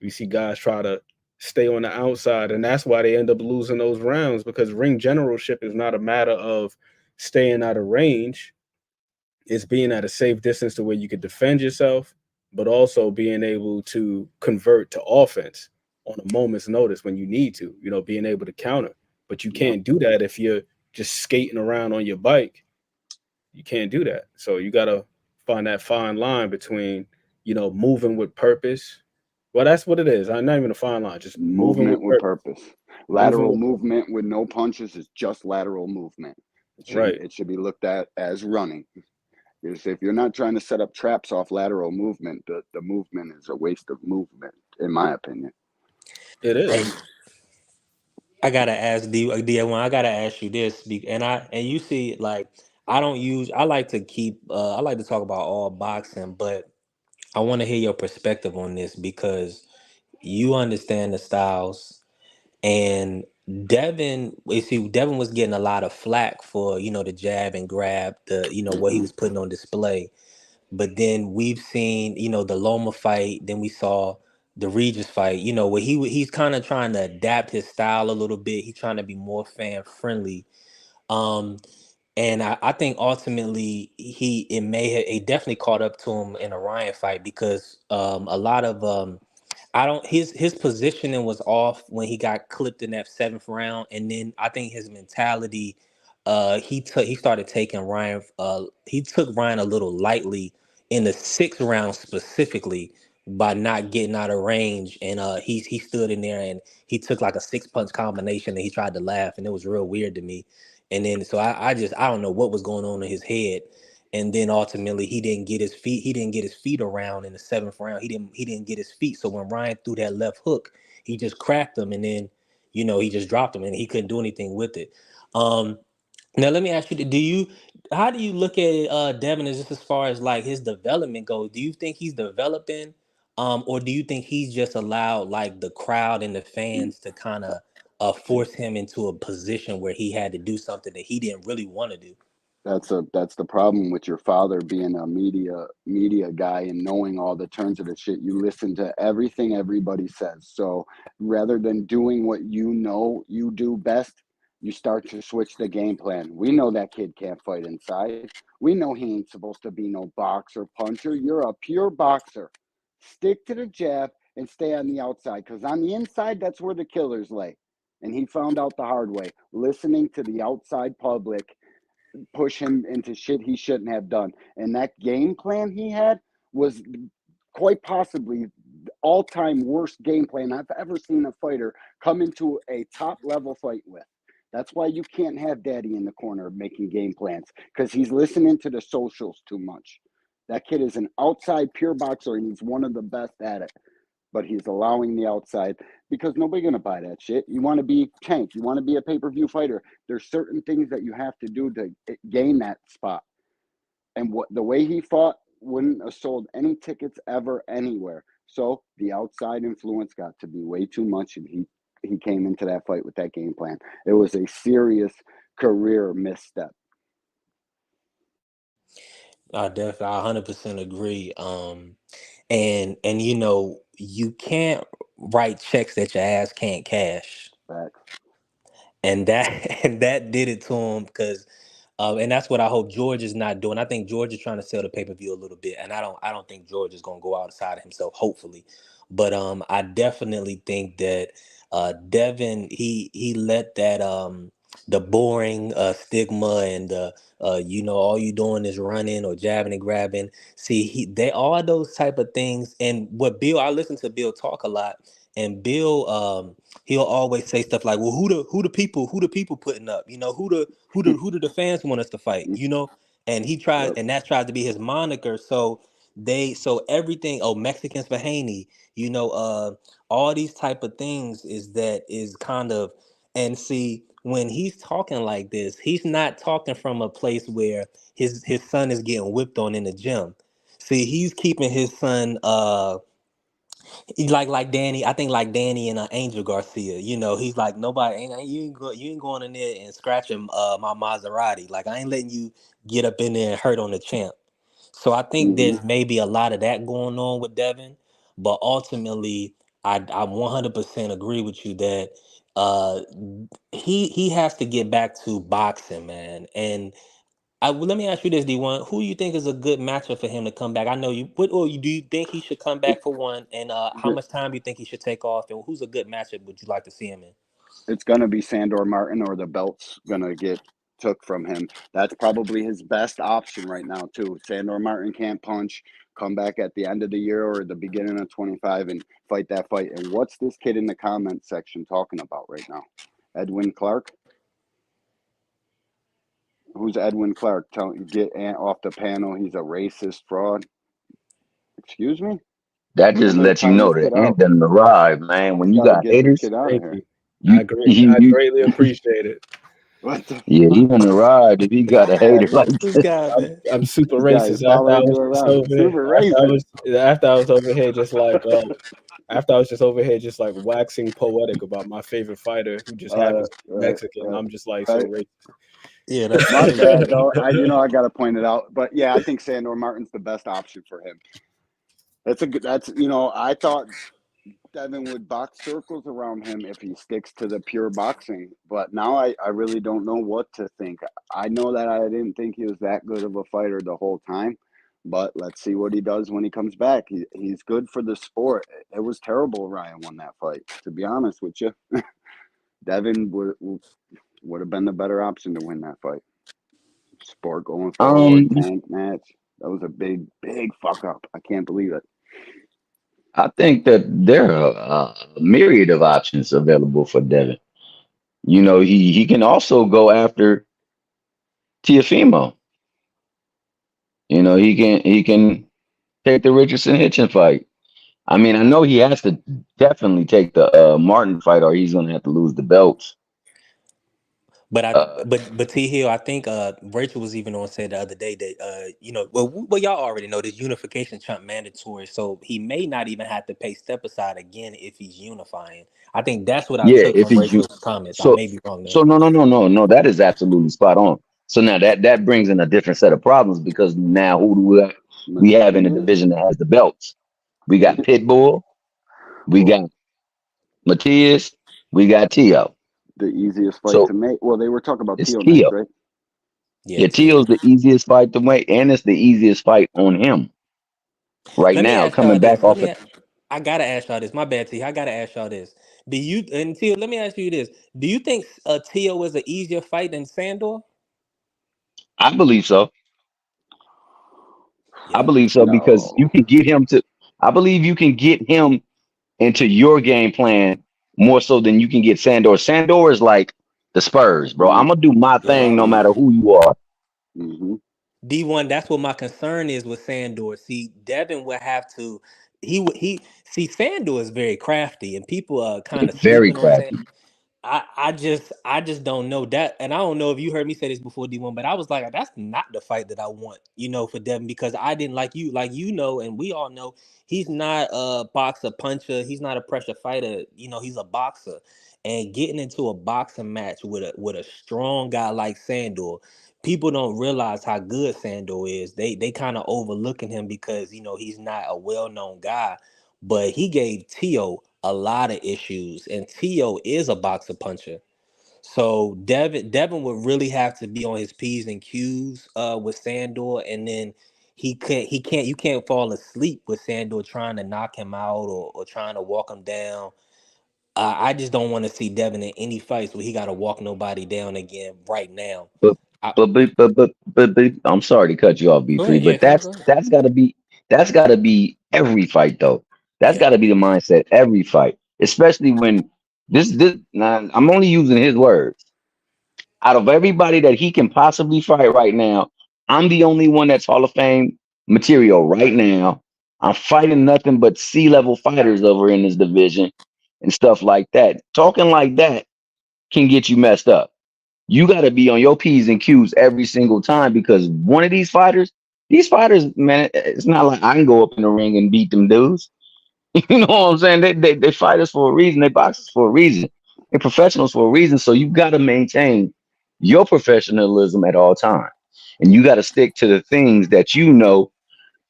we see guys try to stay on the outside, and that's why they end up losing those rounds because ring generalship is not a matter of staying out of range. It's being at a safe distance to where you could defend yourself, but also being able to convert to offense on a moment's notice when you need to, being able to counter. But you Yep. can't do that if you're just skating around on your bike. You can't do that. So you got to find that fine line between, moving with purpose. Well, that's what it is. I'm not even a fine line, just moving Movement with with purpose. purpose. Moving Lateral with purpose. movement with no punches is just lateral movement. Right. It should be looked at as running. Because if you're not trying to set up traps off lateral movement, the movement is a waste of movement, in my opinion. It Hey, is. I gotta ask D1. I gotta ask you this, and you see, like, I like to keep, I like to talk about all boxing, but I want to hear your perspective on this because you understand the styles. And Devin was getting a lot of flack for, the jab and grab, what he Hmm. was putting on display. But then we've seen, the Loma fight, then we saw the Regis fight, where he's kind of trying to adapt his style a little bit. He's trying to be more fan friendly. Um, and I think ultimately it definitely caught up to him in a Ryan fight because a lot of I don't his positioning was off when he got clipped in that seventh round, and then I think his mentality, he started taking Ryan, he took Ryan a little lightly in the sixth round specifically by not getting out of range, and he stood in there and he took like a six punch combination and he tried to laugh, and it was real weird to me, and then so I don't know what was going on in his head, and then ultimately he didn't get his feet around in the seventh round. He didn't get his feet. So when Ryan threw that left hook, he just cracked him, and then he just dropped him and he couldn't do anything with it. Um Now let me ask you, how do you look at Devin just as far as like his development goes? Do you think he's developing, or do you think he's just allowed like the crowd and the fans to kind of force him into a position where he had to do something that he didn't really want to do? That's the problem with your father being a media guy and knowing all the turns of the shit. You listen to everything everybody says. So rather than doing what you know you do best, you start to switch the game plan. We know that kid can't fight inside. We know he ain't supposed to be no boxer puncher. You're a pure boxer. Stick to the jab and stay on the outside, because on the inside, that's where the killers lay. And he found out the hard way, listening to the outside public push him into shit he shouldn't have done. And that game plan he had was quite possibly the all-time worst game plan I've ever seen a fighter come into a top-level fight with. That's why you can't have daddy in the corner making game plans, because he's listening to the socials too much. That kid is an outside pure boxer, and he's one of the best at it, but he's allowing the outside because nobody's going to buy that shit. You want to be Tank. You want to be a pay-per-view fighter. There's certain things that you have to do to gain that spot. And the way he fought wouldn't have sold any tickets ever anywhere. So the outside influence got to be way too much, and he came into that fight with that game plan. It was a serious career misstep. I definitely, I 100% agree. And you can't write checks that your ass can't cash, Facts. and that and that did it to him because and that's what I hope George is not doing. I think George is trying to sell the pay per view a little bit, and I don't think George is gonna go outside of himself. Hopefully, but I definitely think that Devin he let that the boring stigma and the all you doing is running or jabbing and grabbing. See, they all those type of things. And what Bill, I listen to Bill talk a lot, and Bill he'll always say stuff like, "Well, who the people putting up? Who do the fans want us to fight? And he tries, Yep. and that tries to be his moniker. So everything. Oh, Mexicans for Haney. All these type of things is kind of. And see, when he's talking like this, he's not talking from a place where his son is getting whipped on in the gym. See, he's keeping his son like Danny. I think like Danny and Angel Garcia. He's like, nobody you ain't going in there and scratching my Maserati. Like, I ain't letting you get up in there and hurt on the champ. So I think Mm-hmm. there's maybe a lot of that going on with Devin, but ultimately I 100% agree with you that Uh, he has to get back to boxing, man. And let me ask you this, D1. Who you think is a good matchup for him to come back? I know you. Do you think he should come back for one? And how much time do you think he should take off? And who's a good matchup would you like to see him in? It's going to be Sandor Martin, or the belt's going to get took from him. That's probably his best option right now, too. Sandor Martin can't punch. Come back at the end of the year or the beginning of 25 and fight that fight. And what's this kid in the comment section talking about right now? Edwin Clark? Who's Edwin Clark? Get Ant off the panel. He's a racist fraud. Excuse me? That just Somebody lets you time know this the kid end out. doesn't arrive, man. When you Got to got get this haters, kid out of Thank here. you. I you greatly appreciate it. What the yeah, he wouldn't arrive if he got a hater like This that. guy, man. I'm super This guy is racist. following you around. Super racist. After I was over here just like after I was just over here just like waxing poetic about my favorite fighter who just happens to be Mexican. I'm just like so racist. Yeah, that's My funny. bad though. I got to point it out. But yeah, I think Sandor Martin's the best option for him. I thought Devin would box circles around him if he sticks to the pure boxing. But now I really don't know what to think. I know that I didn't think he was that good of a fighter the whole time. But let's see what he does when he comes back. He's good for the sport. It was terrible Ryan won that fight, to be honest with you. Devin would have been the better option to win that fight. Sport going forward, tank match. That was a big, big fuck up. I can't believe it. I think that there are a myriad of options available for Devin. You know, he can also go after Tiafimo. You know, he can take the Richardson Hitchin fight. I mean, I know he has to definitely take the Martin fight, or he's gonna have to lose the belts. But T Hill, I think Rachel was even on said the other day that well y'all already know this unification chunk mandatory, so he may not even have to pay step aside again if he's unifying. I think that's what I Yeah, took if from he's Rachel's comments. I so may be wrong though. so no, that is absolutely spot on. So now that brings in a different set of problems because now who do we have in the division that has the belts? We got Pitbull, we got Matias, we got Tio. The easiest fight So to make. Well, they were talking about it's Tio next, Tio. right? Yeah, Yeah, Tio's the easiest fight to make, and it's the easiest fight on him right Let me now, ask y'all coming back this. off of. I gotta ask y'all this. My bad, T. I gotta ask y'all this. Do you and Tio? Let me ask you this. Do you think Tio is an easier fight than Sandor? I believe so. I Yeah. believe so because you No. can get him to. I believe you can get him into your game plan more so than you can get Sandor. Sandor is like the Spurs, bro. I'm gonna do my thing no matter who you are. Mm-hmm. D1, that's what my concern is with Sandor. See, Devin would have to he see Sandor is very crafty and people are kind of Very sleeping on Sandor. crafty. I just don't know that, and I don't know if you heard me say this before, D1, but I was like, that's not the fight that I want, for Devin, because I didn't like and we all know he's not a boxer puncher, he's not a pressure fighter, he's a boxer, and getting into a boxing match with a strong guy like Sandor, people don't realize how good Sandor is. They kind of overlooking him because he's not a well known guy, but he gave Tio a lot of issues, and Tio is a boxer puncher. So Devin would really have to be on his P's and Q's with Sandor, and then you can't fall asleep with Sandor trying to knock him out or trying to walk him down. I just don't want to see Devin in any fights where he got to walk nobody down again right now. But I, but I'm sorry to cut you off, Go B3, ahead, yeah, but fam, go ahead. that's gotta be every fight though. That's Yeah. gotta be the mindset every fight, especially when this. Now, I'm only using his words. Out of everybody that he can possibly fight right now, I'm the only one that's Hall of Fame material right now. I'm fighting nothing but C-level fighters over in this division and stuff like that. Talking like that can get you messed up. You got to be on your P's and Q's every single time because one of these fighters, man, it's not like I can go up in the ring and beat them dudes. You know what I'm saying? They fight us for a reason. They box us for a reason. They're professionals for a reason. So you got to maintain your professionalism at all times, and you got to stick to the things that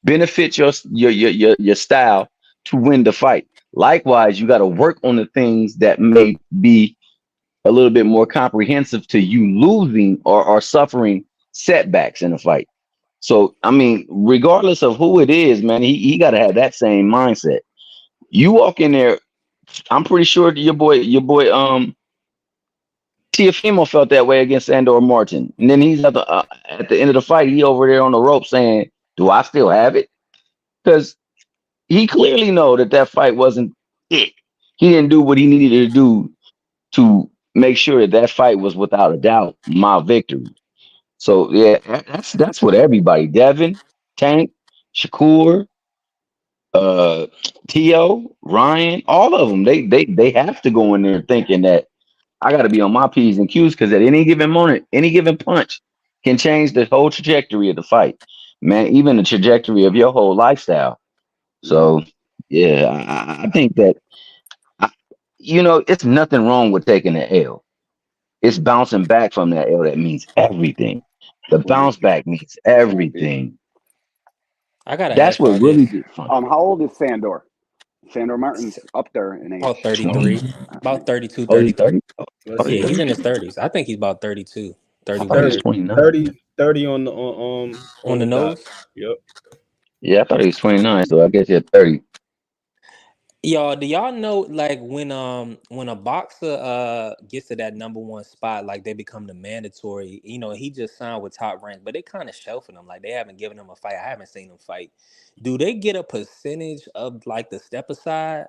benefit your style to win the fight. Likewise, you got to work on the things that may be a little bit more comprehensive to you losing or suffering setbacks in a fight. So I mean, regardless of who it is, man, he got to have that same mindset. You walk in there, I'm pretty sure your boy Tiafimo felt that way against Sandor Martin, and then he's at the end of the fight, he over there on the rope saying, "Do I still have it?" Because he clearly know that that fight wasn't it. He didn't do what he needed to do to make sure that that fight was without a doubt my victory. So yeah, that's what everybody, Devin, Tank, Shakur, uh, T.O., Ryan, all of them, they have to go in there thinking that I got to be on my P's and Q's because at any given moment, any given punch can change the whole trajectory of the fight, man, even the trajectory of your whole lifestyle. Mhm. So yeah, I think that I, it's nothing wrong with taking an L. It's bouncing back from that L that means everything. The Will bounce back means won't be. everything. I gotta That's ask what y'all this. really gets fun. How old is Sandor? Sandor Martin's up there in About age. 33, 20. about 32, Oh, he's 33. 30. Let's Oh, he's Yeah, see. he's in his 32. 30s. I think he's about 32, I thought he 31, was 30, 29. 30 on on the the dot. nose. Yep. Yeah, I thought he was 29. So I guess he's 30. Y'all, do y'all know like when a boxer gets to that number one spot, like they become the mandatory, he just signed with Top Rank, but they kind of shelving him. Like they haven't given him a fight. I haven't seen him fight. Do they get a percentage of like the step aside?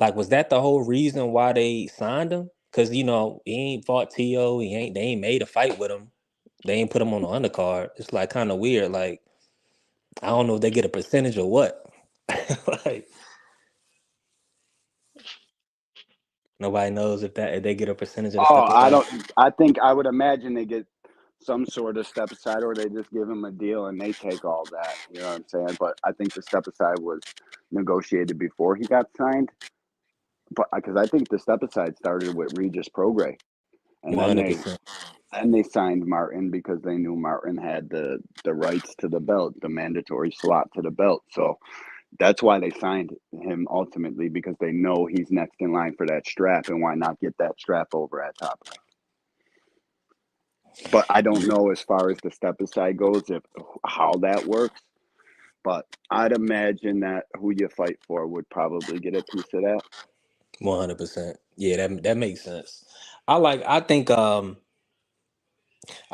Like was that the whole reason why they signed him? Cause he ain't fought T.O. They ain't made a fight with him. They ain't put him on the undercard. It's like kind of weird. Like I don't know if they get a percentage or what. Like nobody knows if they get a percentage of the Oh, step I aside. don't. I think I would imagine they get some sort of step aside, or they just give him a deal and they take all that. You know what I'm saying? But I think the step aside was negotiated before he got signed. But because I think the step aside started with Regis Prograis, and One then hundred they percent. and they signed Martin because they knew Martin had the rights to the belt, the mandatory slot to the belt. So that's why they signed him ultimately, because they know he's next in line for that strap, and why not get that strap over at Top Rank? But I don't know as far as the step aside goes, if how that works. But I'd imagine that who you fight for would probably get a piece of that. 100%. Yeah, that makes sense. I think I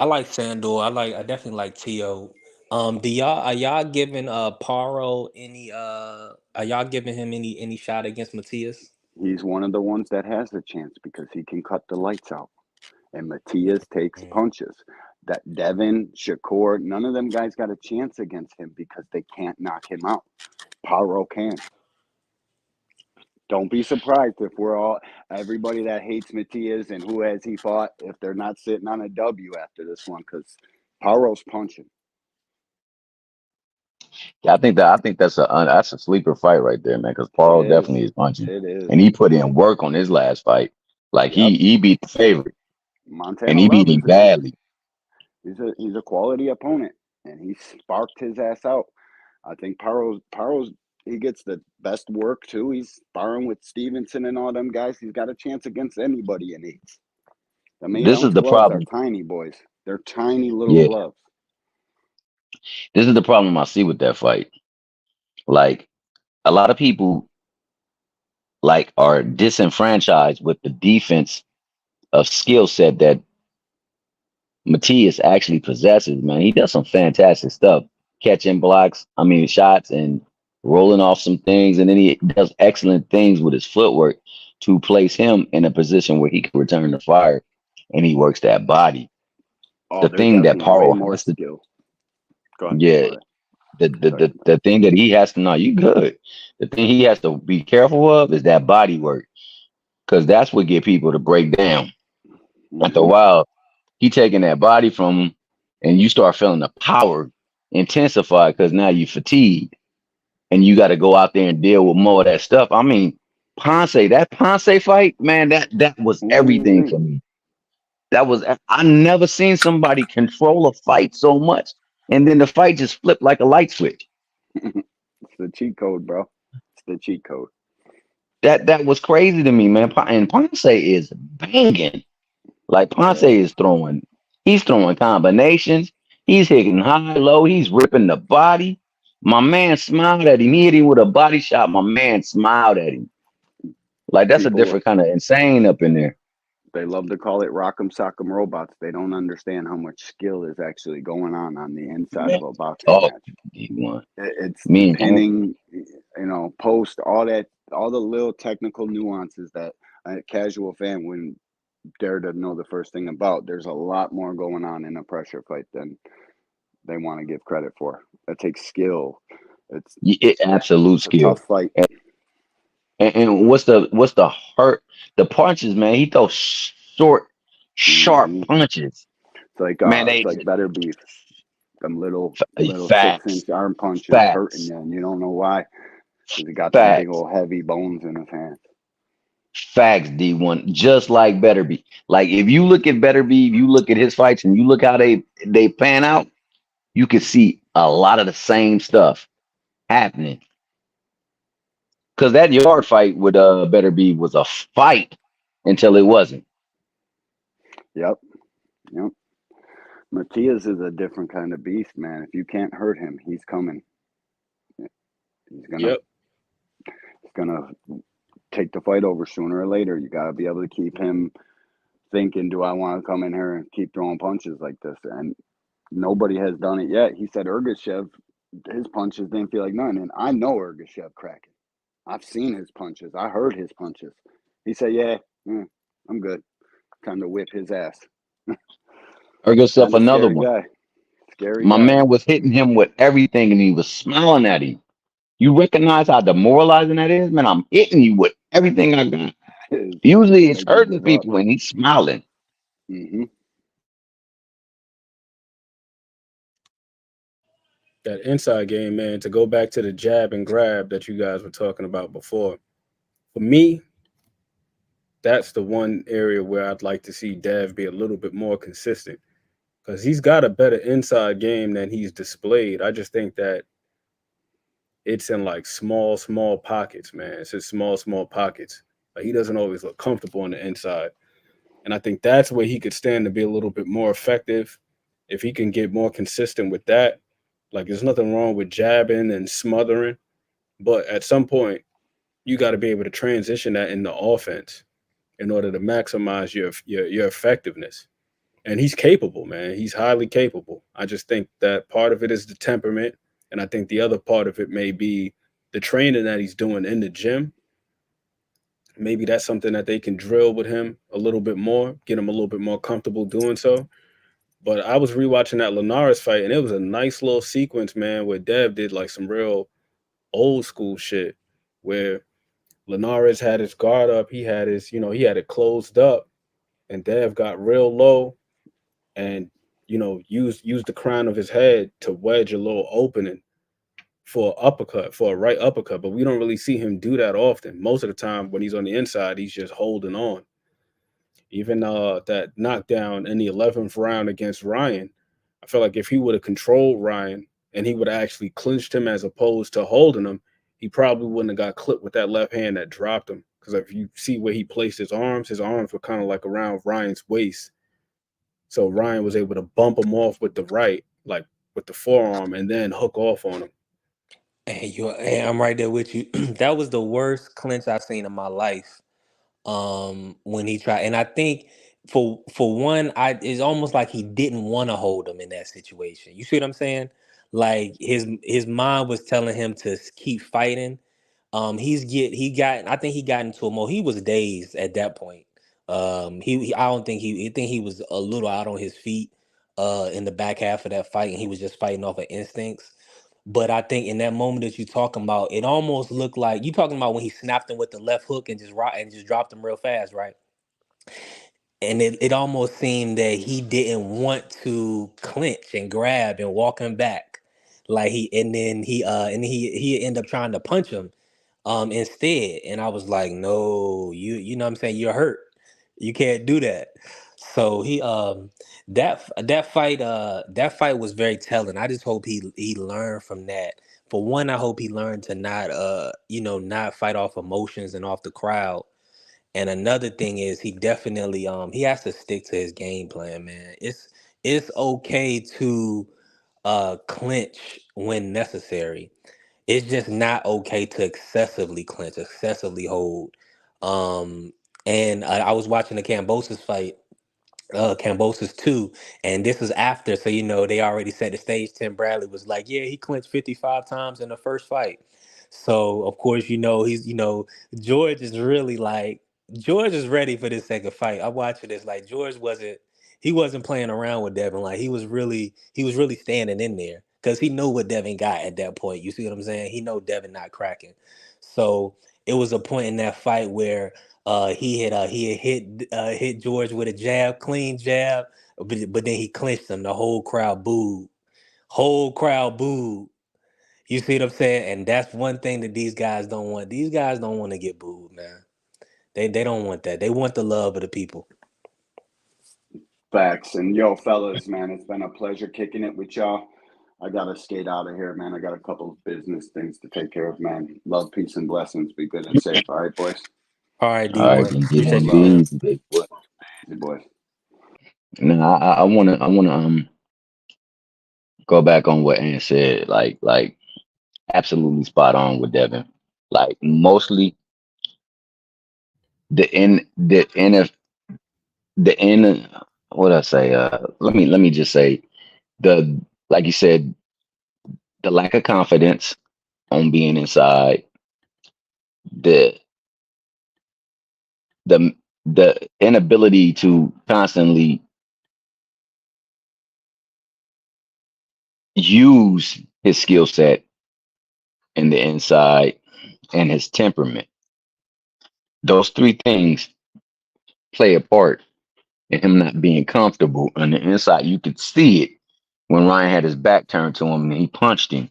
like Sandor. I definitely like Tio. Do y'all are y'all giving Paro any are y'all giving him any shot against Matias? He's one of the ones that has a chance because he can cut the lights out. And Matias takes Mm. punches. That Devin, Shakur, none of them guys got a chance against him because they can't knock him out. Paro can. Don't be surprised if we're all everybody that hates Matias and who has he fought if they're not sitting on a W after this one, because Paro's punching. Yeah, I think that's a sleeper fight right there, man. Because It Paul is. definitely is punching, It is. and he put in work on his last fight. Like Yep. he beat the favorite, and Montana he beat Love him is badly. he's a quality opponent, and he sparked his ass out. I think Paro's he gets the best work too. He's sparring with Stevenson and all them guys. He's got a chance against anybody in eights. I mean, This is those the gloves are problem. tiny, boys. They're tiny little Yeah, gloves. this is the problem I see with that fight. Like a lot of people like are disenfranchised with the defense of skill set that Matias actually possesses, man. He does some fantastic stuff, catching blocks, I mean shots and rolling off some things, and then he does excellent things with his footwork to place him in a position where he can return the fire, and he works that body. Oh, The they're thing that definitely way Paul more has to, skill. Go ahead. yeah, Go ahead. the the Go ahead. the, the thing that he has to know, you good. The thing he has to be careful of is that body work, because that's what get people to break down. After a Mm-hmm. while, he taking that body from him, and you start feeling the power intensify because now you fatigued and you got to go out there and deal with more of that stuff. I mean, that Ponce fight, man, that was everything Ooh-wee. for me. That was I never seen somebody control a fight so much, and then the fight just flipped like a light switch. It's the cheat code, bro. It's the cheat code. That was crazy to me, man. And Ponce is banging. Like Ponce Yeah. is throwing, he's throwing combinations. He's hitting high, low. He's ripping the body. My man smiled at him. He hit him with a body shot. My man smiled at him. Like that's a People, different kind of insane up in there. they love to call it rock'em sock'em robots. They don't understand how much skill is actually going on the inside Man, of a boxing talk match. D1. It's the Me and him. pinning, post, all that, all the little technical nuances that a casual fan wouldn't dare to know the first thing about. There's a lot more going on in a pressure fight than they want to give credit for. That takes skill. Absolute It's a skill. tough fight. And what's the hurt? The punches, man. He throws short, sharp Hmm. punches. Man, It's like better beef. Them little facts, 6-inch arm punches hurting facts, you, and you don't know why. Because he got them big facts, old heavy bones in his hands. facts. D1, just like Better Be. Like if you look at Better Be, if you look at his fights, and you look how they pan out, you can see a lot of the same stuff happening. Because that yard fight with Better Be was a fight until it wasn't. Yep, yep. Matias is a different kind of beast, man. If you can't hurt him, he's coming. He's gonna Yep. he's gonna take the fight over sooner or later. You gotta be able to keep him thinking, do I want to come in here and keep throwing punches like this? And nobody has done it yet. He said Ergashev, his punches didn't feel like none. And I know Ergashev cracking. I've seen his punches. I heard his punches. He said, yeah, I'm good. Time to whip his ass. Or yourself Kind of another scary one. guy. Scary My guy. man was hitting him with everything, and he was smiling at him. You recognize how demoralizing that is, man. I'm hitting you with everything I got. Is Usually, it's make you hurting give up. people, and he's smiling. Hmm. That inside game, man, to go back to the jab and grab that you guys were talking about before. For me, that's the one area where I'd like to see Dev be a little bit more consistent because he's got a better inside game than he's displayed. I just think that it's in like small pockets, man. It's just small pockets. Like he doesn't always look comfortable on the inside. And I think that's where he could stand to be a little bit more effective. If he can get more consistent with that, like there's nothing wrong with jabbing and smothering, but at some point you got to be able to transition that into offense in order to maximize your effectiveness. And he's capable, man. He's highly capable. I just think that part of it is the temperament, and I think the other part of it may be the training that he's doing in the gym. Maybe that's something that they can drill with him a little bit more, get him a little bit more comfortable doing so. But I was rewatching that Linares fight, and it was a nice little sequence, man, where Dev did like some real old school shit, where Linares had his guard up, he had he had it closed up, and Dev got real low, and used the crown of his head to wedge a little opening for uppercut, for a right uppercut. But we don't really see him do that often. Most of the time when he's on the inside, he's just holding on. Even that knockdown in the 11th round against Ryan, I feel like if he would have controlled Ryan and he would have actually clinched him as opposed to holding him, he probably wouldn't have got clipped with that left hand that dropped him. Because if you see where he placed his arms were kind of like around Ryan's waist. So Ryan was able to bump him off with the right, like with the forearm, and then hook off on him. Hey, I'm right there with you. That was the worst clinch I've seen in my life. When he tried, and I think for one, it's almost like he didn't want to hold him in that situation. You see what I'm saying? Like his mind was telling him to keep fighting. He got I think he got into a mode. He was dazed at that point. I don't think I think he was a little out on his feet in the back half of that fight, and he was just fighting off of instincts. But I think in that moment that you're talking about, it almost looked like you talking about when he snapped him with the left hook and just dropped him real fast, right? And it almost seemed that he didn't want to clinch and grab and walk him back. Like he ended up trying to punch him instead. And I was like, no, you know what I'm saying? You're hurt. You can't do that. So that fight was very telling. I just hope he learned from that. For one, I hope he learned to not not fight off emotions and off the crowd. And another thing is he definitely he has to stick to his game plan, man. It's okay to clinch when necessary. It's just not okay to excessively clinch, excessively hold. Um, and I was watching the Kambosos fight, Kambosos 2, and this is after, so they already set the stage. Tim Bradley was like, yeah, he clinched 55 times in the first fight. So of course, George is really like, George is ready for this second fight. I'm watching this, like, George wasn't playing around with Devin. Like, he was really standing in there because he knew what Devin got at that point. You see what I'm saying? He know Devin not cracking. So it was a point in that fight where he had hit George with a jab, clean jab, but then he clinched him. The whole crowd booed. Whole crowd booed. You see what I'm saying? And that's one thing that these guys don't want. These guys don't want to get booed, man. They don't want that. They want the love of the people. Facts. And yo, fellas, man, it's been a pleasure kicking it with y'all. I gotta skate out of here, man. I got a couple of business things to take care of, man. Love, peace, and blessings. Be good and safe. All right, boys. All right, D All right, boy. then get Appreciate one you, Love. Phil. easy, big boy. Easy, boys. Now I wanna go back on what Ann said. Like absolutely spot on with Devin. Like mostly the in the in the in what I say. Let me just say the like you said the lack of confidence on being inside the the the inability to constantly use his skill set in the inside and his temperament. Those three things play a part in him not being comfortable on the inside. You could see it when Ryan had his back turned to him and he punched him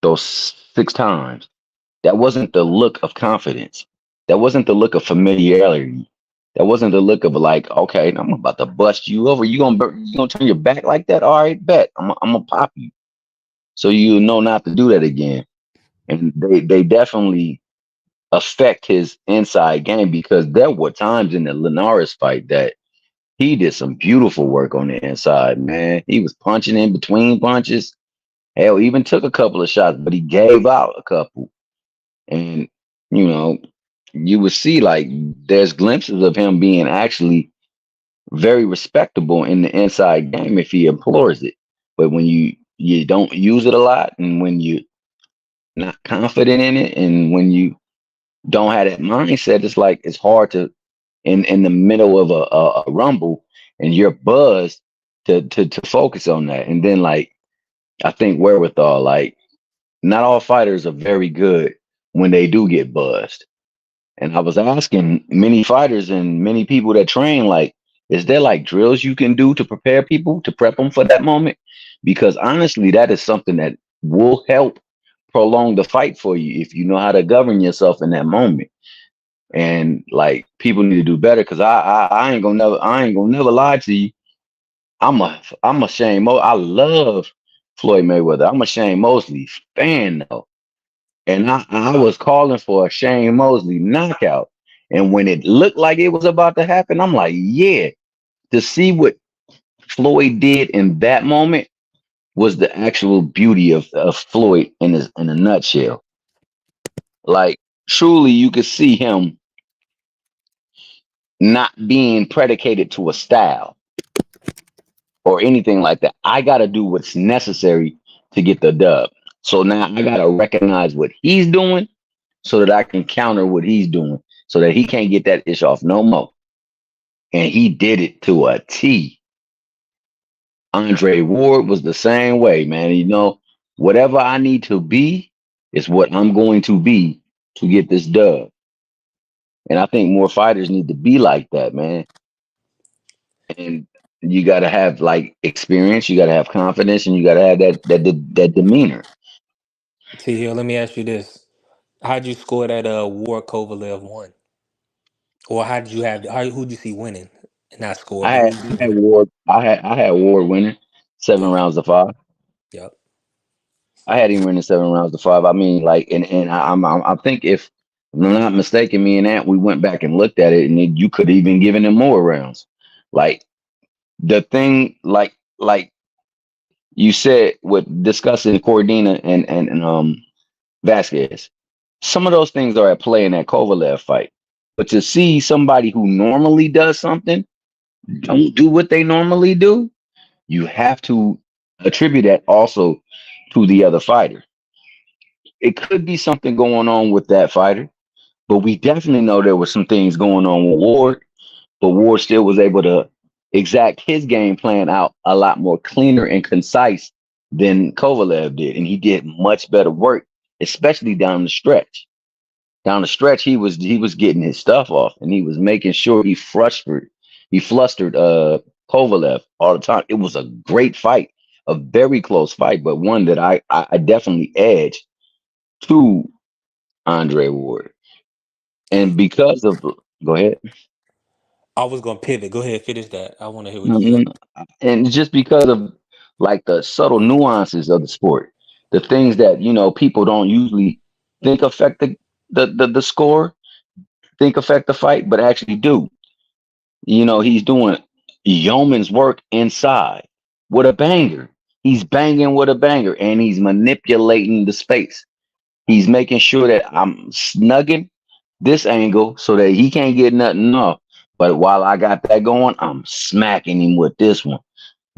those 6 times. That wasn't the look of confidence. That wasn't the look of familiarity. That wasn't the look of like, okay, I'm about to bust you over. You gonna turn your back like that? All right, bet. I'm gonna pop you. So you know not to do that again. And they definitely affect his inside game because there were times in the Linares fight that he did some beautiful work on the inside, man. He was punching in between punches. Hell, even took a couple of shots, but he gave out a couple. And, you know, you would see like there's glimpses of him being actually very respectable in the inside game if he implores it. But when you don't use it a lot and when you not confident in it and when you don't have that mindset, it's like it's hard to in the middle of a rumble and you're buzzed to focus on that. And then like I think wherewithal, like not all fighters are very good when they do get buzzed. And I was asking many fighters and many people that train, like, is there like drills you can do to prepare people to prep them for that moment? Because honestly, that is something that will help prolong the fight for you if you know how to govern yourself in that moment. And like people need to do better because I ain't gonna never lie to you. I'm a I love Floyd Mayweather. I'm a Shane Mosley fan though. And I was calling for a Shane Mosley knockout. And when it looked like it was about to happen, I'm like, yeah, to see what Floyd did in that moment was the actual beauty of Floyd in a nutshell. Like truly you could see him not being predicated to a style or anything like that. I gotta do what's necessary to get the dub. So now I gotta recognize what he's doing so that I can counter what he's doing so that he can't get that ish off no more. And he did it to a T. Andre Ward was the same way, man. You know, whatever I need to be is what I'm going to be to get this dub. And I think more fighters need to be like that, man. And you got to have like experience, you got to have confidence, and you got to have that demeanor. T Hill, let me ask you this. How'd you score that War Kovalev won? Or who'd you see winning? Not score, I but had who'd I you had Ward I had Ward winning 7 rounds to 5. Yep. I had him winning 7 rounds to 5. I mean, like, and I think if I'm not mistaken, me and Ant, we went back and looked at it, and you could have even given him more rounds. Like the thing, like you said, with discussing Cordina and Vasquez, some of those things are at play in that Kovalev fight. But to see somebody who normally does something don't do what they normally do, you have to attribute that also to the other fighter. It could be something going on with that fighter, but we definitely know there was some things going on with Ward. But Ward still was able to exact his game plan out a lot more cleaner and concise than Kovalev did, and he did much better work, especially down the stretch. Down the stretch, he was getting his stuff off, and he was making sure he flustered Kovalev all the time. It was a great fight, a very close fight, but one that I definitely edged to Andre Ward, and because of go ahead. I was gonna pivot. Go ahead, finish that. I want to hear what No, you no, say. no. And just because of like the subtle nuances of the sport, the things that people don't usually think affect the score, think affect the fight, but actually do. He's doing yeoman's work inside with a banger. He's banging with a banger, and he's manipulating the space. He's making sure that I'm snugging this angle so that he can't get nothing off. But while I got that going, I'm smacking him with this one.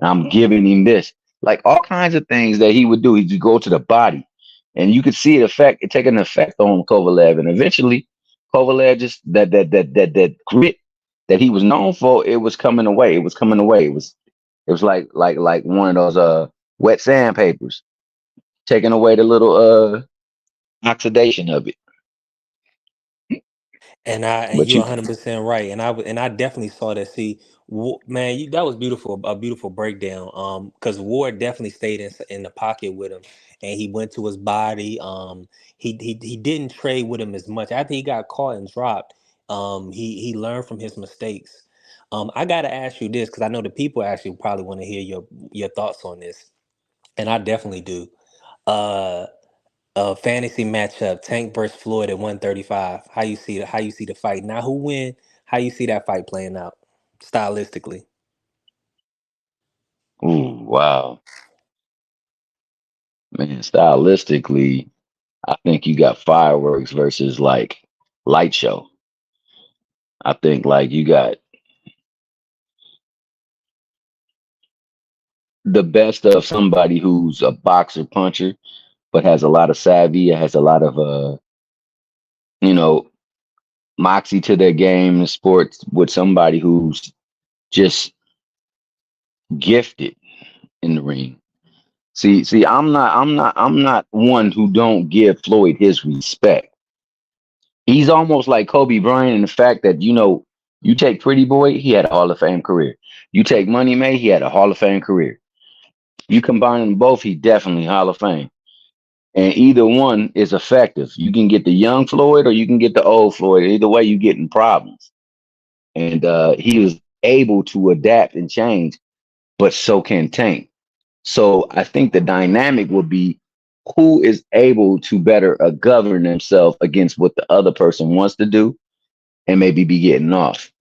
I'm giving him this, like all kinds of things that he would do. He'd go to the body, and you could see it take an effect on Kovalev, and eventually, Kovalev just that grit that he was known for, it was coming away. It was coming away. It was like one of those wet sandpapers, taking away the little oxidation of it. And But you're you, 100% right. And I definitely saw that. See, man, that was beautiful, a beautiful breakdown. Because Ward definitely stayed in the pocket with him, and he went to his body. He didn't trade with him as much. After he got caught and dropped, he learned from his mistakes. I gotta ask you this because I know the people actually probably want to hear your thoughts on this, and I definitely do. Uh, fantasy matchup, Tank versus Floyd at 135. How you see the fight? Now who win? How you see that fight playing out stylistically? ooh, wow, man, stylistically, I think you got fireworks versus like light show. I think like you got the best of somebody who's a boxer puncher, but has a lot of savvy, has a lot of you know, moxie to their game in sports with somebody who's just gifted in the ring. See, I'm not one who don't give Floyd his respect. He's almost like Kobe Bryant in the fact that you take Pretty Boy, he had a Hall of Fame career. You take Money May, he had a Hall of Fame career. You combine them both, he definitely Hall of Fame. And either one is effective. You can get the young Floyd or you can get the old Floyd. Either way, you getting problems. And he was able to adapt and change, but so can Tank. So I think the dynamic will be who is able to better govern themselves against what the other person wants to do and maybe be getting off,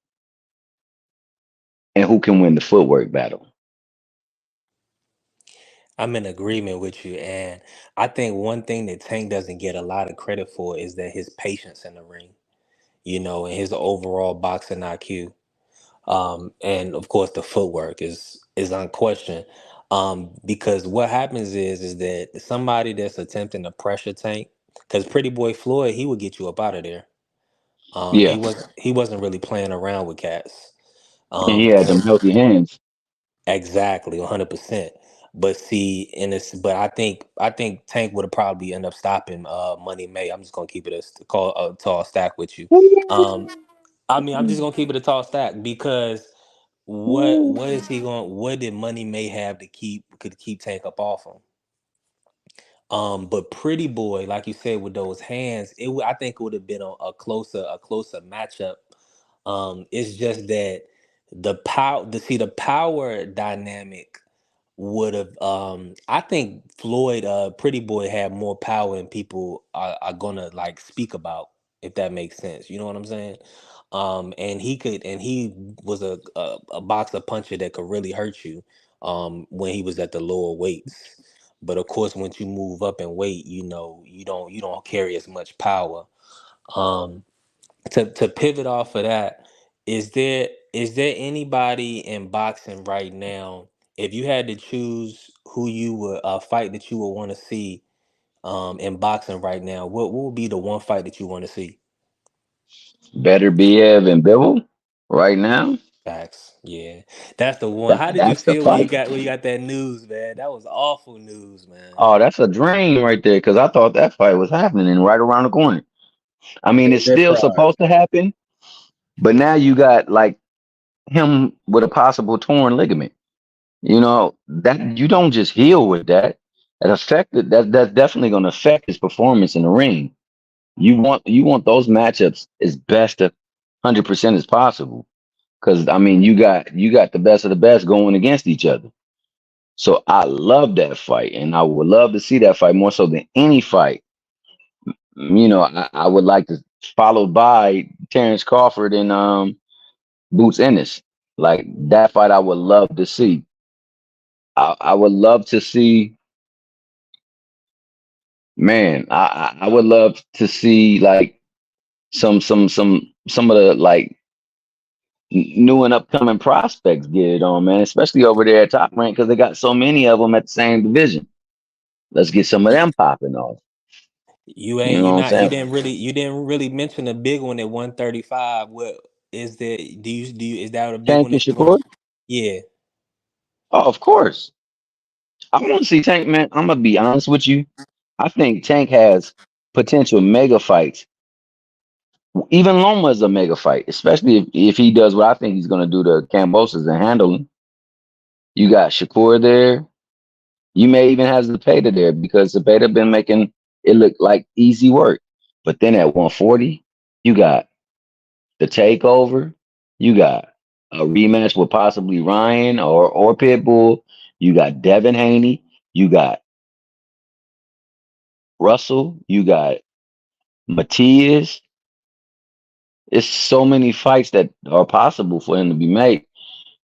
and who can win the footwork battle. I'm in agreement with you, and I think one thing that Tank doesn't get a lot of credit for is that his patience in the ring, and his overall boxing IQ. And of course the footwork is unquestioned. Because what happens is that somebody that's attempting to pressure Tank, because Pretty Boy Floyd, he would get you up out of there. He Yeah, wasn't really playing around with cats. and he had them Tank, healthy hands. exactly, 100%. But see, but I think Tank would have probably end up stopping Money May. I'm just gonna keep it a tall stack with you. Um, I mean, I'm just gonna keep it a tall stack because what is he going? What did Money May have to keep Tank up off him? But Pretty Boy, like you said, with those hands, I think it would have been a closer matchup. It's just that the power dynamic would have. I think Floyd, Pretty Boy, had more power than people are gonna like speak about. if that makes sense. You know what I'm saying? And he was a boxer puncher that could really hurt you when he was at the lower weights. But of course, once you move up in weight, you don't carry as much power. Um, to pivot off of that, is there anybody in boxing right now, if you had to choose who you would fight that you would want to see in boxing right now, what would be the one fight that you want to see? Better Biev and Bivol right now. Facts. Yeah. That's the one. How did you That's the feel when fight. you got that news, man? That was awful news, man. Oh, that's a dream right there. Because I thought that fight was happening right around the corner. I mean, it's They're still fried. supposed to happen, but now you got like him with a possible torn ligament. You know that you don't just heal with that. That's definitely going to affect his performance in the ring. You want those matchups as best of 100% as possible. Because I mean, you got the best of the best going against each other. So I love that fight, and I would love to see that fight more so than any fight. I would like to followed by Terrence Crawford and Boots Ennis. Like that fight, I would love to see. I would love to see. Man, I would love to see like some of the like new and upcoming prospects get it on, man. Especially over there at Top Rank because they got so many of them at the same division. Let's get some of them popping off. You You ain't know you what I'm not saying? you didn't really mention the big one at 135. What is there? Do you is that a big Tank one and that you want? Shakur. Yeah. Oh, of course. I want to see Tank, man. I'm gonna be honest with you. I think Tank has potential mega fights. Even Loma is a mega fight, especially if he does what I think he's gonna do to Kambosos and handle him. You got Shakur there. You may even have Zepeda there because Zepeda been making it look like easy work. But then at 140, you got the takeover. You got a rematch with possibly Ryan or Pitbull. You got Devin Haney. You got Russell. You got Matias. It's so many fights that are possible for him to be made.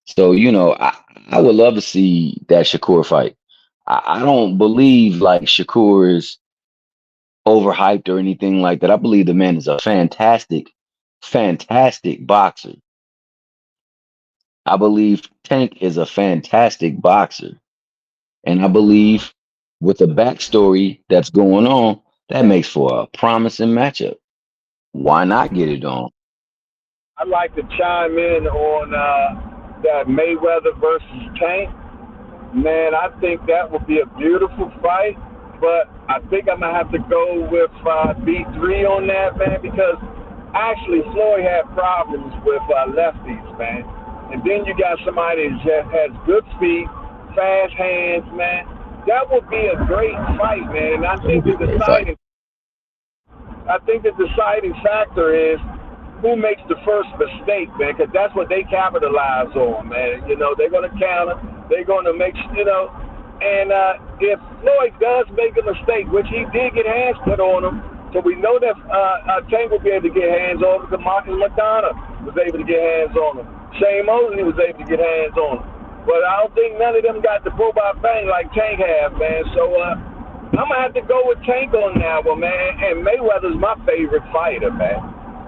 So, I would love to see that Shakur fight. I don't believe like Shakur is overhyped or anything like that. I believe the man is a fantastic, fantastic boxer. I believe Tank is a fantastic boxer. And I believe with the backstory that's going on, that makes for a promising matchup. Why not get it on? I'd like to chime in on that Mayweather versus Tank. Man, I think that would be a beautiful fight, but I think I'm gonna have to go with B3 on that, man, because actually Floyd had problems with lefties, man, and then you got somebody that has good feet, fast hands, man. That would be a great fight, man, and That would be a great fight. I think the deciding factor is who makes the first mistake, man, because that's what they capitalize on, man. They're going to counter. They're going to make, and if Floyd does make a mistake, which he did get hands put on him, so we know that Tank will be able to get hands on him because Marcus McDonough was able to get hands on him. Shane Mosley was able to get hands on him. But I don't think none of them got the bang like Tank have, man. So, I'm going to have to go with Tank on that one, man. And Mayweather's my favorite fighter, man.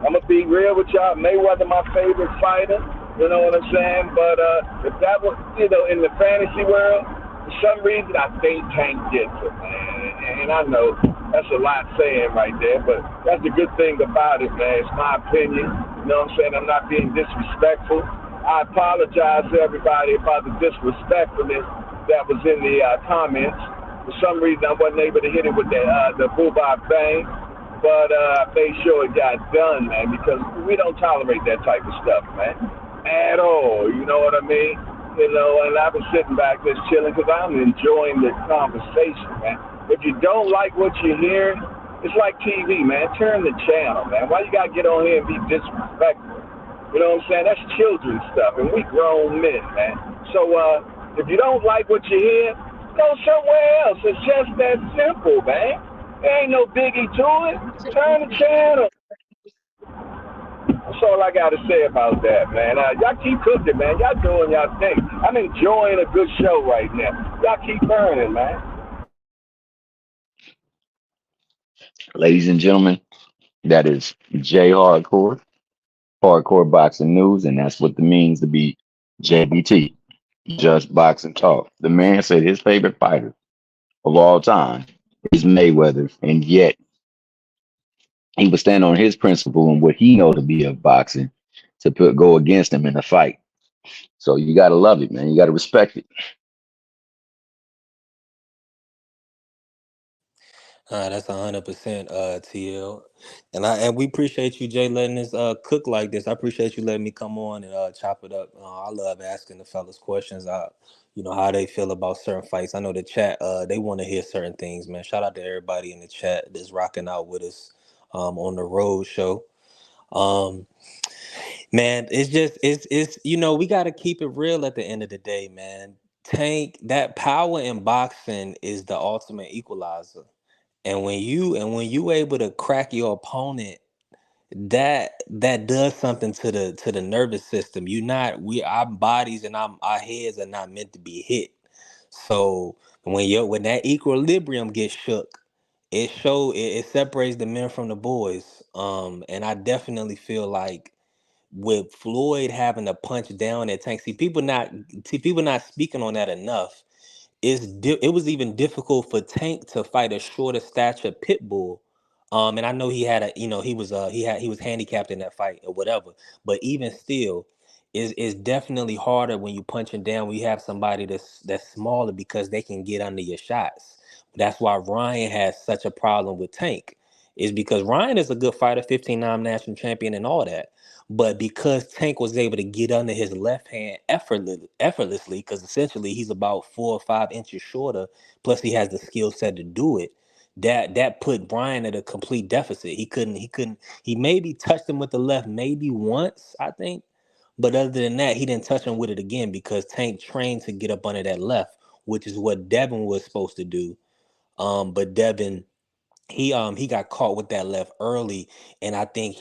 I'm going to be real with y'all. Mayweather, my favorite fighter. You know what I'm saying? But if that was, in the fantasy world, for some reason, I think Tank gets it, man. And I know that's a lot saying right there, but that's the good thing about it, man. It's my opinion. You know what I'm saying? I'm not being disrespectful. I apologize to everybody about the disrespectfulness that was in the comments. For some reason, I wasn't able to hit it with the boo-bop bang, but I made sure it got done, man, because we don't tolerate that type of stuff, man, at all. You know what I mean? And I've been sitting back just chilling because I'm enjoying the conversation, man. If you don't like what you're hearing, it's like TV, man. Turn the channel, man. Why you got to get on here and be disrespectful? You know what I'm saying? That's children's stuff, and we grown men, man. So if you don't like what you hear, go somewhere else. It's just that simple, man. There ain't no biggie to it. Turn the channel. all I got to say about that, man. Y'all keep cooking, man. Y'all doing y'all thing. I'm enjoying a good show right now. Y'all keep burning, man. Ladies and gentlemen, that is J Hardcore, Hardcore Boxing News, and that's what it means to be JBT, Just Boxing Talk. The man said his favorite fighter of all time is Mayweather, and yet he would stand on his principle and what he know to be of boxing to go against him in a fight. So you gotta love it, man. You gotta respect it. That's 100% TL, and we appreciate you, Jay, letting us cook like this. I appreciate you letting me come on and chop it up. I love asking the fellas questions. How they feel about certain fights. I know the chat they want to hear certain things, man. Shout out to everybody in the chat that's rocking out with us on the road show. Man, it's we got to keep it real at the end of the day, man. Tank, that power in boxing is the ultimate equalizer. And when you able to crack your opponent, that does something to the nervous system. Our bodies and our heads are not meant to be hit. So when that equilibrium gets shook, it separates the men from the boys. And I definitely feel like with Floyd having to punch down at Tank, see people not speaking on that enough. It was even difficult for Tank to fight a shorter stature pit bull. And I know he had he was handicapped in that fight or whatever. But even still, is definitely harder when you punching down when you have somebody that's smaller because they can get under your shots. That's why Ryan has such a problem with Tank. Is because Ryan is a good fighter, 15-time national champion and all that. But because Tank was able to get under his left hand effortlessly, because essentially he's about 4 or 5 inches shorter, plus he has the skill set to do it. That put Brian at a complete deficit. He maybe touched him with the left maybe once, I think. But other than that, he didn't touch him with it again because Tank trained to get up under that left, which is what Devin was supposed to do. But Devin, he got caught with that left early, and I think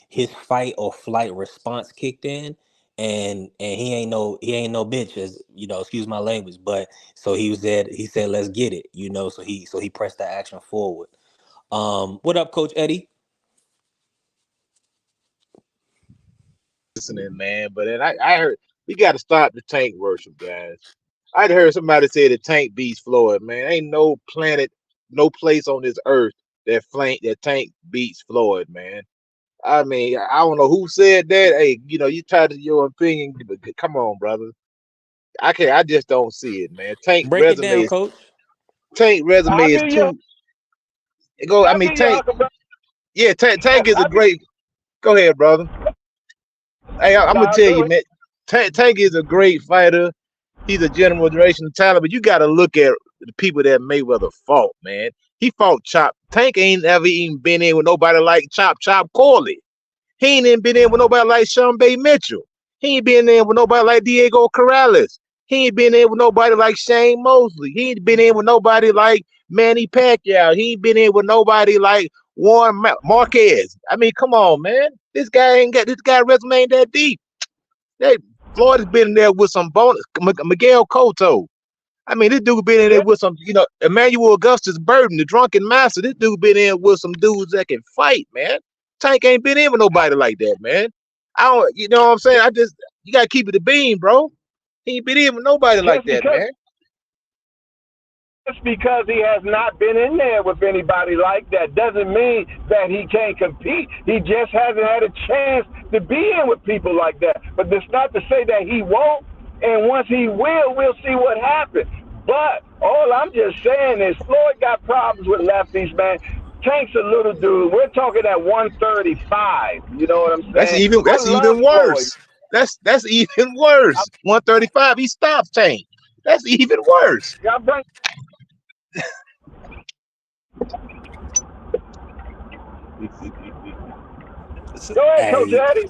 his fight or flight response kicked in, and he ain't no bitch, as excuse my language, but so he said let's get it, so he pressed the action forward. What up, Coach Eddie? Listening, man. But then I heard we got to stop the Tank worship, guys. I'd heard somebody say the Tank beats Floyd, man. Ain't no planet, no place on this earth that Tank beats Floyd, man. I mean, I don't know who said that. Hey, you try to your opinion, but come on, brother. I just don't see it, man. Break it down, Coach. Tank resume I'll is give you. too. Go. I I'll mean, give y'all. Yeah, Tank is a I'll give. great. Go ahead, brother. Hey, I'm gonna Nah, tell go you, ahead. man. Tank is a great fighter. He's a generational talent, but you got to look at the people that Mayweather fought, man. He fought Chop. Tank ain't ever even been in with nobody like Chop Corley. He ain't even been in with nobody like Sean Bay Mitchell. He ain't been in with nobody like Diego Corrales. He ain't been in with nobody like Shane Mosley. He ain't been in with nobody like Manny Pacquiao. He ain't been in with nobody like Warren Marquez. I mean, come on, man. This guy resume ain't that deep. Floyd has been in there with some bonus. Miguel Cotto. I mean, this dude been in there with some, Emmanuel Augustus Burton, the drunken master. This dude been in with some dudes that can fight, man. Tank ain't been in with nobody like that, man. I don't, you know what I'm saying? You gotta keep it a beam, bro. He ain't been in with nobody like Just that, because man. Just because he has not been in there with anybody like that doesn't mean that he can't compete. He just hasn't had a chance to be in with people like that. But that's not to say that he won't. And once he will, we'll see what happens. But all I'm just saying is Floyd got problems with lefties, man. Tank's a little dude. We're talking at 135. You know what I'm That's saying? even I that's love even Floyd. worse. That's even worse. 135, he stopped Tank. That's even worse. Y'all bring. Go ahead, Coach Hey, Eddie.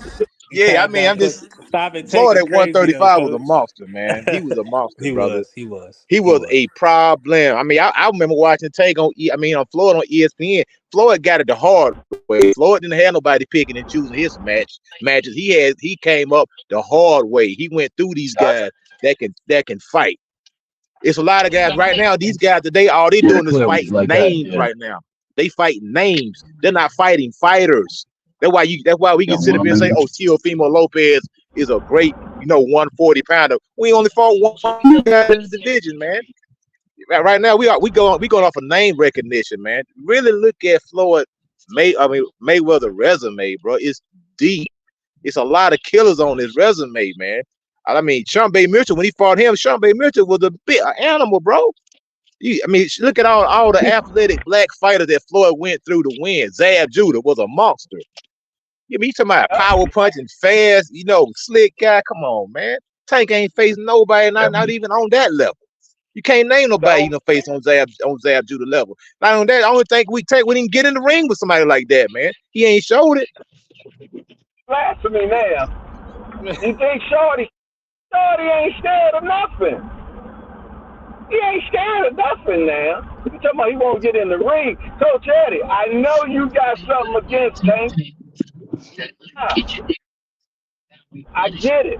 Yeah, I can mean, I I'm put just Stop it Floyd taking at crazy though, 135 was a coach. monster, man. He was a monster, He brother. was. He was. He He was was. a problem. I mean, I remember watching Tank on Floyd on ESPN. Floyd got it the hard way. Floyd didn't have nobody picking and choosing his matches. He came up the hard way. He went through these guys that can fight. It's a lot of guys right now. These guys today, all they Yeah, doing is Floyd was fighting like that. names Yeah. right now. They fighting names. They're not fighting fighters. That's why we can sit up here and say, oh, Teofimo Lopez is a great, 140 pounder. We only fought one guy in the division, man. Right now we going off of name recognition, man. Really look at Floyd Mayweather resume, bro. It's deep. It's a lot of killers on his resume, man. I mean, Sean Bay Mitchell, when he fought him, Sean Bay Mitchell was a big animal, bro. Look at all the athletic black fighters that Floyd went through to win. Zab Judah was a monster. You talking about power punching fast, slick guy. Come on, man. Tank ain't facing nobody, not even on that level. You can't name nobody face on Zab Judah level. Not on that. I don't think we didn't get in the ring with somebody like that, man. He ain't showed it. Blasphemy now. You think Shorty ain't scared of nothing. He ain't scared of nothing now. You talking about he won't get in the ring. Coach Eddie, I know you got something against Tank. I get it.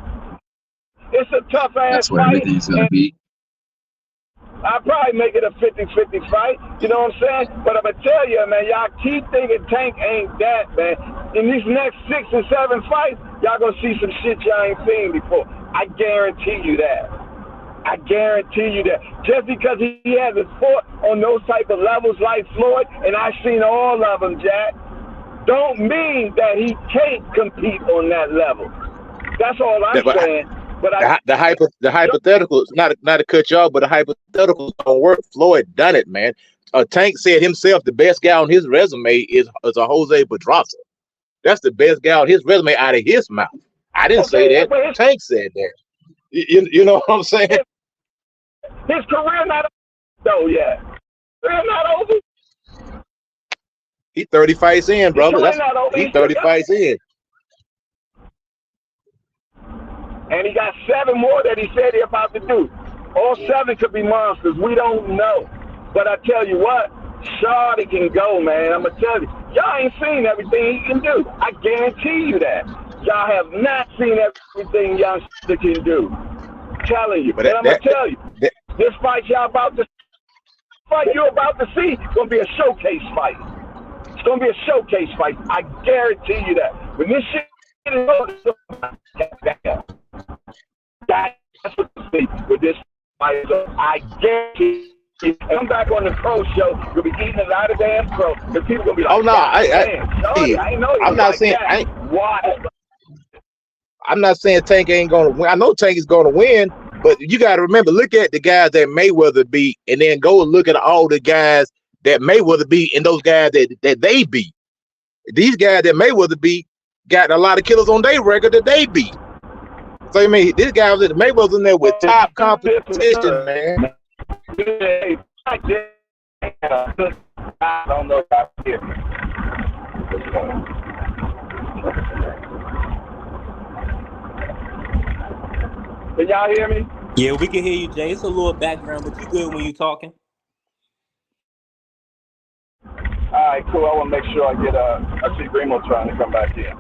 It's a tough ass That's where fight. everything's gonna be. I'll probably make it a 50-50 fight, you know what I'm saying? But I'm going to tell you, man, y'all keep thinking Tank ain't that, man. In these next 6 or 7 fights, y'all going to see some shit y'all ain't seen before. I guarantee you that. I guarantee you that. Just because he hasn't fought on those type of levels like Floyd, and I've seen all of them, Jack, don't mean that he can't compete on that level. That's all I'm saying. But the hypothetical, not to cut you off, but the hypothetical don't work. Floyd done it, man. Tank said himself the best guy on his resume is a Jose Pedraza. That's the best guy on his resume out of his mouth. I didn't say that. Tank said that. You know what I'm saying? His career not over yet. Career not over. He 30 fights in, brother. He 30 fights in. And he got 7 more that he said he's about to do. All 7 could be monsters. We don't know. But I tell you what, Shorty can go, man. I'm going to tell you. Y'all ain't seen everything he can do. I guarantee you that. Y'all have not seen everything youngster can do. I'm telling you. But I'm going to tell you, this fight you're about to see is going to be a showcase fight. It's going to be a showcase fight. I guarantee you that. When this shit is over, that's what you see with this fight. So I guarantee you, I'm back on the pro show. You'll be eating a lot of damn crow. Because people going to be like, oh, no, I know I'm not saying why. I'm not saying Tank ain't going to win. I know Tank is going to win, but you got to remember, look at the guys that Mayweather beat, and then go and look at all the guys that Mayweather beat and those guys that they beat. These guys that Mayweather beat got a lot of killers on their record that they beat. So, I mean, this guy was Mayweather's in there with top competition, man. I don't know if I hear me. Can y'all hear me? Yeah, we can hear you, Jay. It's a little background, but you good when you talking. All right, cool. I want to make sure I get I see Remo trying to come back in.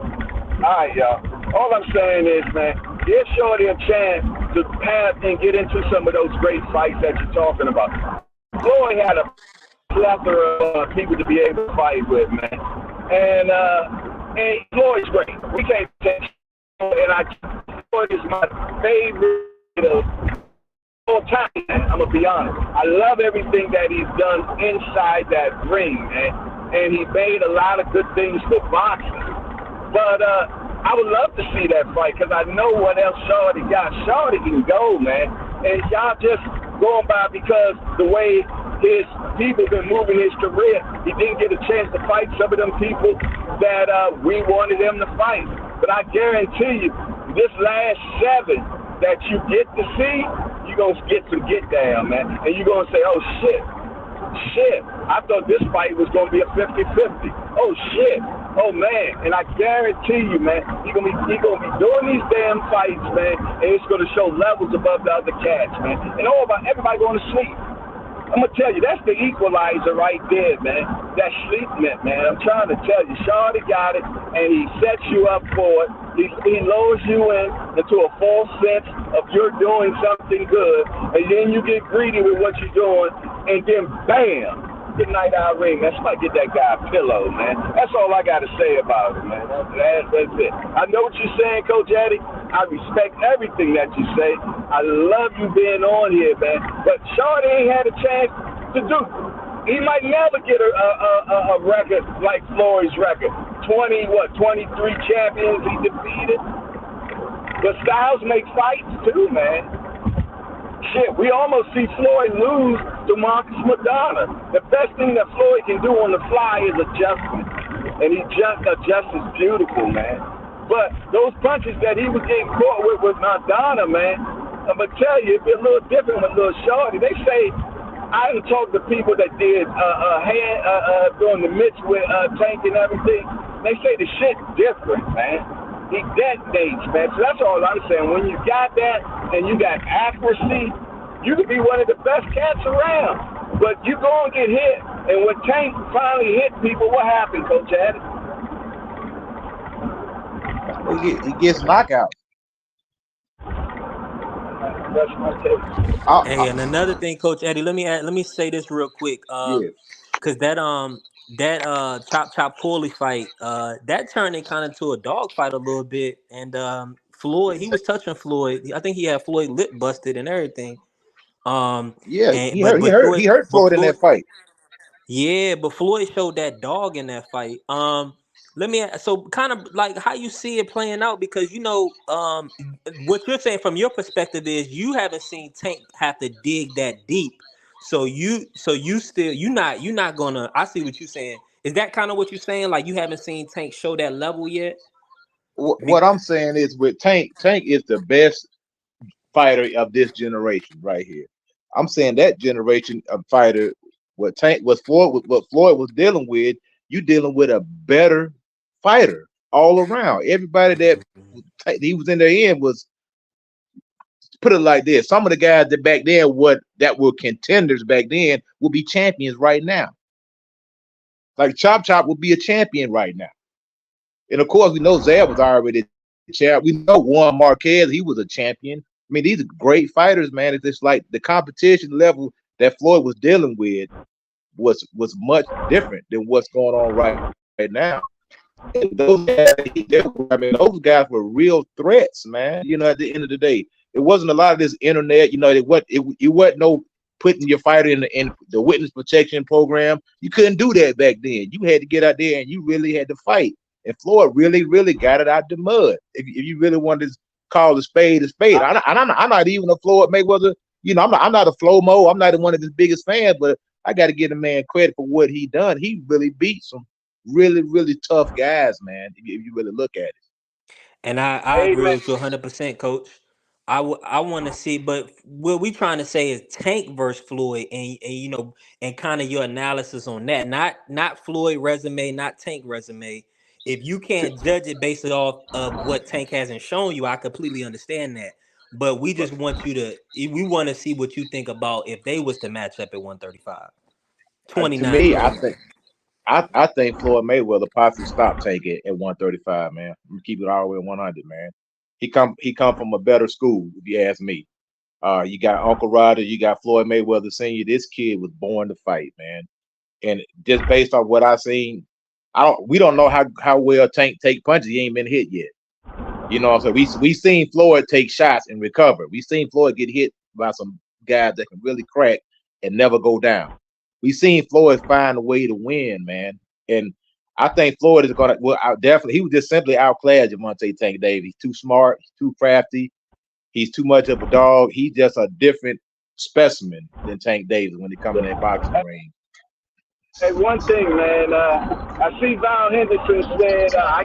All right, y'all. All I'm saying is, man, give Shorty a chance to pass and get into some of those great fights that you're talking about. Floyd had a plethora of people to be able to fight with, man. And Floyd's great. We can't take Floyd is my favorite of all time, man. I'm going to be honest. I love everything that he's done inside that ring, man. And he made a lot of good things for boxing. But I would love to see that fight because I know what else Shorty got. Shorty can go, man. And y'all just going by because the way his people been moving his career, he didn't get a chance to fight some of them people that we wanted him to fight. But I guarantee you, this last 7 that you get to see, you're going to get some get down, man. And you're going to say, oh, shit, I thought this fight was going to be a 50-50. Oh, shit. Oh man, and I guarantee you, man, he gonna be doing these damn fights, man, and it's gonna show levels above the other cats, man. And everybody going to sleep. I'm gonna tell you, that's the equalizer right there, man. That sleepment, man. I'm trying to tell you, Shawty got it, and he sets you up for it. He lures you into a false sense of you're doing something good, and then you get greedy with what you're doing, and then bam. Good night, Irene. That's why I get that guy a pillow, man. That's all I got to say about it, man. That's it. I know what you're saying, Coach Eddie. I respect everything that you say. I love you being on here, man. But Shawty ain't had a chance to do. He might never get a record like Floyd's record. 23 champions he defeated. But Styles make fights too, man. Shit, we almost see Floyd lose to Marcus Madonna. The best thing that Floyd can do on the fly is adjustment. And he just adjusts beautiful, man. But those punches that he was getting caught with Madonna, man, I'm going to tell you, it'd be a little different with Lil Shorty. They say, I done talked to people that did doing the mitts with Tank and everything. They say the shit different, man. He detonates, man. So that's all I'm saying. When you got that and you got accuracy, you could be one of the best cats around. But you go and get hit. And when Tank finally hit people, what happened, Coach Addy? He gets knockouts. That's my take. Hey, and another thing, Coach Eddie, let me say this real quick. Yeah. Cause that Chop Chop Corley fight, that turned it kind of to a dog fight a little bit. And Floyd, he was touching Floyd. I think he had Floyd lip busted and everything. Yeah, And he hurt Floyd in that fight. Yeah, but Floyd showed that dog in that fight. So kind of like how you see it playing out, because what you're saying from your perspective is you haven't seen Tank have to dig that deep. So you're not gonna. I see what you're saying. Is that kind of what you're saying? Like you haven't seen Tank show that level yet? What I'm saying is with Tank is the best fighter of this generation right here. I'm saying that generation of fighter, what Floyd was dealing with, you dealing with a better fighter all around. Everybody that he was in their end was, put it like this, some of the guys that back then that were contenders back then will be champions right now. Like Chop Chop would be a champion right now. And of course, we know Zab was already a champ. We know Juan Marquez, he was a champion. I mean, these are great fighters, man. It's just like the competition level that Floyd was dealing with was much different than what's going on right now. And those guys were real threats, man. At the end of the day, it wasn't a lot of this internet. It wasn't no putting your fighter in the witness protection program. You couldn't do that back then. You had to get out there and you really had to fight. And Floyd really, really got it out the mud. If you really wanted to call a spade a spade, I'm not even a Floyd Mayweather. I'm not a Flomo. I'm not one of his biggest fans, but I got to give the man credit for what he done. He really beat some really, really tough guys, man. If you really look at it. And I agree with you 100%, Coach. I want to see, but what we trying to say is Tank versus Floyd, and kind of your analysis on that, not Floyd resume, not Tank resume. If you can't judge it based off of what Tank hasn't shown you, I completely understand that. But we just want we want to see what you think about if they was to match up at 135. 29. To me, I think Floyd Mayweather possibly stopped Tank at 135, man. I'm gonna keep it all the way at 100, man. He come from a better school, if you ask me. You got Uncle Roger, you got Floyd Mayweather Sr. This kid was born to fight, man. And just based on what I've seen, we don't know how well Tank take punches. He ain't been hit yet. So we seen Floyd take shots and recover. We seen Floyd get hit by some guys that can really crack and never go down. We seen Floyd find a way to win, man. And I think Floyd is gonna definitely. He was just simply outclassed Javante Tank Davis. He's too smart. He's too crafty. He's too much of a dog. He's just a different specimen than Tank Davis when it comes in that boxing ring. Hey, one thing, man. I see Val Henderson said I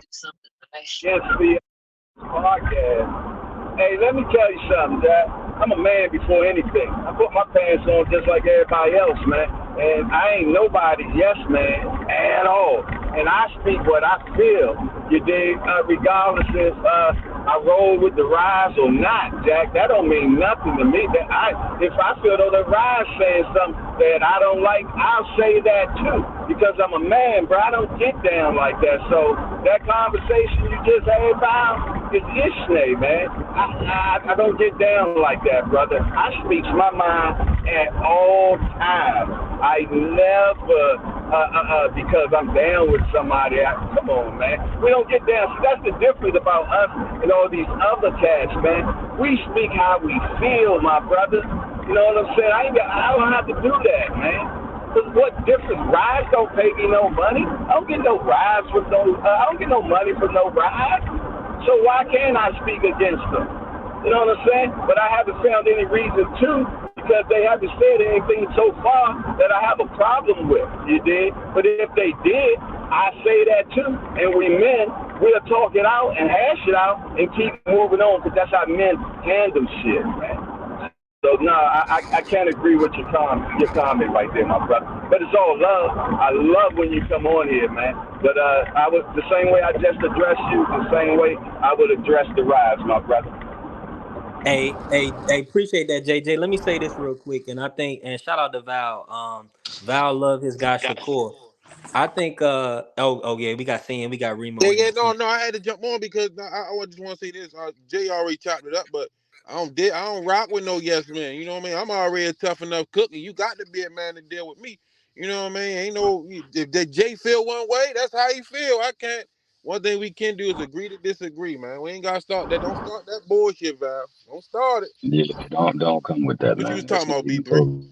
can't see podcast. Hey, let me tell you something, Jack. I'm a man before anything. I put my pants on just like everybody else, man. And I ain't nobody's yes man at all. and I speak what I feel. You dig? Regardless if I roll with the rise or not, Jack. That don't mean nothing to me. If I feel though the rise saying something that I don't like, I'll say that too because I'm a man, bro. I don't get down like that. So that conversation you just had about is Ishnay, man. I don't get down like that, brother. I speak my mind at all times. I never, because I'm down with somebody. Come on, man. We don't get down. So that's the difference about us and all these other cats, man. We speak how we feel, my brother. You know what I'm saying? I don't have to do that, man. Cause what difference? Rides don't pay me no money. I don't get no rides from no. I don't get no money from no ride. So why can't I speak against them? You know what I'm saying? But I haven't found any reason to because they haven't said anything so far that I have a problem with. You did? But if they did, I say that too. And we men, we'll talk it out and hash it out and keep moving on because that's how men handle shit, man. So no, I can't agree with your comment right there, my brother. But it's all love. I love when you come on here, man. But I would the same way I just addressed you, the same way I would address the rise, my brother. Hey, appreciate that, JJ. Let me say this real quick, and I think, and shout out to Val. Val love his guy Shakur. I think, oh yeah, we got Remo in Yeah, here too. no, I had to jump on because I just want to say this. Jay already chopped it up, but I don't rock with no yes man. You know what I mean? I'm already a tough enough cookie. You got to be a man to deal with me. You know what I mean? Ain't no if that Jay feel one way, that's how he feel. I can't. One thing we can do is agree to disagree, man. We ain't gotta start that. Don't start that bullshit, Val. Don't start it. Yeah, don't come with that, What you was man. That's talking not about, even B3? appropriate.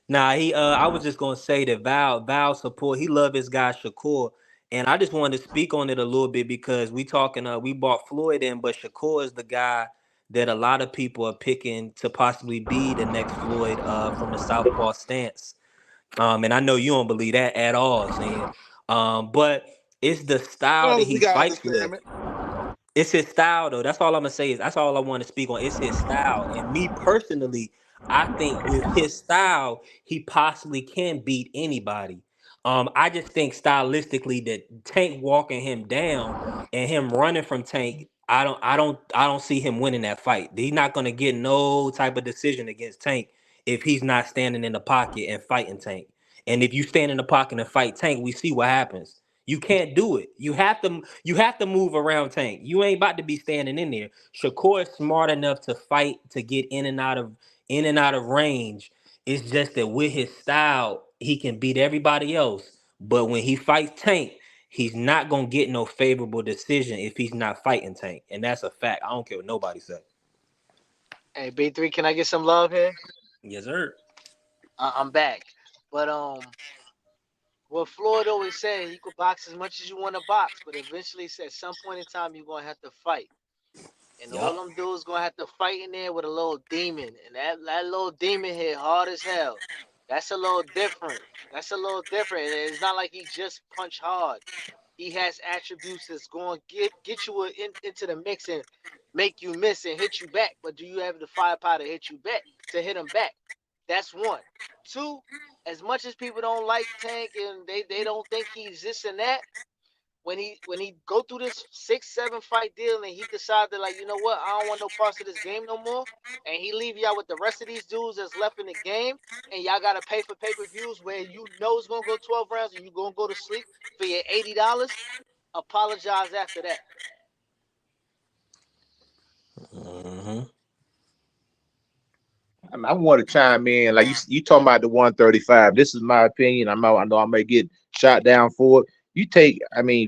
Nah, I was just gonna say that Val support. He love his guy Shakur, and I just wanted to speak on it a little bit because we bought Floyd in, but Shakur is the guy that a lot of people are picking to possibly be the next Floyd from the Southpaw stance. And I know you don't believe that at all, saying, but it's the As style long that as we he got fights with. understanding. It's his style, though. That's all I'm gonna say. That's all I want to speak on. It's his style, and me personally, I think with his style, he possibly can beat anybody. I just think stylistically that Tank walking him down and him running from Tank, I don't see him winning that fight. He's not gonna get no type of decision against Tank if he's not standing in the pocket and fighting Tank. And if you stand in the pocket and fight Tank, we see what happens. You can't do it. You have to move around Tank. You ain't about to be standing in there. Shakur is smart enough to fight to get in and out of range. It's just that with his style, he can beat everybody else. But when he fights Tank, he's not gonna get no favorable decision if he's not fighting Tank. And that's a fact. I don't care what nobody say. Hey, B3, can I get some love here? Yes, sir. I'm back. But what Floyd always said, you could box as much as you want to box, but eventually at some point in time you're gonna have to fight. And all Yup. them dudes gonna have to fight in there with a little demon. And that little demon hit hard as hell. That's a little different. That's a little different. And it's not like he just punch hard. He has attributes that's going to get you into the mix and make you miss and hit you back. But do you have the firepower to hit you back, to hit him back? That's one. Two, as much as people don't like Tank and they don't think he's this and that, when he go through this 6-7 fight deal and he decided like, you know what, I don't want no parts of this game no more, and he leave y'all with the rest of these dudes that's left in the game, and y'all gotta pay for pay-per-views where you know it's gonna go 12 rounds and you gonna go to sleep for your $80, apologize after that. Hmm. I want to chime in. Like you talking about the 135. This is my opinion. I know I may get shot down for it.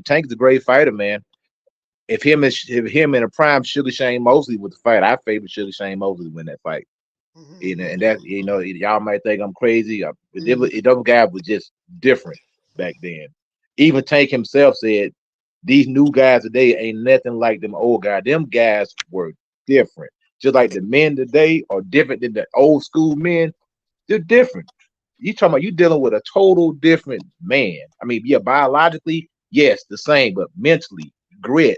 Tank's a great fighter, man. If him in a prime Sugar Shane Mosley with the fight, I favor Sugar Shane Mosley to win that fight. And that y'all might think I'm crazy. Those guys were just different back then. Even Tank himself said these new guys today ain't nothing like them old guys. Them guys were different. Just like the men today are different than the old school men. They're different. You talking about you dealing with a total different man. I mean, yeah, biologically, yes, the same, but mentally, grit,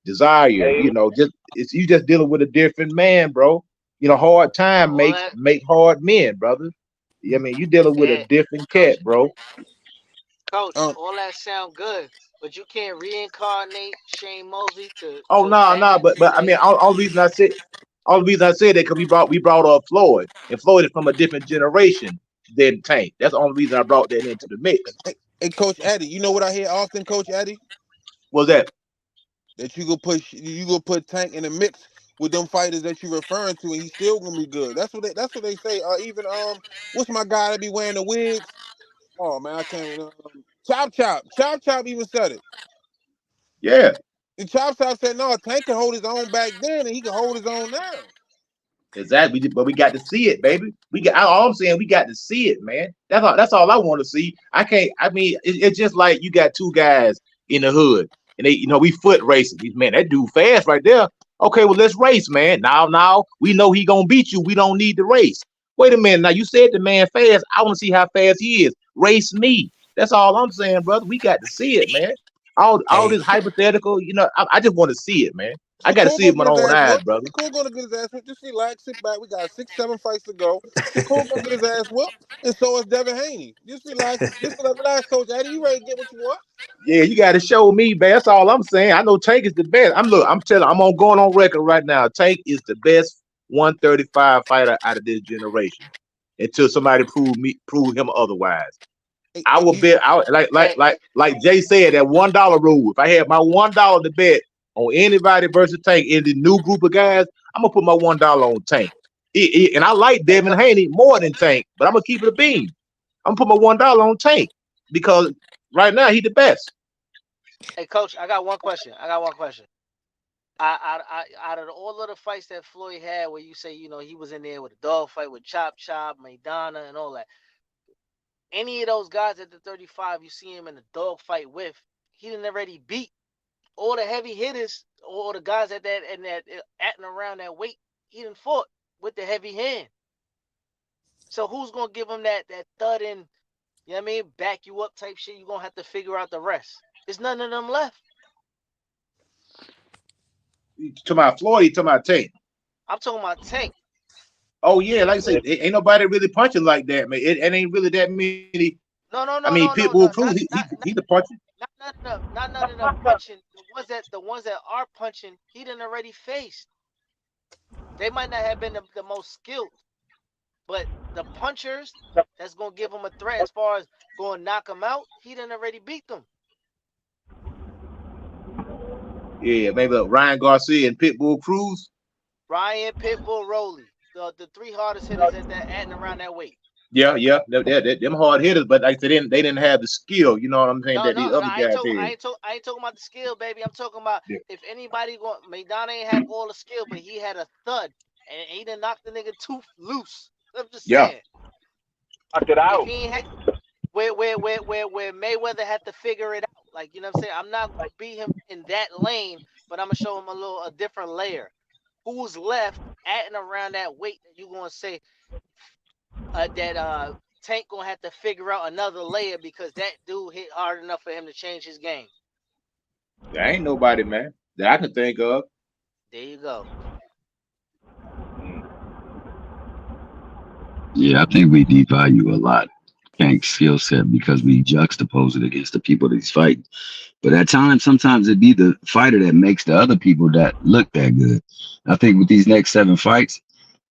desire, Hey, you just dealing with a different man, bro. Hard time All make that hard men, brother. I mean, you dealing with a and different coach cat, bro. Coach, all that sound good, but you can't reincarnate Shane Mosley Oh to no, back no, but I into mean, his. all the reason I said that because we brought up Floyd, and Floyd is from a different generation than Tank. That's the only reason I brought that into the mix. Hey, Coach Eddie, you know what I hear often, Coach Eddie? Was that? That you gonna put Tank in the mix with them fighters that you're referring to, and he's still gonna be good. That's what they say. Even what's my guy that be wearing the wigs? Oh man, I can't. Chop even said it. Yeah. And Chop said no. Tank can hold his own back then, and he can hold his own now. Exactly, but we got to see it, baby. All I'm saying, we got to see it, man. That's all I want to see. I can't. I mean, it's just like you got two guys in the hood, and we foot racing. Man, that dude fast right there. Okay, well let's race, man. Now we know he gonna beat you. We don't need to race. Wait a minute. Now you said the man fast. I want to see how fast he is. Race me. That's all I'm saying, brother. We got to see it, man. All Hey, this hypothetical, I just want to see it, man. I got to Shakur see it gonna with my get his own ass eyes, whooped. brother. Shakur gonna get his ass whooped. Just relax, sit back. We got 6, 7 fights to go. Shakur gonna get his ass whooped, and so is Devin Haney. Just relax. Relax, Coach Eddie. You ready to get what you want? Yeah, you got to show me, man. That's all I'm saying. I know Tank is the best. I'm going on record right now. Tank is the best 135 fighter out of this generation. Until somebody prove him otherwise. Hey, I will bet. Hey, Like Jay said, that $1 rule. If I had my $1 to bet on anybody versus Tank in the new group of guys, I'm gonna put my $1 on Tank. And I like hey, Devin Haney more than Tank, but I'm gonna keep it a beam. I'm gonna put my $1 on Tank because right now he the best. hey, Coach, I got one question. Out of all of the fights that Floyd had, where you say he was in there with a dog fight with Chop, Maidana, and all that. Any of those guys at the 35, you see him in a dog fight with, he done already beat all the heavy hitters, all the guys at and around that weight. He done fought with the heavy hand. So who's gonna give him that thud and back you up type shit? You gonna have to figure out the rest. There's none of them left. To my Floyd, to my Tank. I'm talking about Tank. Oh yeah, like I said, ain't nobody really punching like that, man. It ain't really that many. No, I mean, Pitbull Cruz, he's the puncher. not none of them punching. The ones that are punching, he done already faced. They might not have been the most skilled, but the punchers that's gonna give him a threat as far as going to knock him out, he done already beat them. Yeah, maybe Ryan Garcia and Pitbull Cruz. Ryan, Pitbull, Rolly, the three hardest hitters at and around that weight. Yeah, them hard hitters, but like they didn't have the skill. You know what I'm saying? No, That these other I ain't guys talking. I had. ain't talking. I ain't talking about the skill, baby. I'm talking about Yeah. if anybody Maidana ain't have all the skill, but he had a thud and he done knocked the nigga tooth loose. I'm just Yeah. saying. Knocked it out. If he ain't where Mayweather had to figure it out. Like, you know what I'm saying? I'm not gonna beat him in that lane, but I'm gonna show him a different layer. Who's left at and around that weight that you gonna say that Tank gonna have to figure out another layer because that dude hit hard enough for him to change his game. There ain't nobody, man, that I can think of. There you go. Yeah, I think we devalue a lot Tank's skill set because we juxtapose it against the people that he's fighting. But at times, sometimes it be the fighter that makes the other people that look that good. I think with these next 7 fights,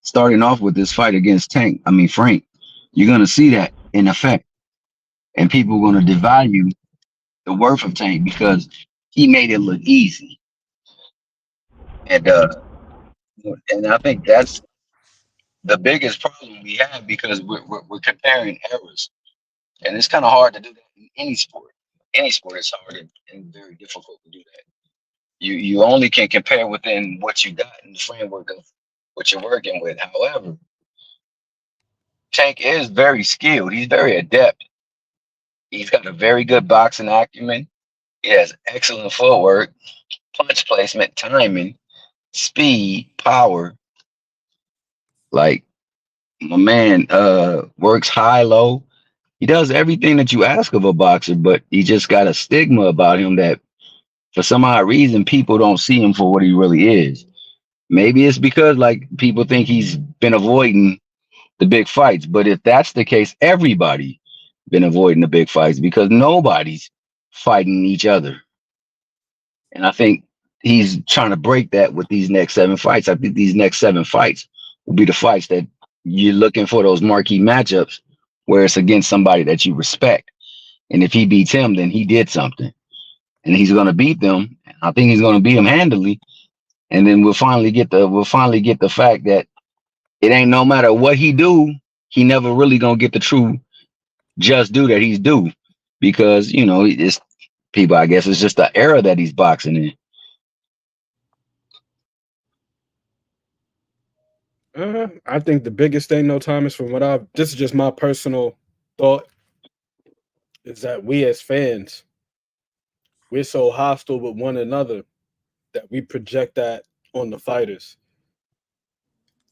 starting off with this fight against Frank, you're gonna see that in effect, and people are gonna devalue the worth of Tank because he made it look easy. And I think that's the biggest problem we have because we're comparing errors, and it's kind of hard to do that in any sport. Any sport is hard and very difficult to do that. You only can compare within what you got in the framework of what you're working with. However, Tank is very skilled. He's very adept. He's got a very good boxing acumen. He has excellent footwork, punch placement, timing, speed, power. Like my man works high low. He does everything that you ask of a boxer, but he just got a stigma about him that for some odd reason people don't see him for what he really is. Maybe it's because like people think he's been avoiding the big fights, but if that's the case, everybody been avoiding the big fights because nobody's fighting each other. And I think he's trying to break that with these next 7 fights. I think these next 7 fights will be the fights that you're looking for, those marquee matchups where it's against somebody that you respect. And if he beats him, then he did something. And he's going to beat them. I think he's going to beat him handily. And then we'll finally get the fact that it ain't no matter what he do, he never really going to get the true just due that he's due, because it's people. I guess it's just the era that he's boxing in. I think the biggest thing, though, Thomas, this is just my personal thought, is that we as fans, we're so hostile with one another that we project that on the fighters.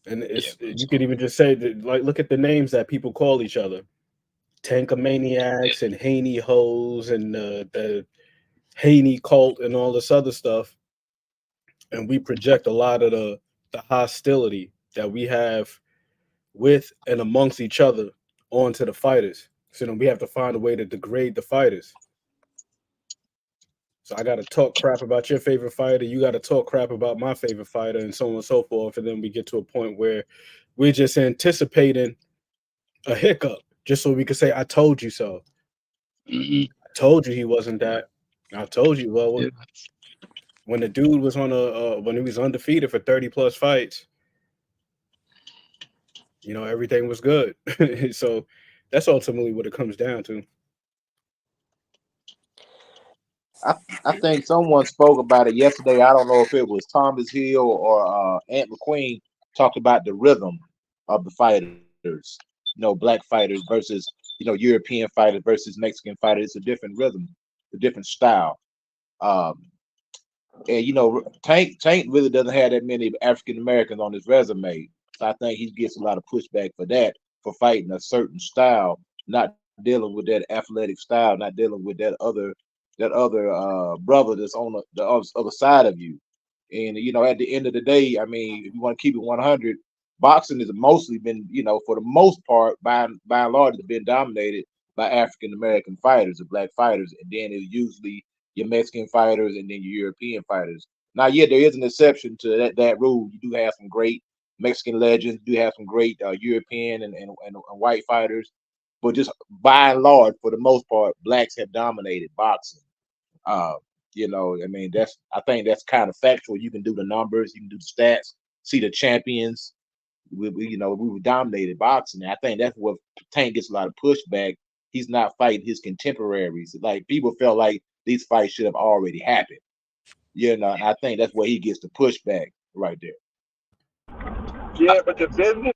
And you could even just say that, like, look at the names that people call each other. Tankamaniacs and Haney hoes and the Haney cult and all this other stuff. And we project a lot of the hostility that we have with and amongst each other onto the fighters. So then we have to find a way to degrade the fighters. So I got to talk crap about your favorite fighter. You got to talk crap about my favorite fighter, and so on and so forth. And then we get to a point where we're just anticipating a hiccup just so we can say, I told you so. I told you he wasn't that. I told you. Well, when the dude was when he was undefeated for 30 plus fights, everything was good. So that's ultimately what it comes down to. I think someone spoke about it yesterday. I don't know if it was Thomas Hill or Ant McQueen, talked about the rhythm of the fighters. Black fighters versus European fighters versus Mexican fighters. It's a different rhythm, a different style. And Tank really doesn't have that many African Americans on his resume. So I think he gets a lot of pushback for that, for fighting a certain style, not dealing with that athletic style, not dealing with that other brother that's on the other side of you. And at the end of the day, I mean, if you want to keep it 100, boxing has mostly been, for the most part, by and large, it's been dominated by African American fighters or black fighters, and then it's usually your Mexican fighters and then your European fighters. Now, yeah, there is an exception to that rule. You do have some great Mexican legends, you do have some great European and white fighters, but just by and large, for the most part, blacks have dominated boxing. I think that's kind of factual. You can do the numbers, you can do the stats, see the champions. We were dominated boxing. And I think that's what Tank gets a lot of pushback. He's not fighting his contemporaries. Like, people felt like these fights should have already happened. And I think that's where he gets the pushback right there. Yeah, but the business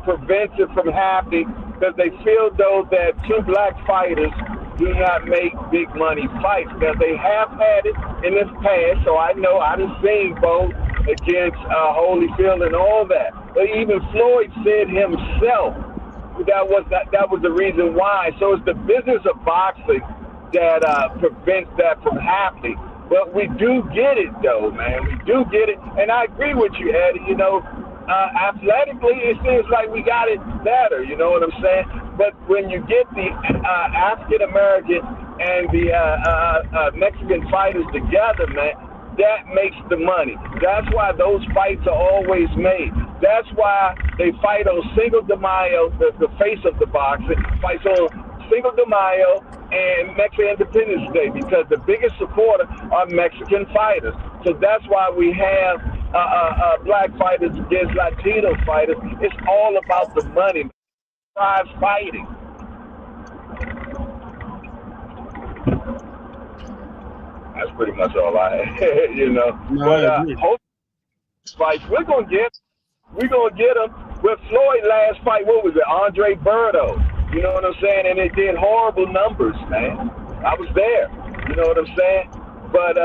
prevents it from happening because they feel though that 2 black fighters do not make big money fights. Now, they have had it in this past, so I know I've seen both against Holyfield and all that. But even Floyd said himself that was the reason why. So it's the business of boxing that prevents that from happening. But we do get it, though, man. We do get it. And I agree with you, Eddie. Athletically, it seems like we got it better. You know what I'm saying? But when you get the African-American and the Mexican fighters together, man, that makes the money. That's why those fights are always made. That's why they fight on Cinco de Mayo, the face of the boxing, fights on Cinco de Mayo and Mexican Independence Day, because the biggest supporter are Mexican fighters. So that's why we have black fighters against Latino fighters. It's all about the money. Prize fighting. That's pretty much all I had, No, But fights, we're gonna get them. With Floyd last fight, what was it? Andre Berto. You know what I'm saying? And it did horrible numbers, man. I was there. You know what I'm saying? But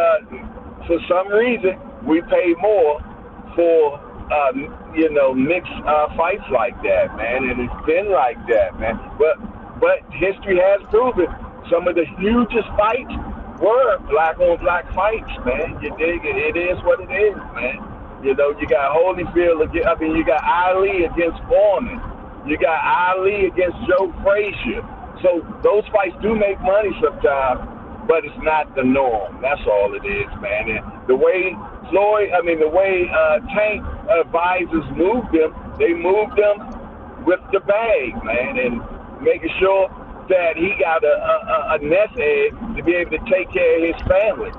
for some reason, we pay more for mixed fights like that, man. And it's been like that, man. But history has proven some of the hugest fights were black on black fights, man. You dig it? It is what it is, man. You got Holyfield, you got Ali against Foreman. You got Ali against Joe Frazier. So those fights do make money sometimes, but it's not the norm. That's all it is, man. And the way Tank advisors moved them, they moved them with the bag, man, and making sure that he got a nest egg to be able to take care of his family.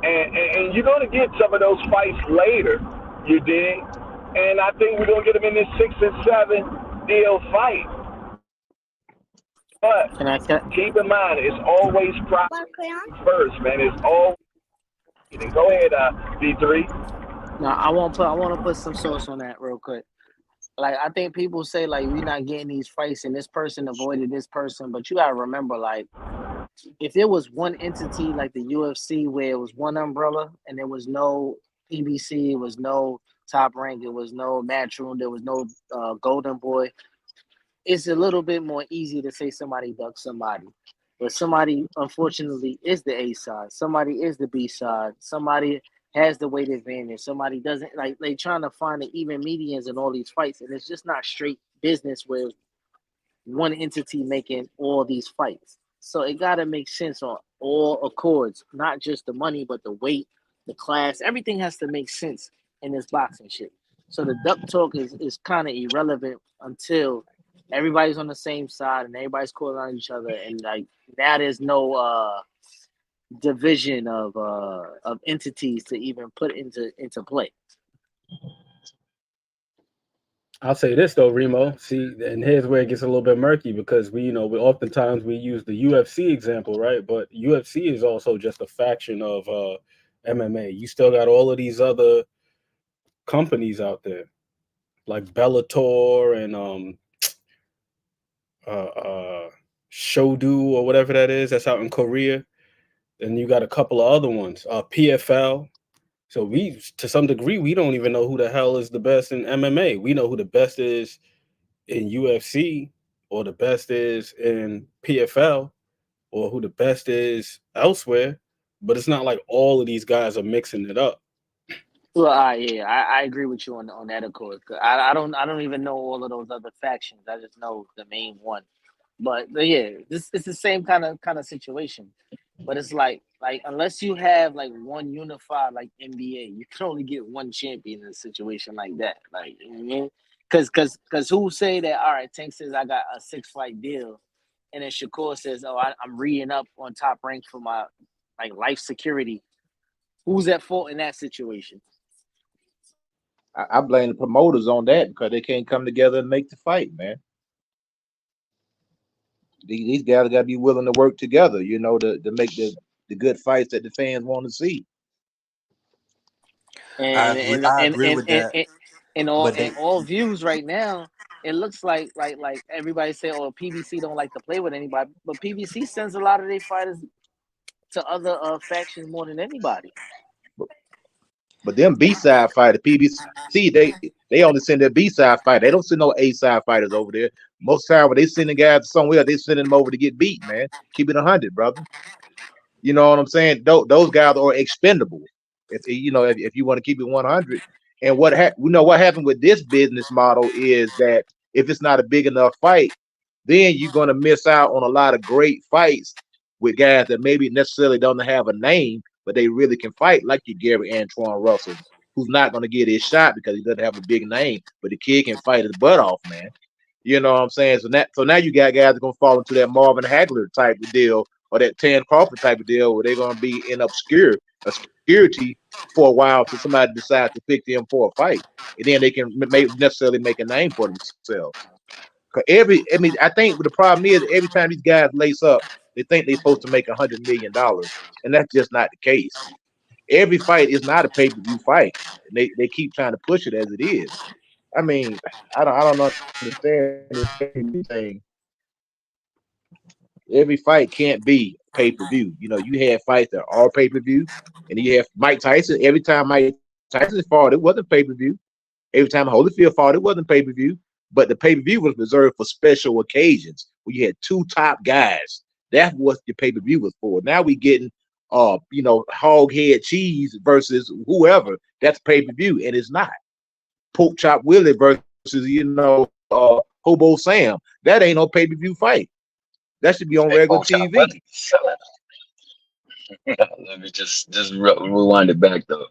And you're going to get some of those fights later, you dig? And I think we're going to get them in this 6 and 7 deal fight. But keep in mind, it's always profit first, man. It's always. Go ahead, D3. No, I want to put some sauce on that real quick. Like, I think people say, like, we're not getting these fights and this person avoided this person, but you got to remember, like, if it was one entity like the UFC where it was one umbrella and there was no PBC, it was no Top Rank, it was no Matchroom, there was no Golden Boy, it's a little bit more easy to say somebody ducked somebody. But somebody, unfortunately, is the A side. Somebody is the B side. Somebody has the weight advantage. Somebody doesn't. Like, they trying to find the even medians in all these fights, and it's just not straight business where one entity making all these fights. So it got to make sense on all accords, not just the money, but the weight, the class. Everything has to make sense in this boxing shit. So the duck talk is kind of irrelevant until everybody's on the same side and everybody's calling on each other, and like now there's no division of entities to even put into play. I'll say this though, Remo. See, and here's where it gets a little bit murky because we oftentimes we use the UFC example, right? But UFC is also just a faction of MMA. You still got all of these other companies out there, like Bellator and Shodu or whatever that is. That's out in Korea. And you got a couple of other ones, PFL. So we, to some degree, we don't even know who the hell is the best in MMA. We know who the best is in UFC or the best is in PFL or who the best is elsewhere. But it's not like all of these guys are mixing it up. Well, I agree with you on that, of course. I don't even know all of those other factions. I just know the main one. But yeah, it's the same kind of situation. But it's like unless you have like one unified like NBA, you can only get one champion in a situation like that. Like, you know what I mean? Because who say that? All right, Tank says I got a 6-fight deal, and then Shakur says, oh, I'm reading up on Top Rank for my like life security. Who's at fault in that situation? I blame the promoters on that because they can't come together and make the fight, man. These guys got to be willing to work together, to make the good fights that the fans want to see. I agree with that. And all views right now, it looks like everybody say, oh, PBC don't like to play with anybody, but PBC sends a lot of their fighters to other factions more than anybody. But them B-side fighters, PBC, they only send their B-side fighter. They don't send no A-side fighters over there. Most time when they send the guys somewhere, they send them over to get beat, man. Keep it 100, brother. You know what I'm saying? Those guys are expendable. If you want to keep it 100. And what happened with this business model is that if it's not a big enough fight, then you're going to miss out on a lot of great fights with guys that maybe necessarily don't have a name, but they really can fight, like your Gary Antoine Russell, who's not going to get his shot because he doesn't have a big name, but the kid can fight his butt off, man. You know what I'm saying? So now you got guys that are going to fall into that Marvin Hagler type of deal or that Tan Crawford type of deal where they're going to be in obscurity for a while till somebody decides to pick them for a fight. And then they can necessarily make a name for themselves. I think the problem is every time these guys lace up, they think they're supposed to make $100 million. And that's just not the case. Every fight is not a pay-per-view fight. And they keep trying to push it as it is. I mean, I don't understand this pay-per-view thing. Every fight can't be pay-per-view. You had fights that are pay-per-view, and you have Mike Tyson. Every time Mike Tyson fought, it wasn't pay-per-view. Every time Holyfield fought, it wasn't pay-per-view. But the pay-per-view was reserved for special occasions where you had two top guys. That's what the pay-per-view was for. Now we getting hog head cheese versus whoever. That's pay-per-view, and it's not. Pork chop Willie versus Hobo Sam. That ain't no pay-per-view fight. That should be on Hey, regular folks, I really TV. selling. Let me just rewind it back though.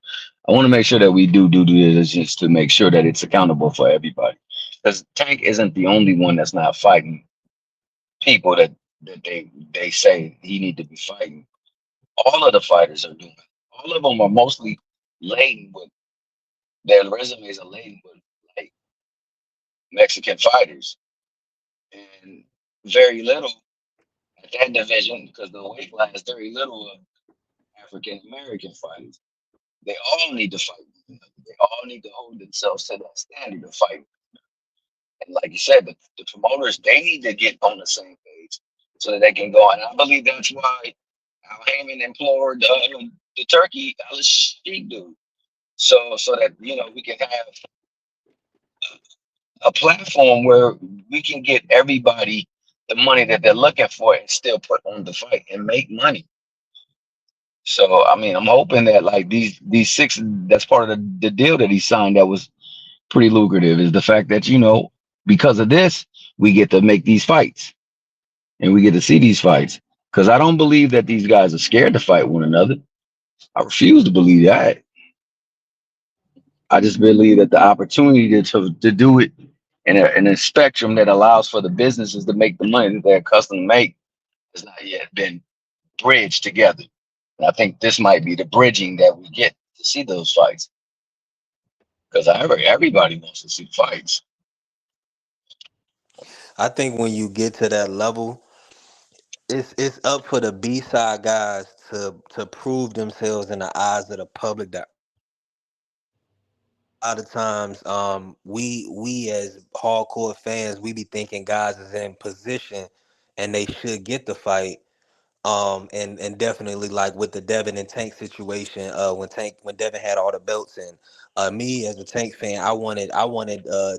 I want to make sure that we do due diligence to make sure that it's accountable for everybody. Because Tank isn't the only one that's not fighting people that they say he need to be fighting. All of the fighters are doing it. All of them are mostly laden with their resumes are laden with like Mexican fighters and very little at that division because the weight class very little of African American fighters. They all need to fight one another. They all need to hold themselves to that standard of fight. And like you said, the promoters they need to get on the same page so that they can go. And I believe that's why Al Heyman implored the Turkey Al Sheikh dude. So that we can have a platform where we can get everybody the money that they're looking for and still put on the fight and make money. So I mean, I'm hoping that like these six, that's part of the deal that he signed that was pretty lucrative is the fact that because of this we get to make these fights and we get to see these fights because I don't believe that these guys are scared to fight one another. I refuse to believe that. I just believe that the opportunity to do it in a spectrum that allows for the businesses to make the money that they're accustomed to make has not yet been bridged together. And I think this might be the bridging that we get to see those fights because everybody wants to see fights. I think when you get to that level, it's up for the B side guys to prove themselves in the eyes of the public. That a lot of times, we as hardcore fans, we be thinking guys is in position and they should get the fight. And definitely like with the Devin and Tank situation, when Devin had all the belts and me as a Tank fan, I wanted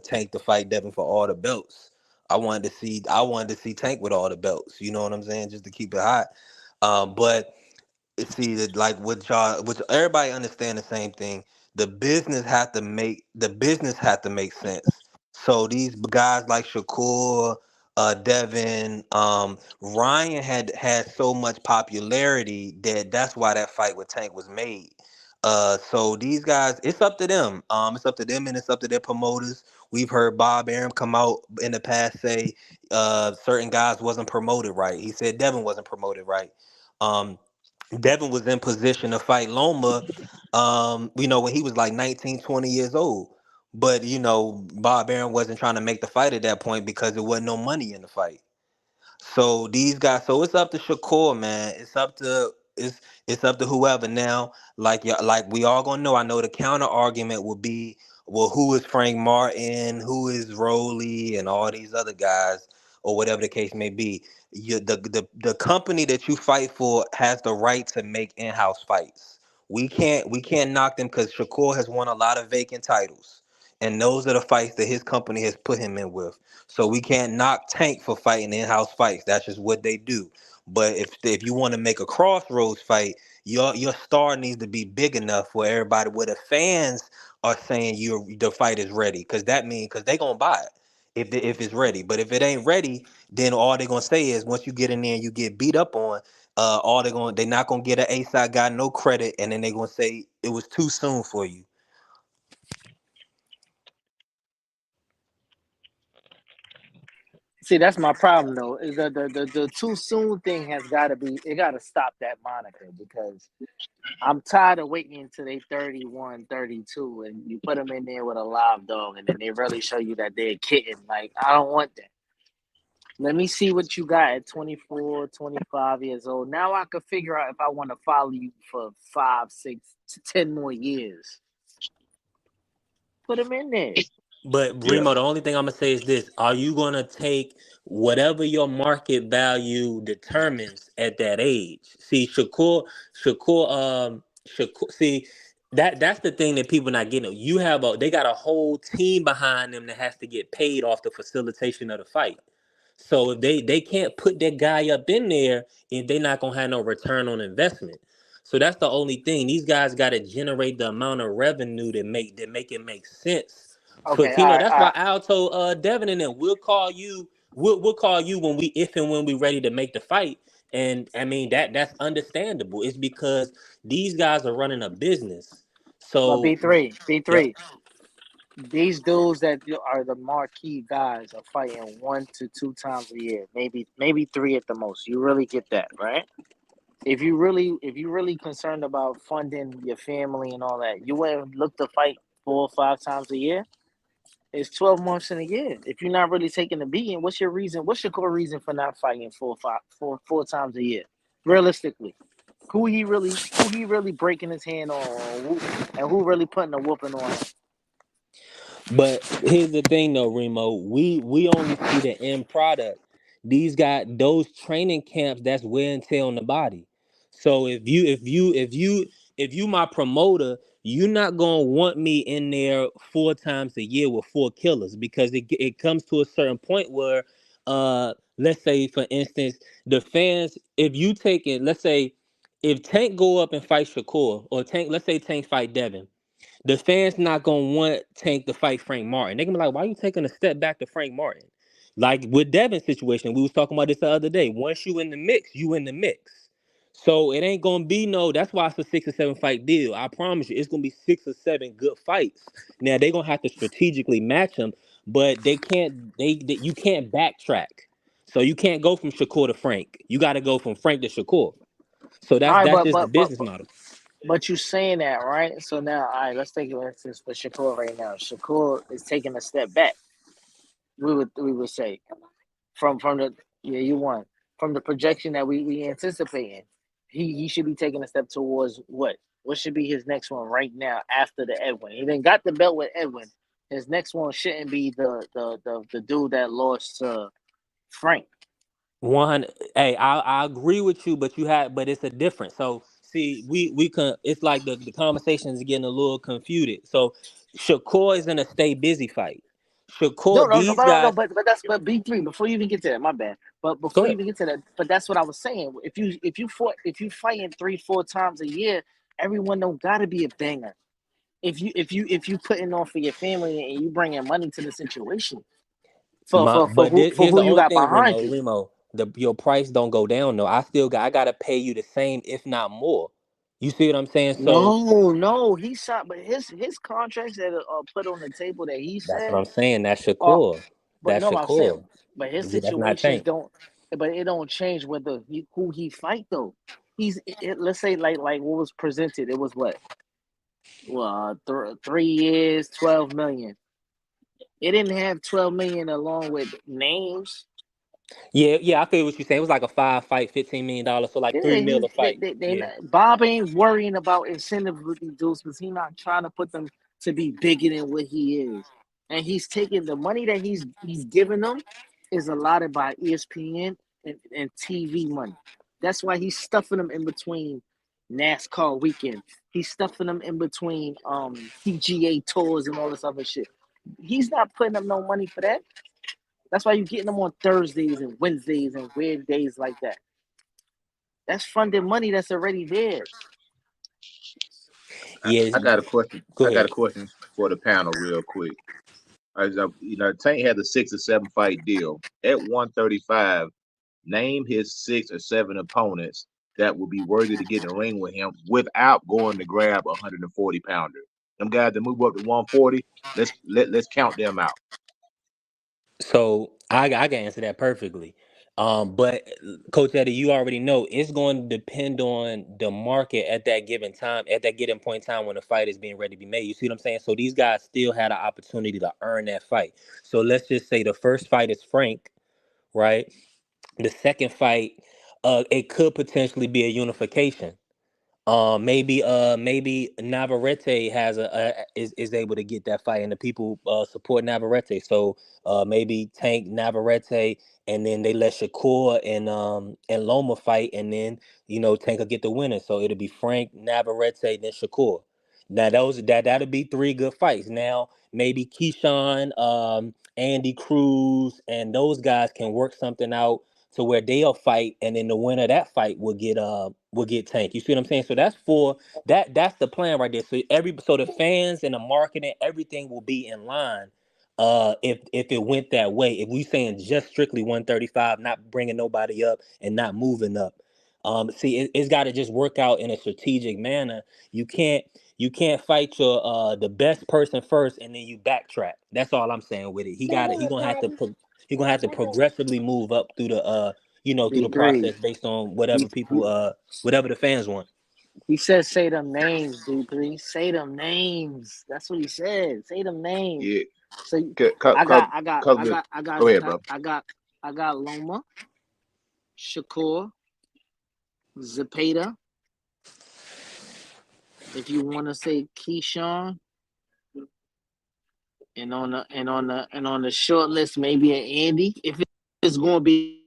Tank to fight Devin for all the belts. I wanted to see Tank with all the belts. You know what I'm saying? Just to keep it hot. But see that like which everybody understand the same thing. The business had to make sense. So these guys like Shakur, Devin, Ryan had so much popularity that's why that fight with Tank was made. So these guys, it's up to them. It's up to them and it's up to their promoters. We've heard Bob Arum come out in the past say certain guys wasn't promoted right. He said Devin wasn't promoted right. Um, Devin was in position to fight Loma, when he was like 19, 20 years old. But, Bob Arum wasn't trying to make the fight at that point because there wasn't no money in the fight. So these guys, so it's up to Shakur, man. It's up to whoever now. Like we all gonna know. I know the counter argument will be, well, who is Frank Martin, who is Rowley, and all these other guys, or whatever the case may be. The company that you fight for has the right to make in-house fights. We can't knock them because Shakur has won a lot of vacant titles, and those are the fights that his company has put him in with. So we can't knock Tank for fighting in-house fights. That's just what they do. But if you want to make a crossroads fight, your star needs to be big enough for everybody where the fans are saying the fight is ready. Because they gonna buy it if it's ready. But if it ain't ready, then all they gonna say is once you get in there and you get beat up on, they're not gonna get an A-side guy no credit, and then they gonna say it was too soon for you. See, that's my problem though. Is the too soon thing has got to be. It got to stop that moniker because I'm tired of waiting until they 31, 32, and you put them in there with a live dog, and then they really show you that they're a kitten. Like, I don't want that. Let me see what you got at 24, 25 years old. Now I can figure out if I want to follow you for 5, 6, 10 more years. Put them in there. But Yeah. Remo, the only thing I'm gonna say is this: are you gonna take whatever your market value determines at that age? See, Shakur. See, that's the thing that people not getting. They got a whole team behind them that has to get paid off the facilitation of the fight. So if they can't put that guy up in there, if they not gonna have no return on investment. So that's the only thing. These guys got to generate the amount of revenue that make it make sense for Okay, all right, That's all why right. Al told Devin and them, we'll call you We'll call you when we if and when we ready to make the fight. And I mean that's understandable. It's because these guys are running a business. But So B yep. three, these dudes that are the marquee guys are fighting 1 to 2 times a year, maybe three at the most. You really get that, right? If you really concerned about funding your family and all that, you wouldn't look to fight 4 or 5 times a year. It's 12 months in a year. If you're not really taking the beating, what's your reason? What's your core reason for not fighting 4 times a year? Realistically, who he really breaking his hand on, who really putting a whooping on him? But here's the thing though, Remo, we only see the end product. These got those training camps, that's wear and tear on the body. So if you my promoter, you're not gonna want me in there 4 times a year with 4 killers, because it comes to a certain point where let's say for instance the fans, if you take it, let's say if Tank go up and fight Shakur, or Tank, let's say Tank fight Devin, the fans not gonna want Tank to fight Frank Martin. They gonna be like, why you taking a step back to Frank Martin? Like with Devin's situation, we was talking about this the other day. Once you in the mix, you in the mix. So it ain't gonna be no. That's why it's a 6 or 7 fight deal. I promise you, it's gonna be 6 or 7 good fights. Now they gonna have to strategically match them, but they can't. You can't backtrack. So you can't go from Shakur to Frank. You got to go from Frank to Shakur. So All that's right, that's but just the but but business but, model. but you saying that, right? So now, all right, let's take an instance for Shakur right now. Shakur is taking a step back. We would say from the, yeah, you won, from the projection that we anticipating. He should be taking a step towards what? What should be his next one right now after the Edwin? He then got the belt with Edwin. His next one shouldn't be the dude that lost to Frank. 100. Hey, I agree with you, but it's a difference. So see, we can. It's like the conversation is getting a little confused. So Shakur is in a stay busy fight. No, Shakur, no, no, these no, no, guys. but B3. Before you even get to that, my bad. But Go before you ahead. even get to that, but that's what I was saying. If you fighting 3 4 times a year, everyone don't gotta be a banger. If you putting on for your family and you bringing money to the situation for My for for but who for here's who the you only got thing, behind Remo. you. Remo, your price don't go down though. I gotta pay you the same, if not more. You see what I'm saying? So No, no, he shot, but his contracts that are put on the table that he that's what said I'm saying. That's are, Shakur. but That's no, I'm saying, Shakur. but his Yeah, that's not situations Tank. don't, but it don't change whether who he fight though. Let's say like what was presented. It was what, 3 years, 12 million. It didn't have 12 million along with names. Yeah, I feel what you're saying. It was like a 5 fight, $15 million, so like Yeah, 3 mil a fight. Yeah. Bob ain't worrying about incentives with these dudes because he not trying to put them to be bigger than what he is, and he's taking the money that he's giving them is allotted by ESPN and TV money. That's why he's stuffing them in between NASCAR weekend. He's stuffing them in between PGA tours and all this other shit. He's not putting up no money for that. That's why you're getting them on Thursdays and Wednesdays and weird days like that. That's funded money that's already there. Yeah. I got a question. Go I got ahead. a question for the panel, real quick. Tank had a 6 or 7 fight deal at 135. Name his 6 or 7 opponents that would be worthy to get in the ring with him without going to grab a 140 pounder. Them guys that move up to 140, let's count them out. So I can answer that perfectly. But Coach Eddie, you already know it's going to depend on the market at that given time, at that given point in time when the fight is being ready to be made. You see what I'm saying? So these guys still had an opportunity to earn that fight. So let's just say the first fight is Frank, right? The second fight, it could potentially be a unification. Maybe Navarrete is able to get that fight, and the people support Navarrete. So maybe Tank Navarrete, and then they let Shakur and Loma fight, and then Tank will get the winner. So it'll be Frank, Navarrete, then Shakur. Now that'll be 3 good fights. Now maybe Keyshawn, Andy Cruz, and those guys can work something out to where they'll fight, and then the winner of that fight will get Tank. You see what I'm saying? So that's the plan right there. So the fans and the marketing, everything will be in line if it went that way, if we saying just strictly 135, not bringing nobody up and not moving up. See, it's got to just work out in a strategic manner. You can't fight your the best person first and then you backtrack. That's all I'm saying with it. He gonna have to progressively move up through the through the D3. process based on whatever people whatever the fans want. He said, "Say them names, D3. Say them names." That's what he said. Say them names. Yeah. So Cause, I cause, got, I got, cause I the, got, I got, go I ahead, got, bro. I got Loma, Shakur, Zapata. If you want to say Keyshawn, and on the short list, maybe an Andy. If it's going to be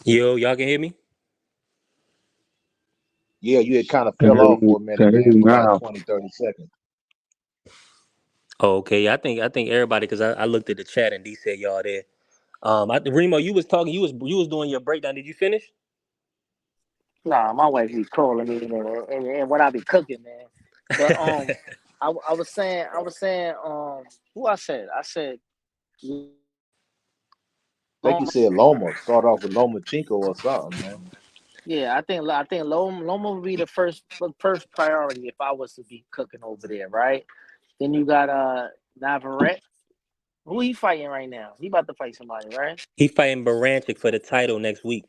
Yo, y'all can hear me? Yeah, you had kind of Can fell hear off you, for a minute, can hear man, you for like now. 20, 30 seconds. Oh, okay. I think everybody, because I looked at the chat and D said y'all there. Remo, you was talking. You was doing your breakdown. Did you finish? nah, my wife be calling me and what I be cooking, man. But I was saying, who I said, I think you said Loma. Start off with Lomachenko or something, man. yeah, I think Loma would be the first priority if I was to be cooking over there, right? Then you got Navarrete. Who he fighting right now? He about to fight somebody, right? He fighting Baranchik for the title next week.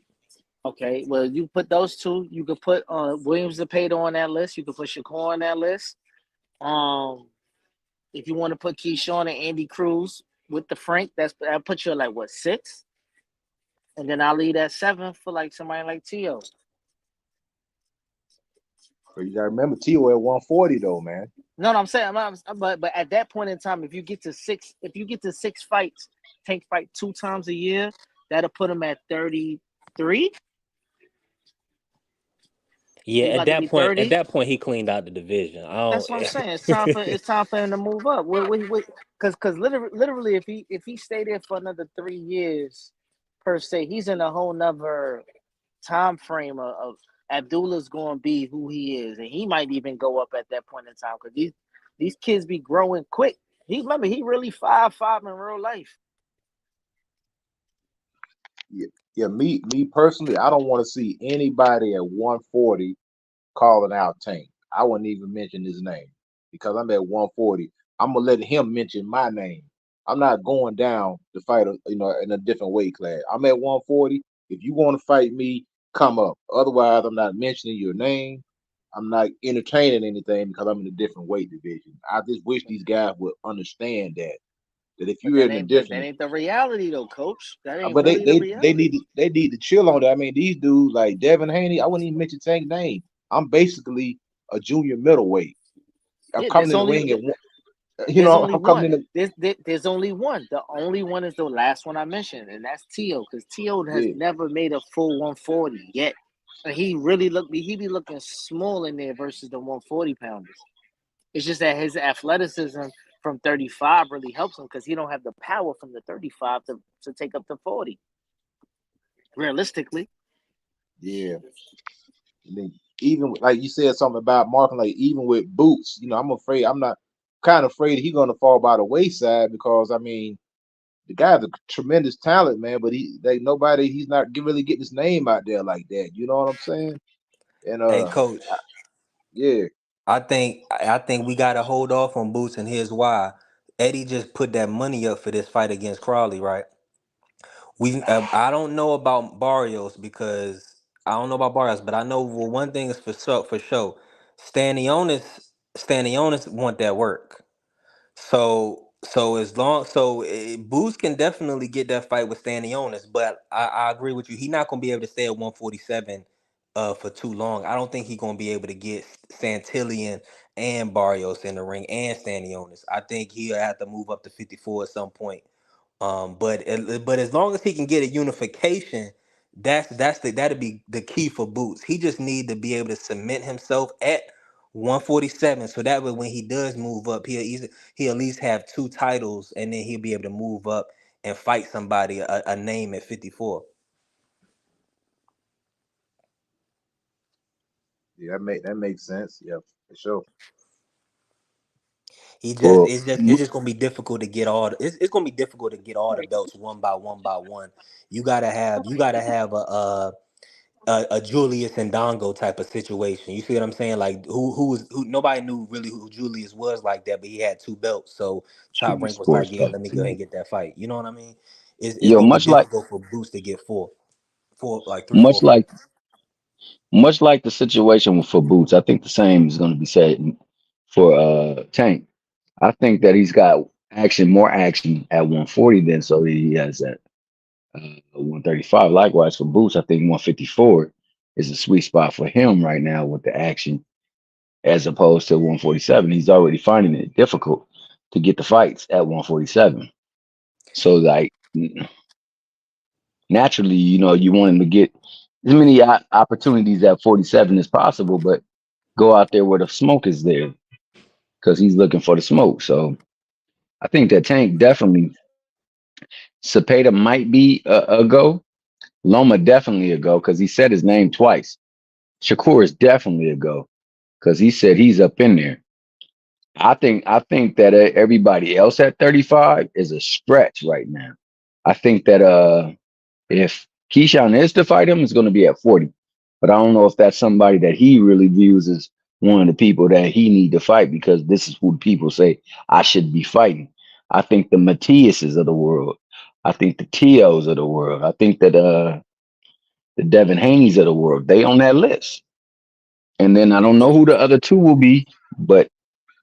Okay, well you put those two. You could put Williams Zepeda on that list. You could put Shakur on that list. If you want to put Keyshawn and Andy Cruz with the Frank, that puts you at like what 6, and then I'll leave that 7 for like somebody like Tio. But you gotta remember Tio at 140 though, man. No, I'm saying, but at that point in time, if you get to 6 fights, Tank fight 2 times a year, that'll put him at 33. Yeah, He about to be 30. at that point, he cleaned out the division. I That's don't. what I'm saying. It's time for him to move up. Because literally, if he stay there for another 3 years, per se, he's in a whole nother time frame of Abdullah's going to be who he is, and he might even go up at that point in time because these kids be growing quick. He really 5'5" in real life. Yeah, me personally, I don't want to see anybody at 140 calling out Tank. I wouldn't even mention his name because I'm at 140. I'm gonna let him mention my name. I'm not going down to fight, in a different weight class. I'm at 140. If you want to fight me, come up. Otherwise, I'm not mentioning your name. I'm not entertaining anything because I'm in a different weight division. I just wish these guys would understand that if you're in a But that different, ain't the reality though, Coach. That ain't but they really the they they reality. need to they need to chill on that. I mean, these dudes like Devin Haney, I wouldn't even mention Tank's name. I'm basically a junior middleweight. I'm Yeah, coming in the ring at one, there's only I'm one. coming in There's only one. The only one is the last one I mentioned, and that's Tio, because Tio has yeah, never made a full 140 yet. And he be looking small in there versus the 140 pounders. It's just that his athleticism from 35 really helps him because he don't have the power from the 35 to take up the 40. Realistically. yeah. And then even like you said something about marking, like even with Boots, I'm not kind of afraid he's gonna fall by the wayside because I mean the guy's a tremendous talent, man, but he's not really getting his name out there like that. You know what I'm saying? And Hey, Coach, yeah, I think we gotta hold off on Boots, and here's why. Eddie just put that money up for this fight against Crawley, right? I don't know about Barrios but I know one thing is for sure. Stanionis want that work. Boots can definitely get that fight with Stanionis, but I agree with you. He's not gonna be able to stay at 147 for too long. I don't think he's gonna be able to get Santillion and Barrios in the ring and Stanionis. I think he'll have to move up to 54 at some point. But as long as he can get a unification, that'd be the key for Boots. He just need to be able to cement himself at 147, so that way when he does move up, he'll at least have two titles, and then he'll be able to move up and fight somebody a name at 54. Yeah, that makes sense. Yeah, for sure. Well, It's just gonna be difficult to get it's gonna be difficult to get all the belts one by one by one. You gotta have a Julius and Dongo type of situation. You see what I'm saying? Like who nobody knew really who Julius was like that, but he had two belts. So Top True Rank was like, sports yeah, talk let me go ahead and tonight. get that fight. You know what I mean? It's Yo, gonna be difficult for Boost to get four like three, much four like fights. much like the situation for Boots, I think the same is going to be said for Tank. I think that he's got more action at 140 than so he has at 135. Likewise for Boots, I think 154 is a sweet spot for him right now with the action as opposed to 147. He's already finding it difficult to get the fights at 147. So like naturally, you want him to get as many opportunities at 47 as possible, but go out there where the smoke is there because he's looking for the smoke. So I think that Tank definitely, Cepeda might be a go. Loma definitely a go because he said his name twice. Shakur is definitely a go because he said he's up in there. I think that everybody else at 35 is a stretch right now. I think that if Keyshawn is to fight him, it's going to be at 40. But I don't know if that's somebody that he really views as one of the people that he need to fight because this is who people say I should be fighting. I think the Matiases of the world. I think the Tios of the world. I think that the Devin Haney's of the world. They on that list. And then I don't know who the other two will be, but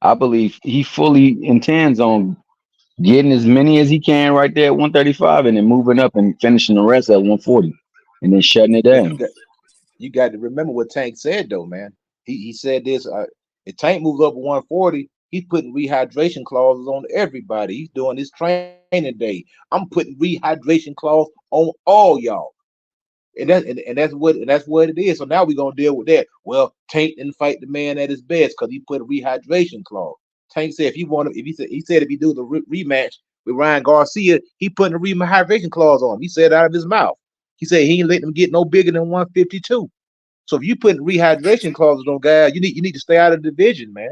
I believe he fully intends on getting as many as he can right there at 135 and then moving up and finishing the rest at 140 and then shutting it But down. you got to remember what Tank said though, man. He said this. If Tank moves up to 140, he's putting rehydration clauses on everybody. He's doing this training day. I'm putting rehydration clause on all y'all. And that's what it is. So now we're gonna deal with that. Well, Tank didn't fight the man at his best because he put a rehydration clause. Tank said if he do the rematch with Ryan Garcia, he putting a rehydration clause on him. He said out of his mouth. He said he ain't letting him get no bigger than 152. So if you putting rehydration clauses on guys, you need to stay out of the division, man.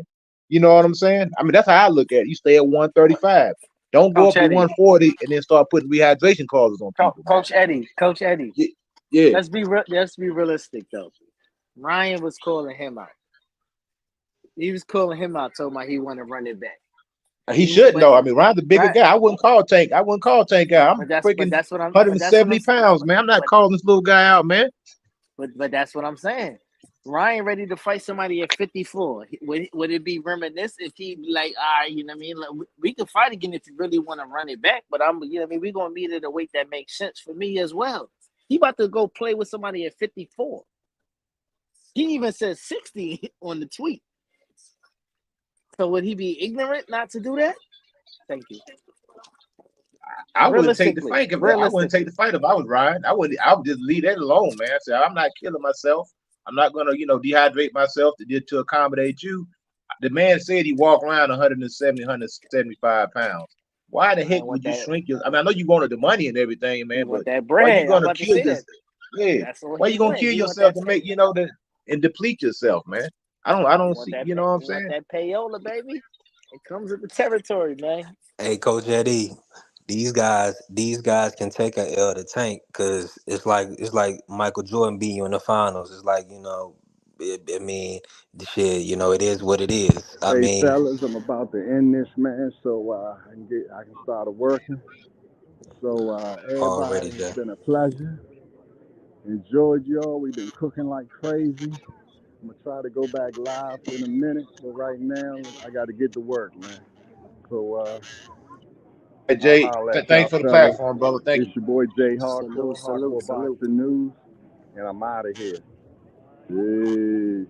You know what I'm saying? I mean, that's how I look at it. You stay at 135. Don't go Coach up to Eddie, 140 and then start putting rehydration clauses on people, man. Coach Eddie. Yeah, yeah. Let's be realistic though. Ryan was calling him out. He was calling him out, told him he want to run it back. He should But know. I mean, Ryan's a bigger right, guy. I wouldn't call Tank. I wouldn't call Tank out. I'm but freaking that's what I'm. But that's what 170 I'm. pounds, man. I'm not But calling this little guy out, man. but that's what I'm saying. Ryan ready to fight somebody at 54. Would it be reminiscent if he be like, all right, you know what I mean? Like, we can fight again if you really want to run it back. But you know what I mean? We're gonna meet at a weight that makes sense for me as well. He about to go play with somebody at 54. He even said 60 on the tweet. So would he be ignorant not to do that? Thank you. I wouldn't take the Realistically, fight. I wouldn't take realistically. the fight if I was Ryan. I would just leave that alone, man. I said I'm not killing myself. I'm not gonna, dehydrate myself to accommodate you. The man said he walked around 170, 175 pounds. Why the heck Ryan want would you that. shrink your? I mean, I know you wanted the money and everything, He man, but want that why you bread. I'm gonna about to kill say this? that. Yeah, That's what why he you gonna want. kill He want yourself that to pay. make and deplete yourself, man? I He don't want see. that. You know what I'm He want saying? that payola, baby. It comes with the territory, man. Hey, Coach Eddie, these guys can take an L to Tank because it's like Michael Jordan beat you in the finals. It's like I mean, the shit. It is what it is. I Hey mean, fellas, I'm about to end this, man, so I can start working. So everybody, already, it's Jay. been a pleasure. Enjoyed y'all. We've been cooking like crazy. I'm gonna try to go back live in a minute, but right now I got to get to work, man. So Hey, I'll Jay, holler at thanks y'all for the fellas. platform, brother. Thank It's you. your boy Jay Salute, Hardcore, salute, Hardcore salute. Boxing News, and I'm out of here. Peace.